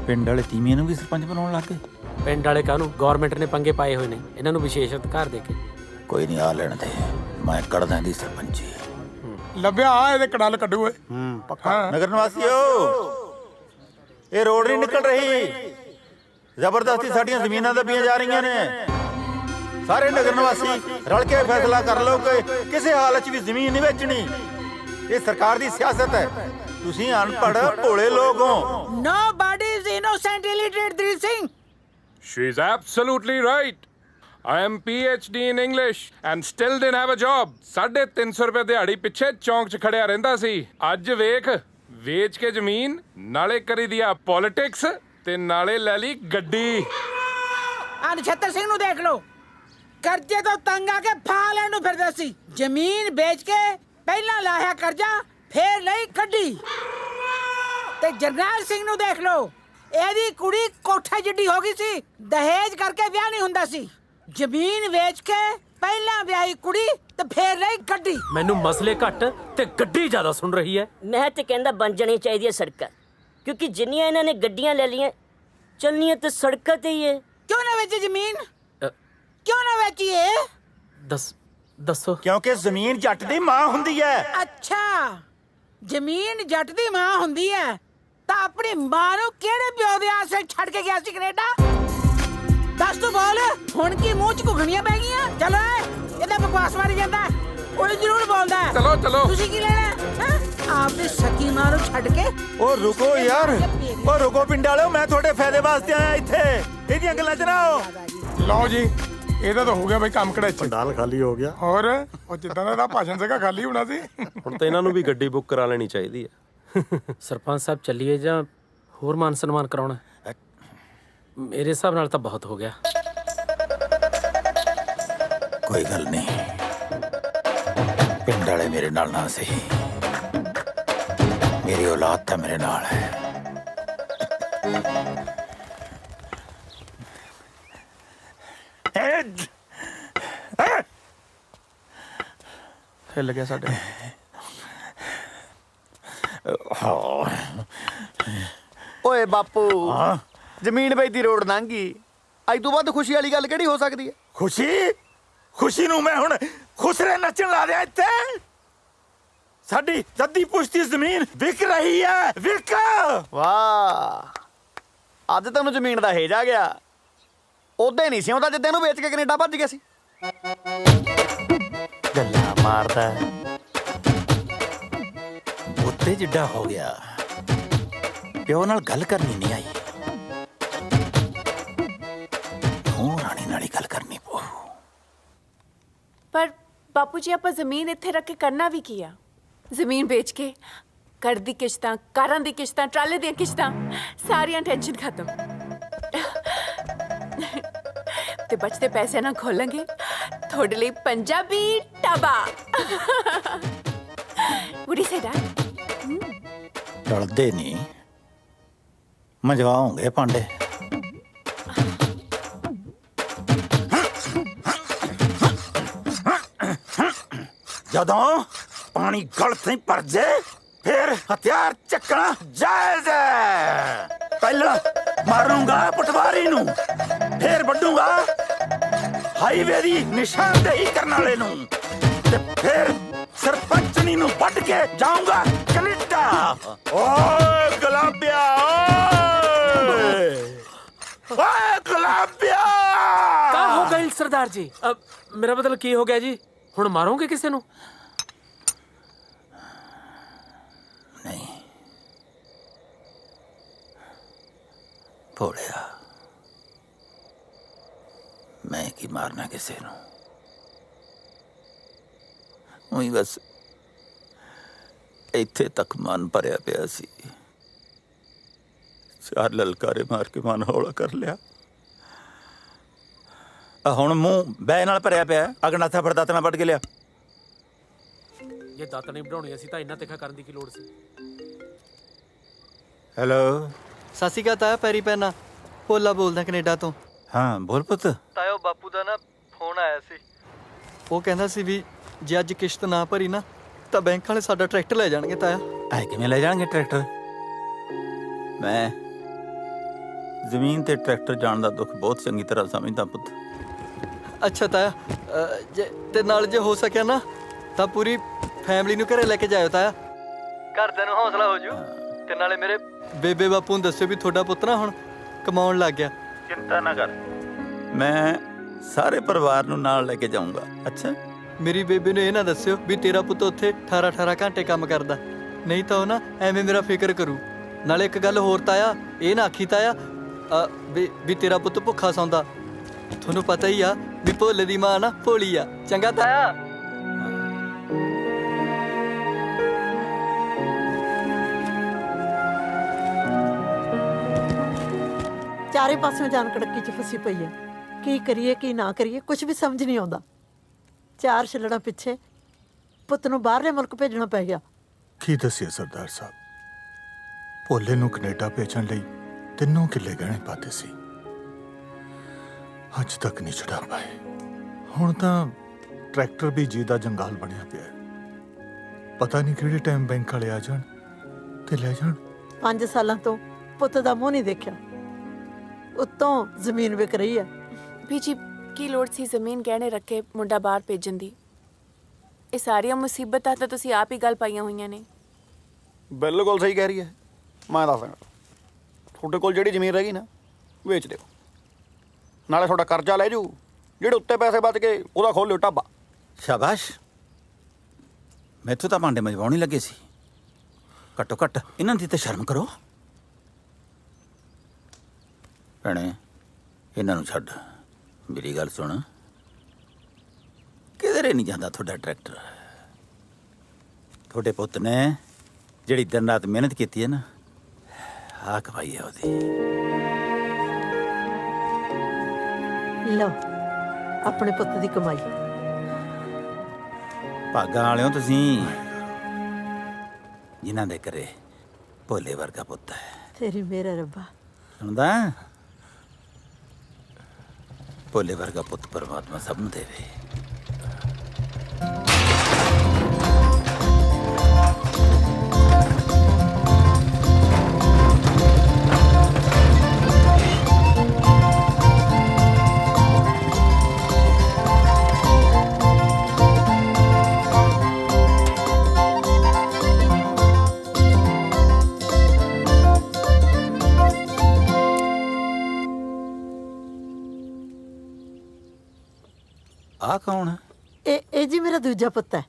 ਪਿੰਡ ਵਾਲੇ ਤੀਵੀਆਂ ਨੂੰ ਵੀ ਸਰਪੰਚ ਬਣਾਉਣ ਲੱਗ ਗਏ। ਪਿੰਡ ਵਾਲੇ ਕਾਹਨੂੰ, ਗਵਰਨਮੈਂਟ ਨੇ ਪੰਗੇ ਪਾਏ ਹੋਏ ਨੇ ਇਹਨਾਂ ਨੂੰ ਵਿਸ਼ੇਸ਼ ਅਧਿਕਾਰ ਦੇ ਕੇ। ਕੋਈ ਨਹੀਂ ਆ ਲੈਣ ਦੇ, ਮੈਂ ਕੱਢਦਾ ਇਹਦੀ ਸਰਪੰਚੀ। ਲੱਭਿਆ ਆ ਇਹਦੇ ਕੜਲ ਕੱਢੂ ਓਏ। ਪੱਕਾ। ਨਗਰ ਨਿਵਾਸੀਓ ਇਹ ਰੋਡ ਨਹੀਂ ਨਿਕਲ ਰਹੀ। ਜ਼ਬਰਦਸਤੀ ਸਾਡੀਆਂ ਜ਼ਮੀਨਾਂ ਦੱਬੀਆਂ ਜਾ ਰਹੀਆਂ ਨੇ। ਸਾਰੇ ਨਗਰ ਨਿਵਾਸੀ ਰਲ ਕੇ ਫੈਸਲਾ ਕਰ ਲਓ ਕਿ ਕਿਸੇ ਹਾਲਤ 'ਚ ਵੀ ਜ਼ਮੀਨ ਨਹੀਂ ਵੇਚਣੀ। ਇਹ ਸਰਕਾਰ ਦੀ ਸਿਆਸਤ ਹੈ। ਤੁਸੀਂ ਅਨਪੜ੍ਹ ਭੋਲੇ ਲੋਕ ਹੋ। Nobody is innocent, illiterate, Dhir Singh. She's absolutely right. I am PhD in English and still didn't have a job. 350 ਰੁਪਏ ਦਿਹਾੜੀ ਪਿੱਛੇ ਚੌਂਕ 'ਚ ਖੜਿਆ ਰਹਿੰਦਾ ਸੀ। ਅੱਜ ਵੇਖ, ਵੇਚ ਕੇ ਜ਼ਮੀਨ, ਨਾਲੇ ਕਰੀ ਦਿਆ ਪੋਲਿਟਿਕਸ ਤੇ ਨਾਲੇ ਲੈ ਲਈ ਗੱਡੀ। ਆ ਨਛੱਤਰ ਸਿੰਘ ਨੂੰ ਦੇਖ ਲਓ, ਕਰਜ਼ੇ ਤੋਂ ਤੰਗ ਆ ਕੇ ਫਾ ਲੈਣ ਨੂੰ ਫਿਰਦਾ ਸੀ। ਜ਼ਮੀਨ ਵੇਚ ਕੇ ਪਹਿਲਾਂ ਲਾਇਆ ਕਰਜ਼ਾ, ਫੇਰ ਲਈ ਗੱਡੀ। ਤੇ ਜਰਨੈਲ ਸਿੰਘ ਨੂੰ ਦੇਖ ਲਓ, ਇਹਦੀ ਕੁੜੀ ਕੋਠੇ ਜਿੱਡੀ ਹੋ ਗਈ ਸੀ, ਦਹੇਜ ਕਰਕੇ ਵਿਆਹ ਨਹੀਂ ਹੁੰਦਾ ਸੀ। ਜ਼ਮੀਨ ਵੇਚ ਕੇ ਪਹਿਲਾਂ ਵਿਆਹੀ ਕੁੜੀ ਤੇ ਫੇਰ ਲਈ ਗੱਡੀ। ਮੈਨੂੰ ਮਸਲੇ ਘੱਟ ਤੇ ਗੱਡੀ ਜ਼ਿਆਦਾ ਸੁਣ ਰਹੀ ਹੈ। ਮੈਂ ਤੇ ਕਹਿੰਦਾ ਬਣ ਜਾਣੀ ਚਾਹੀਦੀ ਹੈ ਸੜਕਾਂ, ਕਿਉਂਕਿ ਜਿੰਨੀਆਂ ਇਹਨਾਂ ਨੇ ਗੱਡੀਆਂ ਲੈ ਲਈਆਂ, ਚੱਲਣੀਆਂ ਤੇ ਸੜਕਾਂ ਤੇ ਹੀ ਹੈ। ਕਿਉਂ ਨਾ ਵੇਚੀ ਜ਼ਮੀਨ? ਕਿਉਂ ਨਾ ਵੇਚੀਏ? ਦੱਸੋ। ਕਿਉਂਕਿ ਜ਼ਮੀਨ ਜੱਟ ਦੀ ਮਾਂ ਹੁੰਦੀ ਹੈ। ਅੱਛਾ, ਜ਼ਮੀਨ ਜੱਟ ਦੀ ਮਾਂ ਹੁੰਦੀ ਹੈ ਤਾਂ ਆਪਣੀ ਮਾਂ ਨੂੰ ਕਿਹੜੇ ਪਿਓ ਦੇ ਆਸਰੇ ਛੱਡ ਕੇ ਗਿਆ ਸੀ ਕੈਨੇਡਾ? ਦੱਸ ਤੂੰ ਬੋਲ, ਹੁਣ ਕੀ ਮੂੰਹ 'ਚ ਘੁਗਣੀਆਂ ਪੈ ਗਈਆਂ? ਚਲੋ ਇਹਦਾ ਬਕਵਾਸ ਮਾਰੀ ਜਾਂਦਾ, ਉਹ ਜ਼ਰੂਰ ਬੋਲਦਾ। ਚਲੋ ਚਲੋ, ਤੁਸੀਂ ਕੀ ਲੈਣਾ? ਆਪਣੀ ਸਕੀ ਮਾਂ ਨੂੰ ਛੱਡ ਕੇ। ਉਹ ਰੁਕੋ ਯਾਰ, ਉਹ ਰੁਕੋ ਪਿੰਡ ਵਾਲਿਓ, ਮੈਂ ਤੁਹਾਡੇ ਫਾਇਦੇ ਵਾਸਤੇ ਆਇਆ ਇੱਥੇ। ਇਹਦੀਆਂ ਗੱਲਾਂ 'ਚ ਨਾ ਆਓ। ਲਓ ਜੀ, ਇਹਦਾ ਤਾਂ ਹੋ ਗਿਆ ਬਈ ਕੰਮ ਕੜਾਚ। ਪੰਡਾਲ ਖਾਲੀ ਹੋ ਗਿਆ। ਹੋਰ ਉਹ ਜਿੱਦਾਂ ਦਾ ਇਹਦਾ ਭਾਸ਼ਣ ਸੀਗਾ ਖਾਲੀ ਹੋਣਾ ਸੀ। ਹੁਣ ਤਾਂ ਇਹਨਾਂ ਨੂੰ ਵੀ ਗੱਡੀ ਬੁੱਕ ਕਰਾ ਲੈਣੀ ਚਾਹੀਦੀ ਹੈ। ਸਰਪੰਚ ਸਾਹਿਬ ਚੱਲੀਏ ਜਾਂ ਹੋਰ ਮਾਨ ਸਨਮਾਨ ਕਰਾਉਣਾ? ਮੇਰੇ ਹਿਸਾਬ ਨਾਲ ਤਾਂ ਬਹੁਤ ਹੋ ਗਿਆ। ਕੋਈ ਗੱਲ ਨਹੀਂ, ਪਿੰਡ ਵਾਲੇ ਮੇਰੇ ਨਾਲ ਨਾ ਸਹੀ, ਮੇਰੀ ਔਲਾਦ ਤਾਂ ਮੇਰੇ ਨਾਲ ਹੈ। ਹਿੱਲ ਗਿਆ ਸਾਡੇ। ਓਏ ਬਾਪੂ, ਜ਼ਮੀਨ ਵੇਚਦੀ ਰੋਡ ਲੰਘੀ, ਅੱਜ ਤੋਂ ਬਾਅਦ ਖੁਸ਼ੀ ਵਾਲੀ ਗੱਲ ਕਿਹੜੀ ਹੋ ਸਕਦੀ ਹੈ? ਖੁਸ਼ੀ ਨੂੰ ਮੈਂ ਹੁਣ ਖੁਸਰੇ ਨੱਚਣ ਲਾ ਦਿਆਂ ਇੱਥੇ। ਸਾਡੀ ਜੱਦੀ ਪੁਸ਼ਤੀ ਜ਼ਮੀਨ ਵਿਕ ਰਹੀ ਹੈ, ਵਿਕ। ਵਾਹ, ਅੱਜ ਤੈਨੂੰ ਜ਼ਮੀਨ ਦਾ ਹੇਜ ਆ ਗਿਆ। ਉਹਦੇ ਨਹੀਂ ਸੀ ਆਉਂਦਾ ਜਿੱਦਾਂ ਇਹਨੂੰ ਵੇਚ ਕੇ ਕੈਨੇਡਾ ਭੱਜ ਗਿਆ ਸੀ। ਗੱਲਾਂ ਮਾਰਦਾ, ਉੱਤੇ ਜਿੱਡਾ ਹੋ ਗਿਆ, ਪਿਓ ਨਾਲ ਗੱਲ ਕਰਨੀ ਨਹੀਂ ਆਈ, ਹੁਣ ਰਾਣੀ ਨਾਲ ਹੀ ਗੱਲ ਕਰਨੀ ਪਊ। ਪਰ ਬਾਪੂ ਜੀ, ਆਪਾਂ ਜ਼ਮੀਨ ਇੱਥੇ ਰੱਖ ਕੇ ਕਰਨਾ ਵੀ ਕੀ ਆ? ਜ਼ਮੀਨ ਵੇਚ ਕੇ ਘਰ ਦੀ ਕਿਸ਼ਤਾਂ, ਕਾਰਾਂ ਦੀ ਕਿਸ਼ਤਾਂ, ਟਰਾਲੇ ਦੀਆਂ ਕਿਸ਼ਤਾਂ, ਸਾਰੀਆਂ ਟੈਨਸ਼ਨ ਖਤਮ। ਤੇ ਬਚਦੇ ਪੈਸੇ ਨਾਲ ਖੋਲਾਂਗੇ ਤੁਹਾਡੇ ਲਈ Punjabi dhaba. Would you say that? ਟਲਦੇ ਨਹੀਂ, ਮਜਵਾਉਂਗੇ ਪਾਂਡੇ। ਜਦੋਂ ਪਾਣੀ ਗਲ ਤੇ ਭਰ ਜੇ, ਫਿਰ ਹਥਿਆਰ ਚੱਕਣਾ ਜਾਇਜ਼ ਹੈ। ਪਹਿਲਾਂ ਮਾਰੂੰਗਾ ਪਟਵਾਰੀ ਨੂੰ, ਫਿਰ ਵੱਢੂੰਗਾ ਹਾਈਵੇ ਦੀ ਨਿਸ਼ਾਨਦੇਹੀ ਕਰਨ ਵਾਲੇ ਨੂੰ, ਤੇ ਫਿਰ ਸਰਪੰਚਣੀ ਨੂੰ ਵੱਢ ਕੇ ਜਾਊਂਗਾ ਕੈਨੇਡਾ। ਓਏ ਗੁਲਾਬਿਆ, ਓਏ ਗੁਲਾਬਿਆ। ਕਾ ਹੋ ਗਈ ਸਰਦਾਰ ਜੀ? ਮੇਰਾ ਮਤਲਬ ਕੀ ਹੋ ਗਿਆ ਜੀ? ਹੁਣ ਮਾਰੋਗੇ ਕਿਸੇ ਨੂੰ? ਨਹੀਂ ਭੋਲਿਆ, ਮੈਂ ਕੀ ਮਾਰਨਾ ਕਿਸੇ ਨੂੰ। ਉਹੀ ਬਸ ਇੱਥੇ ਤੱਕ ਮਨ ਭਰਿਆ ਪਿਆ ਸੀ, ਚਾਰ ਲਲਕਾਰੇ ਮਾਰ ਕੇ ਮਨ ਹੌਲਾ ਕਰ ਲਿਆ। ਹੁਣ ਮੂੰਹ ਬੈ ਨਾਲ ਭਰਿਆ ਪਿਆ, ਅਗਨਾਥਾ ਫਿਰ ਦਾਤ ਨਾਲ ਵੱਢ ਕੇ ਲਿਆ। ਜੇ ਦਾਤ ਨਹੀਂ ਬਣਾਉਣੀ ਸੀ ਤਾਂ ਇੰਨਾ ਤਿੱਖਾ ਕਰਨ ਦੀ ਕੀ ਲੋੜ ਸੀ? ਹੈਲੋ, ਸਤਿ ਸ਼੍ਰੀ ਅਕਾਲ ਤਾਇਆ, ਪੈਰੀ ਪੈਣਾ। ਭੋਲਾ ਬੋਲਦਾ ਕੈਨੇਡਾ ਤੋਂ। ਹਾਂ ਬੋਲ ਪੁੱਤ। ਤਾਇਆ, ਉਹ ਬਾਪੂ ਦਾ ਨਾ ਫੋਨ ਆਇਆ ਸੀ। ਉਹ ਕਹਿੰਦਾ ਸੀ ਵੀ ਜੇ ਅੱਜ ਕਿਸ਼ਤ ਨਾ ਭਰੀ ਨਾ ਤਾਂ ਬੈਂਕ ਵਾਲੇ ਸਾਡਾ ਟਰੈਕਟਰ ਲੈ ਜਾਣਗੇ। ਤਾਇਆ, ਐ ਕਿਵੇਂ ਲੈ ਜਾਣਗੇ ਟਰੈਕਟਰ? ਮੈਂ ਜ਼ਮੀਨ ਤੇ ਟਰੈਕਟਰ ਜਾਣ ਦਾ ਦੁੱਖ ਬਹੁਤ ਚੰਗੀ ਤਰ੍ਹਾਂ ਸਮਝਦਾ ਪੁੱਤ। ਅੱਛਾ ਤਾਇਆ, ਤੇ ਨਾਲ ਜੇ ਹੋ ਸਕਿਆ ਨਾ ਤਾਂ ਪੂਰੀ ਫੈਮਿਲੀ ਨੂੰ ਘਰੇ ਲੈ ਕੇ ਜਾਇਓ ਤਾਇਆ, ਘਰਦਿਆਂ ਨੂੰ ਹੌਸਲਾ ਹੋ ਜੂ। ਤੇ ਨਾਲੇ ਮੇਰੇ ਬੇਬੇ ਬਾਪੂ ਨੂੰ ਦੱਸਿਓ ਵੀ ਤੁਹਾਡਾ ਪੁੱਤ ਨਾ ਹੁਣ ਕਮਾਉਣ ਲੱਗ ਗਿਆ, ਚਿੰਤਾ ਨਾ ਕਰ, ਮੈਂ ਸਾਰੇ ਪਰਿਵਾਰ ਨੂੰ ਨਾਲ ਲੈ ਕੇ ਜਾਊਂਗਾ। ਅੱਛਾ, ਮੇਰੀ ਬੇਬੇ ਨੂੰ ਇਹ ਨਾ ਦੱਸਿਓ ਵੀ ਤੇਰਾ ਪੁੱਤ ਉੱਥੇ 18 ਘੰਟੇ ਕੰਮ ਕਰਦਾ, ਨਹੀਂ ਤਾਂ ਉਹ ਨਾ ਐਵੇਂ ਮੇਰਾ ਫਿਕਰ ਕਰੂ। ਨਾਲੇ ਇੱਕ ਗੱਲ ਹੋਰ ਤਾਇਆ, ਇਹ ਨਾ ਆਖੀ ਤਾਇਆ ਵੀ ਤੇਰਾ ਪੁੱਤ ਭੁੱਖਾ ਸੌਂਦਾ। ਤੁਹਾਨੂੰ ਪਤਾ ਹੀ ਆ ਵੀ ਭੋਲੇ ਦੀ ਮਾਂ ਨਾ ਭੋਲੀ ਆ। ਚੰਗਾ ਤਾਇਆ। ਚਾਰੇ ਪਾਸਿਓਂ ਜਾਨ ਕੜਕੀ 'ਚ ਫਸੀ ਪਈ ਹੈ। ਕੀ ਕਰੀਏ ਕੀ ਨਾ ਕਰੀਏ, ਕੁਝ ਵੀ ਸਮਝ ਨਹੀਂ ਆਉਂਦਾ। 4 ਛਿੱਲੜਾਂ ਪਿੱਛੇ ਪੁੱਤ ਨੂੰ ਬਾਹਰਲੇ ਮੁਲਕ ਭੇਜਣਾ ਪੈ ਗਿਆ। ਕੀ ਦੱਸਿਆ ਸਰਦਾਰ ਸਾਹਿਬ, ਭੋਲੇ ਨੂੰ ਕੈਨੇਡਾ ਭੇਜਣ ਲਈ 3 ਕਿੱਲੇ ਗਹਿਣੇ ਪਾਤੇ ਸੀ, ਅੱਜ ਤੱਕ ਨਹੀਂ ਛੁਡਾ ਪਾਏ। ਹੁਣ ਤਾਂ ਟਰੈਕਟਰ ਵੀ ਜੀ ਦਾ ਜੰਗਾਲ ਬਣਿਆ ਪਿਆ ਹੈ। ਪਤਾ ਨਹੀਂ ਕਿਹੜੇ ਟਾਈਮ ਬੈਂਕ ਵਾਲੇ ਆ ਜਾਣ ਤੇ ਲੈ ਜਾਣ। 5 ਸਾਲਾਂ ਤੋਂ ਪੁੱਤ ਦਾ ਮੂੰਹ ਨਹੀਂ ਦੇਖਿਆ, ਉੱਤੋਂ ਜ਼ਮੀਨ ਵਿਕ ਰਹੀ ਹੈ। ਬੀਜੀ ਕੀ ਲੋੜ ਸੀ ਜ਼ਮੀਨ ਗਹਿਣੇ ਰੱਖੇ ਮੁੰਡਾ ਬਾਹਰ ਭੇਜਣ ਦੀ? ਇਹ ਸਾਰੀਆਂ ਮੁਸੀਬਤਾਂ ਤਾਂ ਤੁਸੀਂ ਆਪ ਹੀ ਗੱਲ ਪਾਈਆਂ ਹੋਈਆਂ ਨੇ। ਬਿਲਕੁਲ ਸਹੀ ਕਹਿ ਰਹੀ ਹੈ। ਮੈਂ ਦੱਸ ਦਿਆਂ, ਤੁਹਾਡੇ ਕੋਲ ਜਿਹੜੀ ਜ਼ਮੀਨ ਰਹਿ ਗਈ ਨਾ, ਵੇਚ ਦਿਓ। ਨਾਲੇ ਤੁਹਾਡਾ ਕਰਜ਼ਾ ਲੈ ਜੂ, ਜਿਹੜੇ ਉੱਤੇ ਪੈਸੇ ਬਚ ਗਏ ਉਹਦਾ ਖੋਲ ਲਿਓ ਢਾਬਾ। ਸ਼ਾਬਾਸ਼, ਮੈਥੋਂ ਤਾਂ ਭਾਂਡੇ ਮਜਵਾਉਣ ਹੀ ਲੱਗੇ ਸੀ। ਘੱਟੋ ਘੱਟ ਇਹਨਾਂ ਦੀ ਤਾਂ ਸ਼ਰਮ ਕਰੋ। ਭੈਣੇ, ਇਹਨਾਂ ਨੂੰ ਛੱਡ, ਮੇਰੀ ਗੱਲ ਸੁਣ। ਕਿਧਰੇ ਨਹੀਂ ਜਾਂਦਾ ਤੁਹਾਡਾ ਟਰੈਕਟਰ। ਤੁਹਾਡੇ ਪੁੱਤ ਨੇ ਜਿਹੜੀ ਦਿਨ ਰਾਤ ਮਿਹਨਤ ਕੀਤੀ ਹੈ ਨਾ, ਆਹ ਕਮਾਈ ਹੈ ਉਹਦੀ। ਲਓ ਆਪਣੇ ਪੁੱਤ ਦੀ ਕਮਾਈ। ਭਾਗਾਂ ਵਾਲਿਓ ਤੁਸੀਂ, ਜਿਨ੍ਹਾਂ ਦੇ ਘਰੇ ਭੋਲੇ ਵਰਗਾ ਪੁੱਤ ਹੈ। ਤੇਰੀ ਮੇਰਾ ਰੱਬਾ। ਸੁਣਦਾ, ਭੋਲੇ ਵਰਗਾ ਪੁੱਤ ਪਰਮਾਤਮਾ ਸਭ ਨੂੰ ਦੇਵੇ। ਆ ਕੌਣ ਹੈ? ਇਹ ਜੀ ਮੇਰਾ ਦੂਜਾ ਪੁੱਤ ਹੈ।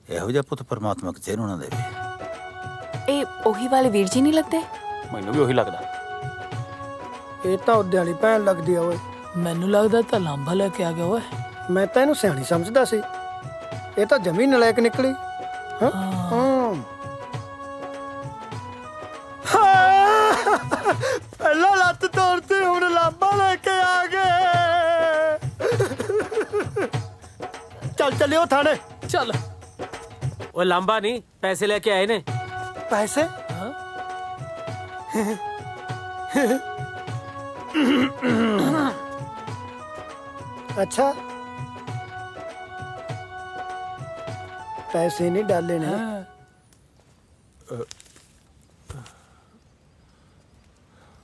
ਇਹੋ ਜਿਹਾ ਪੁੱਤ ਪਰਮਾਤਮਾ ਕਿਸੇ ਨੂੰ ਨਾ ਦੇਵੇ। ਇਹ ਉਹੀ ਵਾਲੇ ਵੀਰ ਜੀ ਨਹੀਂ ਲੱਗਦੇ? ਮੈਨੂੰ ਵੀ ਉਹੀ ਲੱਗਦਾ। ਇਹ ਤਾਂ ਉਹਦੇ ਵਾਲੀ ਭੈਣ ਲੱਗਦੀ ਆ ਓਏ। ਮੈਨੂੰ ਲੱਗਦਾ ਤਾਂ ਲਾਂਬਾ ਲੈ ਕੇ ਆ ਗਿਆ ਓਏ। ਮੈਂ ਤਾਂ ਇਹਨੂੰ ਸਿਆਣੀ ਸਮਝਦਾ ਸੀ, ਇਹ ਤਾਂ ਜਮੀ ਨਲਾਇਕ ਨਿਕਲੀ। ਹਾਂ ਪਹਿਲਾਂ ਲੱਤ ਤੋੜਤੀ, ਹੁਣ ਲਾਂਬਾ ਲੈ ਕੇ ਆ ਗਏ। ਚੱਲ ਚੱਲਿਓ ਥਾਣੇ। ਚੱਲ। ਉਹ ਲਾਂਬਾ ਨਹੀਂ, ਪੈਸੇ ਲੈ ਕੇ ਆਏ ਨੇ। ਪੈਸੇ? अच्छा पैसे नहीं डाले ने।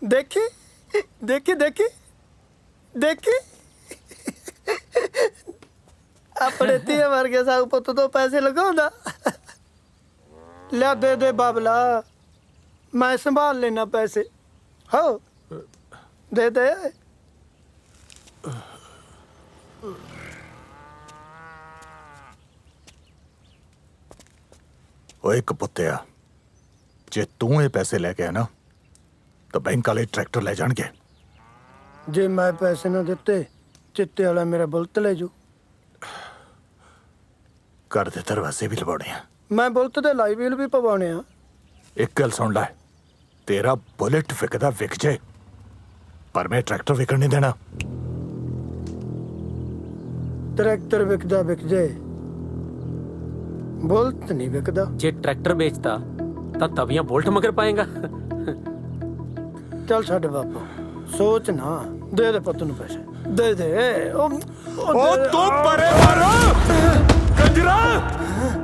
देखी देखी देखी देखी अपने धीए वर्गे साग पुत तो पैसे लगाउंदा। लिया दे दे बाबला, मैं संभाल लेना पैसे। हो दे दे। ਓਏ ਕਪੁੱਤਿਆ, ਜੇ ਤੂੰ ਇਹ ਪੈਸੇ ਲੈ ਕੇ ਆ ਨਾ ਤਾਂ ਬੈਂਕ ਵਾਲੇ ਟਰੈਕਟਰ ਲੈ ਜਾਣਗੇ। ਜੇ ਮੈਂ ਪੈਸੇ ਨਾ ਦਿੱਤੇ, ਚਿੱਟੇ ਵਾਲਾ ਮੇਰਾ ਬੁਲਟ ਲੈ ਜੂ। ਘਰ ਦੇ ਦਰਵਾਜ਼ੇ ਵੀ ਲਵਾਉਣੇ ਆ। ਮੈਂ ਬੁਲਟ ਦੇ ਲਾਈ ਵੀਲ ਵੀ ਪਵਾਉਣੇ ਆ। ਇੱਕ ਗੱਲ ਸੁਣ ਲੈ, ਤੇਰਾ ਬੁਲਟ ਵਿਕਦਾ ਵਿਕ ਜੇ, ਪਰ ਮੈਂ ਟਰੈਕਟਰ ਵਿਕਣ ਨਹੀਂ ਦੇਣਾ। ਟਰੈਕਟਰ ਵਿਕਦਾ ਵਿਕ ਜੇ, ਬੁਲਟ ਨਹੀਂ ਵਿਕਦਾ। ਜੇ ਟਰੈਕਟਰ ਵੇਚਦਾ ਤਾਂ ਤਵੀਆਂ ਬੋਲਟ ਮਗਰ ਪਾਏਗਾ। ਚੱਲ ਛੱਡ ਬਾਪੂ, ਸੋਚ ਨਾ। ਦੇ ਦੇ ਪੁੱਤ ਨੂੰ ਪੈਸੇ, ਦੇ ਦੇ। ਉਹ ਤੂੰ ਪਰੇ ਮਾਰੋ ਕੰਜਰਾ,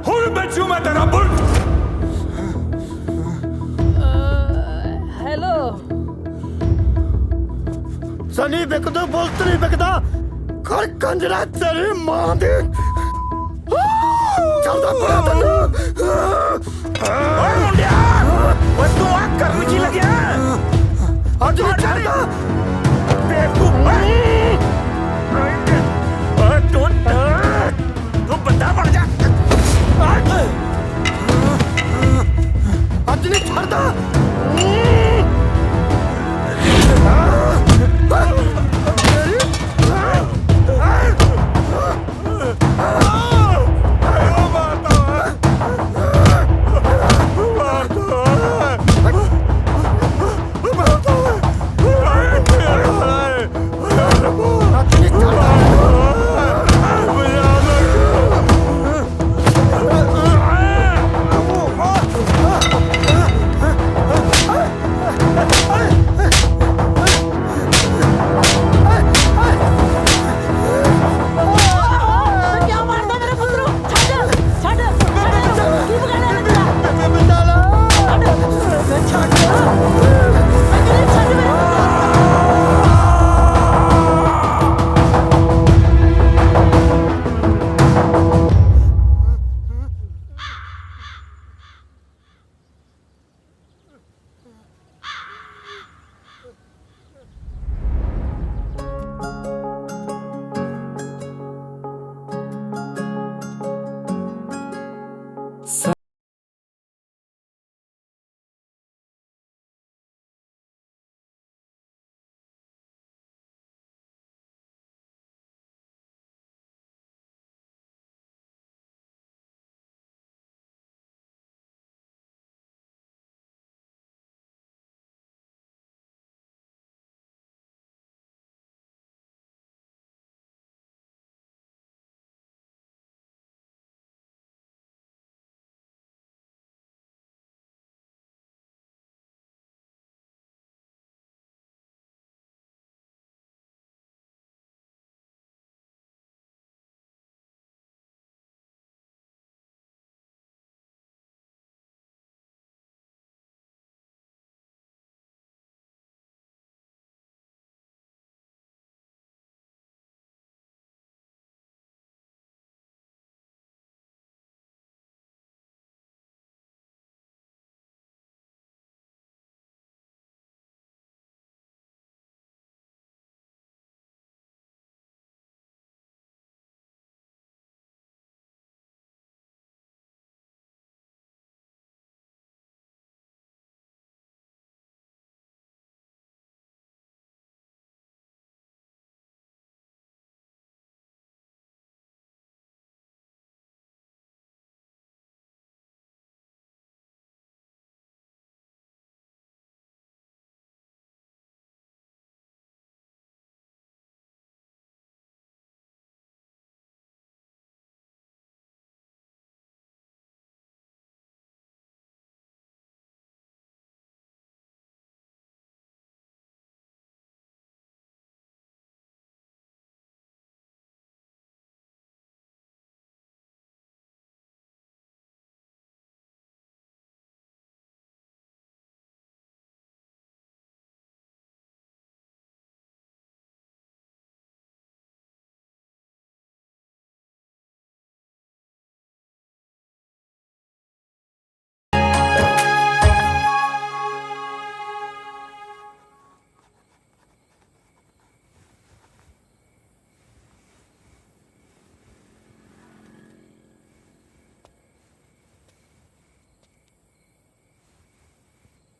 ਹੁਣ ਬਚੂ ਮੈਂ ਤੇਰਾ ਬੁਲਟ। हेलो सनी विकदा, बुलट नहीं विकदा। खड़ कंजरा तेरी मां दे। चलदा पड़ा तन्नू। ओए मुंडिया, ओए तू आ करन की लगया? अज नहीं चलदा। ਕਿਉਂ ਮਾਰਦਾ ਮੇਰੇ ਪੁੱਤ ਨੂੰ? ਛੱਡ ਛੱਡ ਛੱਡ ਕੀ ਬਗਾਨਾ ਮੇਰਾ ਬੇਬੇ ਛੱਡ ਮੇਰੇ ਛੱਡ ਮੇਰੇ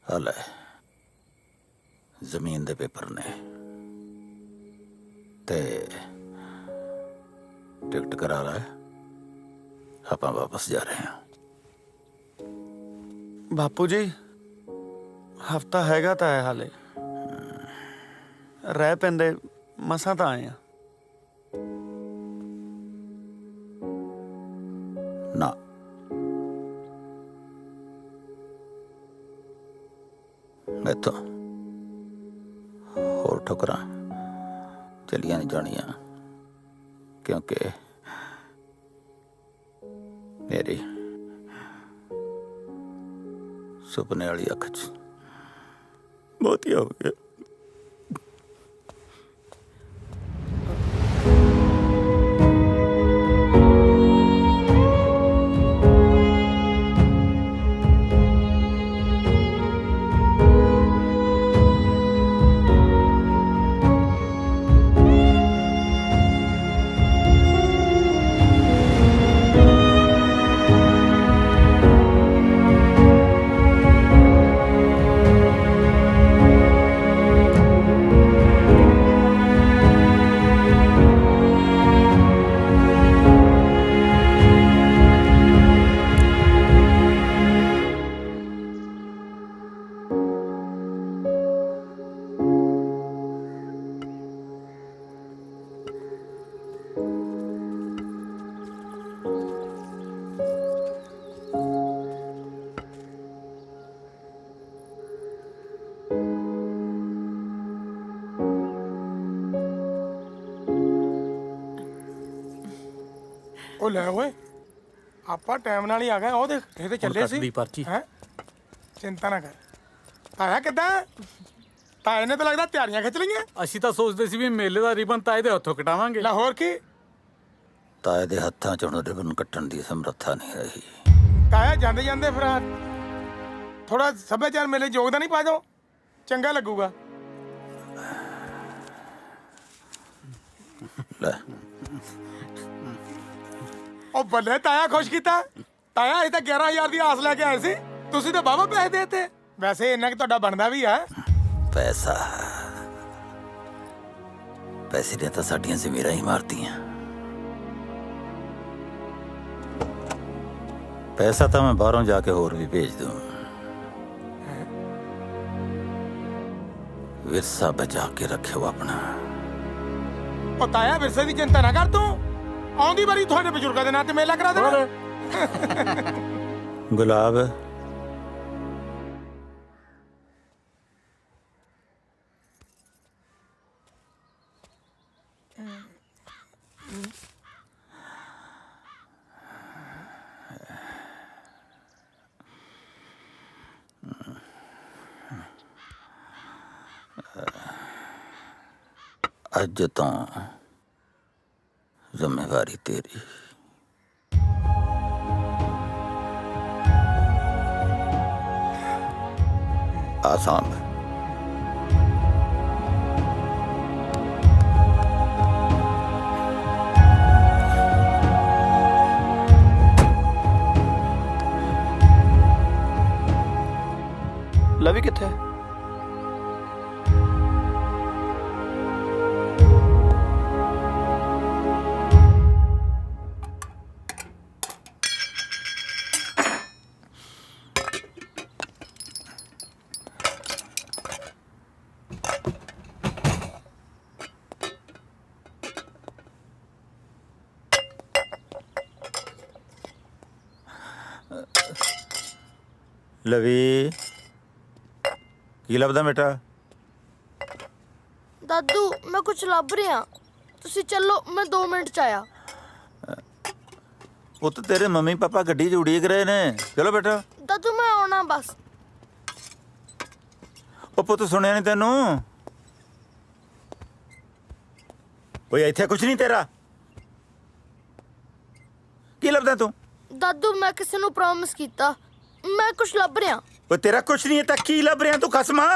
ਆ ਲੈ ਜ਼ਮੀਨ ਦੇ ਪੇਪਰ ਨੇ ਤੇ ਟਿਕਟ ਕਰਾ ਲੈ ਆਪਾਂ ਵਾਪਸ ਜਾ ਰਹੇ ਹਾਂ। ਬਾਪੂ ਜੀ ਹਫਤਾ ਹੈਗਾ ਤਾਂ ਹੈ ਹਾਲੇ ਰਹਿ ਪੈਂਦੇ ਮਸਾਂ ਤਾਂ ਆਏ ਆ। ਨਾ ਮੈਥੋਂ ਹੋਰ ਠੋਕਰਾਂ ਚਲੀਆਂ ਨਹੀਂ ਜਾਣੀਆਂ ਕਿਉਂਕਿ ਮੇਰੀ ਸੁਪਨੇ ਵਾਲੀ ਅੱਖ 'ਚ ਮੋਤੀ ਹੋ ਗਿਆ। ਉਹ ਲੈ ਓਏ ਆਪਾਂ ਟਾਈਮ ਨਾਲ ਹੀ ਆ ਗਏ। ਉਹ ਦੇਖ ਇਹ ਤੇ ਚੱਲੇ ਸੀ ਪਰਚੀ ਹੈ। ਚਿੰਤਾ ਨਾ ਕਰ। ਤਾਇਆ ਕਿੱਦਾਂ? ਤਾਏ ਨੇ ਤਾਂ ਲੱਗਦਾ ਤਿਆਰੀਆਂ ਖਿੱਚ ਲਈਆਂ। ਅਸੀਂ ਤਾਂ ਸੋਚਦੇ ਸੀ ਵੀ ਮੇਲੇ ਦਾ ਰਿਬਨ ਤਾਏ ਦੇ ਹੱਥੋਂ ਕਟਾਵਾਂਗੇ। ਲਾਹੌਰ ਕੀ ਤਾਏ ਦੇ ਹੱਥਾਂ 'ਚ ਹੁਣ ਰਿਬਨ ਕੱਟਣ ਦੀ ਸਮਰੱਥਾ ਨਹੀਂ ਰਹੀ। ਤਾਇਆ ਜਾਂਦੇ ਜਾਂਦੇ ਫਿਰ ਥੋੜਾ ਸੱਭਿਆਚਾਰ ਮੇਲੇ ਯੋਗਦਾਨ ਨਹੀਂ ਪਾ ਦਿਓ, ਚੰਗਾ ਲੱਗੂਗਾ। ਲੈ ਉਹ ਬੱਲੇ ਤਾਇਆ ਖੁਸ਼ ਕੀਤਾ। ਤਾਇਆ ਇਹ ਤਾਂ 11,000 ਦੀ ਆਸ ਲੈ ਕੇ ਆਏ ਸੀ, ਤੁਸੀਂ ਤਾਂ ਬਾਬਾ ਪੈਸੇ ਦੇਤੇ। ਵੈਸੇ ਇੰਨਾ ਕਿ ਤੁਹਾਡਾ ਬਣਦਾ ਵੀ ਆ। ਪੈਸਾ ਪੈਸੇ ਨੇ ਤਾਂ ਸਾਡੀਆਂ ਜ਼ਮੀਰਾਂ ਹੀ ਮਾਰਤੀਆਂ। ਪੈਸਾ ਤਾਂ ਮੈਂ ਬਾਹਰੋਂ ਜਾ ਕੇ ਹੋਰ ਵੀ ਭੇਜ ਦੂੰ। ਵਿਰਸਾ ਬਚਾ ਕੇ ਰੱਖਿਓ ਆਪਣਾ। ਉਹ ਤਾਇਆ ਵਿਰਸੇ ਦੀ ਚਿੰਤਾ ਨਾ ਕਰ ਤੂੰ। ਆਉਂਦੀ ਵਾਰੀ ਤੁਹਾਡੇ ਬਜ਼ੁਰਗਾਂ ਦੇ ਨਾਂ ਤੇ ਮੇਲਾ ਕਰਾ ਦੇਣਾ। ਗੁਲਾਬ ਅੱਜ ਤੋਂ ਜ਼ਿੰਮੇਵਾਰੀ ਤੇਰੀ। ਆਸਾਮ ਲਵੀ ਕਿੱਥੇ? ਲਵੀ ਕੀ ਲੱਭਦਾ ਬੇਟਾ? ਦਾਦੂ ਮੈਂ ਕੁਝ ਲੱਭ ਰਿਹਾ, ਤੁਸੀਂ ਚੱਲੋ, ਮੈਂ 2 ਮਿੰਟ ਚ ਆਇਆ। ਪੁੱਤ ਤੇਰੇ ਮੰਮੀ ਪਾਪਾ ਗੱਡੀ 'ਚ ਉਡੀਕ ਰਹੇ ਨੇ। ਚਲੋ ਬੇਟਾ। ਦਾਦੂ ਮੈਂ ਆਉਣਾ ਬਸ। ਉਹ ਪੁੱਤ ਸੁਣਿਆ ਨਹੀਂ ਤੈਨੂੰ? ਓਏ ਇੱਥੇ ਕੁਛ ਨਹੀਂ ਤੇਰਾ। ਕੀ ਲੱਭਦਾ ਤੂੰ? ਦਾਦੂ ਮੈਂ ਕਿਸੇ ਨੂੰ ਪ੍ਰੋਮਿਸ ਕੀਤਾ, ਮੈਂ ਕੁਝ ਲੱਭ ਰਿਹਾ। ਓਏ ਤੇਰਾ ਕੁਛ ਨਹੀਂ ਹੈ ਤਾਂ ਕੀ ਲੱਭ ਰਿਹਾ ਤੂੰ ਖਸਮਾ?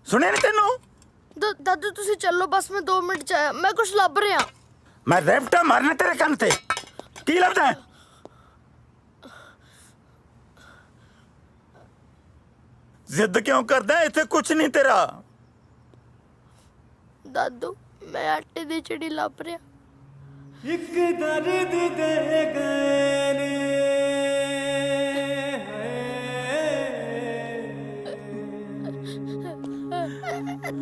ਸੁਣਿਆ ਨਹੀਂ ਤੈਨੂੰ? ਦਾਦੂ ਤੁਸੀਂ ਚੱਲੋ ਬਸ, ਮੈਂ 2 ਮਿੰਟ ਚ ਆਇਆ, ਮੈਂ ਕੁਝ ਲੱਭ ਰਿਹਾ। ਮੈਂ ਰੈਪਟਾ ਮਾਰਨਾ ਤੇਰੇ ਕੰਨ ਤੇ। ਕੀ ਲੱਭਦਾ ਹੈ? ਜ਼ਿੱਦ ਕਿਉਂ ਕਰਦਾ? ਇੱਥੇ ਕੁਛ ਨਹੀਂ ਤੇਰਾ। ਦਾਦੂ ਮੈਂ ਆਟੇ ਦੀ ਚਿੜੀ ਲੱਭ ਰਿਹਾ। ਇੱਕ ਦਰਦ ਦੇ ਗਏ ਨੇ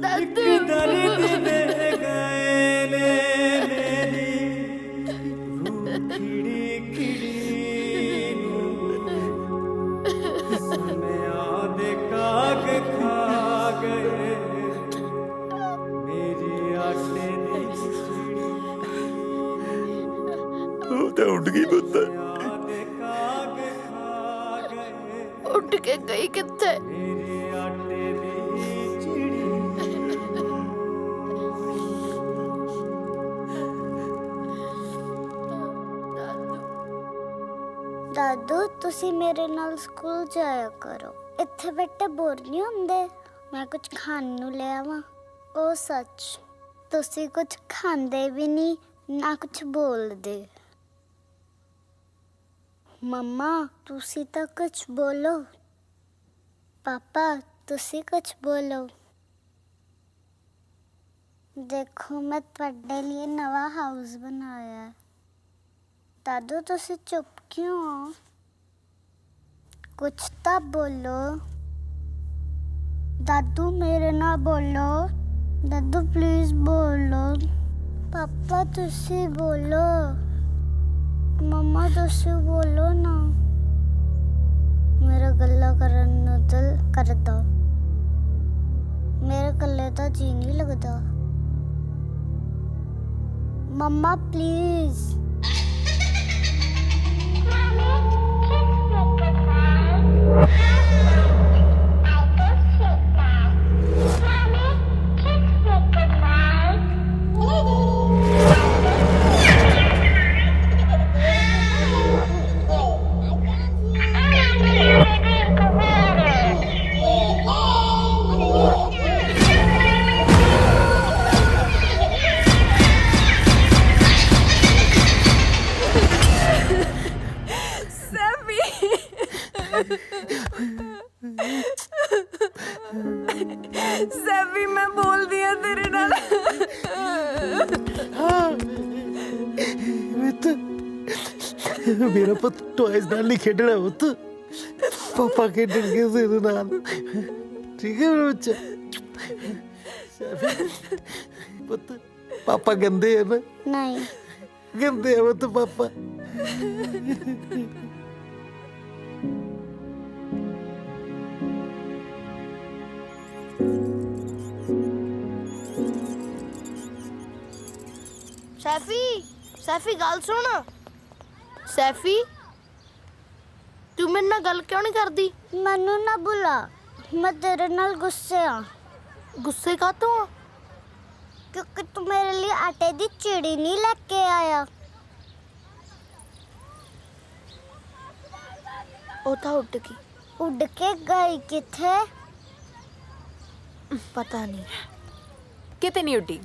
ਦਾਦੂ ਇੱਕ ਦਰਦ ਦੇ ਗਏ ਨੇ ਮੇਰੀ ਰੂਹ ਖਿੜੀ ਖਿੜੀ ਨੂੰ ਸੁਨਿਆ ਦੇ ਕਾਗ ਖਾ ਗਏ ਮੇਰੀ ਆਟੇ ਦੀ ਉਹ ਤਾਂ ਉੱਡ ਗਈ ਪੁੱਤ। ਉੱਡ ਕੇ ਗਈ ਕਿੱਥੇ? ਦਾਦੂ ਤੁਸੀਂ ਮੇਰੇ ਨਾਲ ਸਕੂਲ ਜਾਇਆ ਕਰੋ। ਇੱਥੇ ਬੈਠੇ ਬੋਰ ਨਹੀਂ ਹੁੰਦੇ। ਮੈਂ ਕੁਝ ਖਾਣ ਨੂੰ ਲੈ ਆਵਾਂ? ਉਹ ਸੱਚ, ਤੁਸੀਂ ਕੁਝ ਖਾਂਦੇ ਵੀ ਨਹੀਂ ਨਾ ਕੁਝ ਬੋਲਦੇ। ਮੰਮਾ ਤੁਸੀਂ ਤਾਂ ਕੁਝ ਬੋਲੋ। ਪਾਪਾ ਤੁਸੀਂ ਕੁਝ ਬੋਲੋ। ਦੇਖੋ ਮੈਂ ਤੁਹਾਡੇ ਲਈ ਨਵਾਂ ਹਾਊਸ ਬਣਾਇਆ ਹੈ। ਦਾਦੂ ਤੁਸੀਂ ਚੁੱਪ क्यों? कुछ तो बोलो। दादू मेरे ना बोलो। दादू प्लीज बोलो। पापा तुसी बोलो। मम्मा तुसी बोलो ना। मेरा गल्ला करन नु दिल करदा। मेरे कल्ले दा जी नहीं लगदा। मम्मा प्लीज ਸੈਫੀ ਮੈਂ ਬੋਲਦੀ ਆ ਤੇਰੇ ਨਾਲ। ਮੇਰਾ ਪੁੱਤ ਟੌਇਜ਼ ਨਾਲ ਨਹੀਂ ਖੇਡਣਾ ਪੁੱਤ, ਪਾਪਾ ਖੇਡਣਗੇ ਤੇਰੇ ਨਾਲ, ਠੀਕ ਹੈ ਮੇਰਾ ਬੱਚਾ। ਪੁੱਤ ਪਾਪਾ ਗੰਦੇ ਹੈ ਨਾ? ਨਹੀਂ ਗੰਦੇ ਹੈ ਪੁੱਤ ਪਾਪਾ। ਸੈਫੀ ਗੱਲ ਸੁਣ। ਸੈਫੀ ਤੂੰ ਮੇਰੇ ਨਾਲ ਗੱਲ ਕਿਉਂ ਨਹੀਂ ਕਰਦੀ? ਮੈਨੂੰ ਨਾ ਬੁਲਾ, ਮੈਂ ਤੇਰੇ ਨਾਲ ਗੁੱਸੇ ਆ। ਗੁੱਸੇ ਕਾਤੋਂ ਆ? ਕਿਉਂਕਿ ਤੂੰ ਮੇਰੇ ਲਈ ਆਟੇ ਦੀ ਚਿੜੀ ਨਹੀਂ ਲੈ ਕੇ ਆਇਆ। ਉਹ ਤਾਂ ਉੱਡ ਗਈ। ਉੱਡ ਕੇ ਗਈ ਕਿੱਥੇ? ਪਤਾ ਨਹੀਂ। ਕਿਤੇ ਨਹੀਂ ਉੱਡੀ,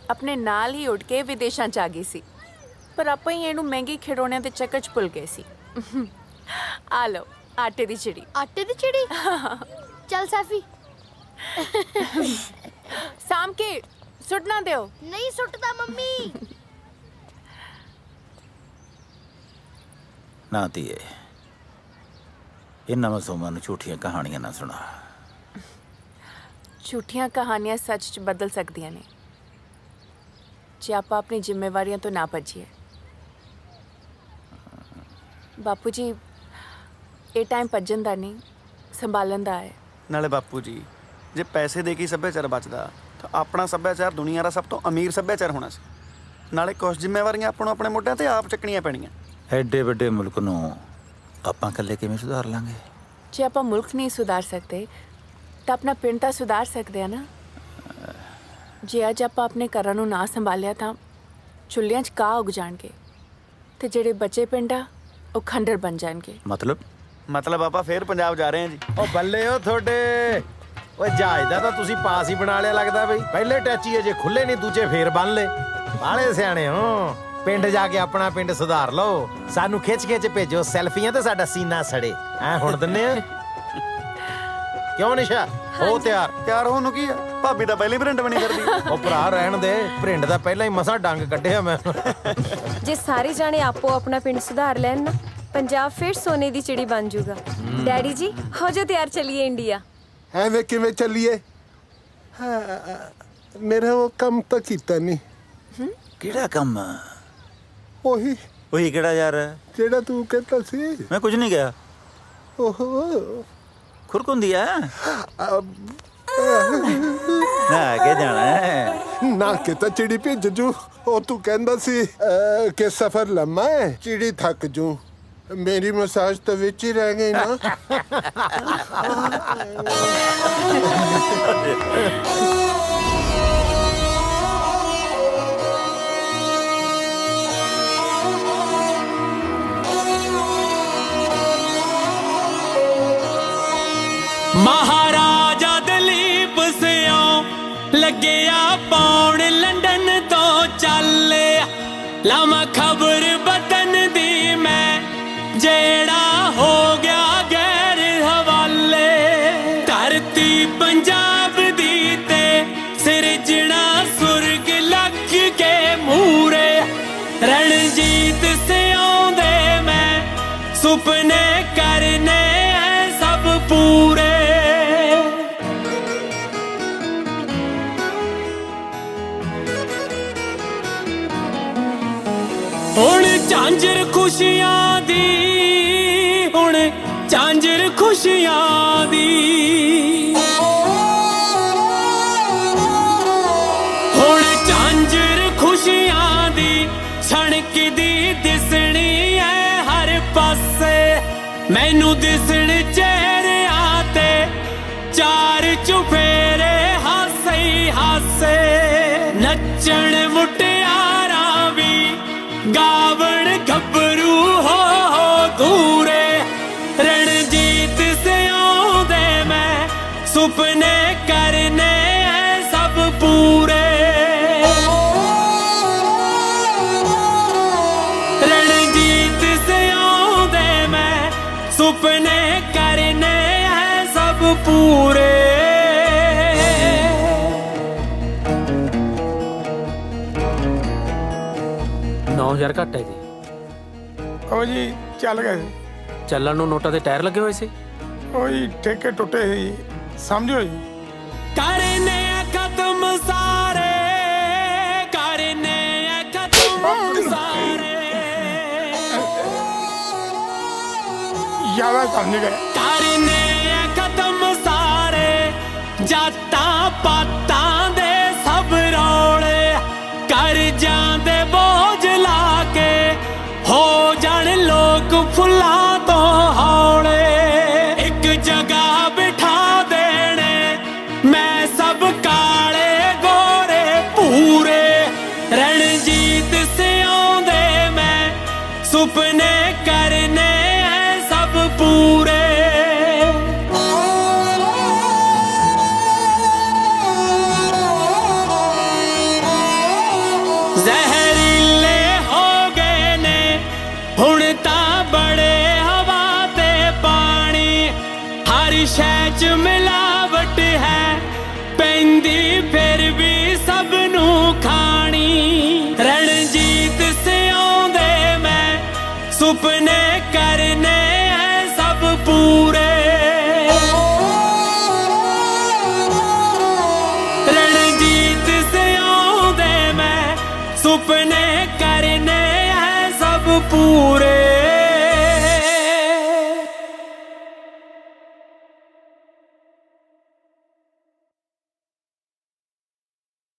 ਆਪਣੇ ਨਾਲ ਹੀ ਉੱਡ ਕੇ ਵਿਦੇਸ਼ਾਂ ਚ ਆ ਗਈ ਸੀ, ਪਰ ਆਪਾਂ ਹੀ ਇਹਨੂੰ ਮਹਿੰਗੇ ਖਿਡੌਣਿਆਂ ਦੇ ਚੱਕਰ ਚ ਭੁੱਲ ਗਏ ਸੀ। ਆ ਲਓ ਆਟੇ ਦੀ ਚਿੜੀ। ਆਟੇ ਦੀ ਚਿੜੀ? ਚੱਲ ਸੈਫੀ। ਸਾਂਭ ਕੇ ਸੁੱਟ ਨਾ ਦਿਓ। ਨਹੀਂ ਸੁੱਟਦਾ ਮੰਮੀ। ਨਾ ਧੀਏ, ਇਹਨਾਂ ਮਾਸੂਮਾਂ ਨੂੰ ਝੂਠੀਆਂ ਕਹਾਣੀਆਂ ਨਾ ਸੁਣਾ। ਝੂਠੀਆਂ ਕਹਾਣੀਆਂ ਸੱਚ ਚ ਬਦਲ ਸਕਦੀਆਂ ਨੇ ਜੇ ਆਪਾਂ ਆਪਣੀ ਜ਼ਿੰਮੇਵਾਰੀਆਂ ਤੋਂ ਨਾ ਭੱਜੀਏ। ਬਾਪੂ ਜੀ, ਇਹ ਟਾਈਮ ਭੱਜਣ ਦਾ ਨਹੀਂ, ਸੰਭਾਲਣ ਦਾ ਹੈ। ਨਾਲੇ ਬਾਪੂ ਜੀ, ਜੇ ਪੈਸੇ ਦੇ ਕੇ ਸੱਭਿਆਚਾਰ ਬਚਦਾ ਤਾਂ ਆਪਣਾ ਸੱਭਿਆਚਾਰ ਦੁਨੀਆ ਦਾ ਸਭ ਤੋਂ ਅਮੀਰ ਸੱਭਿਆਚਾਰ ਹੋਣਾ ਸੀ। ਨਾਲੇ ਕੁਝ ਜ਼ਿੰਮੇਵਾਰੀਆਂ ਆਪਾਂ ਨੂੰ ਆਪਣੇ ਮੋਢਿਆਂ ਤੇ ਆਪ ਚੱਕਣੀਆਂ ਪੈਣੀਆਂ। ਐਡੇ ਵੱਡੇ ਮੁਲਕ ਨੂੰ ਆਪਾਂ ਇਕੱਲੇ ਕਿਵੇਂ ਸੁਧਾਰ ਲਾਂਗੇ? ਜੇ ਆਪਾਂ ਮੁਲਕ ਨਹੀਂ ਸੁਧਾਰ ਸਕਦੇ ਤਾਂ ਆਪਣਾ ਪਿੰਡ ਤਾਂ ਸੁਧਾਰ ਸਕਦੇ ਆ ਨਾ। ਜੇ ਅੱਜ ਆਪਾਂ ਆਪਣੇ ਘਰਾਂ ਨੂੰ ਨਾ ਸੰਭਾਲਿਆ ਤਾਂ ਚੁੱਲ੍ਹਿਆਂ 'ਚ ਕਾਹ ਉਗ ਜਾਣਗੇ ਤੇ ਜਿਹੜੇ ਬੱਚੇ ਪਿੰਡ ਆ ਉਹ ਖੰਡਰ ਬਣ ਜਾਣਗੇ। ਮਤਲਬ ਆਪਾਂ ਫੇਰ ਪੰਜਾਬ ਜਾ ਰਹੇ ਹਾਂ ਜੀ। ਉਹ ਬੱਲੇ ਉਹ ਤੁਹਾਡੇ। ਓਏ ਜਹਾਜ਼ ਦਾ ਤਾਂ ਤੁਸੀਂ ਪਾਸ ਹੀ ਬਣਾ ਲਿਆ ਲੱਗਦਾ ਬਈ। ਪਹਿਲੇ ਟੈਚੀ ਅਜੇ ਖੁੱਲੇ ਨਹੀਂ, ਦੂਜੇ ਫੇਰ ਬੰਨ ਲੇ। ਬਾਹਲੇ ਸਿਆਣੇ ਹੋ। ਪਿੰਡ ਜਾ ਕੇ ਆਪਣਾ ਪਿੰਡ ਸੁਧਾਰ ਲਓ। ਸਾਨੂੰ ਖਿੱਚ ਭੇਜੋ ਸੈਲਫੀਆਂ ਤੇ ਸਾਡਾ ਸੀਨਾ ਸੜੇ। ਐ ਹੁਣ ਦਿੰਨੇ ਆ। ਕਿਉਂ ਨਿਸ਼ਾ? ਹੋ ਤਿਆਰ ਹੋਣ ਨੂੰ ਕੀ ਆ? ਭਾਬੀ ਤਾਂ ਪਹਿਲੇ ਪ੍ਰਿੰਟ ਬਣੀ ਕਰਦੀ। ਉਹ ਭਰਾ ਰਹਿਣ ਦੇ, ਪ੍ਰਿੰਟ ਦਾ ਪਹਿਲਾਂ ਹੀ ਮਸਾਂ ਡੰਗ ਕੱਢਿਆ ਮੈਂ। ਜੇ ਸਾਰੇ ਜਾਣੇ ਆਪੋ ਆਪਣਾ ਪਿੰਡ ਸੁਧਾਰ ਲੈਣ ਨਾ, ਪੰਜਾਬ ਫਿਰ ਸੋਨੇ ਦੀ ਚਿੜੀ ਬਣ ਜਾਊਗਾ। ਡੈਡੀ ਜੀ ਹੋ ਜਾ ਤਿਆਰ, ਚਲੀਏ ਇੰਡੀਆ। ਐਵੇਂ ਕਿਵੇਂ ਚੱਲੀਏ? ਮੇਰਾ ਉਹ ਕੰਮ ਤਾਂ ਕੀਤਾ ਨਹੀਂ। ਕਿਹੜਾ ਕੰਮ? ਉਹੀ ਕਿਹੜਾ ਯਾਰ? ਜਿਹੜਾ ਤੂੰ ਕਹਿੰਦਾ ਸੀ। ਮੈਂ ਕੁਝ ਨਹੀਂ ਕਿਹਾ। ਓਹੋ ਖੁਰਕ ਹੁੰਦੀ ਆ ਨਾ ਕੇ ਜਾਣਾ ਹੈ ਨਾ ਕਿ ਤਾਂ ਚਿੜੀ ਭੇਜ ਜੂ। ਉਹ ਤੂੰ ਕਹਿੰਦਾ ਸੀ ਕਿ ਸਫ਼ਰ ਲੰਮਾ ਹੈ, ਚਿੜੀ ਥੱਕ ਜੂ। ਮੇਰੀ ਮਸਾਜ ਤਾਂ ਵਿੱਚ ਹੀ ਰਹਿ ਗਈ ਨਾ। ਮਹਾਰਾਜਾ ਦਲੀਪ ਸਿਓ ਲੱਗਿਆ ਪੌਣ ਲੰਡਨ ਤੋਂ ਚੱਲਿਆ। ਲਾਵਾਂ ਖਬਰ ਵਤਨ ਦੀ ਮੈਂ, ਜਿਹੜਾ ਹੋ ਗਿਆ ਗੈਰ ਹਵਾਲੇ। ਧਰਤੀ ਪੰਜਾਬ ਦੀ ਤੇ ਸਿਰਜਣਾ ਸੁਰਗ ਲੱਗ ਕੇ ਮੂਰੇ। ਰਣਜੀਤ ਸਿਓ ਦੇ ਮੈਂ ਸੁਪਨੇ ਕਰਨੇ ਐ ਸਭ ਪੂਰੇ। ਹੁਣ ਝਾਂਜਰ ਖੁਸ਼ੀਆਂ ਦੀ, ਹੁਣ ਝਾਂਜਰ ਖੁਸ਼ੀਆਂ ਦੀ। ਹੁਣ ਝਾਂਜਰ ਖੁਸ਼ੀਆਂ ਦੀ ਛਣਕਦੀ ਦਿਸਣੀ ਐ ਹਰ ਪਾਸੇ। ਮੈਨੂੰ ਦਿਸਣ ਚਿਹਰਿਆਂ ਤੇ ਚਾਰ ਚੁਫੇਰੇ ਹਾਸੇ ਹੀ ਹਾਸੇ। ਨੱਚਣ ਮੁਟਿਆਰਾਂ ਵੀ, ਗਾਵਣ ਗੱਭਰੂ ਹੋ ਦੂਰੇ। ਰਣਜੀਤ ਸਿਓ ਦੇ ਮੈਂ ਸੁਪਨੇ ਕਰਨੇ ਐ ਸਭ ਪੂਰੇ। ਰਣਜੀਤ ਸਿਓ ਦੇ ਮੈਂ ਸੁਪਨੇ ਕਰਨੇ ਐ पूरे 9000 ਘੱਟ ਹੈ ਜੀ। ਉਹ ਜੀ ਚੱਲ ਗਏ ਸੀ। ਚੱਲਣ ਨੂੰ ਨੋਟਾਂ ਦੇ ਟਾਇਰ ਲੱਗੇ ਹੋਏ ਸੀ। ਉਹ ਜੀ ਠੇਕੇ ਟੁੱਟੇ ਸੀ, ਸਮਝੋ ਜੀ। करने खत्म सारे, करने खत्म सारे, ਜ਼ਿਆਦਾ ਸਮਝ ਗਏ। करने खत्म सारे, जातां पातां दे सब रौले, करजां दे बोझ ला के हो जाण लोक फुल्लां तो हौले। एक जगह बिठा देने मैं सब काले गोरे पूरे, रणजीत से आउंदे मैं सुपने करने हैं सब पूरे। ਜ਼ਹਿਰੀਲੇ ਹੋ ਗਏ ਨੇ ਹੁਣ ਤਾਂ ਬੜੇ ਹਵਾ ਤੇ ਪਾਣੀ, ਹਰ ਸ਼ੈ 'ਚ ਮਿਲਾਵਟ ਹੈ ਪੈਂਦੀ ਫਿਰ ਵੀ ਸਭ ਨੂੰ ਖਾਣੀ। ਰਣਜੀਤ ਸਿਆਉਂਦੇ ਮੈਂ ਸੁਪਨੇ ਕਰਨੇ ਐ ਸਭ ਪੂਰੇ। ਰਣਜੀਤ ਸਿਆਉਂਦੇ ਮੈਂ ਸੁਪਨੇ ਕਰਨੇ ਐ ਸਭ ਪੂਰੇ।